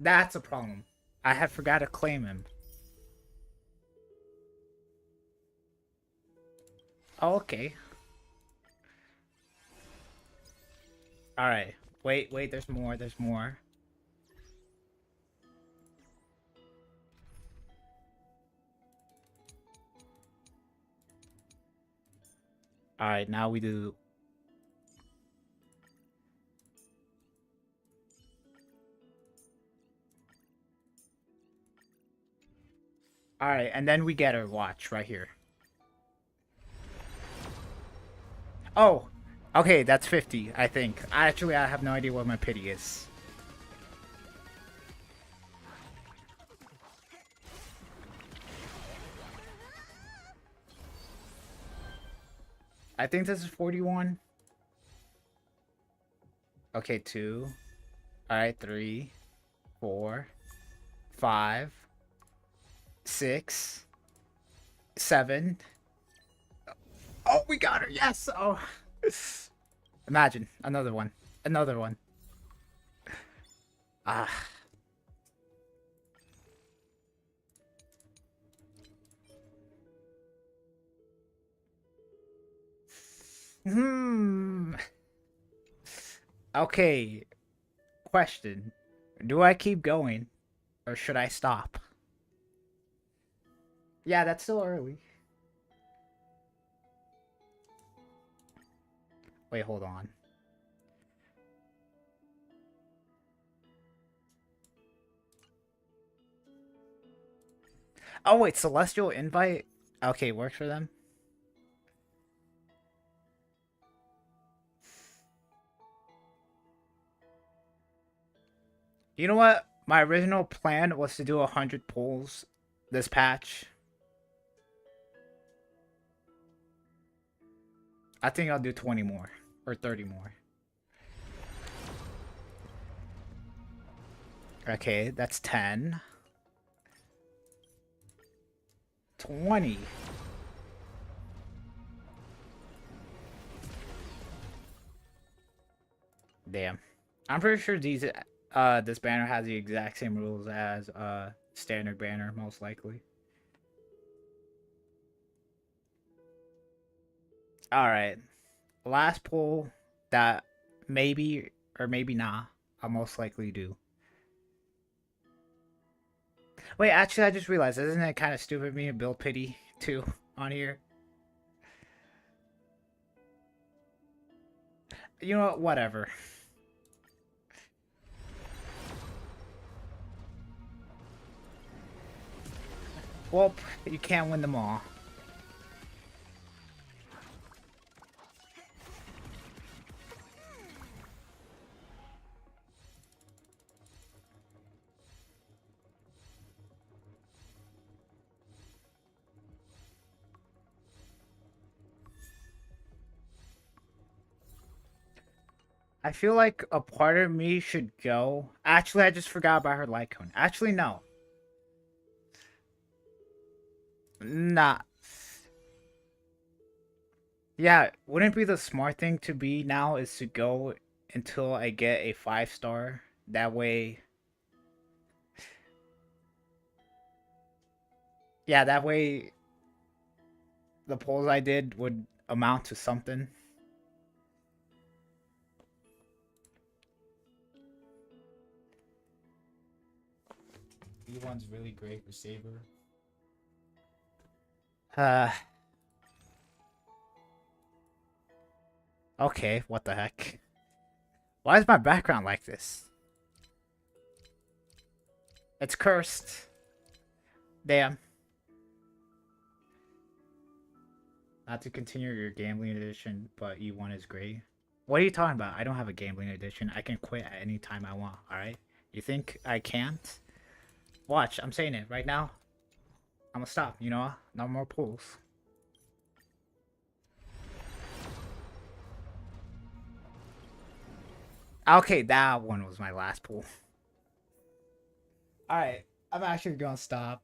That's a problem. I have forgot to claim him. Oh, okay. Alright. Wait, there's more, there's more. Alright, now we do... Alright, and then we get our watch right here. Oh! Okay, that's 50, I think. Actually, I have no idea what my pity is. I think this is 41. Okay, 2. Alright, 3, 4, 5, 6, 7. Oh, we got her! Yes! Oh. Imagine another one. Another one. Ah. Hmm. Okay. Question. Do I keep going or should I stop? Yeah, that's still early. Wait, hold on. Oh, wait, Celestial Invite? Okay, works for them. You know what? My original plan was to do 100 pulls this patch. I think I'll do 20 more. Or 30 more. Okay, that's 10. 20. Damn. I'm pretty sure this banner has the exact same rules as standard banner, most likely. Alright. Last pull that maybe or maybe not I'll most likely do. Wait, actually I just realized, isn't it kind of stupid of me to build pity too on here? You know what? Whatever. Well, you can't win them all. I feel like a part of me should go. Actually, I just forgot about her light cone. Actually, no. Nah. Yeah, wouldn't it be the smart thing to be now is to go until I get a 5-star. That way. Yeah, that way the polls I did would amount to something. E1's really great for Saber. Okay, what the heck? Why is my background like this? It's cursed. Damn. Not to continue your gambling edition, but E1 is great. What are you talking about? I don't have a gambling edition. I can quit at any time I want, alright? You think I can't? Watch, I'm saying it right now. I'm gonna stop, you know? No more pulls. Okay, that one was my last pull. Alright, I'm actually gonna stop.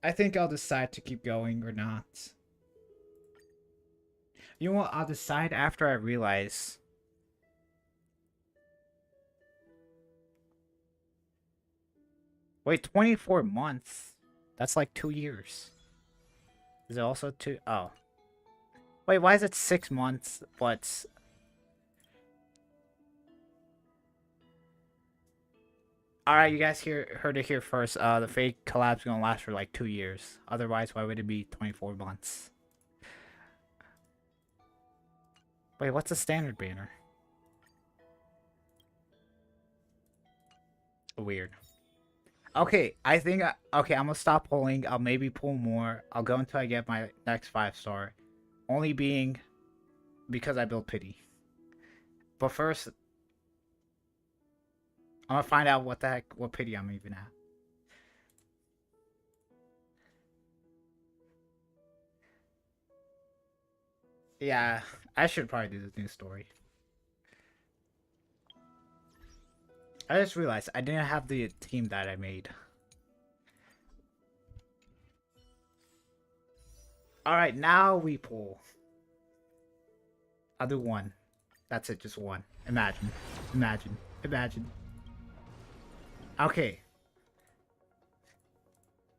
I think I'll decide to keep going or not. You know what? I'll decide after I realize. Wait, 24 months? That's like 2 years. Is it also 2? Oh. Wait, why is it 6 months, but... Alright, you guys heard it here first. The fake collab's gonna last for like 2 years. Otherwise, why would it be 24 months? Wait, what's a standard banner? Weird. Okay, I think... okay, I'm gonna stop pulling. I'll maybe pull more. I'll go until I get my next 5-star. Only being because I built pity. But first... I'm gonna find out what the heck... what pity I'm even at. Yeah, I should probably do this new story. I just realized I didn't have the team that I made. Alright, now we pull. I'll do one. That's it, just one. Imagine. Imagine. Imagine. Okay.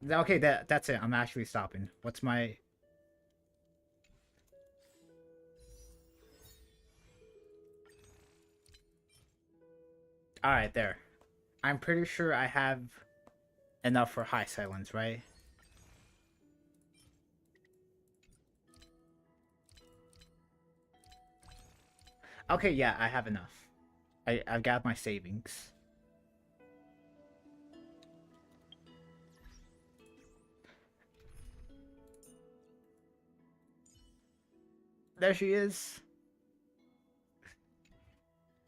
Okay, that's it. I'm actually stopping. What's my... Alright, there. I'm pretty sure I have enough for high silence, right? Okay, yeah, I have enough. I've got my savings. There she is.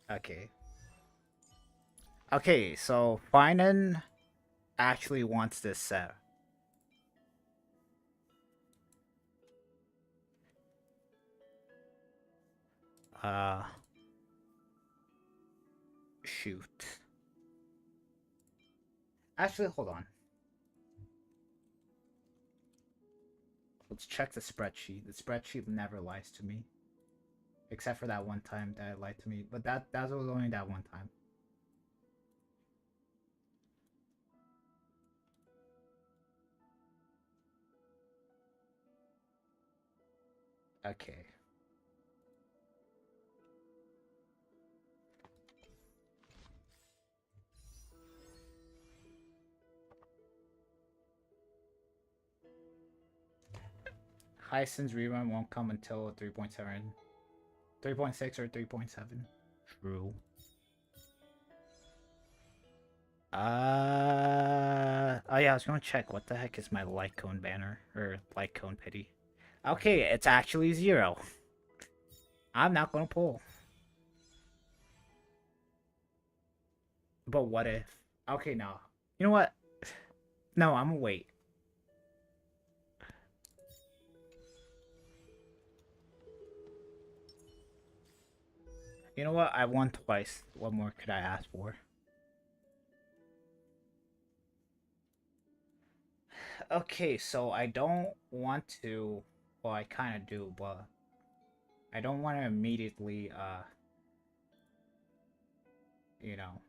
Okay. Okay, so Finan actually wants this set. Shoot. Actually, hold on. Let's check the spreadsheet. The spreadsheet never lies to me. Except for that one time that it lied to me. But that was only that one time. Okay. Hyacinth's rerun won't come until 3.7. 3.6 or 3.7. True. Oh yeah, I was gonna check what the heck is my light cone banner or light cone pity. Okay, it's actually 0. I'm not gonna pull. But what if? Okay, no. You know what? No, I'm gonna wait. You know what? I won twice. What more could I ask for? Okay, so I don't want to... Well, I kind of do, but... I don't want to immediately, you know...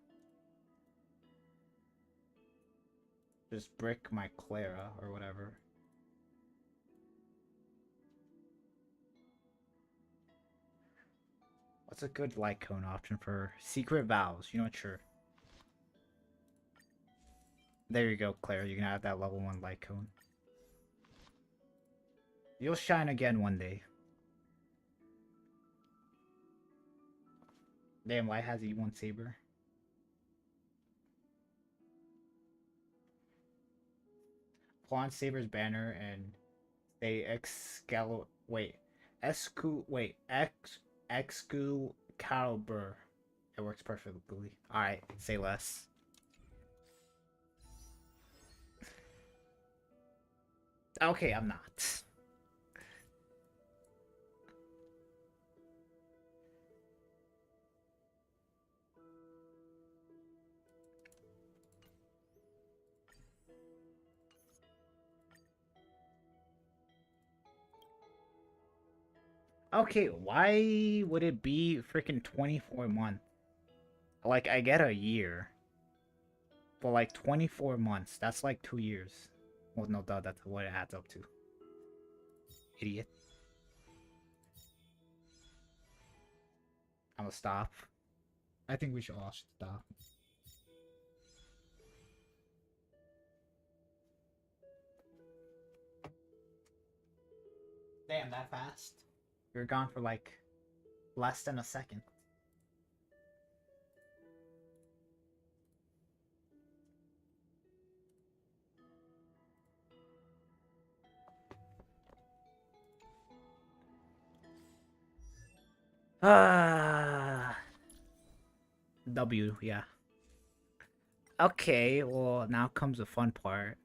just brick my Clara, or whatever. What's a good light cone option for secret vows? You know what, sure. There you go, Claire. You can have that level 1 light cone. You'll shine again one day. Damn, why has E1 Saber? Pull on Saber's banner and say Excalibur. Wait. Excalibur. It works perfectly. Alright, say less. Okay, I'm not. Okay, why would it be freaking 24 months? Like, I get a year. But like 24 months, that's like 2 years. Well, no, duh, that's what it adds up to. Idiot. I'm gonna stop. I think we should all stop. Damn, that fast? You're gone for like less than a second. W, yeah. Okay, well, now comes the fun part.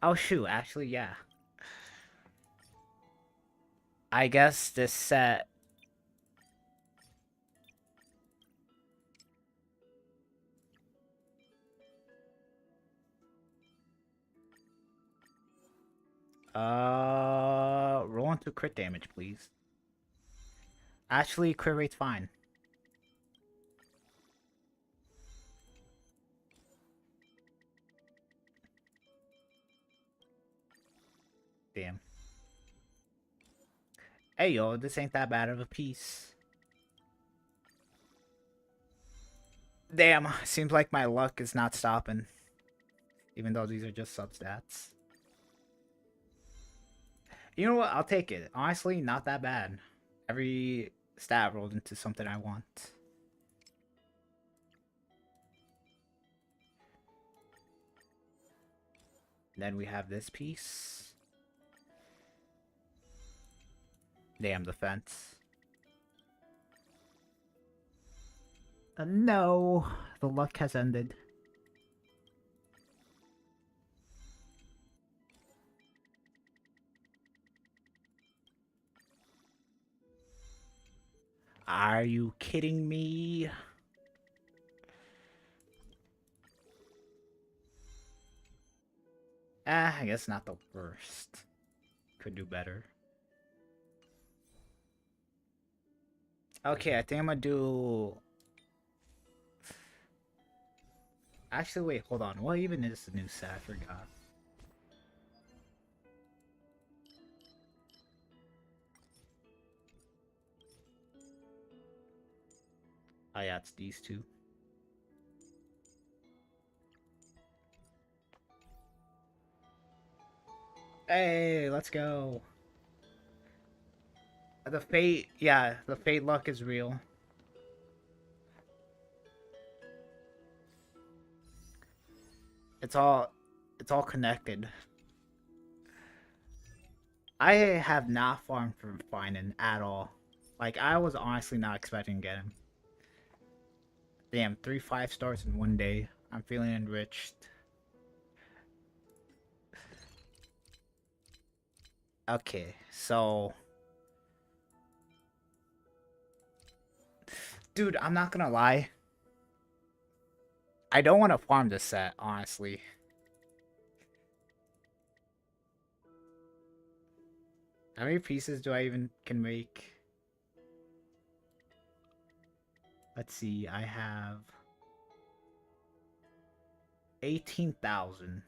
Oh, shoot, actually, yeah. I guess this set... Rolling 1-2 crit damage, please. Actually, crit rate's fine. Damn. Hey yo, this ain't that bad of a piece. Damn, seems like my luck is not stopping. Even though these are just substats. You know what? I'll take it. Honestly, not that bad. Every stat rolled into something I want. Then we have this piece. Damn, defense. No, the luck has ended. Are you kidding me? I guess not the worst. Could do better. Okay, I think I'm gonna do... Actually, wait, hold on. What even is the new set? I forgot. Oh yeah, it's these two. Hey, let's go. The fate, yeah, the fate luck is real. It's all connected. I have not farmed for Finan at all. Like, I was honestly not expecting to get him. Damn, 3 5-stars in one day. I'm feeling enriched. Okay, so... Dude, I'm not gonna lie. I don't want to farm this set, honestly. How many pieces do I even can make? Let's see, I have 18,000.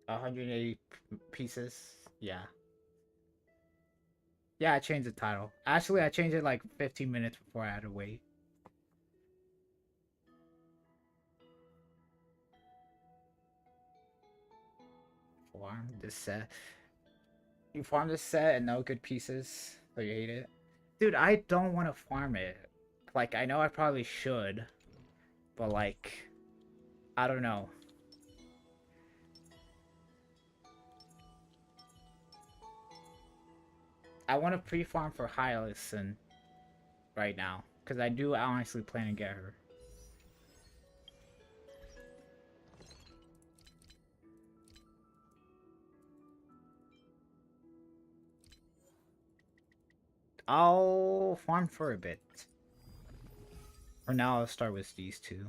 $180 pieces. Yeah. Yeah, I changed the title. Actually, I changed it like 15 minutes before I had to wait. Farm this set. You farm this set and no good pieces, so you hate it? Dude, I don't want to farm it. Like, I know I probably should, but like, I don't know. I want to pre-farm for Hyacin right now, because I do honestly plan to get her. I'll farm for a bit. For now, I'll start with these two.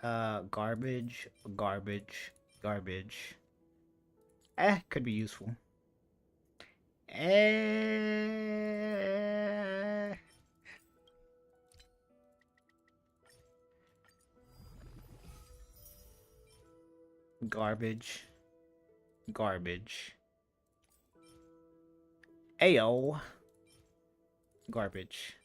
Garbage, garbage, garbage. Could be useful. Garbage. Garbage. Ayo. Garbage.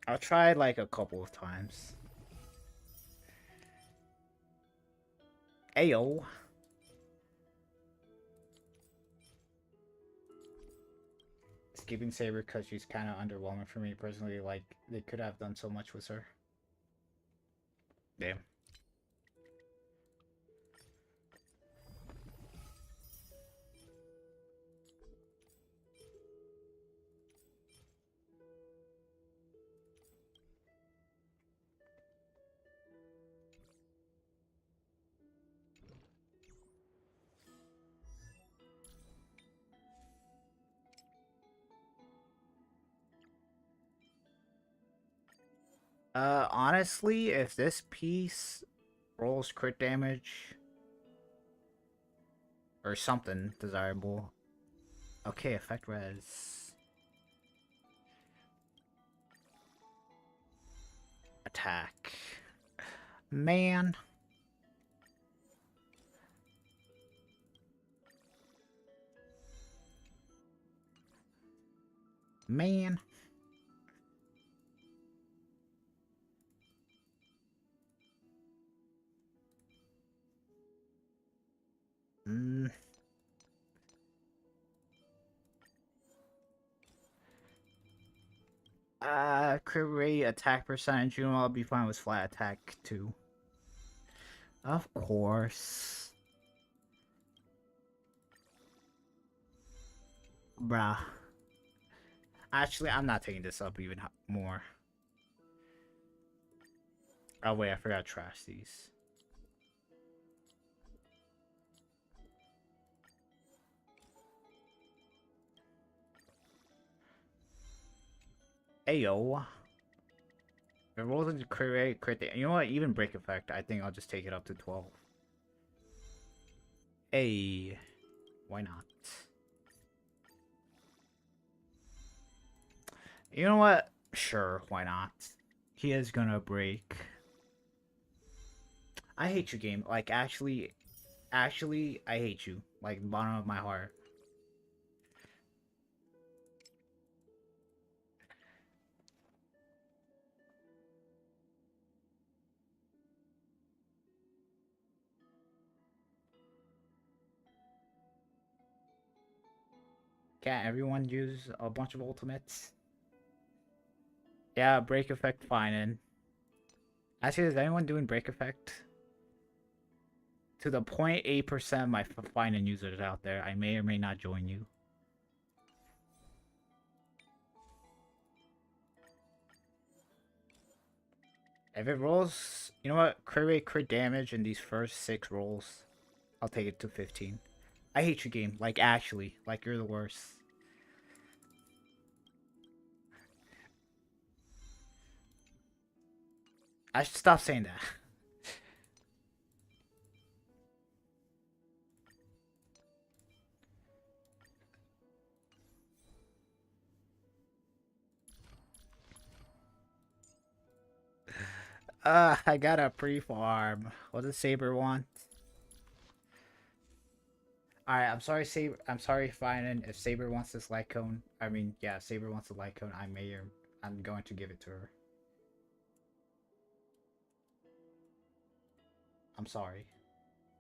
I'll try it like a couple of times. Ayo. Skipping Saber because she's kind of underwhelming for me personally. Like, they could have done so much with her. Damn. Honestly, if this piece rolls crit damage or something desirable. Okay, effect res. Attack. Man. Man. Mm. Crit rate, attack percentage, you know, I'll be fine with flat attack too. Of course. Bruh. Actually, I'm not taking this up even more. Oh wait, I forgot to trash these. Ayo. If it rolls into crit rate, you know what? Even break effect, I think I'll just take it up to 12. Hey. Why not? You know what? Sure, why not? He is gonna break. I hate you, game. Like, actually, I hate you. Like, bottom of my heart. Can't everyone use a bunch of ultimates? Yeah, break effect, fine. And actually, is anyone doing break effect? To the 0.8% of my fine and users out there, I may or may not join you. If it rolls, you know what? Crit rate, crit damage in these first 6 rolls, I'll take it to 15. I hate you, game. Like, actually. Like, you're the worst. I should stop saying that. I got a pre-farm. What does Saber want? Alright, I'm sorry, Saber. I'm sorry, Finan. If Saber wants this light cone, I mean, yeah, if Saber wants a light cone, I'm going to give it to her. I'm sorry.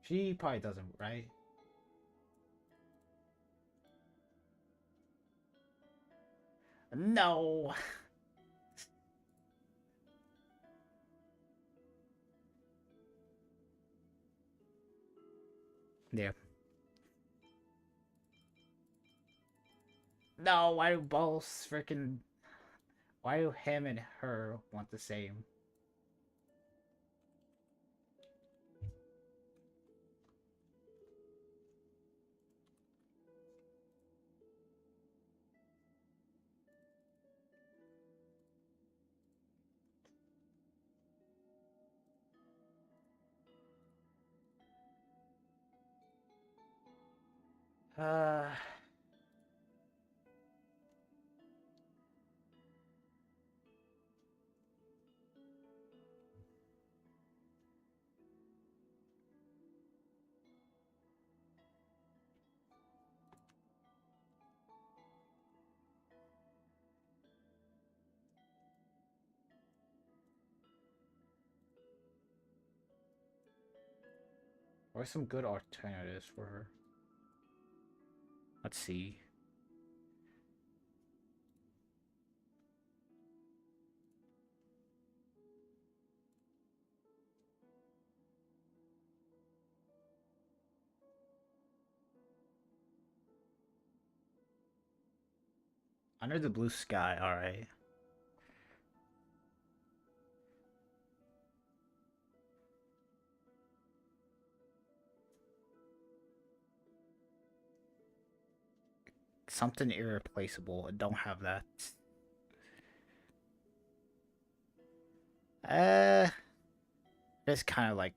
She probably doesn't, right? No. Yeah. No, why do both freaking... Why do him and her want the same? Uh... What are some good alternatives for her? Let's see. Under the blue sky, alright. Something irreplaceable. I don't have that. It's kind of like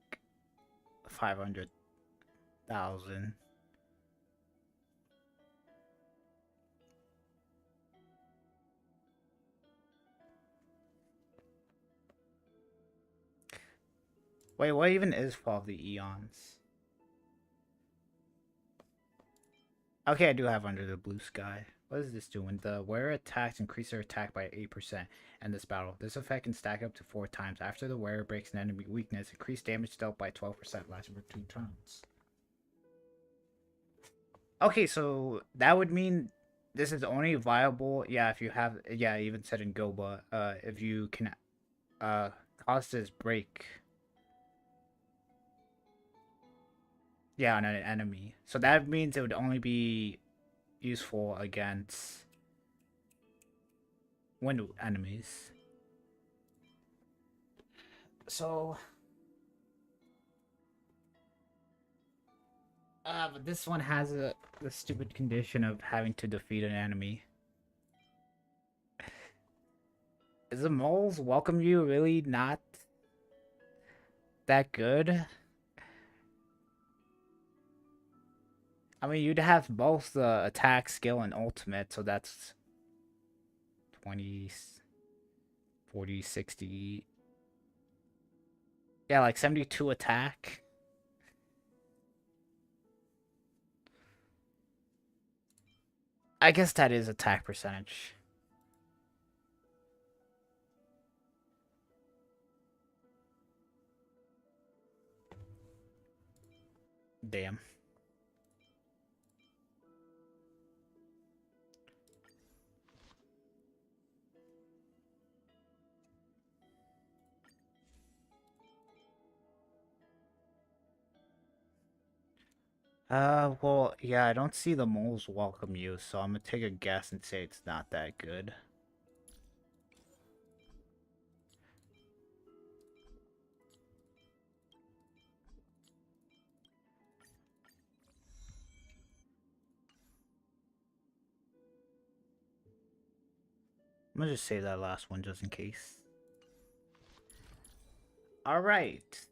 500,000. Wait, what even is Fall of the Eons? Okay, I do have Under the Blue Sky. What is this doing? The wearer attacks increase their attack by 8% in this battle. This effect can stack up to 4 times. After the wearer breaks an enemy weakness, increase damage dealt by 12%, lasting for 2 turns. Okay, so that would mean this is only viable, yeah, if you have, yeah, I even said in Goba, if you can, cause this break. Yeah, on an enemy. So that means it would only be useful against wind enemies. So, but this one has the stupid condition of having to defeat an enemy. Is the moles welcome you really not that good? I mean, you'd have both the attack, skill, and ultimate, so that's 20, 40, 60. Yeah, like 72 attack. I guess that is attack percentage. Damn. Well, yeah, I don't see the moles welcome you, so I'm gonna take a guess and say it's not that good. I'm gonna just say that last one just in case. Alright.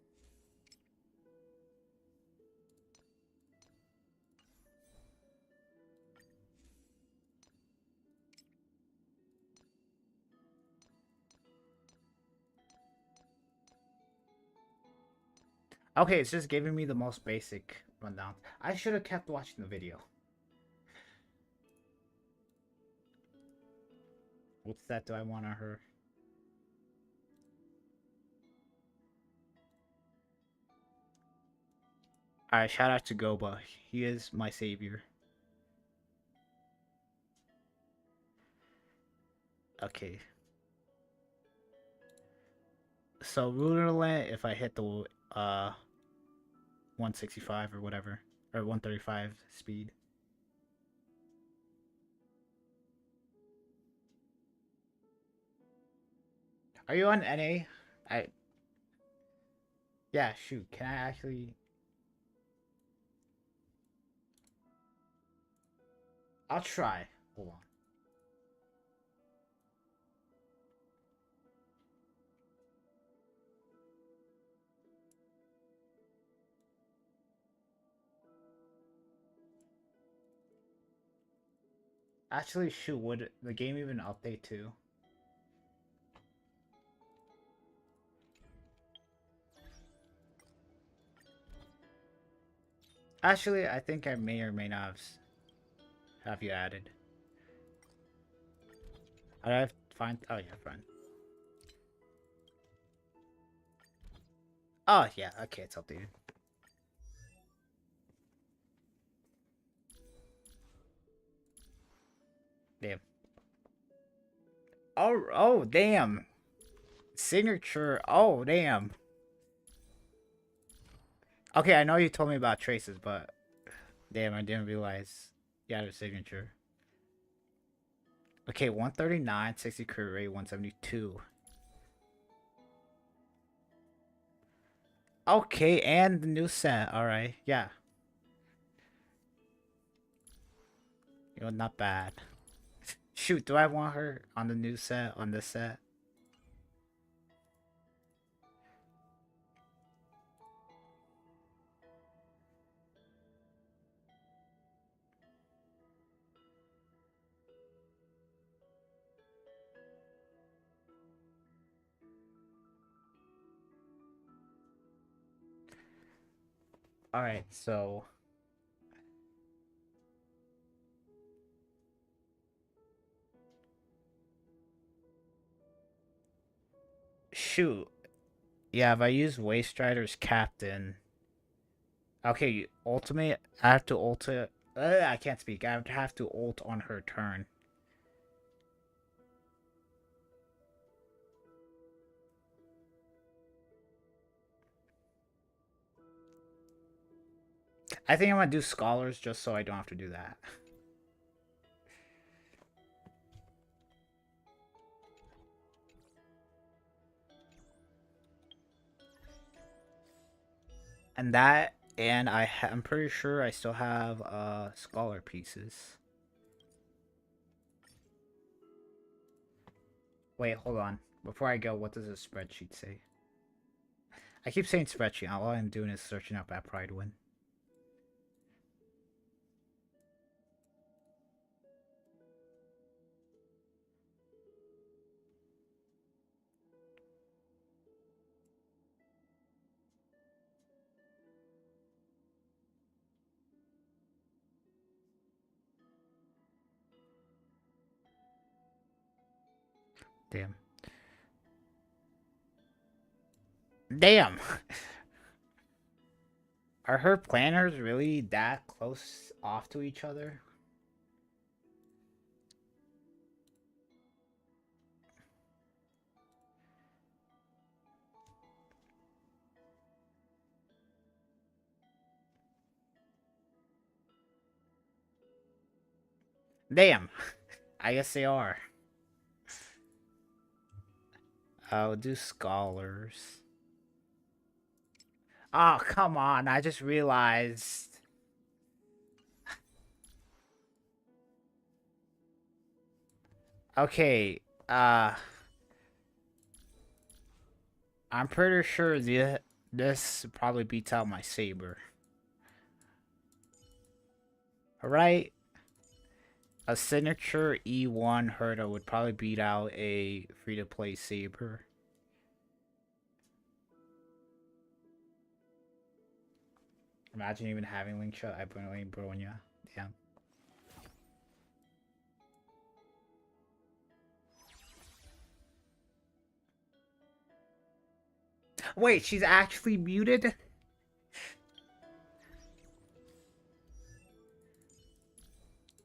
Okay, it's just giving me the most basic rundown. I should have kept watching the video. What stat do I want on her? Alright, shout out to Goba. He is my savior. Okay. So, Rulerland, if I hit the 165 or whatever, or 135 speed. Are you on NA? Yeah, shoot. Can I actually... I'll try. Hold on. Actually, shoot, would the game even update too? Actually, I think I may or may not have you added. I have to find... Oh, yeah, friend. Oh, yeah, okay, it's updated. Damn. Oh, damn. Signature. Oh, damn. Okay, I know you told me about traces, but damn, I didn't realize you had a signature. Okay, 139, 60 crit rate, 172. Okay, and the new set. Alright, yeah. You know, not bad. Shoot, do I want her on the new set, on this set? Alright, so shoot. Yeah, if I use Waste Rider's Captain. Okay, ultimate. I have to ult. I can't speak. I would have to ult on her turn. I think I'm gonna do Scholars just so I don't have to do that. And that, and I'm pretty sure I still have Scholar pieces. Wait, hold on. Before I go, what does the spreadsheet say? I keep saying spreadsheet. All I'm doing is searching up at Pridewin. Damn. Damn! Are her planners really that close off to each other? Damn! I guess they are. I'll do Scholars. Oh, come on. I just realized. Okay, I'm pretty sure this probably beats out my Saber. Alright? A signature E1 Herda would probably beat out a free-to-play Saber. Imagine even having Link Shot. I brilliantly Bronya. Damn. Wait, she's actually muted?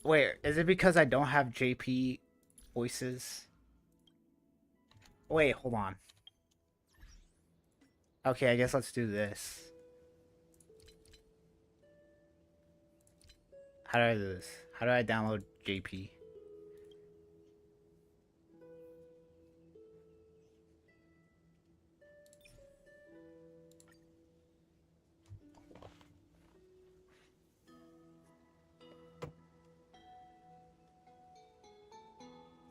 Wait, is it because I don't have JP voices? Wait, hold on. Okay, I guess let's do this. How do I do this? How do I download JP?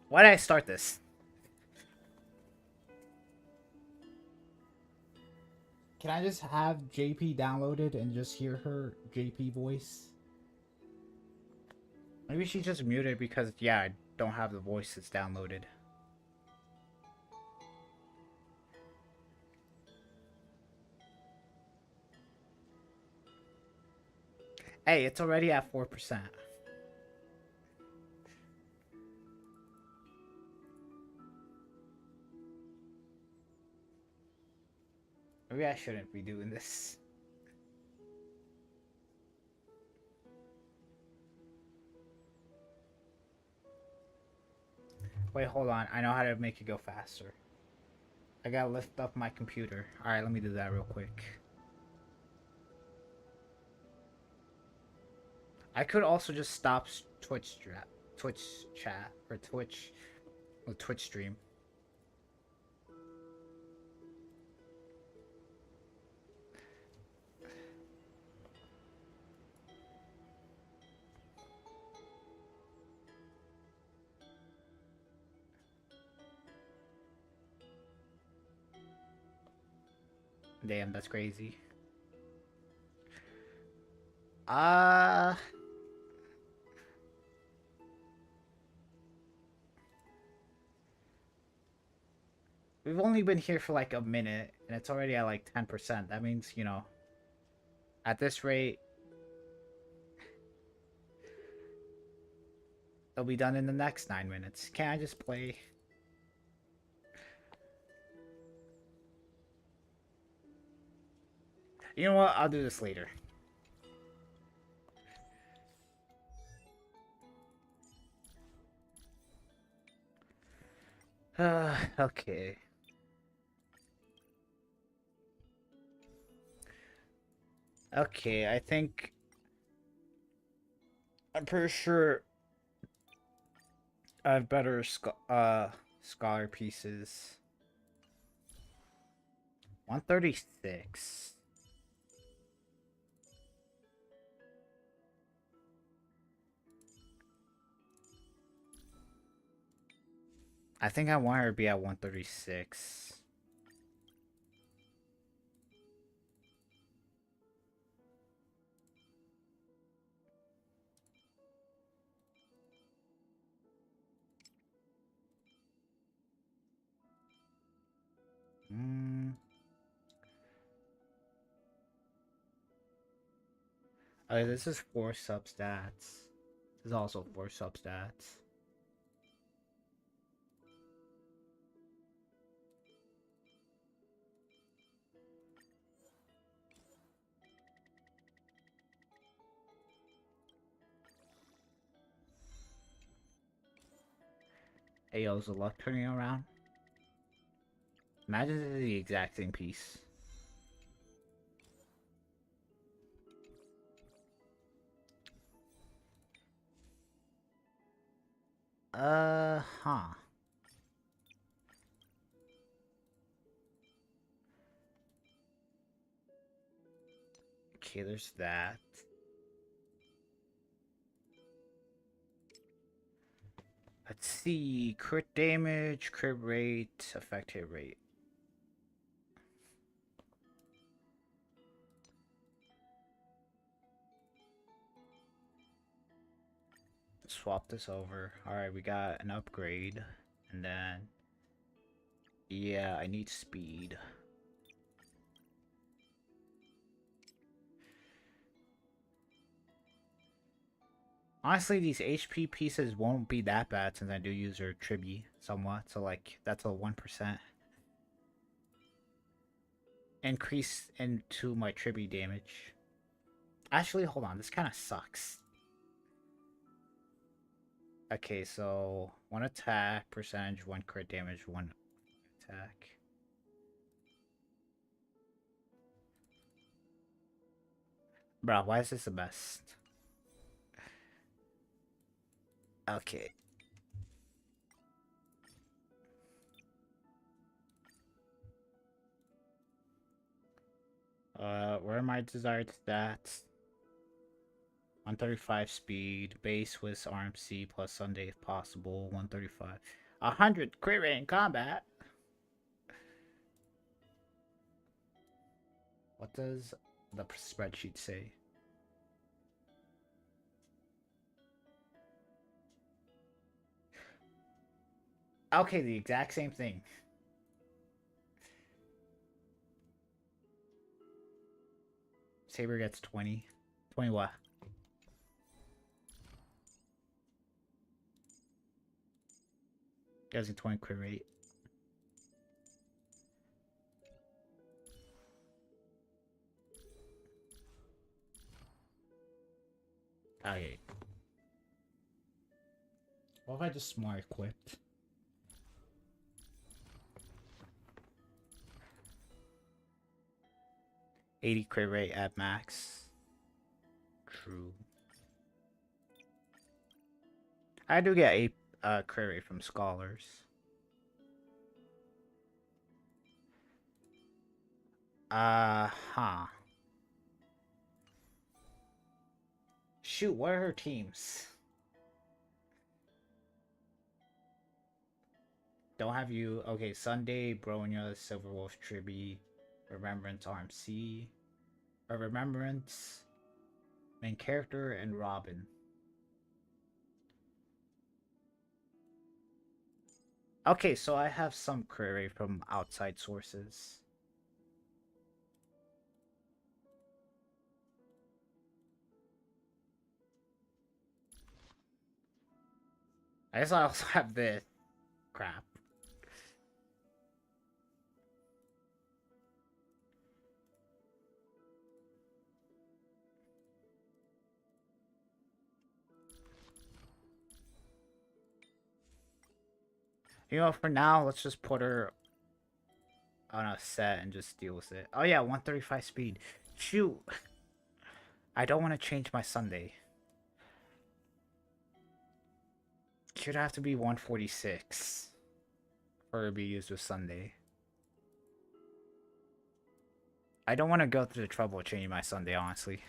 Why did I start this? Can I just have JP downloaded and just hear her JP voice? Maybe she's just muted because, yeah, I don't have the voices downloaded. Hey, it's already at 4%. Maybe I shouldn't be doing this. Wait, hold on. I know how to make it go faster. I gotta lift up my computer. Alright, let me do that real quick. I could also just stop Twitch chat, or Twitch stream. Damn, that's crazy. We've only been here for like a minute, and it's already at like 10%. That means, you know, At this rate, it'll be done in the next 9 minutes. Can't I just play? You know what? I'll do this later. Okay. Okay, I think... I'm pretty sure I have better scholar pieces. 136. I think I want her to be at 136. Oh, this is 4 substats. This is also 4 substats. Ayo's the luck turning around. Imagine this is the exact same piece. Huh. Okay, there's that. Let's see. Crit damage, crit rate, effect hit rate. Swap this over. Alright, we got an upgrade. And then... yeah, I need speed. Honestly, these HP pieces won't be that bad since I do use her Tribi somewhat. So, like, that's a 1% increase into my Tribi damage. Actually, hold on. This kind of sucks. Okay, so 1 attack percentage, 1 crit damage, 1 attack. Bro, why is this the best? Okay. Where are my desired stats? 135 speed, base with RMC plus Sunday if possible, 135. 100 crit rate in combat. What does the spreadsheet say? Okay, the exact same thing. Saber gets 20. 20 what? Gets a 20 crit rate. Okay. What if I just smart equipped? $80 crit rate at max. True. I do get a crit rate from scholars. Huh. Shoot, what are her teams? Don't have you. Okay, Sunday, Bronya, Silver Wolf, Tribi, Remembrance, RMC, or Remembrance, main character, and Robin. Okay, so I have some query from outside sources. I guess I also have this crap. You know, for now, let's just put her on a set and just deal with it. Oh yeah, 135 speed. Shoot. I don't want to change my Sunday. Should have to be 146 for to be used with Sunday. I don't want to go through the trouble of changing my Sunday, honestly.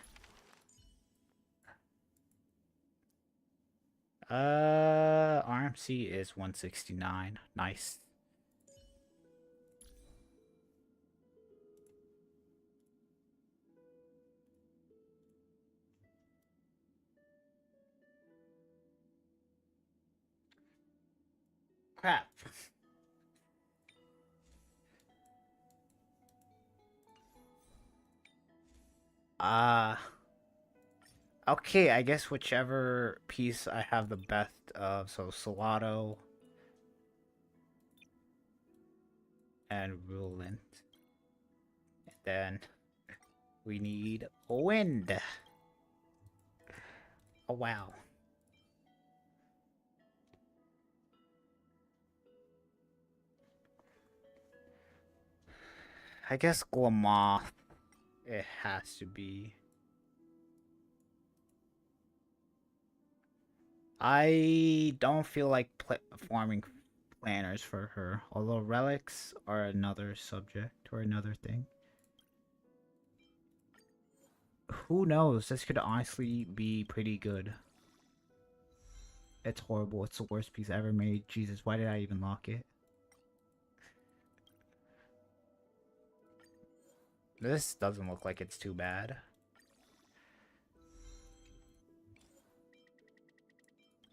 RMC is 169. Nice. Crap. Okay, I guess whichever piece I have the best of, so Solado and Rulant. And then we need wind. Oh wow. I guess Glamoth, it has to be. I don't feel like farming planners for her, although relics are another subject or another thing. Who knows? This could honestly be pretty good. It's horrible. It's the worst piece I ever made. Jesus, why did I even lock it? This doesn't look like it's too bad.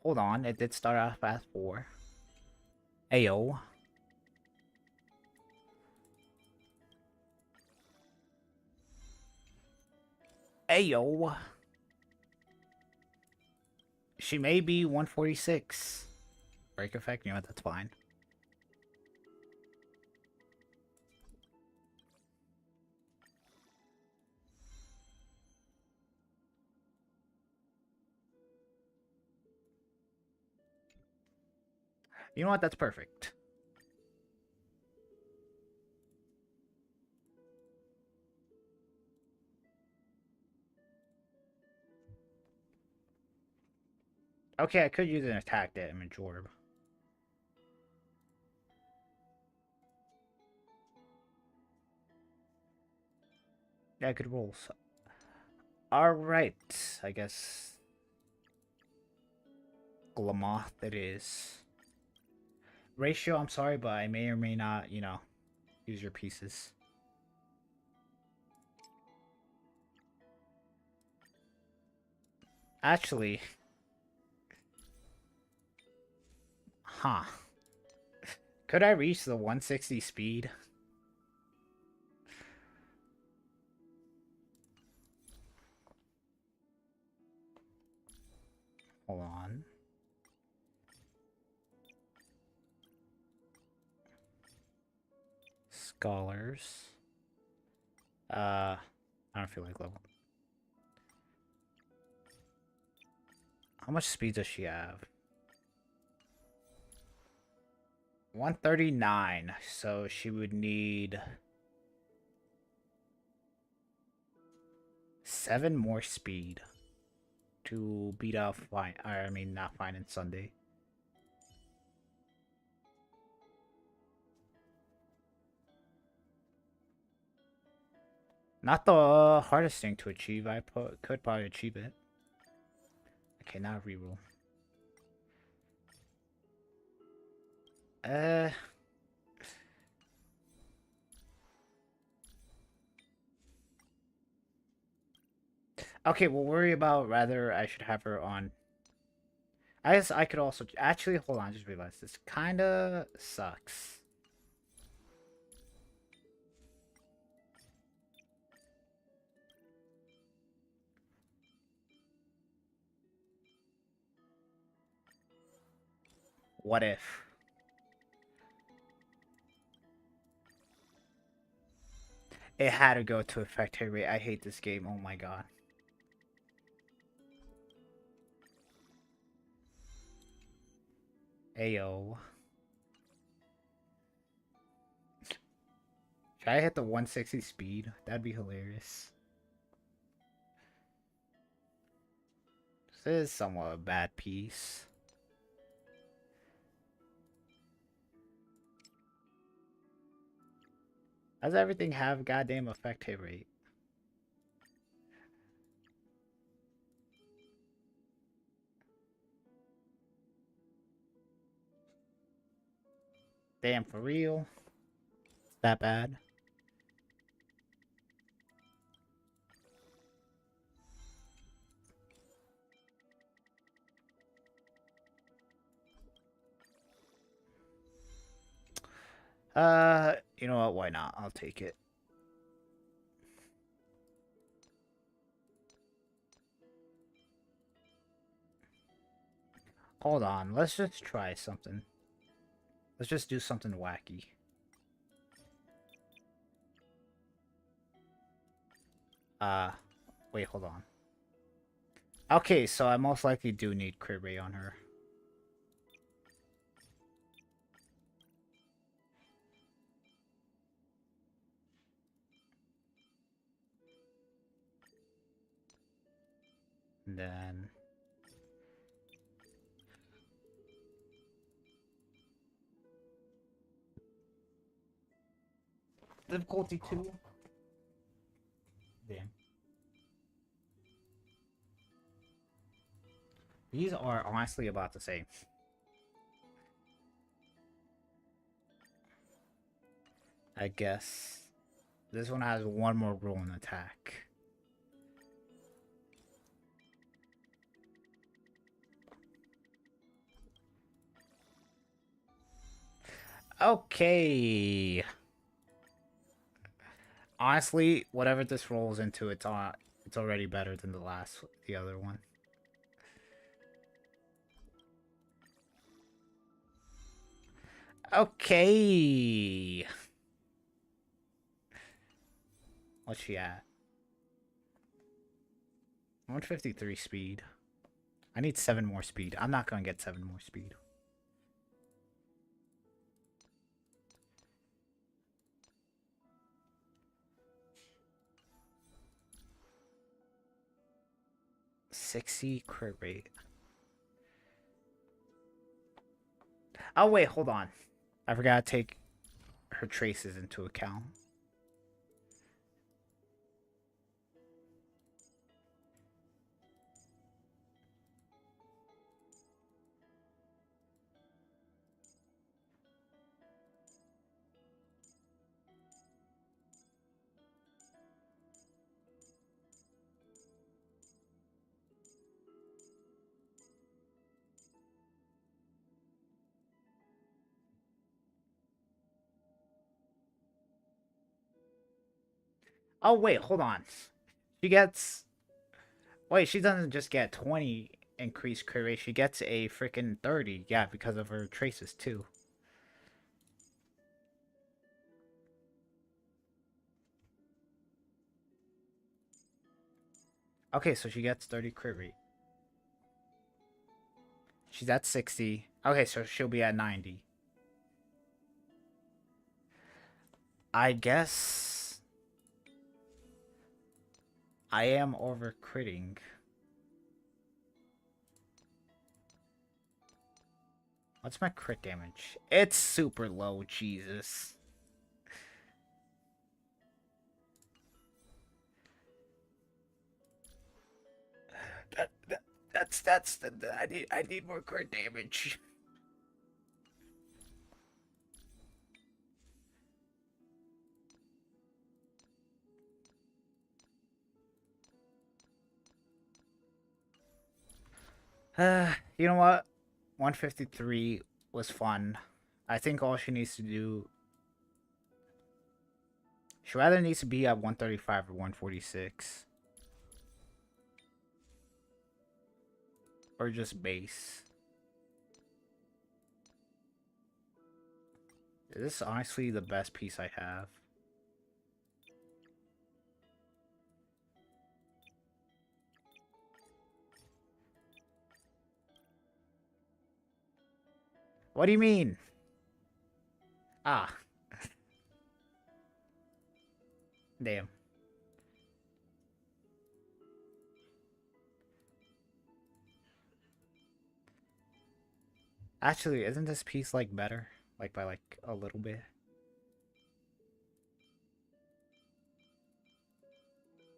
Hold on, it did start off at 4. Ayo. Ayo. She may be 146. Break effect, you know what, that's fine. You know what, that's perfect. Okay, I could use an attack damage orb. Yeah, good rolls. Alright, I guess Glamoth it is. Ratio, I'm sorry, but I may or may not, you know, use your pieces. Actually, huh. Could I reach the 160 speed? Hold on. Scholars. I don't feel like level. How much speed does she have? 139. So she would need 7 more speed to beat out Fine. I mean, not Fine and Sunday. Not the hardest thing to achieve. I could probably achieve it. Okay, now reroll. Okay, we'll worry about rather I should have her on. I guess I could also actually hold on. I just realized this kinda sucks. What if? It had to go to effect hit rate. I hate this game. Oh my god. Ayo. Should I hit the 160 speed? That'd be hilarious. This is somewhat a bad piece. Does everything have goddamn effect hit rate? Damn, for real? That bad? You know what? Why not? I'll take it. Hold on. Let's just try something. Let's just do something wacky. Wait, hold on. Okay, so I most likely do need crit rate on her. And then... difficulty 2? Damn. These are honestly about the same. I guess. This one has one more roll in attack. Okay. Honestly, whatever this rolls into, it's already better than the other one. Okay. What's she at? 153 speed. I need 7 more speed. I'm not gonna get 7 more speed. $60 crit rate. Oh wait, hold on. I forgot to take her traces into account. Oh wait, hold on. She gets... Wait, she doesn't just get 20 increased crit rate. She gets a freaking 30. Yeah, because of her traces too. Okay, so she gets 30 crit rate. She's at 60. Okay, so she'll be at 90. I guess I am over critting. What's my crit damage? It's super low, Jesus. I need more crit damage. You know what? 153 was fun. I think all she needs to do... She rather needs to be at 135 or 146. Or just base. This is honestly the best piece I have. What do you mean? Ah. Damn. Actually, isn't this piece like better? Like by like a little bit?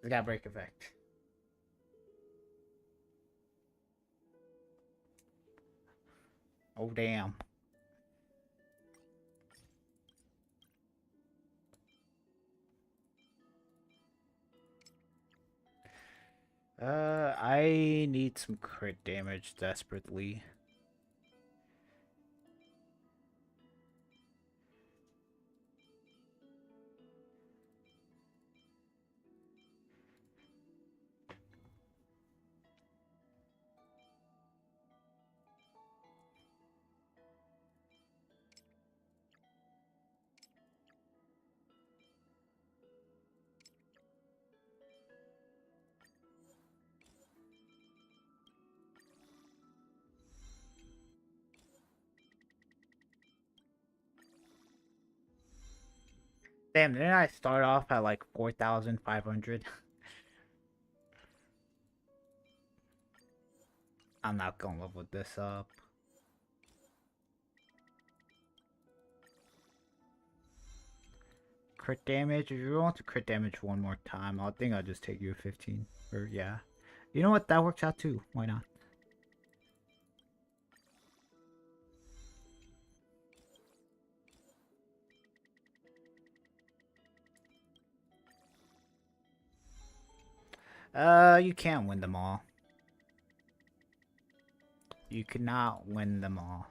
It's got break effect. Oh damn. I need some crit damage desperately. Damn, didn't I start off at like 4,500? I'm not gonna level this up. Crit damage? If you want to crit damage one more time, I think I'll just take you 15. Or, yeah. You know what? That works out too. Why not? You can't win them all. You cannot win them all.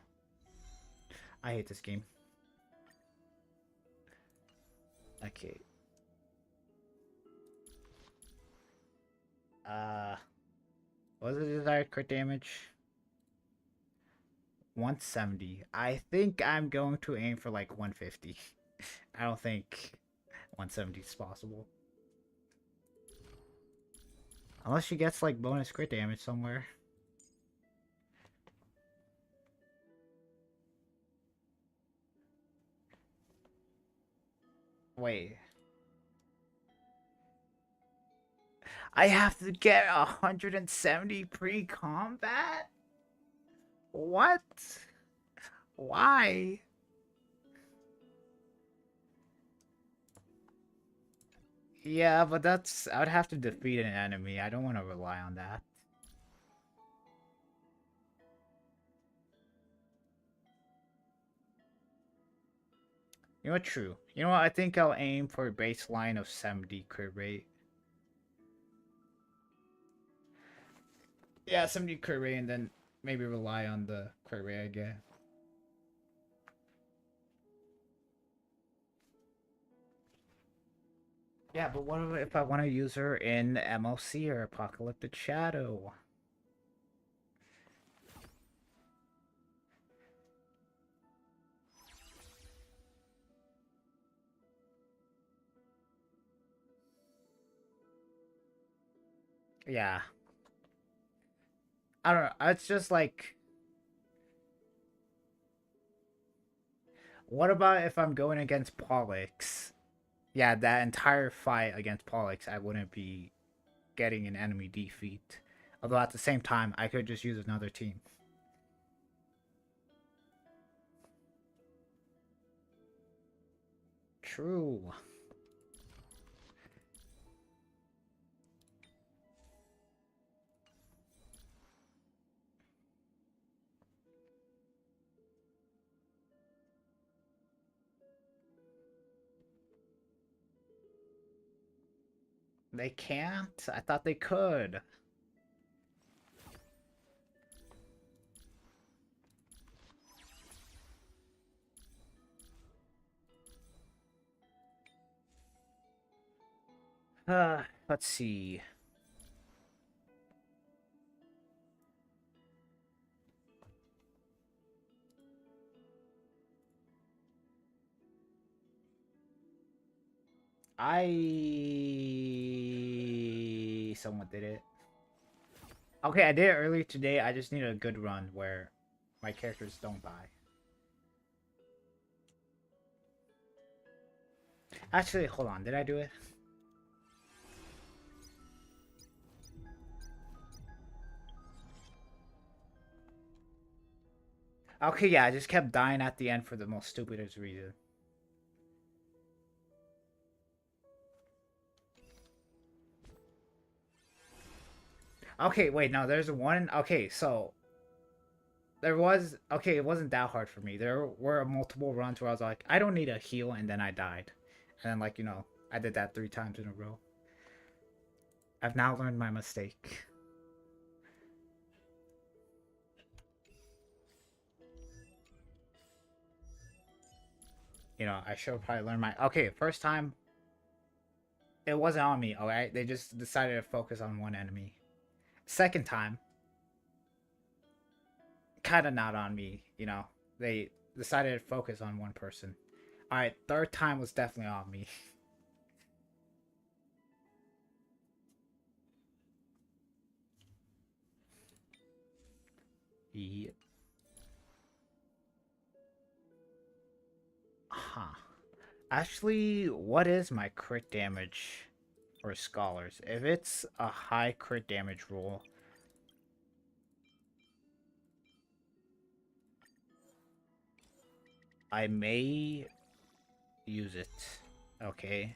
I hate this game. Okay. What was the desired crit damage? 170. I think I'm going to aim for like 150. I don't think 170 is possible. Unless she gets like bonus crit damage somewhere. Wait. I have to get 170 pre-combat? What? Why? Yeah, but that's... I would have to defeat an enemy. I don't want to rely on that. You know what? True. You know what? I think I'll aim for a baseline of 70 crit rate. Yeah, 70 crit rate and then maybe rely on the crit rate I get. Yeah, but what if I want to use her in MLC or Apocalyptic Shadow? Yeah. I don't know. It's just like... What about if I'm going against Pollux? Yeah, that entire fight against Pollux, I wouldn't be getting an enemy defeat. Although at the same time, I could just use another team. True. They can't? I thought they could. Let's see. I someone did it. Okay, I did it earlier today. I just need a good run where my characters don't die. Actually, hold on. Did I do it? Okay, yeah, I just kept dying at the end for the most stupidest reason. Okay, wait, no, there's one. Okay, so there was. Okay, it wasn't that hard for me. There were multiple runs where I was like, I don't need a heal, and then I died. And then, like, you know, I did that 3 times in a row. I've now learned my mistake. You know, I should probably learn my... Okay, first time, it wasn't on me, alright? They just decided to focus on one enemy. Second time, kind of not on me, you know? They decided to focus on one person. Alright, third time was definitely on me. Yeah. Huh. Actually, what is my crit damage for scholars? If it's a high crit damage roll, I may use it. Okay.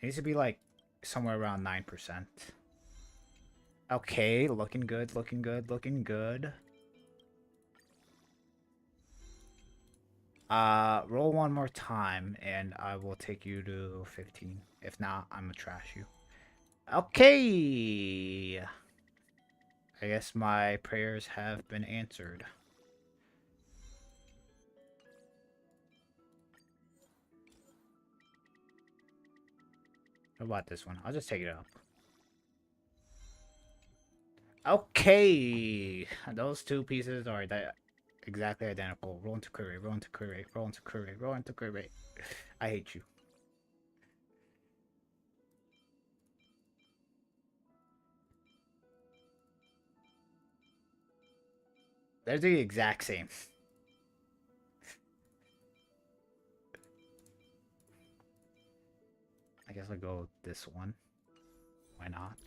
It needs to be like somewhere around 9%. Okay, looking good, looking good, looking good. Roll one more time and I will take you to 15. If not, I'm gonna trash you. Okay. I guess my prayers have been answered. How about this one? I'll just take it up. Okay. Those two pieces are exactly identical. Roll into crit rate, roll into crit rate, roll into crit rate, roll into crit rate. I hate you. They're the exact same. I guess I'll go with this one. Why not?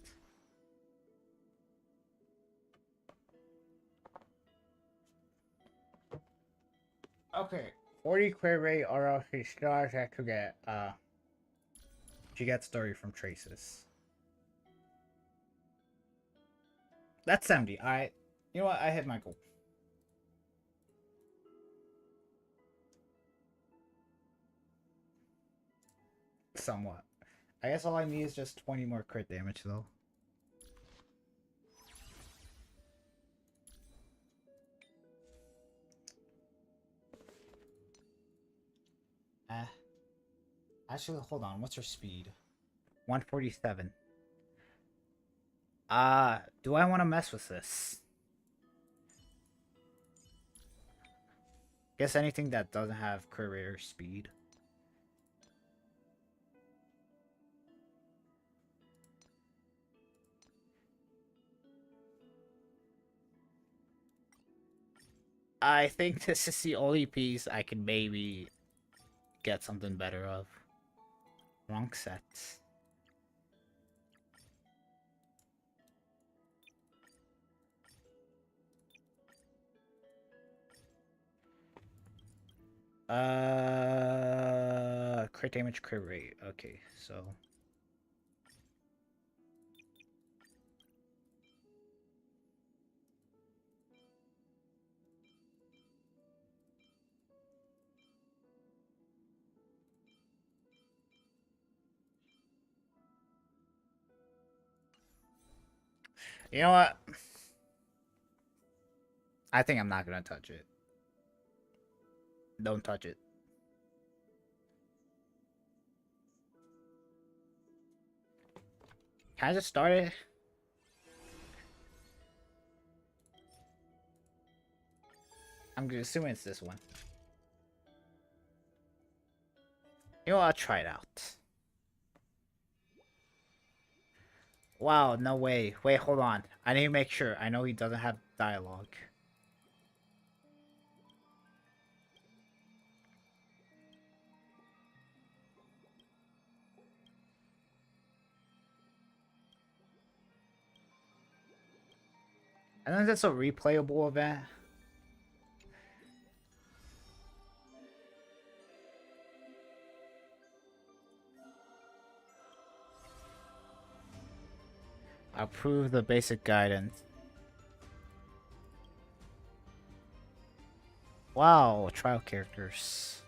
Okay. 40 crit rate or else she still has to get she gets 30 from traces. That's 70. Alright. You know what? I hit my goal. Somewhat. I guess all I need is just 20 more crit damage though. Actually, hold on. What's her speed? 147. Do I want to mess with this? Guess anything that doesn't have career speed. I think this is the only piece I can maybe get something better of. Wrong set. Crit damage, crit rate. Okay, so you know what? I think I'm not gonna touch it. Don't touch it. Can I just start it? I'm assuming it's this one. You know what? I'll try it out. Wow, no way. Wait, hold on. I need to make sure. I know he doesn't have dialogue. I think that's a replayable event. Approve the basic guidance. Wow, trial characters.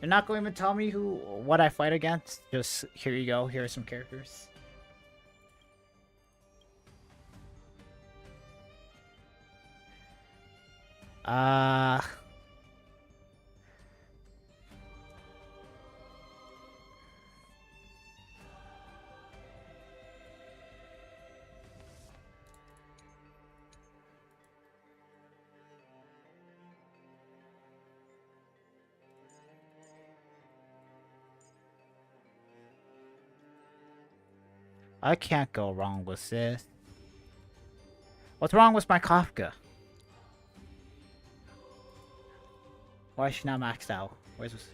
You're not going to tell me what I fight against? Just here you go. Here are some characters. I can't go wrong with this. What's wrong with my Kafka? Why is she not maxed out? Where's this?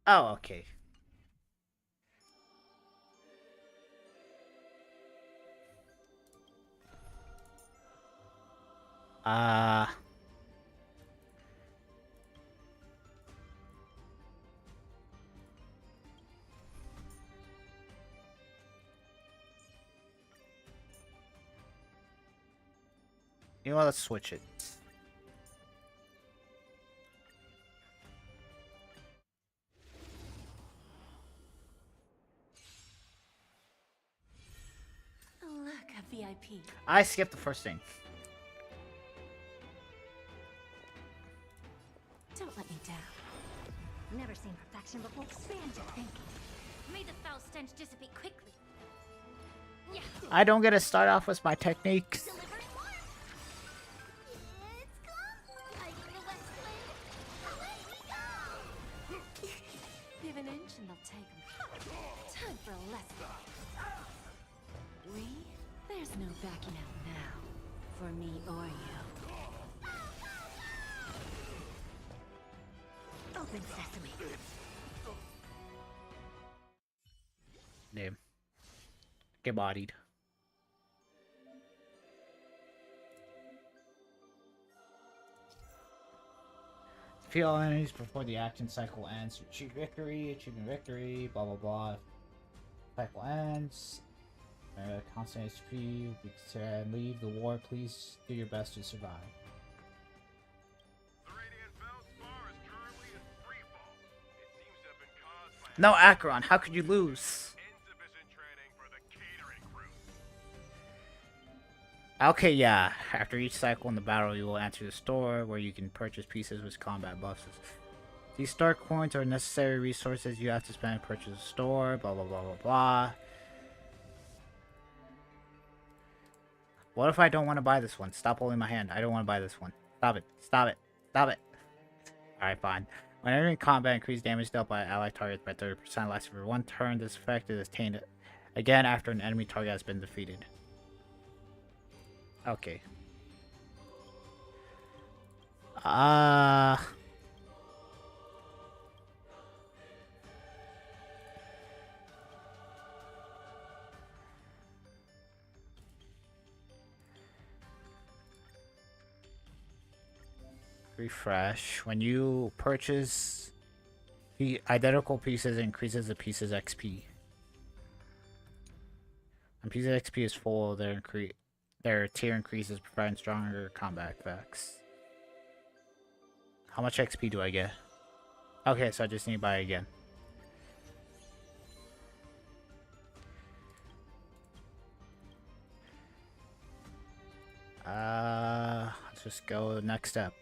Oh, okay. You know what? Let's switch it. Oh, look, a VIP. I skipped the first thing. Don't let me down. Never seen perfection before. Expand your thinking. May the foul stench dissipate quickly. Yeah. I don't get to start off with my techniques. Give an inch and they'll take 'em. Time for a lesson. We? There's no backing out now. For me or you. Open sesame. Name. Get bodied. Defeat all enemies before the action cycle ends. Achieve victory, blah blah blah. Cycle ends. Constant HP. And leave the war. Please do your best to survive. No, Acheron, how could you lose? Okay, yeah. After each cycle in the battle, you will enter the store where you can purchase pieces with combat buffs. These star coins are necessary resources you have to spend to purchase a store, blah blah blah blah blah. What if I don't want to buy this one? Stop holding my hand. I don't want to buy this one. Stop it. Stop it. Stop it. Alright, fine. When entering combat, increase damage dealt by allied targets by 30%, lasts for one turn. This effect is attained again after an enemy target has been defeated. Okay. Refresh. When you purchase the identical pieces, it increases the pieces XP. When pieces XP is full, their tier increases, providing stronger combat effects. How much XP do I get? Okay, so I just need to buy it again. let's just go next step.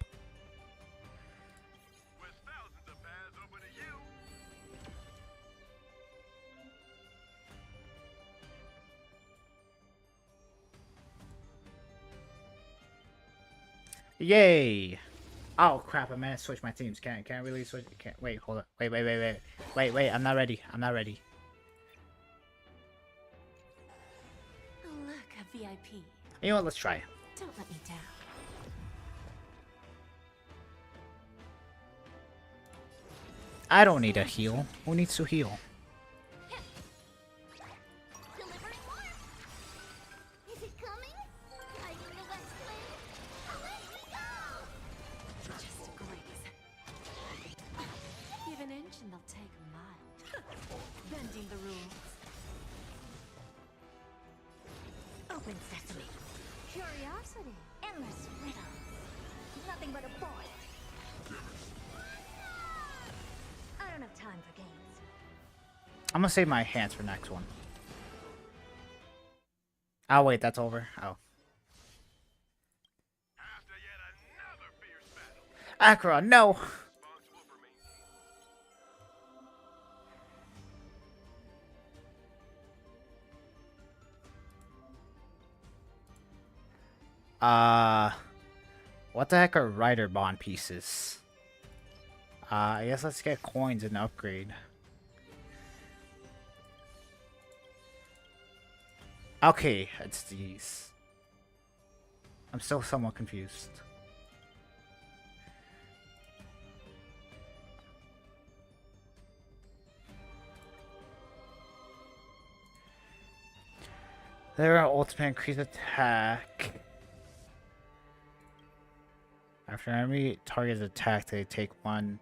Yay! Oh crap! I meant to switch my teams. Can't really switch. Can't wait. Hold up. Wait. I'm not ready. I'm not ready. Oh, look, a VIP. You know what? Let's try. Don't let me down. I don't need a heal. Who needs to heal? Is it coming? Are you the West Wind? Away we go! Just a graze. Give an inch and they'll take a mile. Bending the rules. Open sesame. Curiosity. Endless riddles. Nothing but a boy. I don't have time for games. I'm gonna save my hands for next one. Oh wait, that's over. Oh. Akron, no! What the heck are Rider Bond pieces? I guess let's get coins and upgrade. Okay, it's these. I'm still somewhat confused. Their ultimate increased attack. After enemy target is attacked, they take one.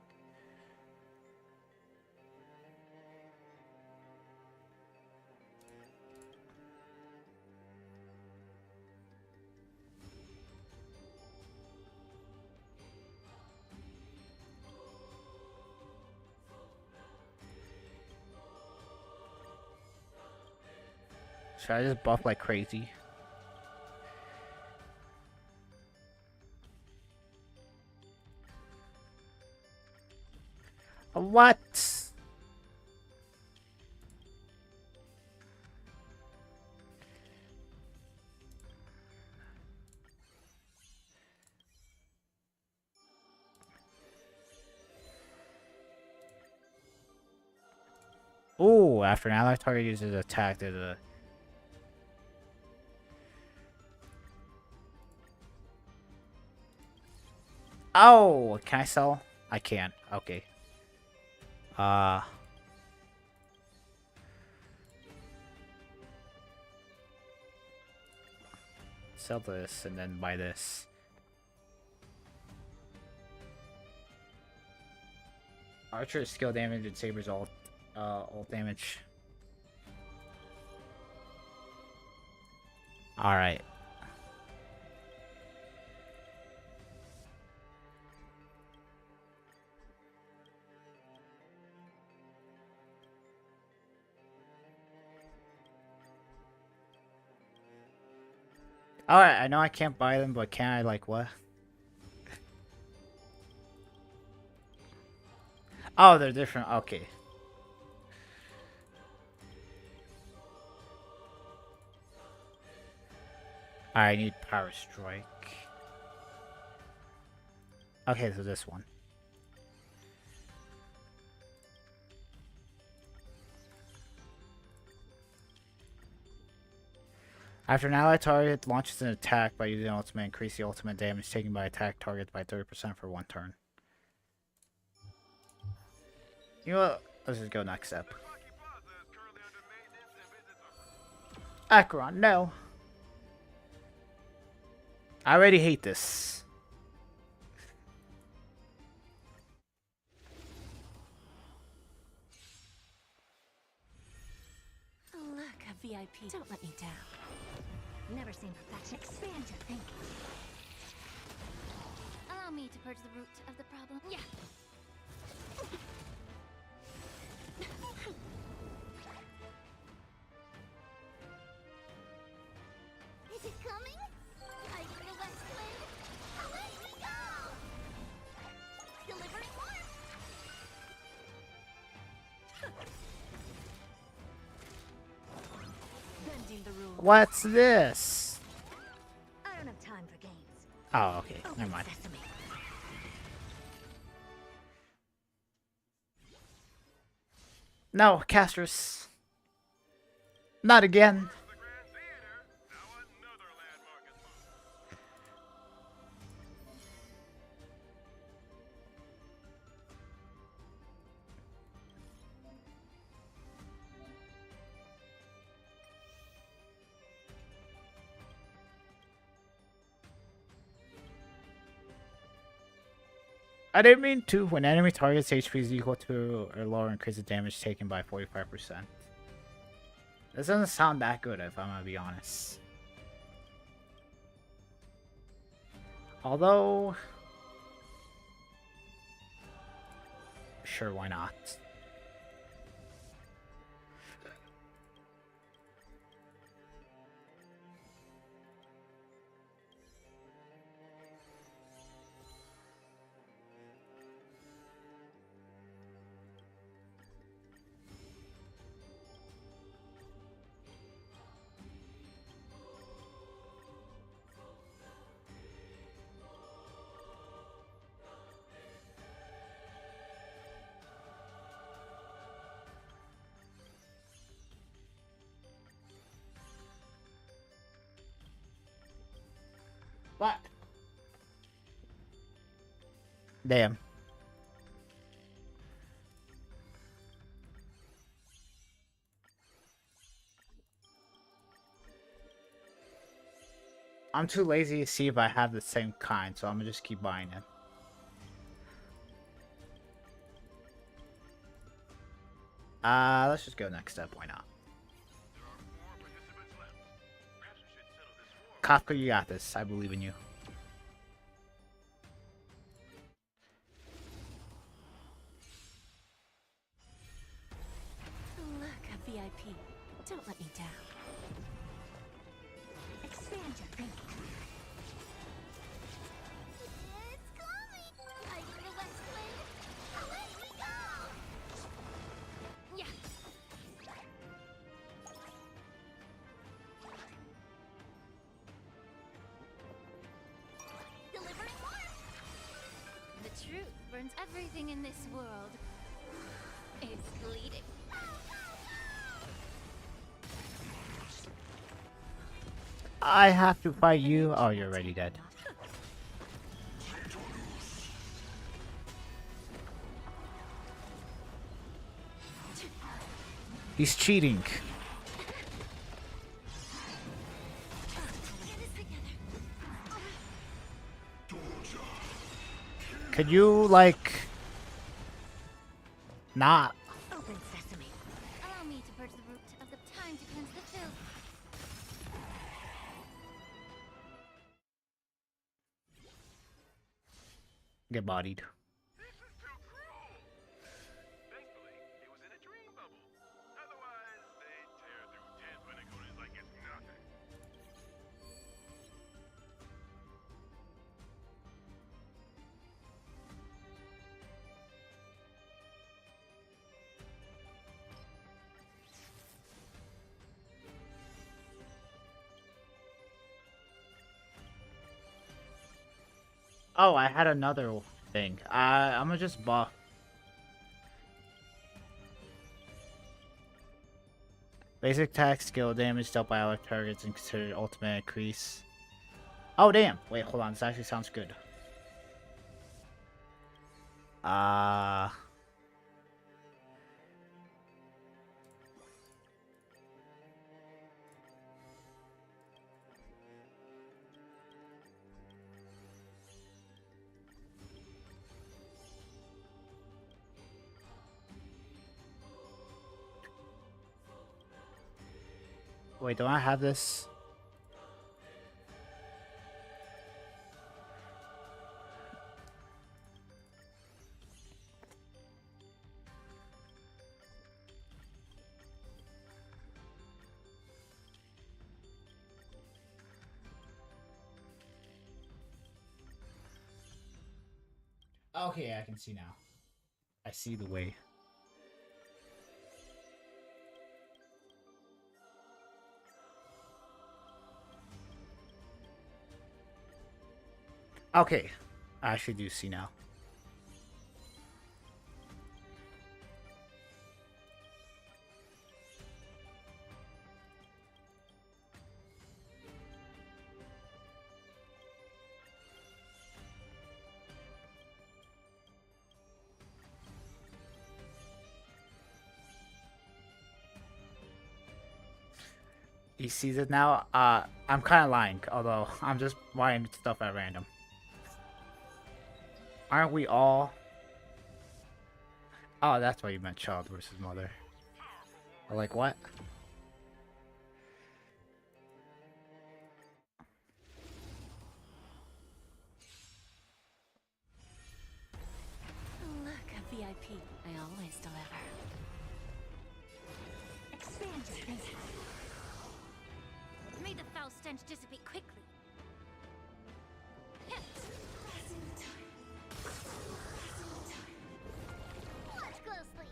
Should I just buff like crazy? What? Oh, after an ally target uses attack, there's a... Oh, can I sell? I can't. Okay. Sell this and then buy this. Archer skill damage and Saber's ult damage. Alright. Alright, I know I can't buy them, but can I, like, what? Oh, they're different. Okay. I need Power Strike. Okay, so this one. After an ally target launches an attack by using ultimate, increase the ultimate damage taken by attack targets by 30% for 1 turn. You know what? Let's just go next step. Acheron, no. I already hate this. Oh, look, a VIP. Don't let me down. Never seen perfection. Expand your thinking. Allow me to purge the root of the problem. Yeah. Is it coming? Are you the West Wind? What's this? I don't have time for games. Oh, okay. Never mind. Sesame. No, Castris. Not again. I didn't mean to. When enemy targets HP is equal to or lower, increase the damage taken by 45%. This doesn't sound that good, if I'm gonna be honest. Although, sure, why not? What? Damn. I'm too lazy to see if I have the same kind, so I'm gonna just keep buying it. Let's just go next step. Why not? Kafka, you got this. I believe in you. Look, a VIP. Don't let me down. Expand your thinking. It's coming! I need a west wind. Let me go! Yeah. Delivering more! The truth burns everything in this world. It's bleeding. I have to fight you. Oh, you're already dead. He's cheating. Could you, like, not? Open sesame. Allow me to purge the root of the time to cleanse the filth. Get bodied. Oh, I had another thing. I'm gonna just buff. Basic attack, skill, damage dealt by allied targets, and considered ultimate increase. Oh, damn. Wait, hold on. This actually sounds good. Wait, do I have this? Okay, I can see now. I see the way. Okay, I actually do see now. He sees it now. I'm kind of lying, although I'm just buying stuff at random. Aren't we all? Oh, that's why you meant child versus mother. Or like what? Look, a VIP. I always deliver. Expand your vision. May the foul stench dissipate quickly. Watch closely.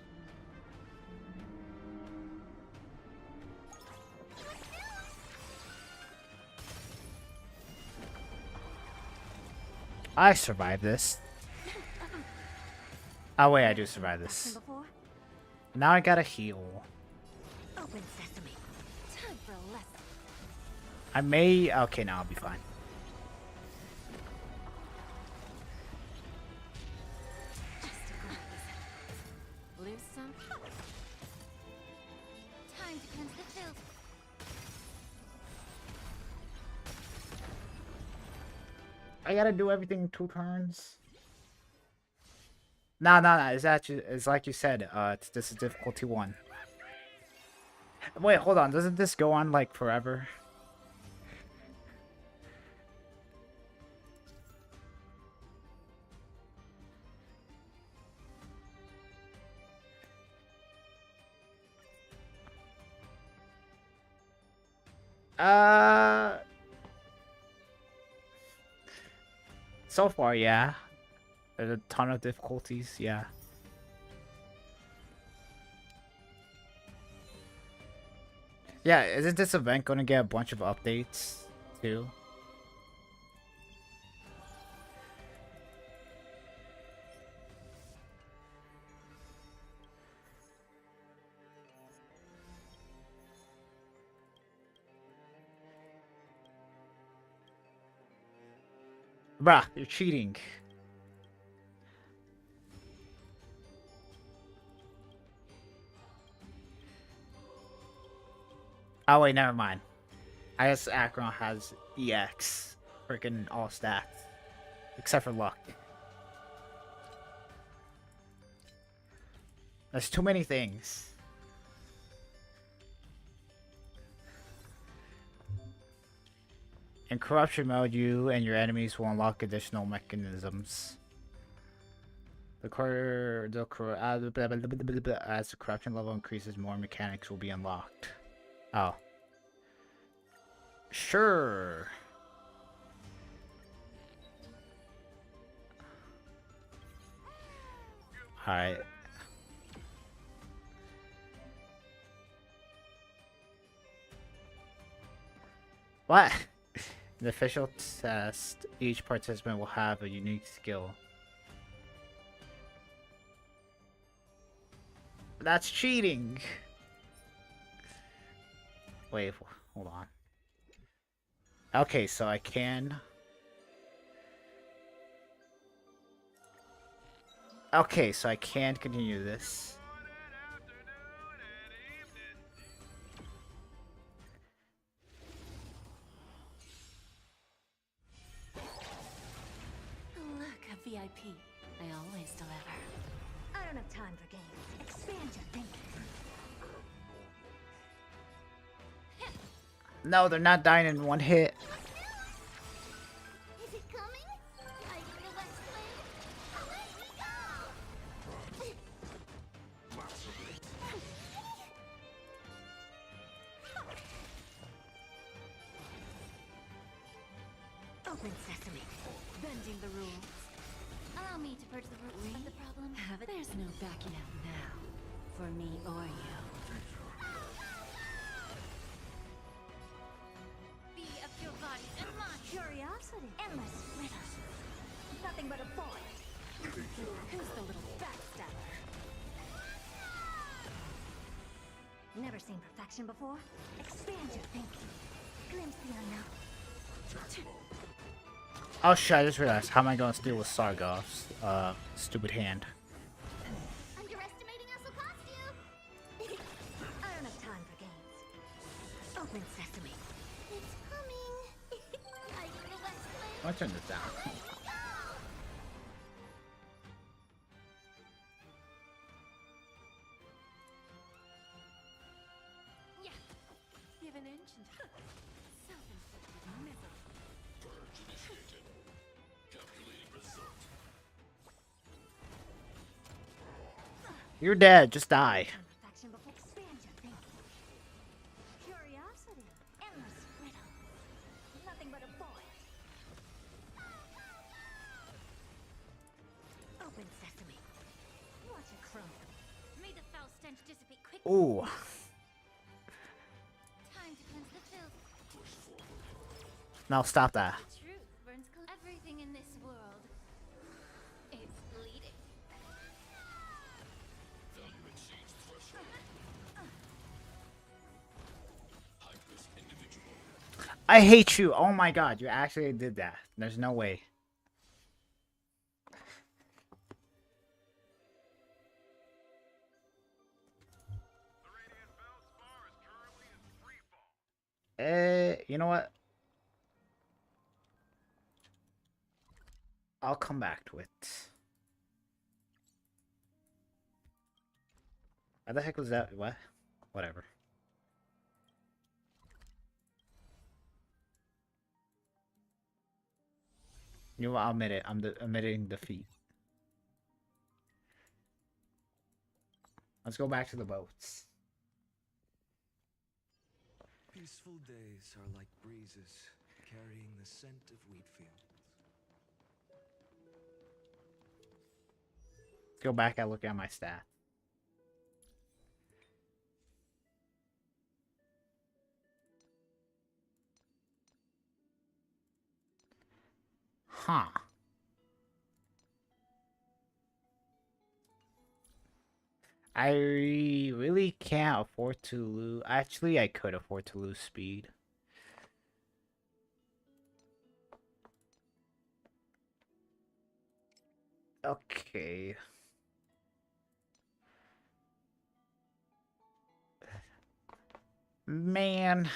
I survived this. Oh wait, I do survive this. Now I gotta heal. Open sesame. Time for a lesson. I may. Okay, now I'll be fine. Lose some. Time to cleanse the filth. I gotta do everything in 2 turns. No. It's actually, it's like you said. This is difficulty 1. Wait, hold on. Doesn't this go on like forever? So far, yeah. There's a ton of difficulties, yeah. Yeah, isn't this event gonna get a bunch of updates, too? Bruh, you're cheating. Oh wait, never mind. I guess Akron has EX. Freaking all stats. Except for luck. There's too many things. In corruption mode, you and your enemies will unlock additional mechanisms. As the corruption level increases, more mechanics will be unlocked. Oh. Sure. Alright. What? In the official test, each participant will have a unique skill. That's cheating! Wait, hold on. Okay, so I can... Okay, so I can continue this. Look, a VIP. I always deliver. I don't have time for games. Expand your thinking. No, they're not dying in one hit. Is it coming? I feel that flame. Let me go! Open sesame. Bending the rules. Allow me to purge the root of the problem. Have it. There's no backing out now. For me or you. Be of your body and mind. Curiosity. Endless riddles. Nothing but a boy. Who's the little backstabber? Never seen perfection before? Expand your thinking. Glimpse the unknown. Oh shit, I just realized. How am I gonna steal with Sargoth's stupid hand? Underestimating us will cost you. I don't have time for games. Open sesame. It's coming. I don't know what's playing. I'll turn this down. Yeah. Give an inch and self-inflicted misery. Purge initiated. Calculating result. You're dead. Just die. Perfection before. Expand your thinking. Curiosity. Endless riddle. Nothing but a boy. Open sesame. Watch it crumble. May the foul stench dissipate quickly. Ooh. Time to cleanse the filth. No, stop that. The truth burns everything in this world. It's bleeding. Value exceeds threshold. High-risk individual. I hate you. Oh my god, you actually did that. There's no way. You know what? I'll come back to it. What the heck was that? What? Whatever. You know what? I'll admit it. I'm admitting defeat. Let's go back to the boats. Peaceful days are like breezes carrying the scent of wheat fields. Let's go back and look at my stat. Huh. I really can't afford to lose. Actually, I could afford to lose speed. Okay. Man.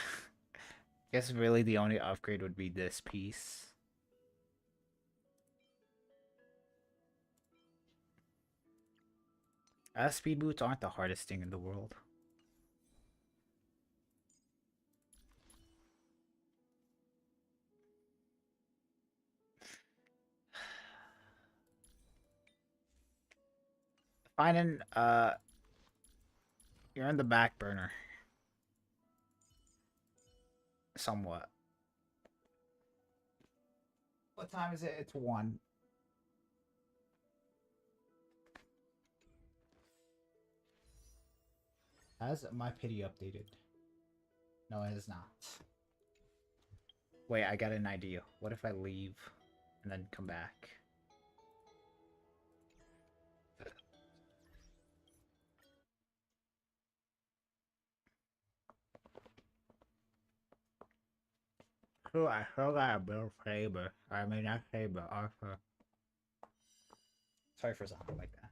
Guess really the only upgrade would be this piece. Speed boots aren't the hardest thing in the world. Finding, you're in the back burner. Somewhat. What time is it? It's 1. Has my pity updated? No, it is not. Wait, I got an idea. What if I leave and then come back? So I still got a Bill Saber. I mean, not Saber, Arthur. Sorry for sounding like that.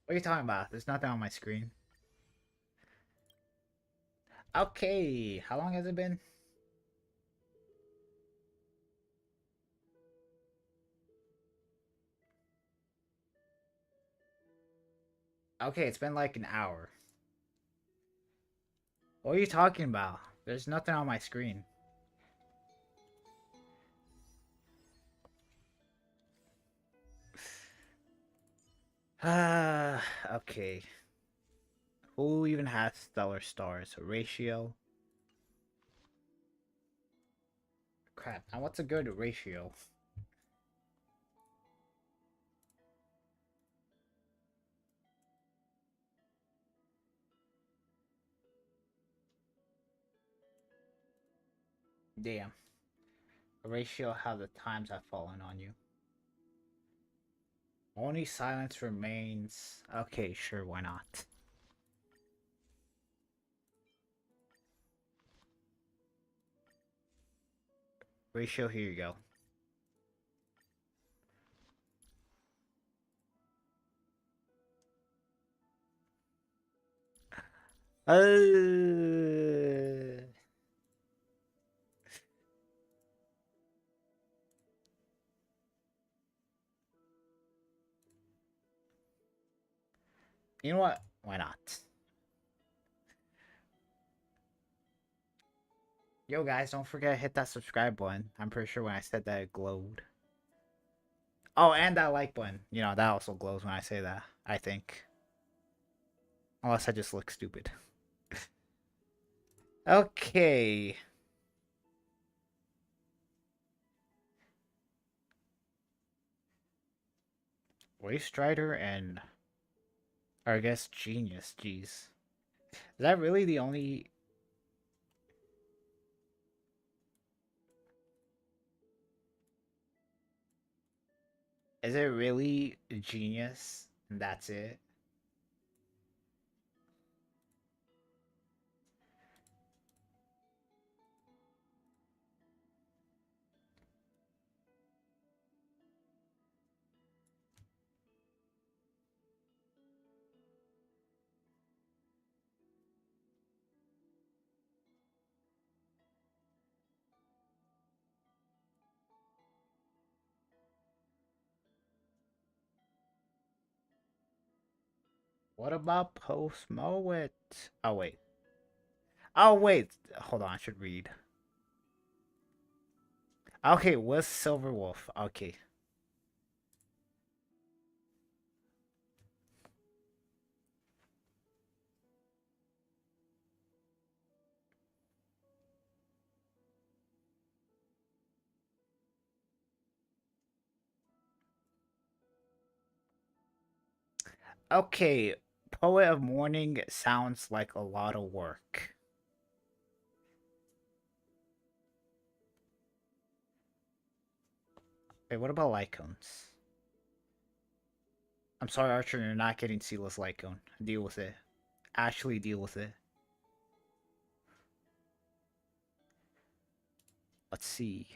What are you talking about? There's nothing on my screen. Okay, how long has it been? Okay, it's been like an hour. What are you talking about? There's nothing on my screen. Okay. Who even has stellar stars? Ratio. Crap. Now what's a good ratio? Damn. A ratio how the times have fallen on you. Only silence remains. Okay, sure, why not? Ratio, here you go. You know what? Why not? Yo, guys, don't forget to hit that subscribe button. I'm pretty sure when I said that, it glowed. Oh, and that like button. You know, that also glows when I say that, I think. Unless I just look stupid. Okay. Waste Strider and... Or I guess Genius, jeez. Is that really the only... Is it really Genius? And that's it? What about Post Moet? Oh, wait. Oh, wait. Hold on, I should read. Okay, was Silver Wolf. Okay. Okay, Poet of Morning sounds like a lot of work. Wait, what about Lycones? I'm sorry, Archer, you're not getting Sealess Lycone. Deal with it. Actually deal with it. Let's see.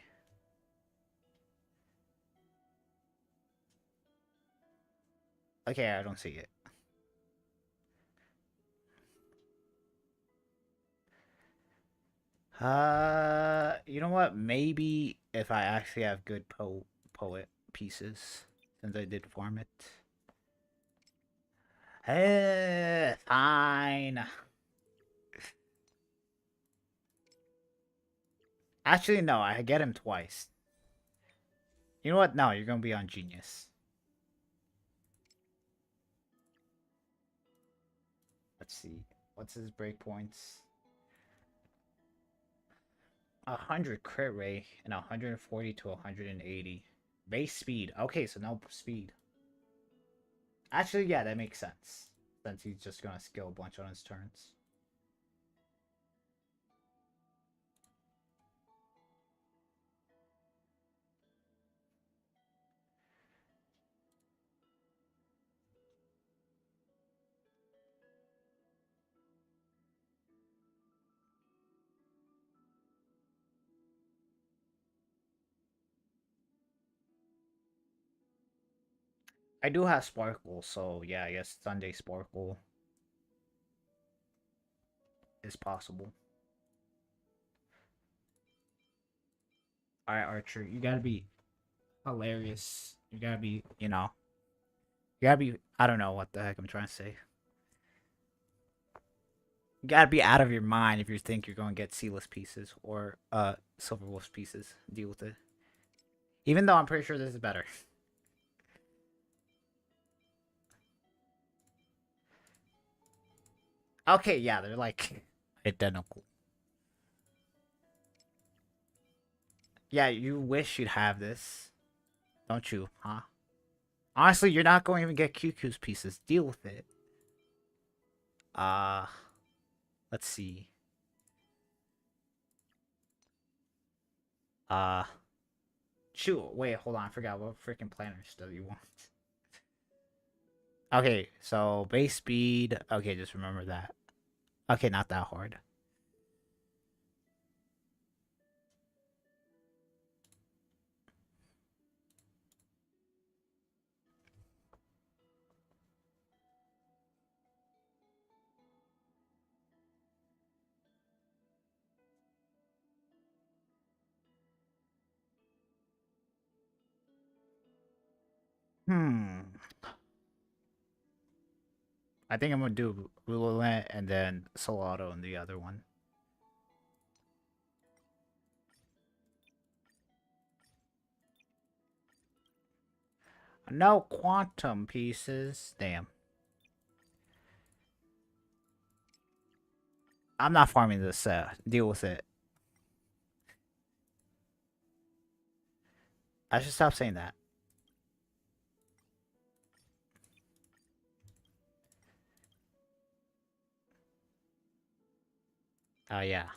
Okay, I don't see it. You know what? Maybe if I actually have good poet pieces, since I did farm it. Fine. Actually, no, I get him twice. You know what? No, you're gonna be on Genius. Let's see. What's his breakpoints? 100 crit rate and 140 to 180. Base speed. Okay, so no speed. Actually, yeah, that makes sense. Since he's just gonna skill a bunch on his turns. I do have Sparkle, so yeah, I guess Sunday Sparkle is possible. Alright, Archer, you gotta be hilarious. You gotta be, you know. You gotta be, I don't know what the heck I'm trying to say. You gotta be out of your mind if you think you're gonna get Sealess pieces or Silver Wolf pieces. Deal with it. Even though I'm pretty sure this is better. Okay, yeah, they're like identical. Yeah, you wish you'd have this, don't you, huh? Honestly, you're not going to even get QQ's pieces. Deal with it. Uh, let's see. Uh, shoot, wait, hold on. I forgot what freaking planners do you want. Okay, so base speed. Okay, just remember that. Okay, not that hard. I think I'm gonna do Roulette and then Solado in the other one. No quantum pieces. Damn. I'm not farming this. Deal with it. I should stop saying that. Oh, yeah.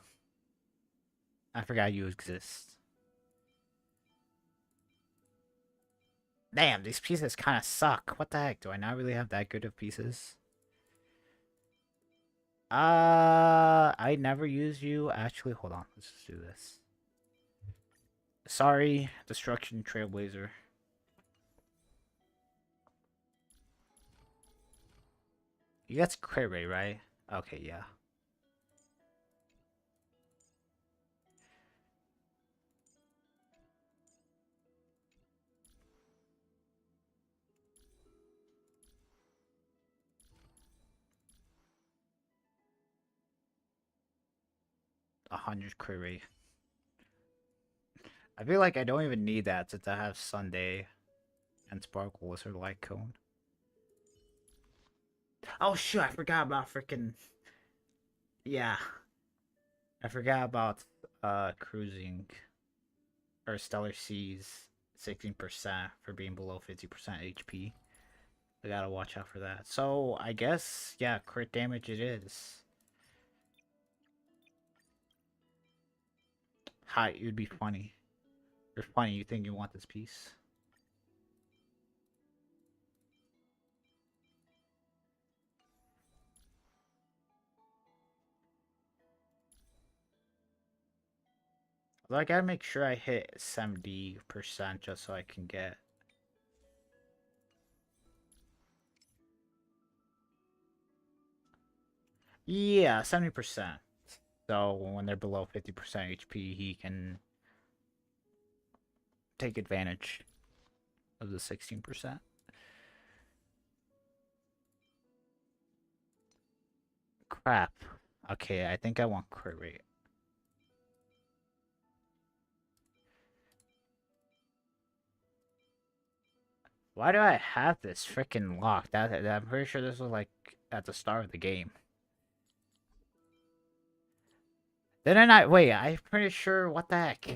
I forgot you exist. Damn, these pieces kind of suck. What the heck? Do I not really have that good of pieces? I never use you. Actually, hold on. Let's just do this. Sorry, Destruction Trailblazer. You got crit rate, right? Okay, yeah. A 100 crit rate. I feel like I don't even need that since I have Sunday and Sparkle with her light cone. Oh shoot, I forgot about freaking. Yeah. I forgot about cruising or Stellar Seas 16% for being below 50% HP. I gotta watch out for that. So I guess yeah, crit damage it is. Hi, it would be funny. You're funny, you think you want this piece? Although I gotta make sure I hit 70% just so I can get. Yeah, 70%. So when they're below 50% HP, he can take advantage of the 16%. Crap. Okay, I think I want crit rate. Why do I have this freaking lock? I'm pretty sure this was like at the start of the game. Didn't I? Wait, I'm pretty sure. What the heck?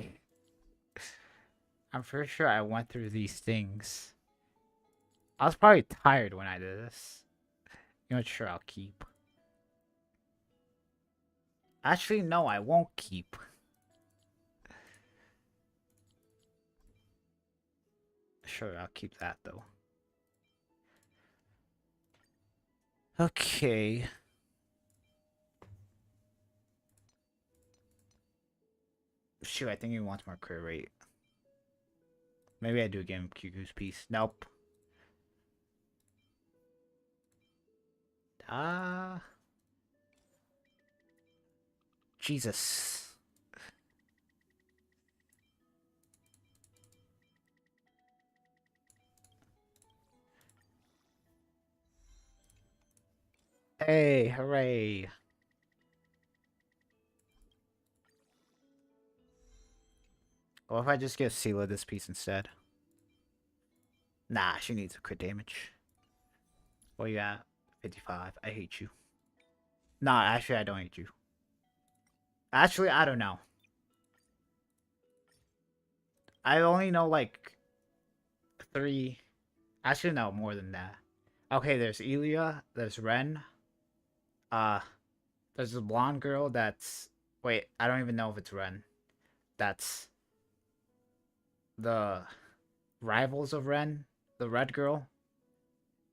I'm pretty sure I went through these things. I was probably tired when I did this. You know what? Sure, I'll keep. Actually, no, I won't keep. Sure, I'll keep that though. Okay. Shoot, I think he wants more crit rate. Maybe I do give him QQ's piece. Nope. Jesus. Hey, hooray. What if I just give Sela this piece instead? Nah, she needs a crit damage. What you got? 55. I hate you. Nah, actually, I don't hate you. Actually, I don't know. I only know like 3. Actually, no, more than that. Okay, there's Elia, there's Ren. Uh, there's a blonde girl that's. Wait, I don't even know if it's Ren. That's the rivals of Ren, the red girl.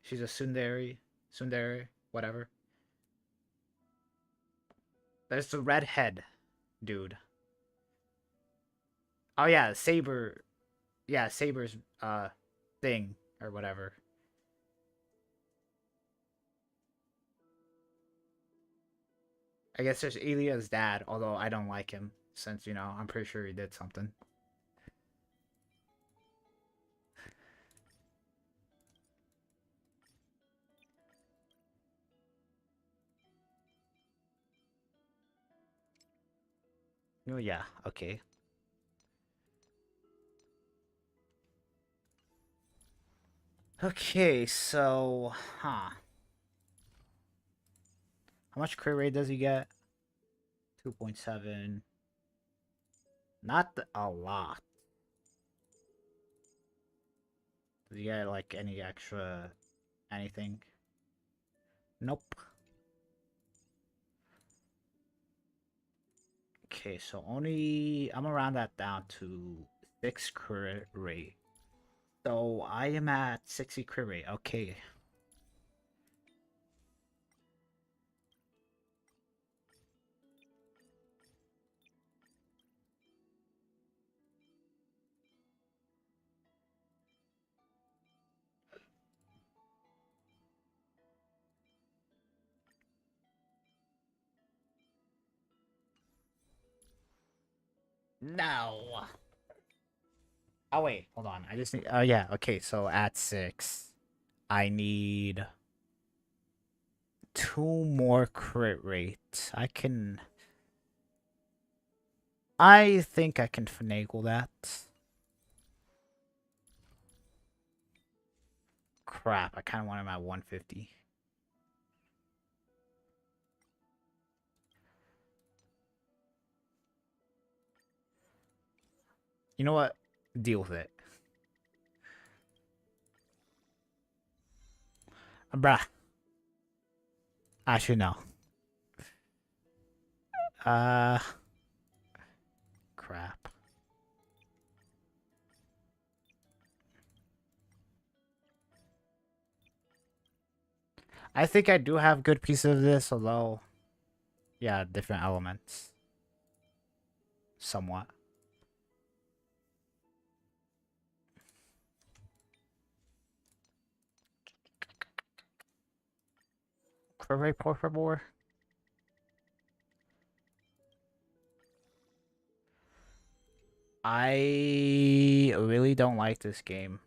She's a tsundere, whatever. There's the redhead dude. Oh yeah, Saber. Yeah, Saber's thing or whatever. I guess there's Elia's dad, although I don't like him since, I'm pretty sure he did something. Oh yeah, okay. Okay, so, huh. How much crit rate does he get? 2.7. Not a lot. Does he get, like, any extra anything? Nope. Okay, so only... I'm gonna round that down to 6 crit rate. So I am at 60 crit rate. Okay. No. Oh wait, hold on. I just need. Oh yeah. Okay, so at 6, I need 2 more crit rate. I think I can finagle that. Crap, I kind of want him at 150. You know what? Deal with it. Bruh. Actually, no. Crap. I think I do have good pieces of this, although, yeah, different elements. Somewhat. Corre, por favor. I really don't like this game.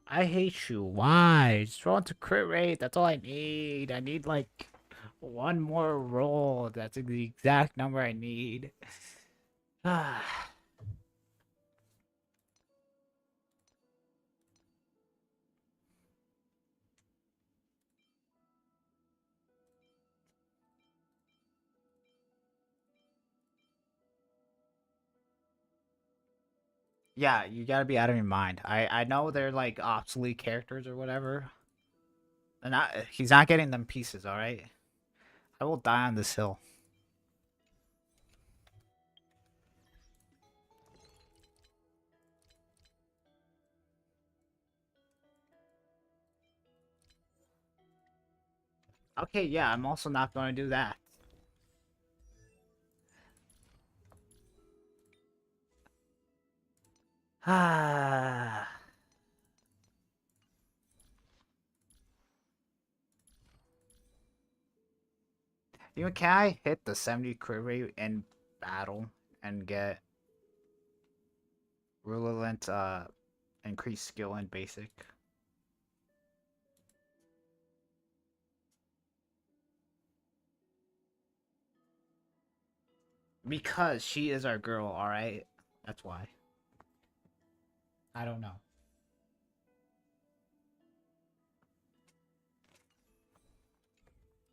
I hate you. Why? Just roll into crit rate. That's all I need. I need like one more roll. That's the exact number I need. Ah. Yeah, you gotta be out of your mind. I know they're like obsolete characters or whatever. And he's not getting them pieces, alright? I will die on this hill. Okay, yeah, I'm also not going to do that. Ah. You know, can I hit the 70 crit rate in battle and get Rulent increased skill in basic? Because she is our girl, alright? That's why. I don't know.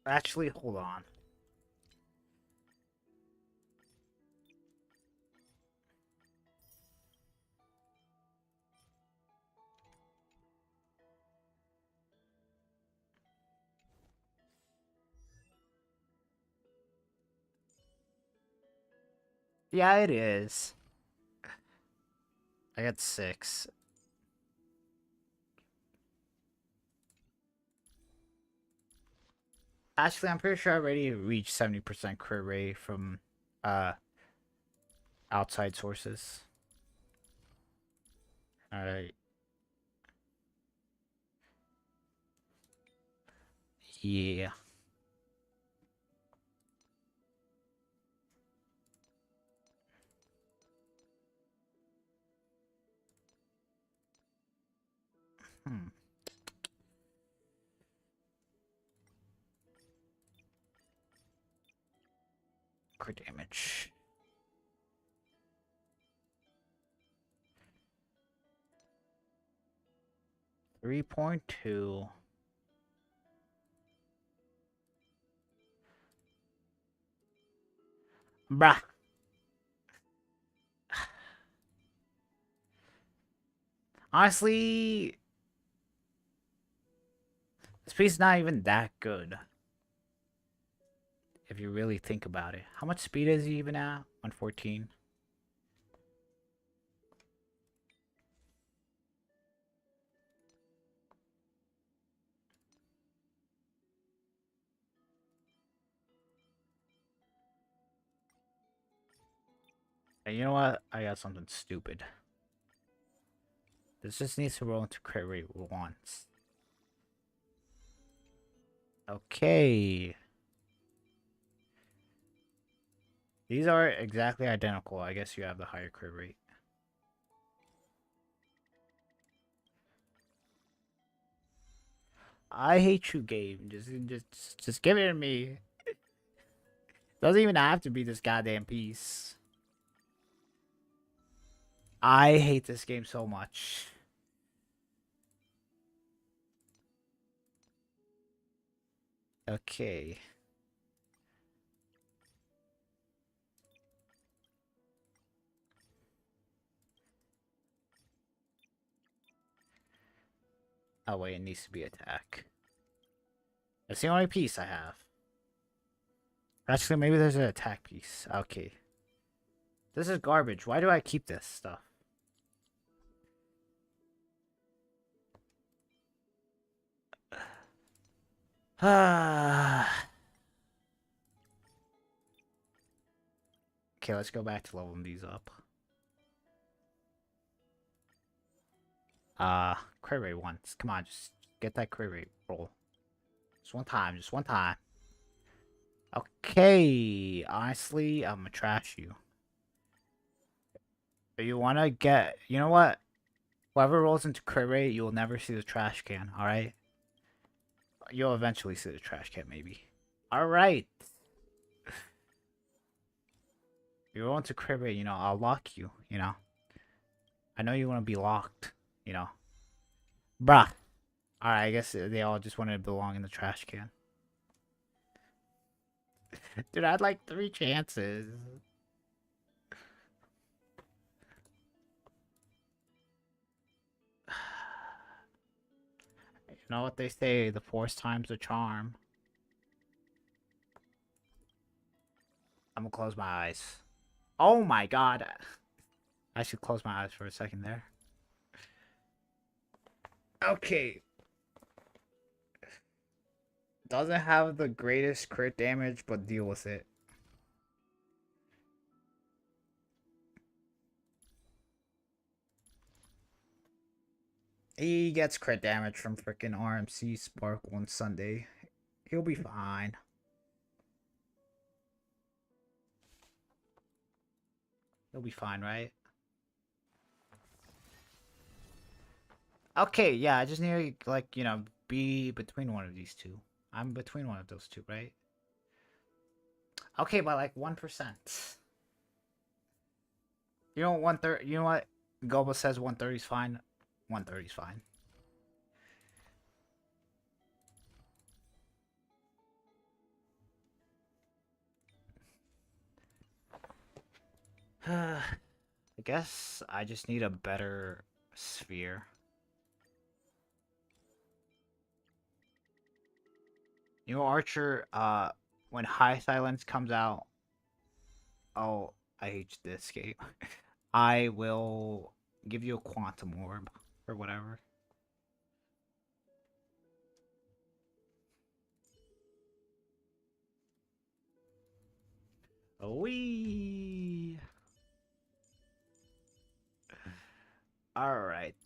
Actually, hold on. Yeah, it is. I got 6. Actually, I'm pretty sure I already reached 70% crit rate from outside sources. Alright. Yeah. Crit damage. .2. Bruh. Honestly, this piece is not even that good. If you really think about it. How much speed is he even at? 114. And you know what? I got something stupid. This just needs to roll into crit rate once. Okay. These are exactly identical. I guess you have the higher crit rate. I hate you, game. Just give it to me. Doesn't even have to be this goddamn piece. I hate this game so much. Okay. Oh wait, it needs to be attack. That's the only piece I have. Actually, maybe there's an attack piece. Okay. This is garbage. Why do I keep this stuff? Okay, let's go back to leveling these up. Crit rate once. Come on, just get that crit rate roll. Just one time, just one time. Okay, honestly, I'm gonna trash you. But you wanna get, you know what? Whoever rolls into crit rate, you will never see the trash can, alright? You'll eventually see the trash can, maybe. Alright. You roll into crit rate, you know, I'll lock you, you know? I know you wanna be locked, you know? Bruh. Alright, I guess they all just wanted to belong in the trash can. Dude, I had like 3 chances. You know what they say, the force times the charm. I'm gonna close my eyes. Oh my god. I should close my eyes for a second there. Okay. Doesn't have the greatest crit damage, but deal with it. He gets crit damage from freaking RMC Sparkle on Sunday. He'll be fine. He'll be fine, right? Okay, yeah, I just need to, like, you know, be between one of these two. I'm between one of those two, right? Okay, by like 1%. You know, 130. You know what? Goba says 130 is fine. 130 is fine. I guess I just need a better sphere. You know, Archer, when High Silence comes out, oh, I hate this game. I will give you a Quantum Orb or whatever. Wee. All right.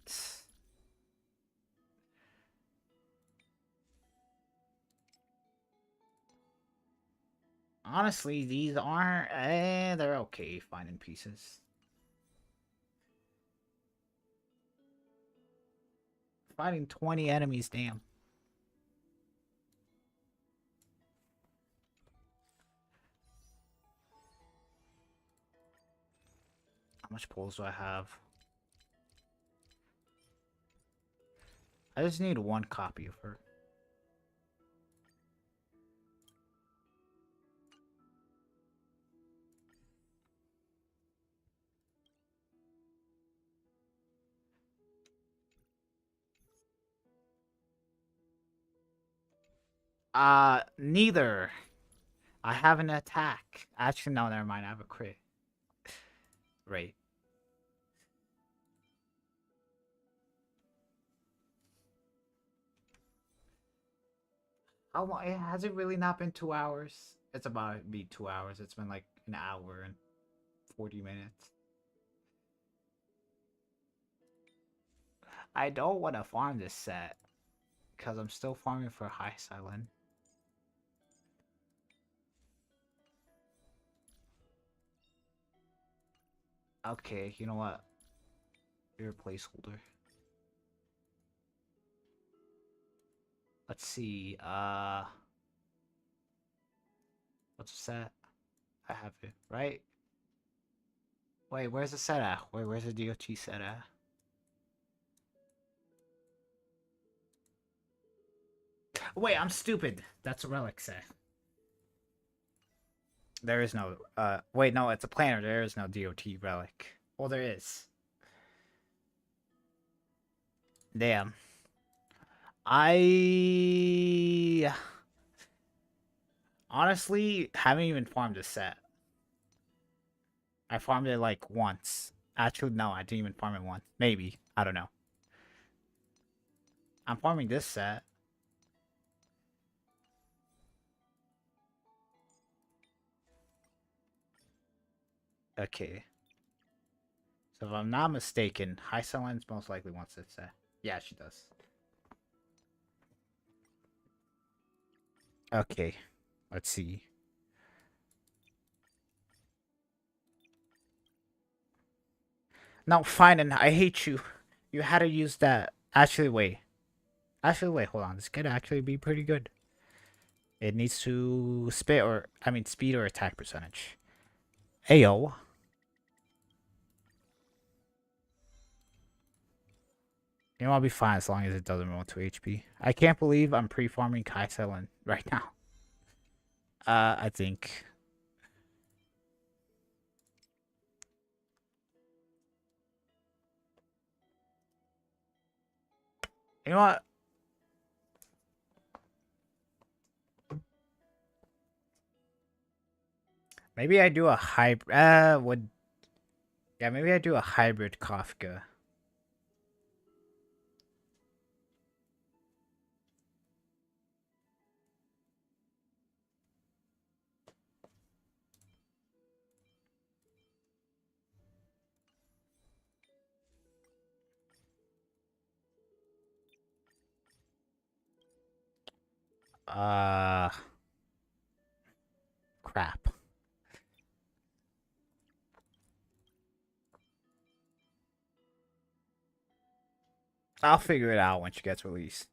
Honestly, these aren't. They're okay finding pieces. Fighting 20 enemies, damn. How much pulls do I have? I just need one copy of her. Neither. I have an attack. Actually, no, never mind. I have a crit. Right. How long? Has it really not been 2 hours? It's about to be 2 hours. It's been like an hour and 40 minutes. I don't want to farm this set because I'm still farming for High Silent. Okay, you know what? You're a placeholder. Let's see. What's the set? I have it, right? Wait, where's the set at? Wait, where's the DOT set at? Wait, I'm stupid. That's a relic set. There is no, wait, no, it's a planner. There is no DOT relic. Well, there is. Damn. I honestly haven't even farmed this set. I farmed it like once. Actually, no, I didn't even farm it once. Maybe. I don't know. I'm farming this set. Okay. So if I'm not mistaken, High Silence most likely wants this set. Yeah, she does. Okay. Let's see. No, fine, and I hate you. You had to use that. Actually, wait. Hold on. This could actually be pretty good. It needs to speed or attack percentage. Ayo. You know, I'll be fine as long as it doesn't roll to HP. I can't believe I'm pre-farming Kaiselen right now. I think. You know what? Maybe I do a hybrid. Yeah, maybe I do a hybrid Kafka. Crap. I'll figure it out when she gets released.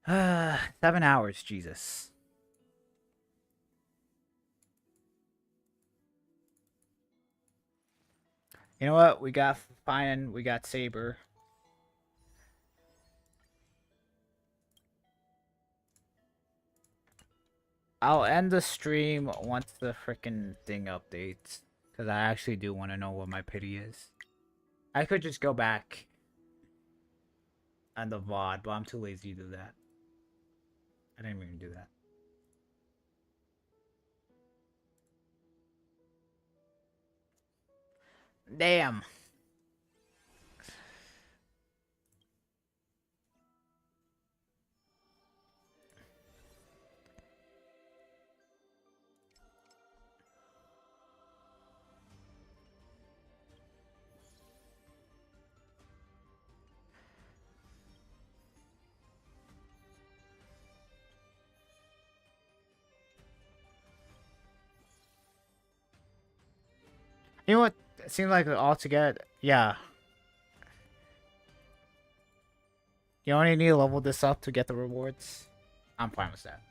Uh, 7 hours, Jesus. You know what? We got fine. We got Saber. I'll end the stream once the freaking thing updates. Because I actually do want to know what my pity is. I could just go back on the VOD, but I'm too lazy to do that. I didn't even do that. Damn. You know what? It seems like altogether, yeah. You only need to level this up to get the rewards. I'm fine with that.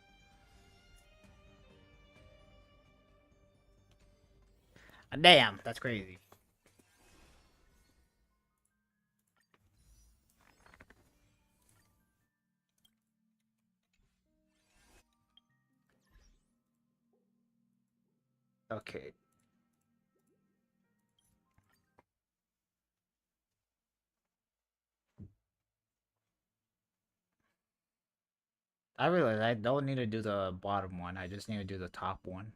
Damn, that's crazy. Okay. I realize I don't need to do the bottom one. I just need to do the top one.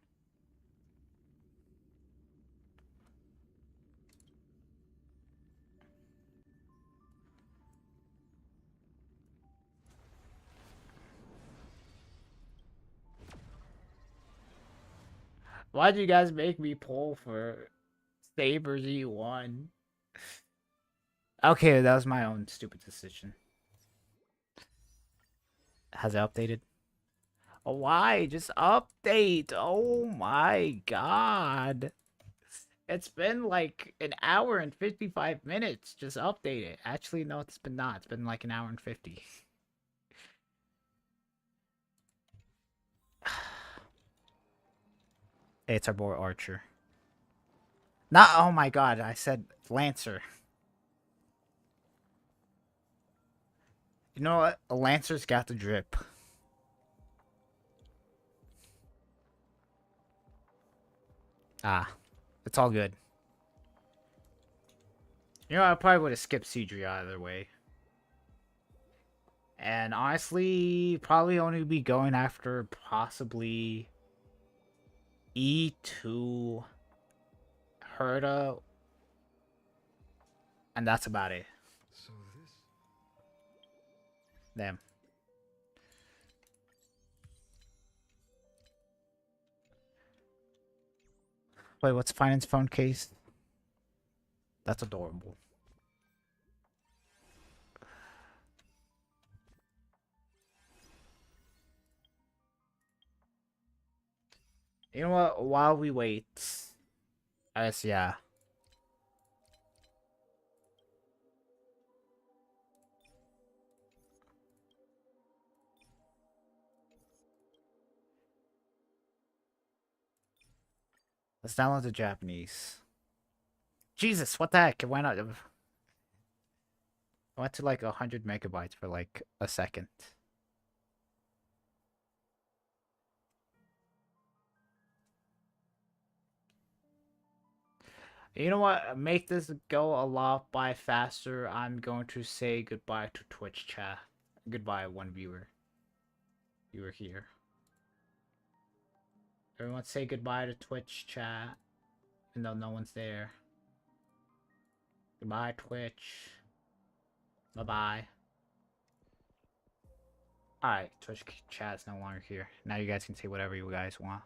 Why'd you guys make me pull for Saber Z1? Okay, that was my own stupid decision. Has it updated? Oh, why? Just update. Oh my god. It's been like an hour and 55 minutes. Just update it. Actually, no, it's been not. It's been like an hour and 50. It's our boy Archer. Not, oh my god, I said Lancer. You know what? A Lancer's got the drip. Ah, it's all good. You know, I probably would have skipped Seedry either way. And honestly, probably only be going after possibly E2 Herda. And that's about it. So this... Damn. Wait, what's Finance phone case? That's adorable. You know what? While we wait, I guess, yeah. Let's download the Japanese. Jesus, what the heck? It went out. It went to like 100 megabytes for like a second. You know what? Make this go a lot by faster. I'm going to say goodbye to Twitch chat. Goodbye, one viewer. You were here. Everyone say goodbye to Twitch chat. Even though no one's there. Goodbye, Twitch. Bye-bye. Alright, Twitch chat's no longer here. Now you guys can say whatever you guys want.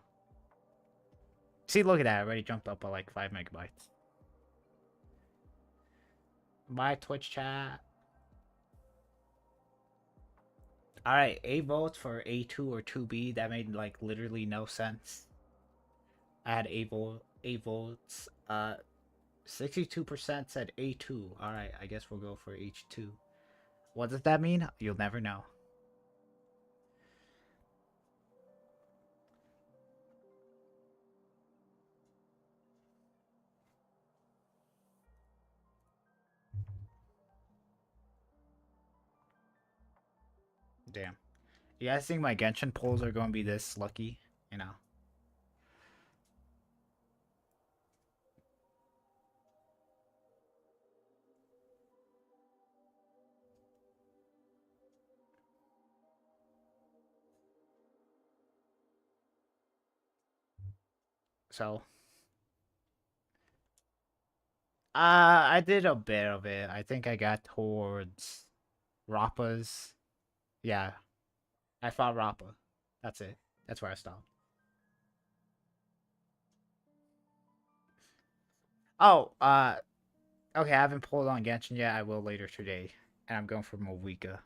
See, look at that. It already jumped up by like 5 megabytes. Bye, Twitch chat. Alright, 8 votes for A2 or 2B. That made, like, literally no sense. I had 8 votes. 62% said A2. Alright, I guess we'll go for H2. What does that mean? You'll never know. Damn. You guys think my Genshin polls are going to be this lucky? You know. So. I did a bit of it. I think I got towards Rappa's. Yeah. I fought Rappa. That's it. That's where I stopped. Oh, okay, I haven't pulled on Genshin yet. I will later today. And I'm going for Moika.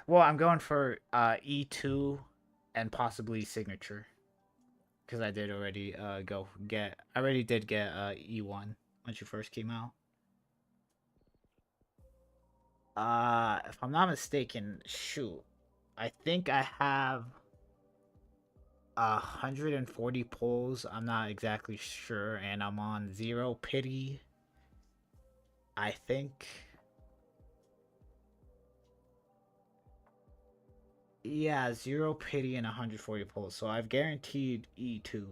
Well, I'm going for E2 and possibly Signature. Because I did already I already did get E1 when she first came out. If I'm not mistaken, shoot. I think I have 140 pulls. I'm not exactly sure, and I'm on 0 pity. I think. Yeah, 0 pity and 140 pulls. So I've guaranteed E2.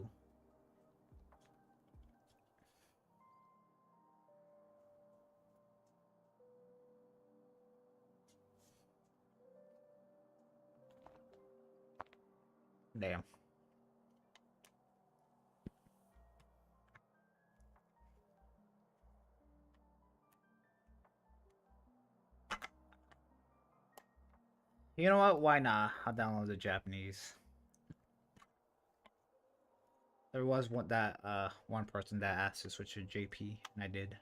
Damn. You know what? Why not? I'll download the Japanese. There was one person that asked to switch to JP, and I did.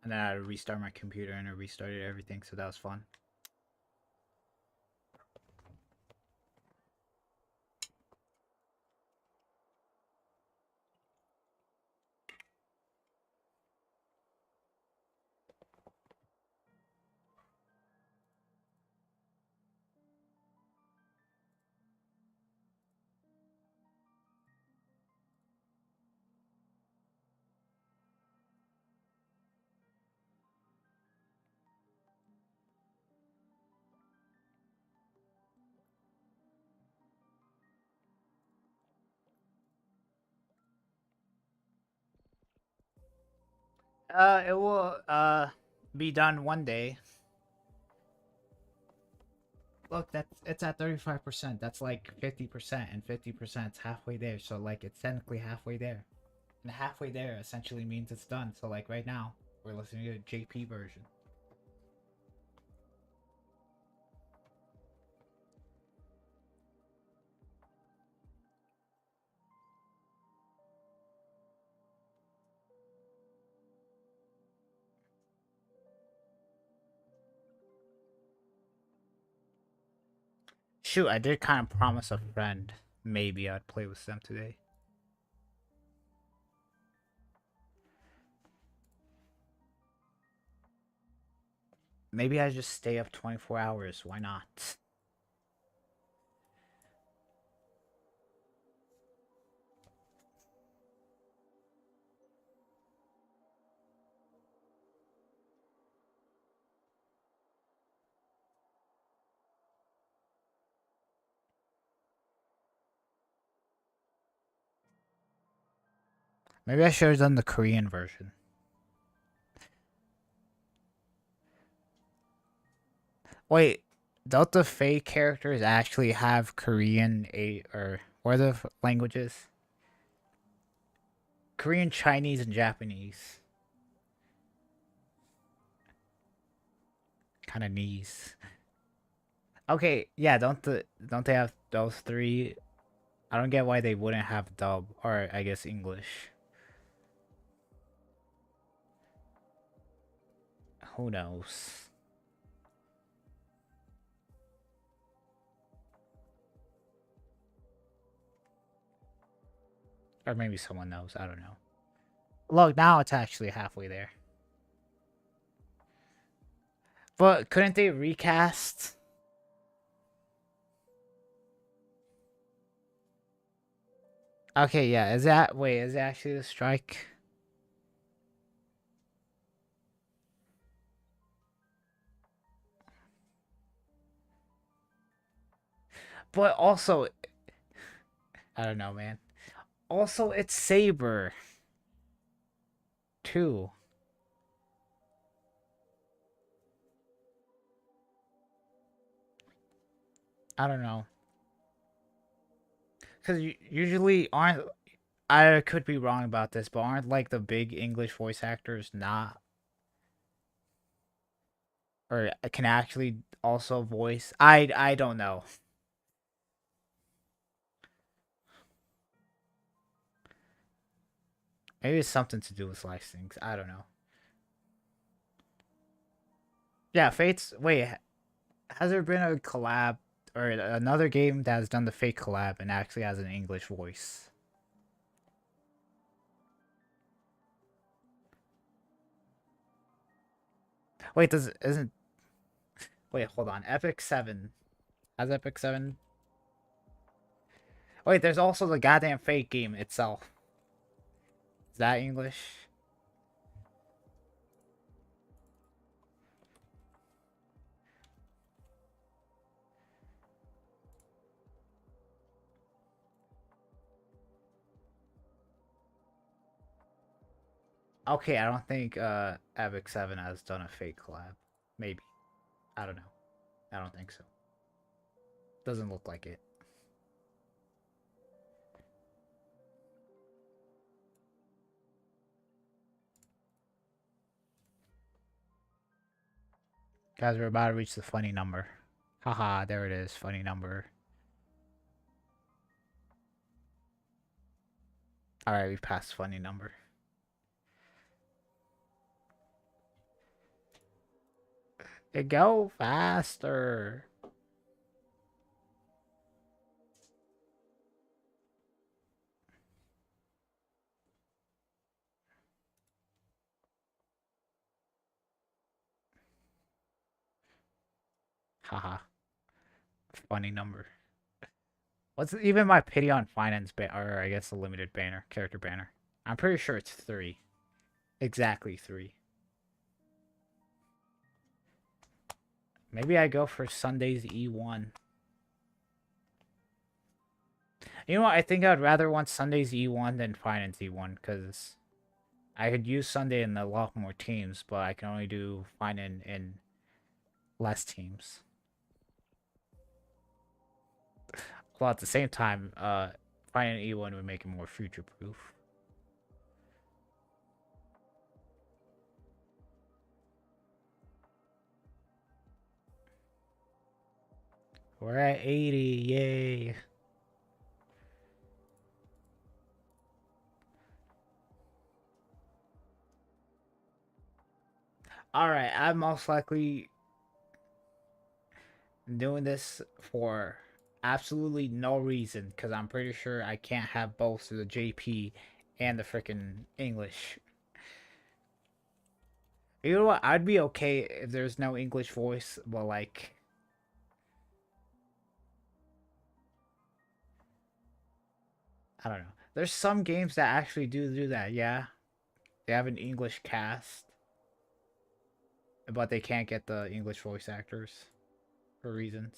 And then I had to restart my computer, and it restarted everything, so that was fun. It will be done one day. Look, it's at 35%. That's like 50%, and 50% is halfway there. So like it's technically halfway there. And halfway there essentially means it's done. So like right now, we're listening to the JP version. Shoot, I did kind of promise a friend maybe I'd play with them today. Maybe I just stay up 24 hours. Why not? Maybe I should have done the Korean version. Wait, don't the Fae characters actually have Korean or what are the languages? Korean, Chinese, and Japanese. Kind of knees. Okay, yeah, don't they have those three I don't get why they wouldn't have dub, or I guess English. Who knows? Or maybe someone knows, I don't know. Look, now it's actually halfway there. But couldn't they recast? Okay, yeah, is that... Wait, is it actually the strike? But also... I don't know, man. Also, it's SABER. Too. I don't know. Because usually aren't... I could be wrong about this, but aren't like the big English voice actors not... Or can actually also voice... I don't know. Maybe it's something to do with licensing. I don't know. Yeah, Fate's... Wait, has there been a collab or another game that has done the Fate collab and actually has an English voice? Wait, isn't... Wait, hold on. Epic 7. Has Epic 7... Wait, there's also the goddamn Fate game itself. Is that English? Okay, I don't think Epic 7 has done a Fate collab. Maybe. I don't know. I don't think so. Doesn't look like it. Guys, we're about to reach the funny number. Haha, there it is. Funny number. Alright, we passed funny number. Go faster. Haha. Funny number. What's even my pity on finance or I guess the limited banner, character banner? I'm pretty sure it's 3. Exactly 3. Maybe I go for Sunday's E1. You know what? I think I'd rather want Sunday's E1 than Finance E1 because I could use Sunday in a lot more teams, but I can only do Finance in less teams. Well, at the same time, Finance E1 would make it more future-proof. We're at 80, yay. Alright, I'm most likely doing this for absolutely no reason, because I'm pretty sure I can't have both the JP and the freaking English. You know what? I'd be okay if there's no English voice, but like... I don't know. There's some games that actually do that, yeah. They have an English cast, but they can't get the English voice actors for reasons.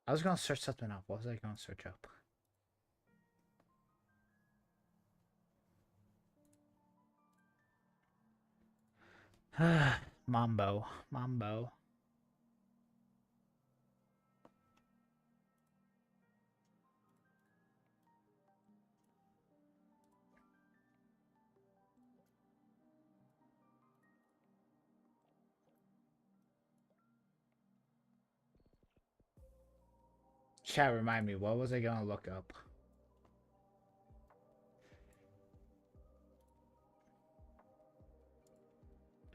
I was gonna search something up. What was I gonna search up? Mambo. Mambo. Chat, remind me, what was I gonna look up?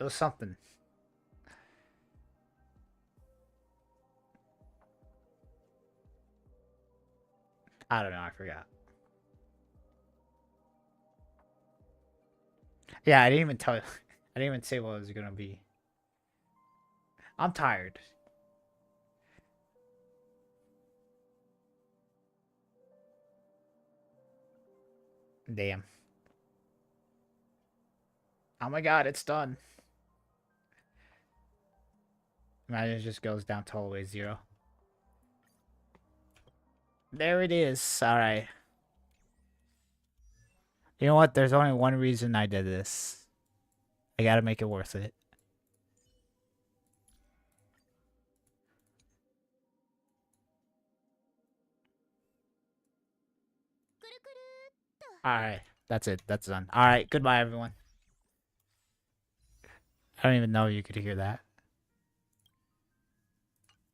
It was something. I don't know, I forgot. Yeah, I didn't even tell you. I didn't even say what it was gonna be. I'm tired. Damn. Oh my god, it's done. Imagine it just goes down to always 0. There it is. Alright. You know what? There's only one reason I did this. I gotta make it worth it. Alright. That's it. That's done. Alright. Goodbye, everyone. I don't even know if you could hear that.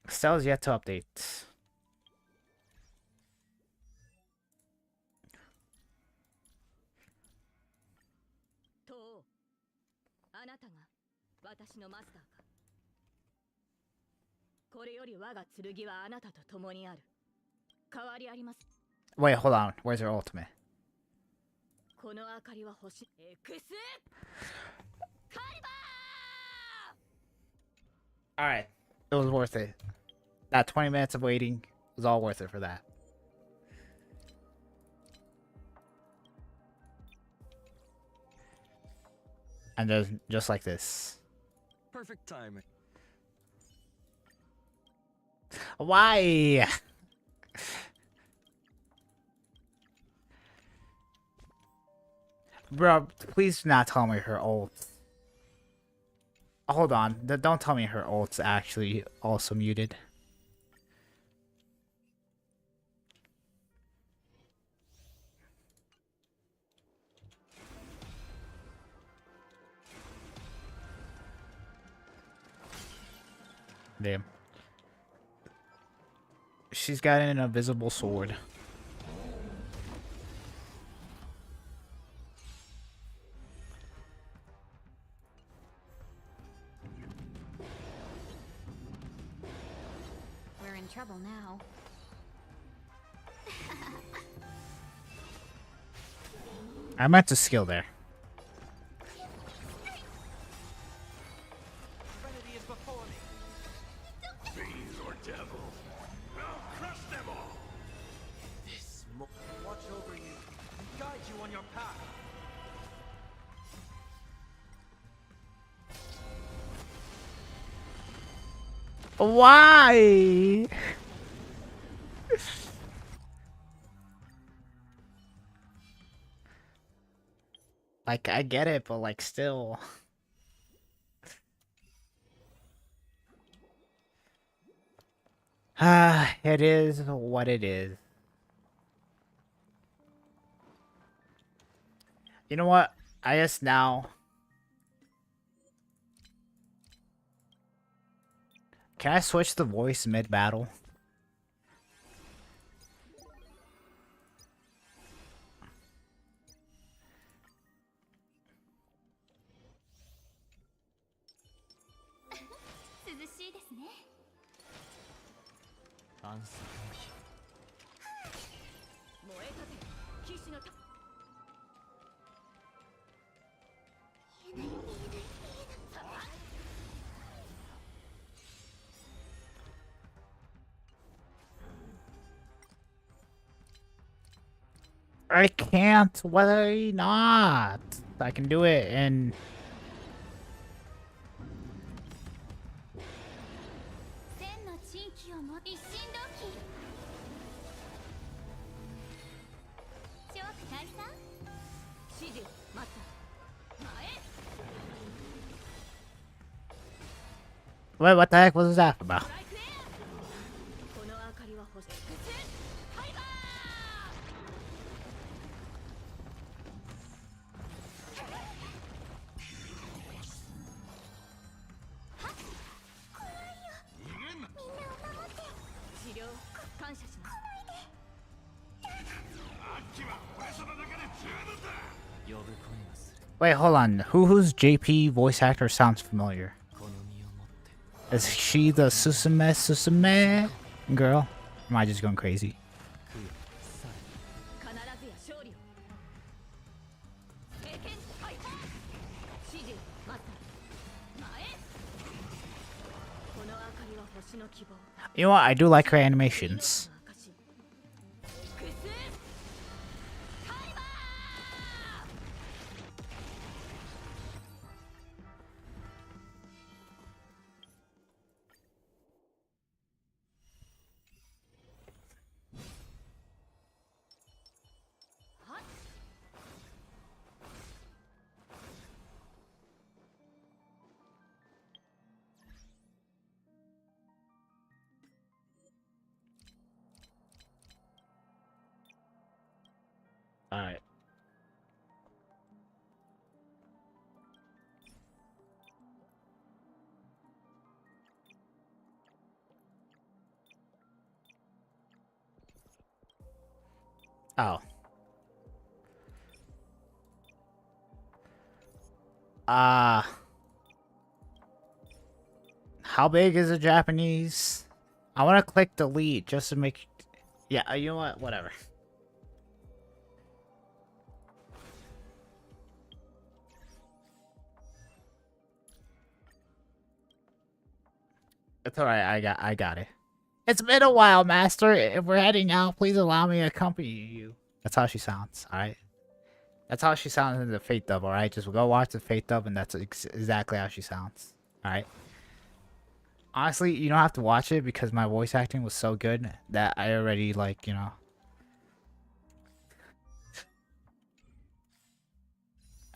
Stell's yet to update. Wait, hold on. Where's her ultimate? Alright. It was worth it. That 20 minutes of waiting was all worth it for that. And just like this. Perfect timing. Why? Bro, please do not tell me her ult. Hold on. Don't tell me her ult's actually also muted. Damn. She's got an invisible sword. We're in trouble now. I meant to skill there. Trinity is before me. Fiends or devils, I'll crush them all. This watch over you and guide you on your path. Why? Like, I get it, but like, still. It is what it is. You know what? I guess now. Can I switch the voice mid-battle? I can't. Why not? I can do it in. Wait, what the heck was that about? Wait, hold on. Whose JP voice actor sounds familiar? Is she the Susume girl? Am I just going crazy? You know what? I do like her animations. Alright. Oh. How big is a Japanese? I want to click delete just to make... Yeah, you know what? Whatever. It's alright, I got it. It's been a while, Master. If we're heading out, please allow me to accompany you. That's how she sounds, alright? That's how she sounds in the Fate dub, alright? Just go watch the Fate dub and that's exactly how she sounds. Alright? Honestly, you don't have to watch it because my voice acting was so good that I already, like, you know...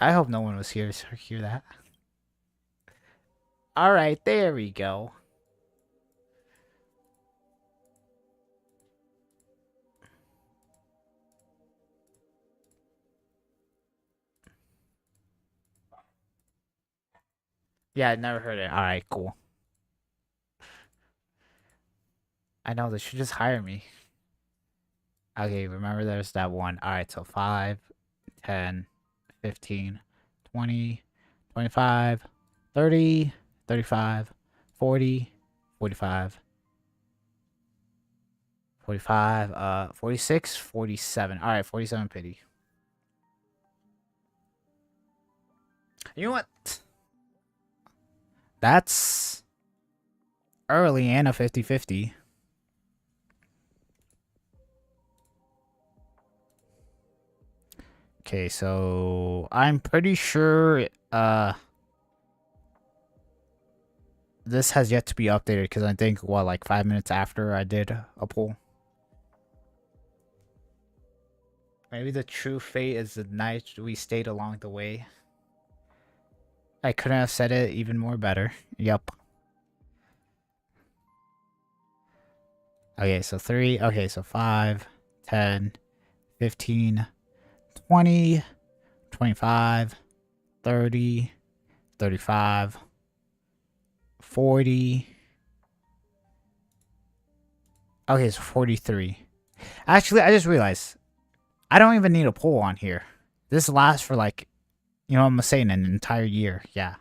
I hope no one was here to hear that. Alright, there we go. Yeah, I never heard it. Alright, cool. I know, they should just hire me. Okay, remember there's that one. Alright, so 5, 10, 15, 20, 25, 30, 35, 40, 45, 45, 46, 47. Alright, 47 pity. You know what? That's early and a 50-50. Okay, so I'm pretty sure this has yet to be updated because I think what, like 5 minutes after I did a poll. Maybe the true fate is the night we stayed along the way. I couldn't have said it even more better. Yup. Okay, so 3. Okay, so 5, 10, 15, 20, 25, 30, 35, 40. Okay, so 43. Actually, I just realized I don't even need a poll on here. This lasts for like, you know what I'm saying, an entire year. Yeah.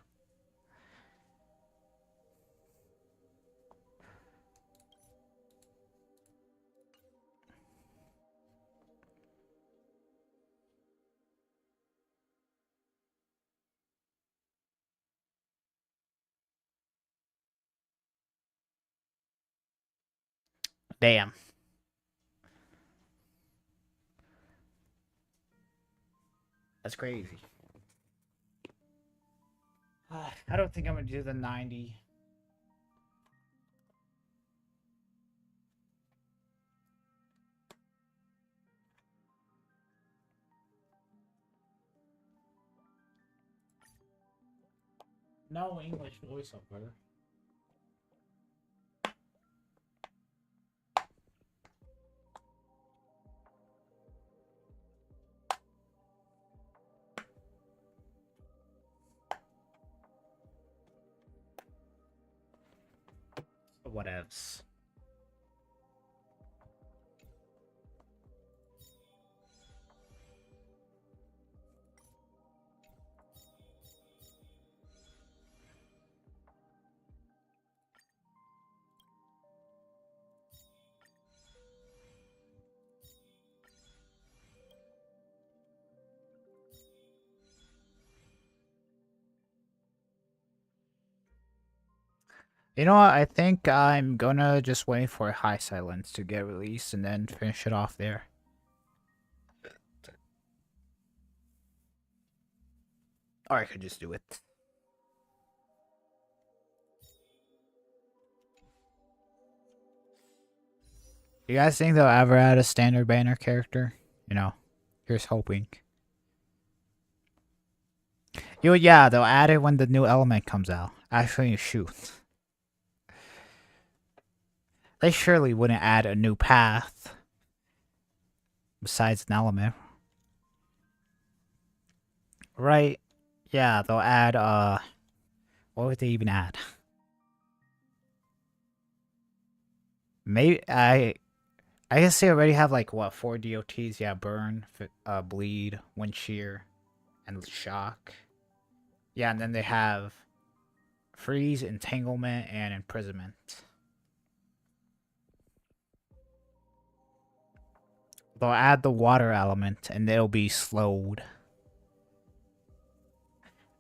Damn. That's crazy. I don't think I'm gonna do the 90. No English voiceover. Whatevs. You know what? I think I'm gonna just wait for High Silence to get released and then finish it off there. Or I could just do it. You guys think they'll ever add a standard banner character? You know, here's hoping. Yeah, they'll add it when the new element comes out. Actually, shoot. They surely wouldn't add a new path besides an element. Right? Yeah, they'll add, what would they even add? Maybe, I guess they already have, like, what, 4 DOTs? Yeah, Burn, Bleed, Wind Shear, and Shock. Yeah, and then they have Freeze, Entanglement, and Imprisonment. They'll add the water element, and they'll be slowed.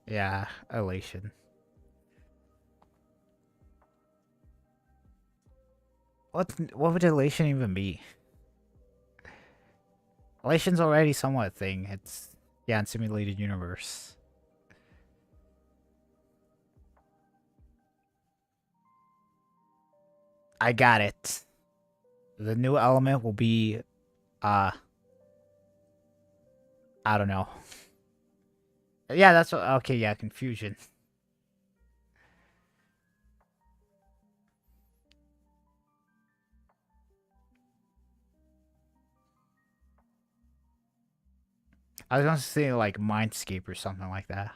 Yeah, Elation. What would Elation even be? Elation's already somewhat a thing. It's, yeah, in Simulated Universe. I got it. The new element will be, I don't know. Yeah, that's what, okay, yeah, Confusion. I was gonna say, like, Mindscape or something like that.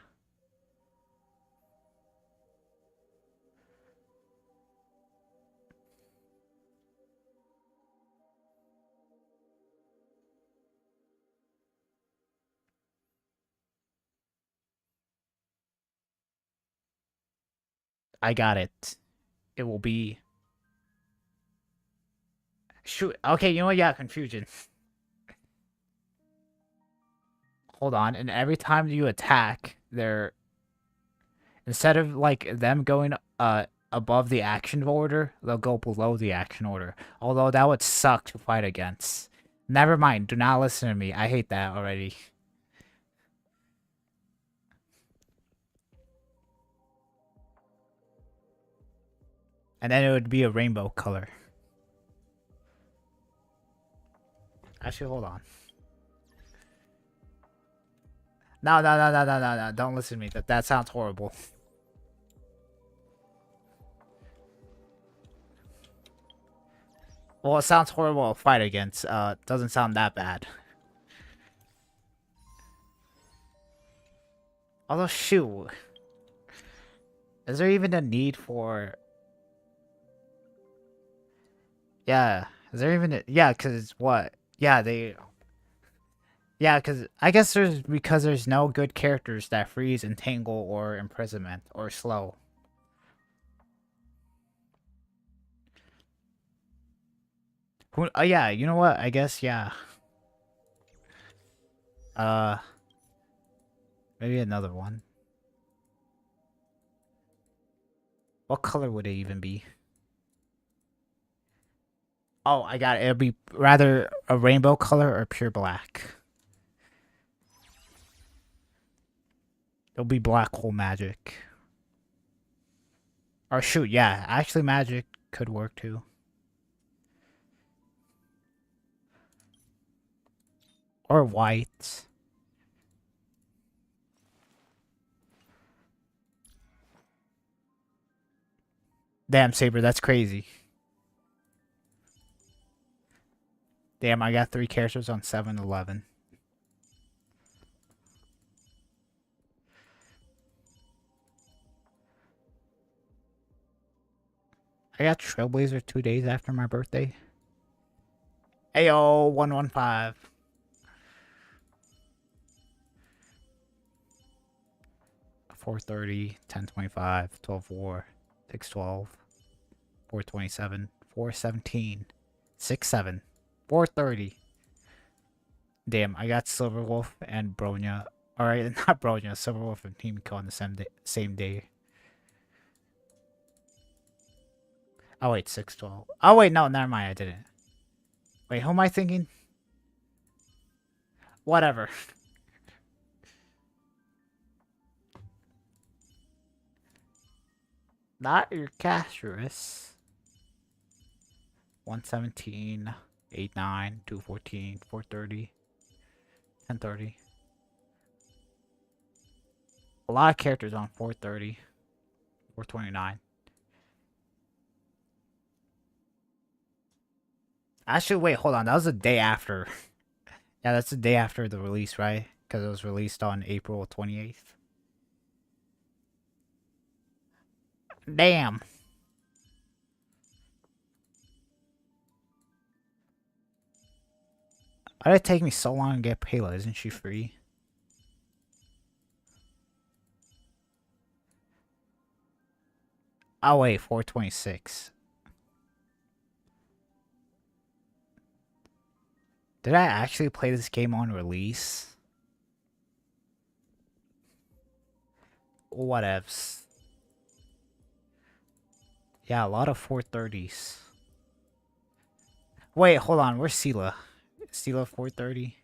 I got it. It will be... Shoot, okay, you know what? Yeah, Confusion. Hold on, and every time you attack, they're... Instead of, like, them going, above the action order, they'll go below the action order. Although that would suck to fight against. Never mind, do not listen to me. I hate that already. And then it would be a rainbow color. Actually, hold on. No. Don't listen to me. That sounds horrible. Well, it sounds horrible to fight against. Doesn't sound that bad. Although, shoot. Is there even a need for... Yeah. Is there even a... Yeah, because what? Yeah, they... Yeah, because I guess because there's no good characters that freeze, entangle, or imprisonment, or slow. Yeah, you know what? I guess, yeah. Maybe another one. What color would it even be? Oh, I got it. It'll be rather a rainbow color or pure black. It'll be black hole magic. Or shoot, yeah. Actually, magic could work too. Or white. Damn, Saber, that's crazy. Damn, I got 3 characters on 7-Eleven. I got Trailblazer 2 days after my birthday. Ayo, 115. $430, $10.25, $12.4, $6.12, $4.27, $4.17, $6.7, $4.30. Damn, I got Silverwolf and Bronya. Alright, not Bronya, Silverwolf and Team on the same day. Oh wait, 612. Oh wait, no, never mind. I didn't. Wait, who am I thinking? Whatever. Not your Casterus. 117, 89, 214, 430, 1030. A lot of characters on 430, 429. Actually, wait, hold on. That was the day after. Yeah, that's the day after the release, right? Because it was released on April 28th. Damn. Why did it take me so long to get Payla? Isn't she free? Oh wait, 426. Did I actually play this game on release? Whatevs. Yeah, a lot of 430s. Wait, hold on. Where's Sela? Sela 430?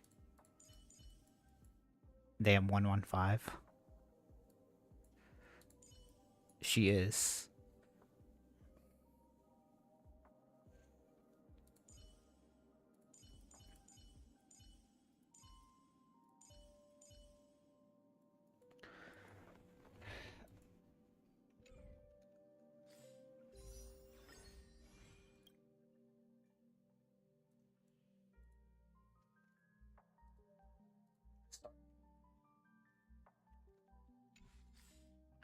Damn, 115. She is.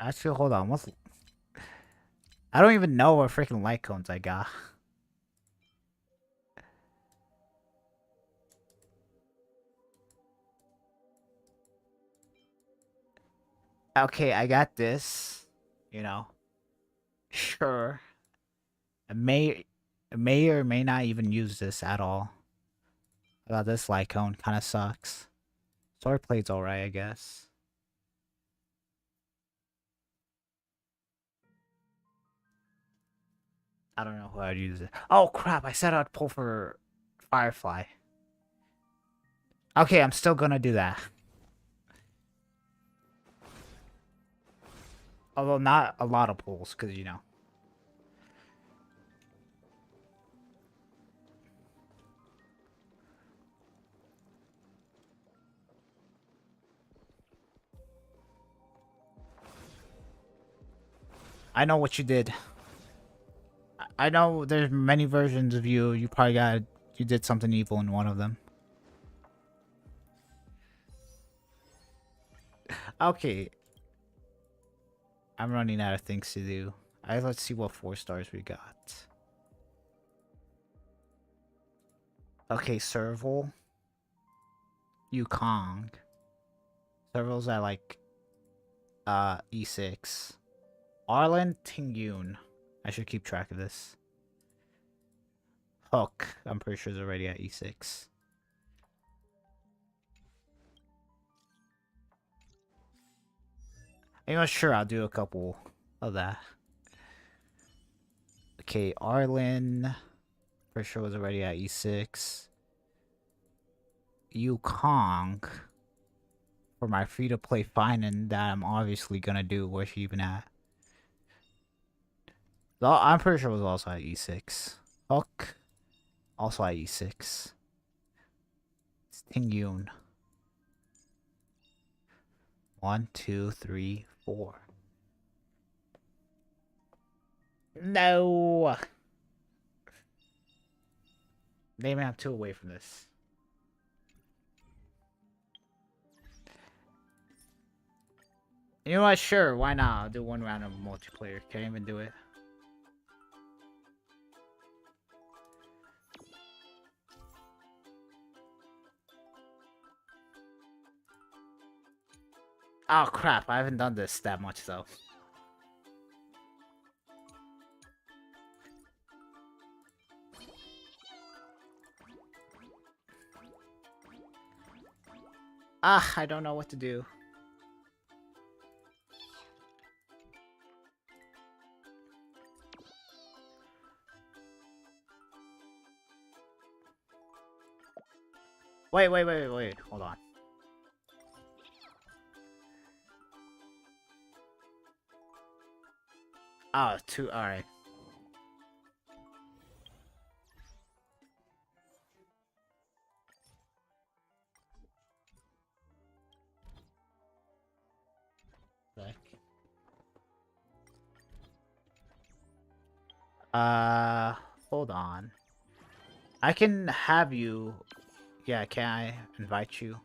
Actually, hold on. What's... I don't even know what freaking light cones I got. Okay, I got this. You know. Sure. I may or may not even use this at all. I got this light cone. Kind of sucks. Sword plate's alright, I guess. I don't know who I'd use it. Oh crap, I said I'd pull for Firefly. Okay, I'm still gonna do that. Although not a lot of pulls, because you know. I know what you did. I know there's many versions of you. You probably you did something evil in one of them. Okay. I'm running out of things to do. Let's see what 4 stars we got. Okay, Serval. Yukong. Serval's at like E6. Arlen Tingyun. I should keep track of this. Hook. I'm pretty sure is already at E6. I'm not sure I'll do a couple of that. Okay, Arlen. Pretty sure was already at E6. Yukong. For my free-to-play finding that I'm obviously gonna do. Where's she even at? I'm pretty sure it was also at E6. Hook. Also at E6. It's Tingyun. 1, 2, 3, 4. No! Maybe I'm 2 away from this. You know what? Sure, why not? I'll do 1 round of multiplayer. Can't even do it. Oh crap, I haven't done this that much though. I don't know what to do. Wait. Hold on. Oh, two. All right. Back. Hold on. I can have you. Yeah, can I invite you?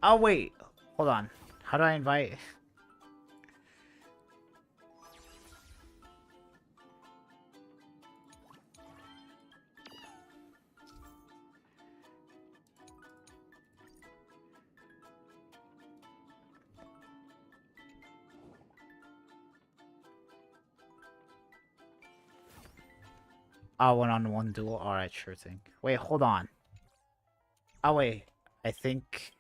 Oh, wait. Hold on. How do I invite? Oh, one-on-one duel? Alright, sure thing. Wait, hold on. Oh, wait. I think...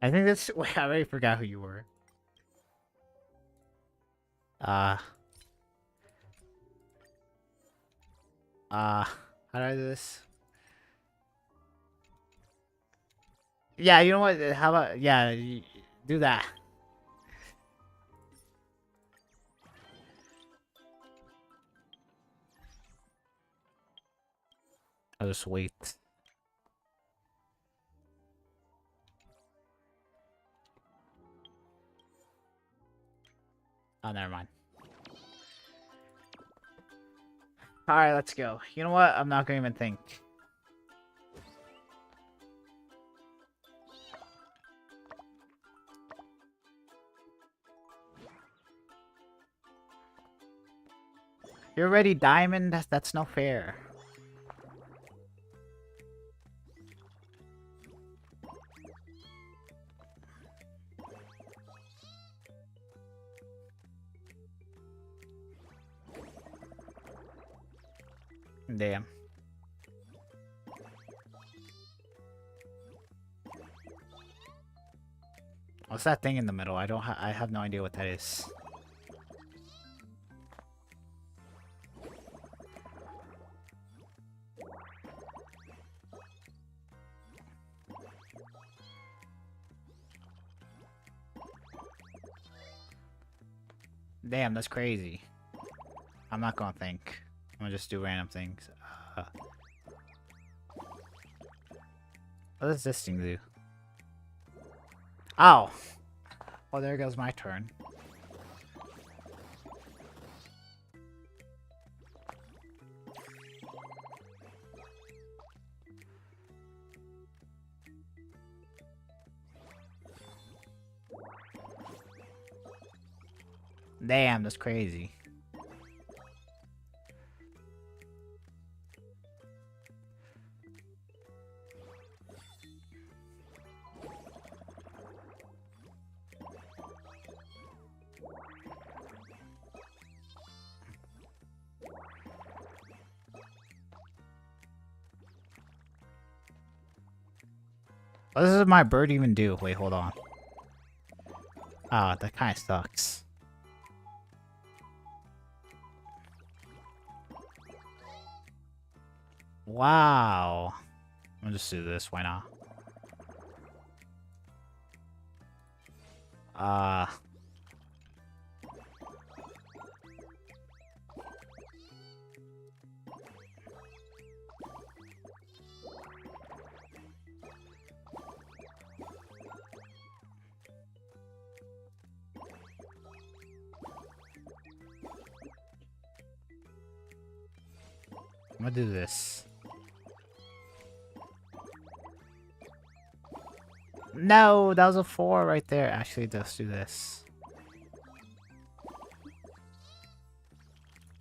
that's... Wait, I already forgot who you were. How do I do this? Yeah, you know what? How about... Yeah, do that. I'll just wait. Oh, never mind. Alright, let's go. You know what? I'm not gonna even think. You're already diamond? That's no fair. Damn. What's that thing in the middle? I have no idea what that is. Damn, that's crazy. I'm not gonna think. I'm gonna just do random things. What does this thing do? Ow! Oh, there goes my turn. Damn, that's crazy. What does my bird even do? Wait, hold on. Ah, that kind of sucks. Wow. I'll just do this. Why not? I'm gonna do this. No, that was a 4 right there. Actually, let's do this.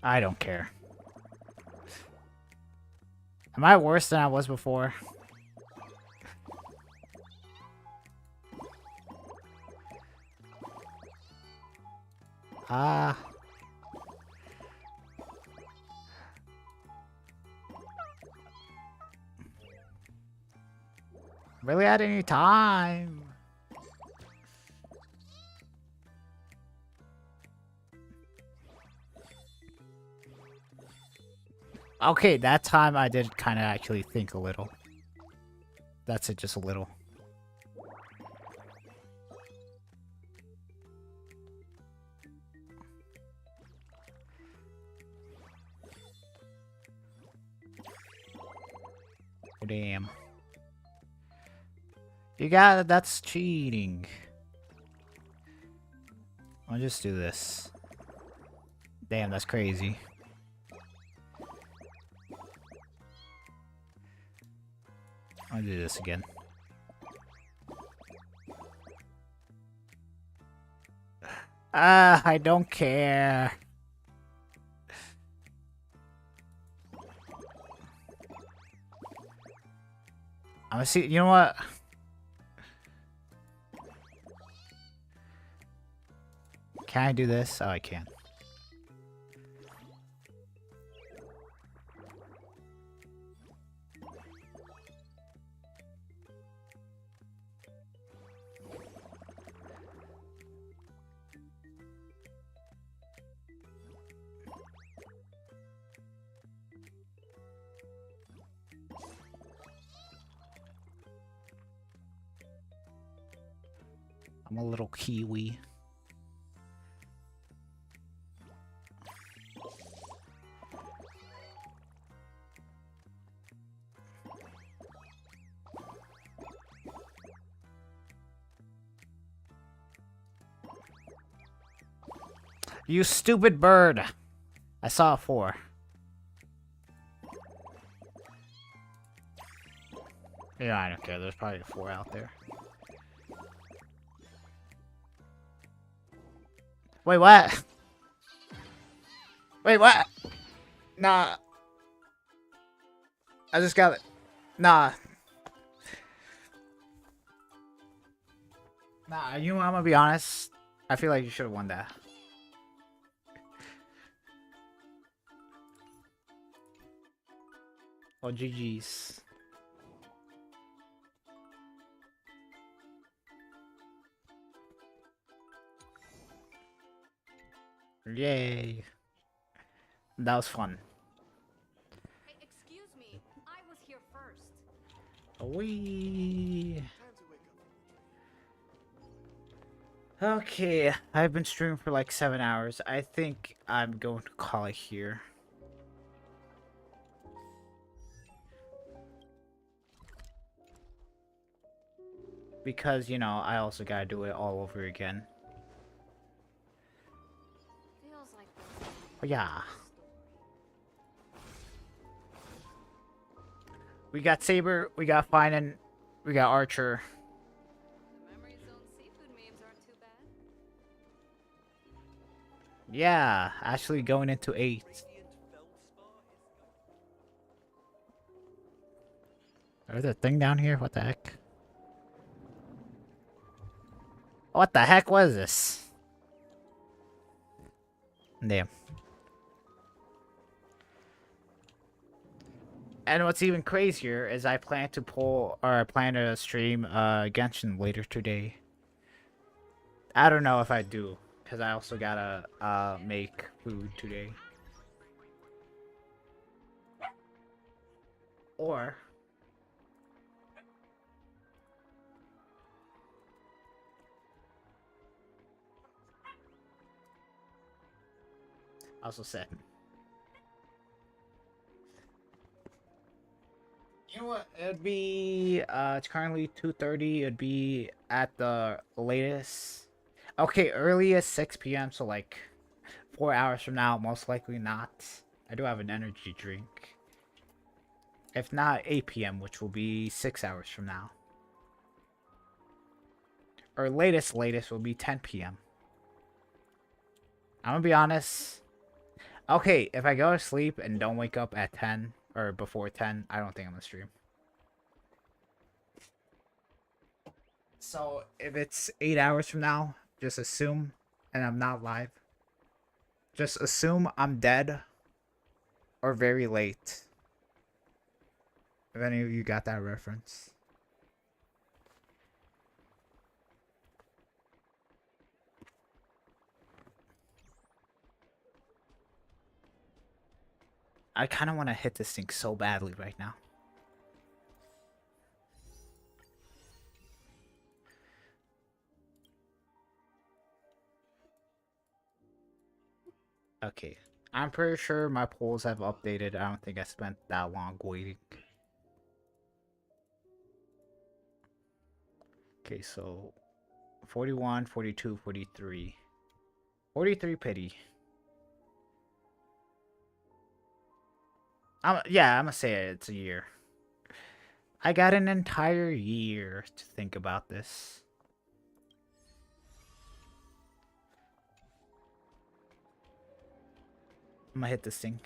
I don't care. Am I worse than I was before? Really had any time. Okay, that time I did kind of actually think a little. That's it, just a little. Oh, damn. You got it, that's cheating. I'll just do this. Damn, that's crazy. I'll do this again. I don't care. I'm gonna see, you know what? Can I do this? Oh, I can. I'm a little kiwi. You stupid bird! I saw a 4. Yeah, I don't care. There's probably a 4 out there. Wait, what? Wait, what? Nah. I just got it. Nah. Nah, you know, I'm gonna be honest. I feel like you should have won that. Oh, GG's. Yay. That was fun. Hey, excuse me. I was here first. Wee. Okay, I've been streaming for like 7 hours. I think I'm going to call it here. Because, you know, I also gotta do it all over again. Feels like But yeah. We got Saber, we got Finan, we got Archer. Memory Zone seafood memes aren't too bad. Yeah, actually going into 8. Is there a thing down here? What the heck? What the heck was this? Damn. And what's even crazier is I plan to stream Genshin later today. I don't know if I do, because I also gotta make food today. Or also said, you know what? It'd be it's currently 2:30. It'd be at the latest. Okay, earliest 6 p.m. So like 4 hours from now, most likely not. I do have an energy drink. If not 8 p.m., which will be 6 hours from now. Or latest will be 10 p.m. I'm gonna be honest. Okay, if I go to sleep and don't wake up at 10 or before 10, I don't think I'm gonna stream. So if it's 8 hours from now, just assume, and I'm not live, just assume I'm dead or very late. If any of you got that reference. I kind of want to hit this thing so badly right now. Okay. I'm pretty sure my polls have updated. I don't think I spent that long waiting. Okay, so 41, 42, 43. 43 pity. Yeah, I'm gonna say it's a year. I got an entire year to think about this. I'm gonna hit this thing.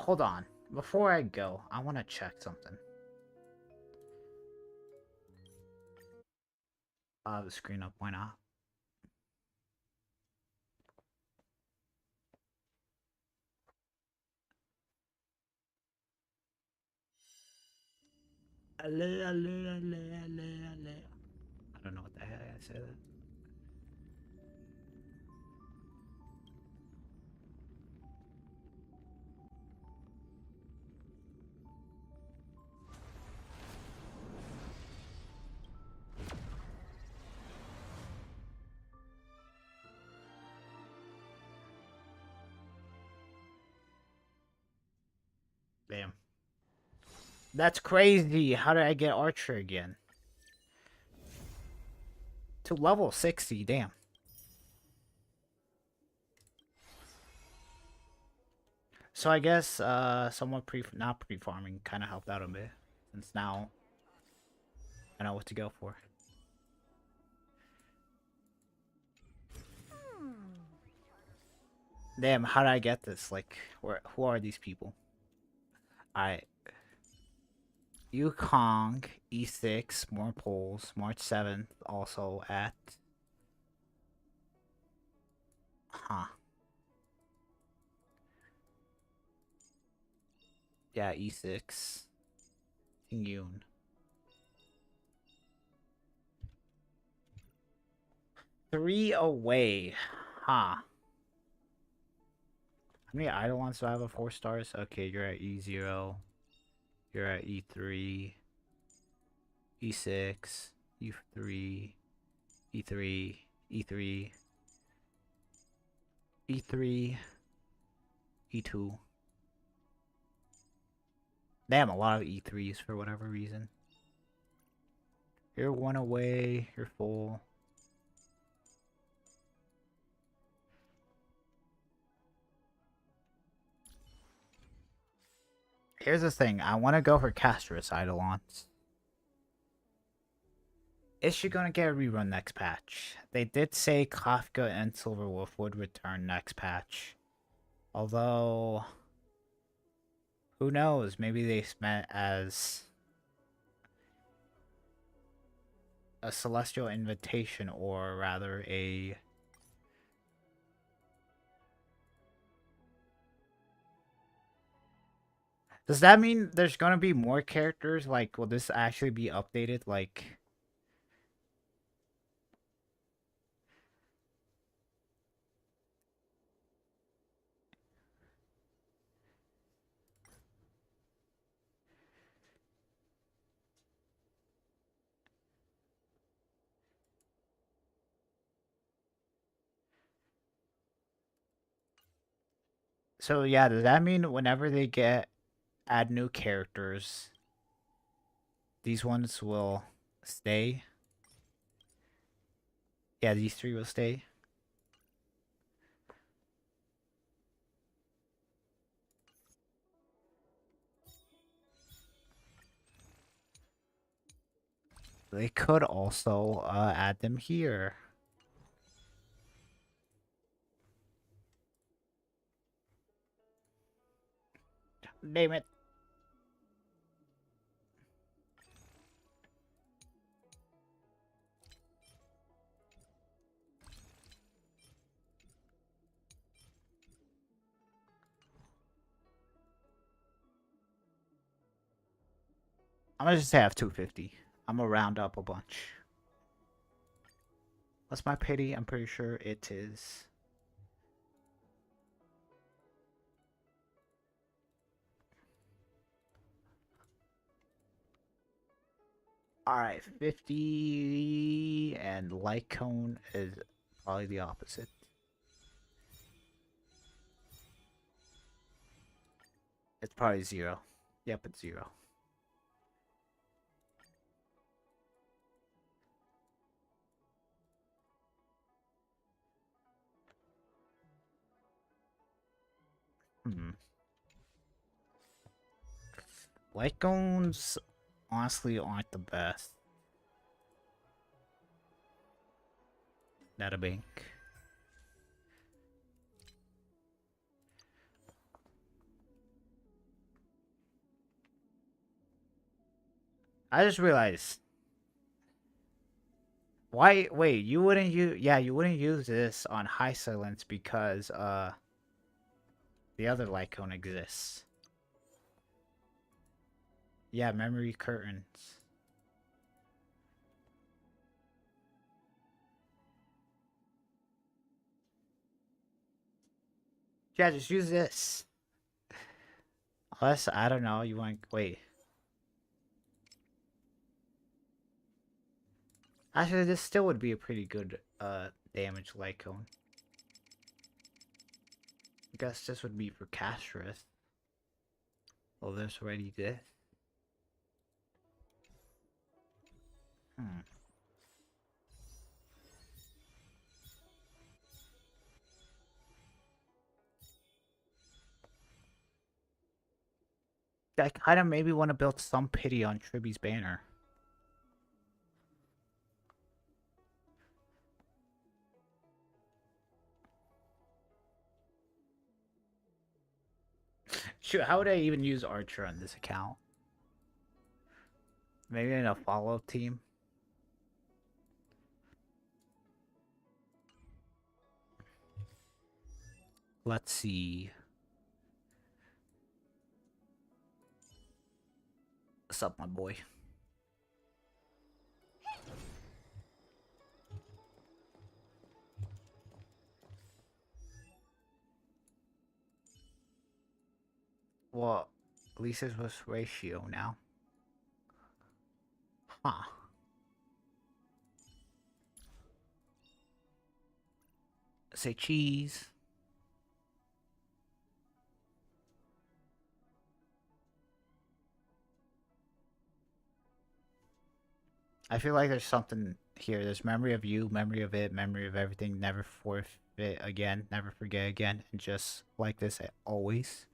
Hold on. Before I go, I want to check something. The screen up, why not? I don't know what the hell I said. Damn. That's crazy. How did I get Archer again? To level 60, damn. So I guess somewhat not pre-farming kind of helped out a bit, since now I know what to go for. Damn, how did I get this? Like, who are these people? Alright. Yukong, E6, more polls, March 7th, also at... Huh. Yeah, E6. Yoon. Three away. Huh. How many Eidolons do I have at 4 stars? Okay, you're at E0. You're at E3. E6. E3. E3. E3. E3. E2. Damn, a lot of E3s for whatever reason. You're 1 away. You're full. Here's the thing. I want to go for Castrus Eidolons. Is she gonna get a rerun next patch? They did say Kafka and Silverwolf would return next patch. Although... who knows? Maybe they meant as... a celestial invitation, or rather a... Does that mean there's gonna be more characters? Like, will this actually be updated? Like... So yeah, does that mean whenever they add new characters, these ones will stay? Yeah, these 3 will stay. They could also add them here. Name it. I'm gonna just say I have 250. I'm gonna round up a bunch. What's my pity? I'm pretty sure it is. Alright, 50, and light cone is probably the opposite. It's probably 0. Yep, it's 0. Light cones honestly aren't the best. Not a bank. I just realized. Why? Wait, you wouldn't use? Yeah, you wouldn't use this on high silence because the other light cone exists. Yeah, memory curtains. Yeah, just use this. Unless I don't know, you want wait. Actually, this still would be a pretty good damage light cone. I guess this would be for Castrus. Well, there's already this. I kind of maybe want to build some pity on Tribby's banner. Shoot, how would I even use Archer on this account? Maybe in a follow-up team? Let's see. What's up, my boy? Well, at least it was ratio now. Huh. Say cheese. I feel like there's something here. There's memory of you, memory of it, memory of everything. Never forfeit again. Never forget again. And just like this, always.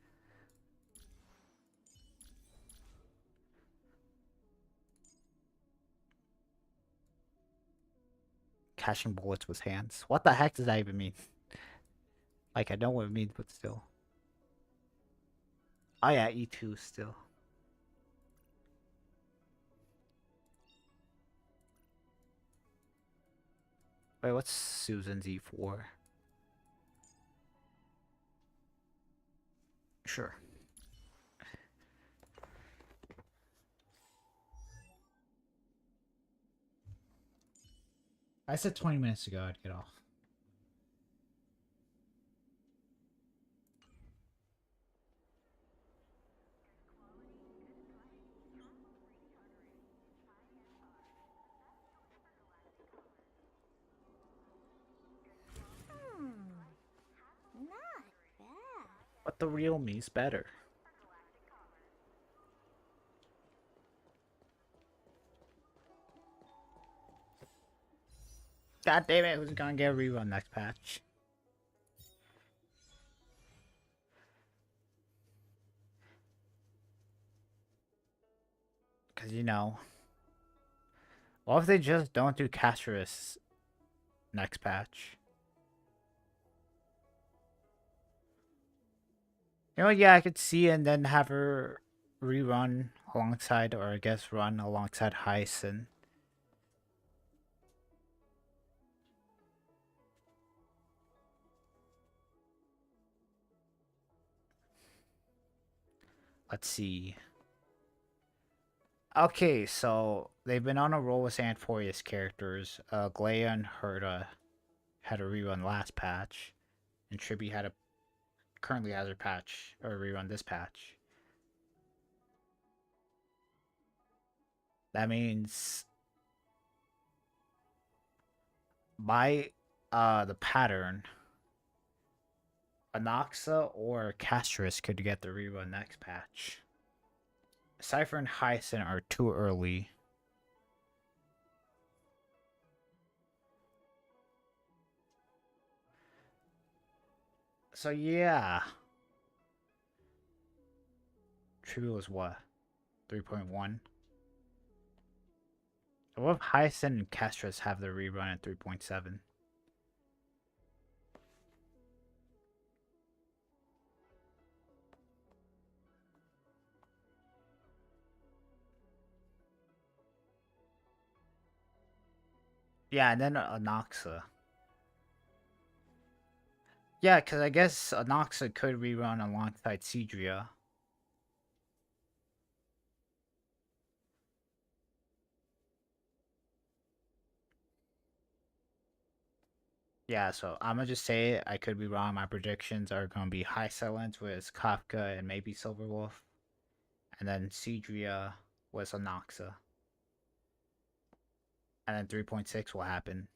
Catching bullets with hands. What the heck does that even mean? Like, I know what it means, but still. Oh yeah, E2 still. Wait, what's Susan's E4? Sure. I said 20 minutes ago I'd get off. Not bad. But the real me's better. God damn it, who's gonna get a rerun next patch? Because, you know. What if they just don't do Castrus next patch? You know, yeah, I could see and then have her rerun alongside, or I guess run alongside Hyson. Let's see. Okay, so they've been on a roll with Anforius characters. Glea and Herta had a rerun last patch, and Tribi currently has her patch or rerun this patch. That means by the pattern, Anaxa or Castris could get the rerun next patch. Cypher and Hyacinth are too early. So yeah. Tribi was what? 3.1? So what if Hyacinth and Castris have the rerun at 3.7? Yeah, and then Anaxa. Yeah, because I guess Anaxa could rerun alongside Cedria. Yeah, so I'm gonna just say it. I could be wrong. My predictions are gonna be High Silence with Kafka and maybe Silverwolf. And then Cedria with Anaxa. And then 3.6 will happen.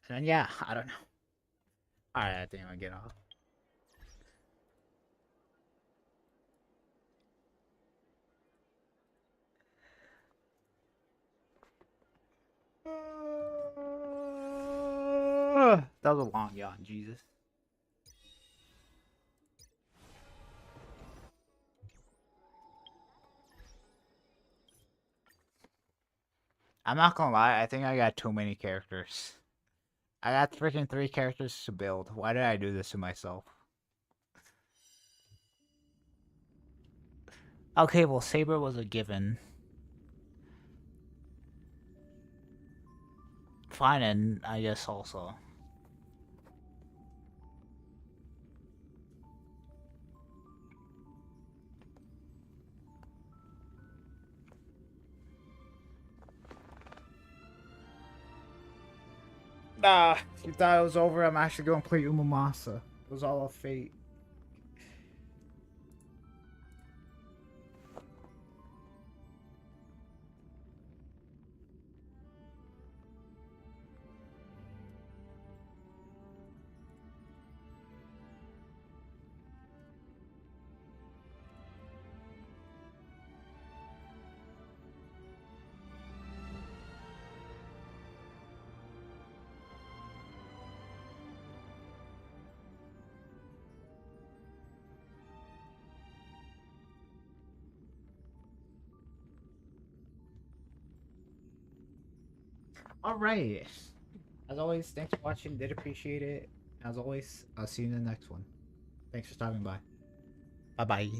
And then yeah, I don't know. Alright, I think I'll get off. That was a long yawn, Jesus. I'm not gonna lie, I think I got too many characters. I got freaking 3 characters to build. Why did I do this to myself? Okay, well, Saber was a given. Fine, and I guess also. Nah, you thought it was over. I'm actually going to play Umamasa. It was all a fate. Alright. As always, thanks for watching. Did appreciate it. As always, I'll see you in the next one. Thanks for stopping by. Bye-bye.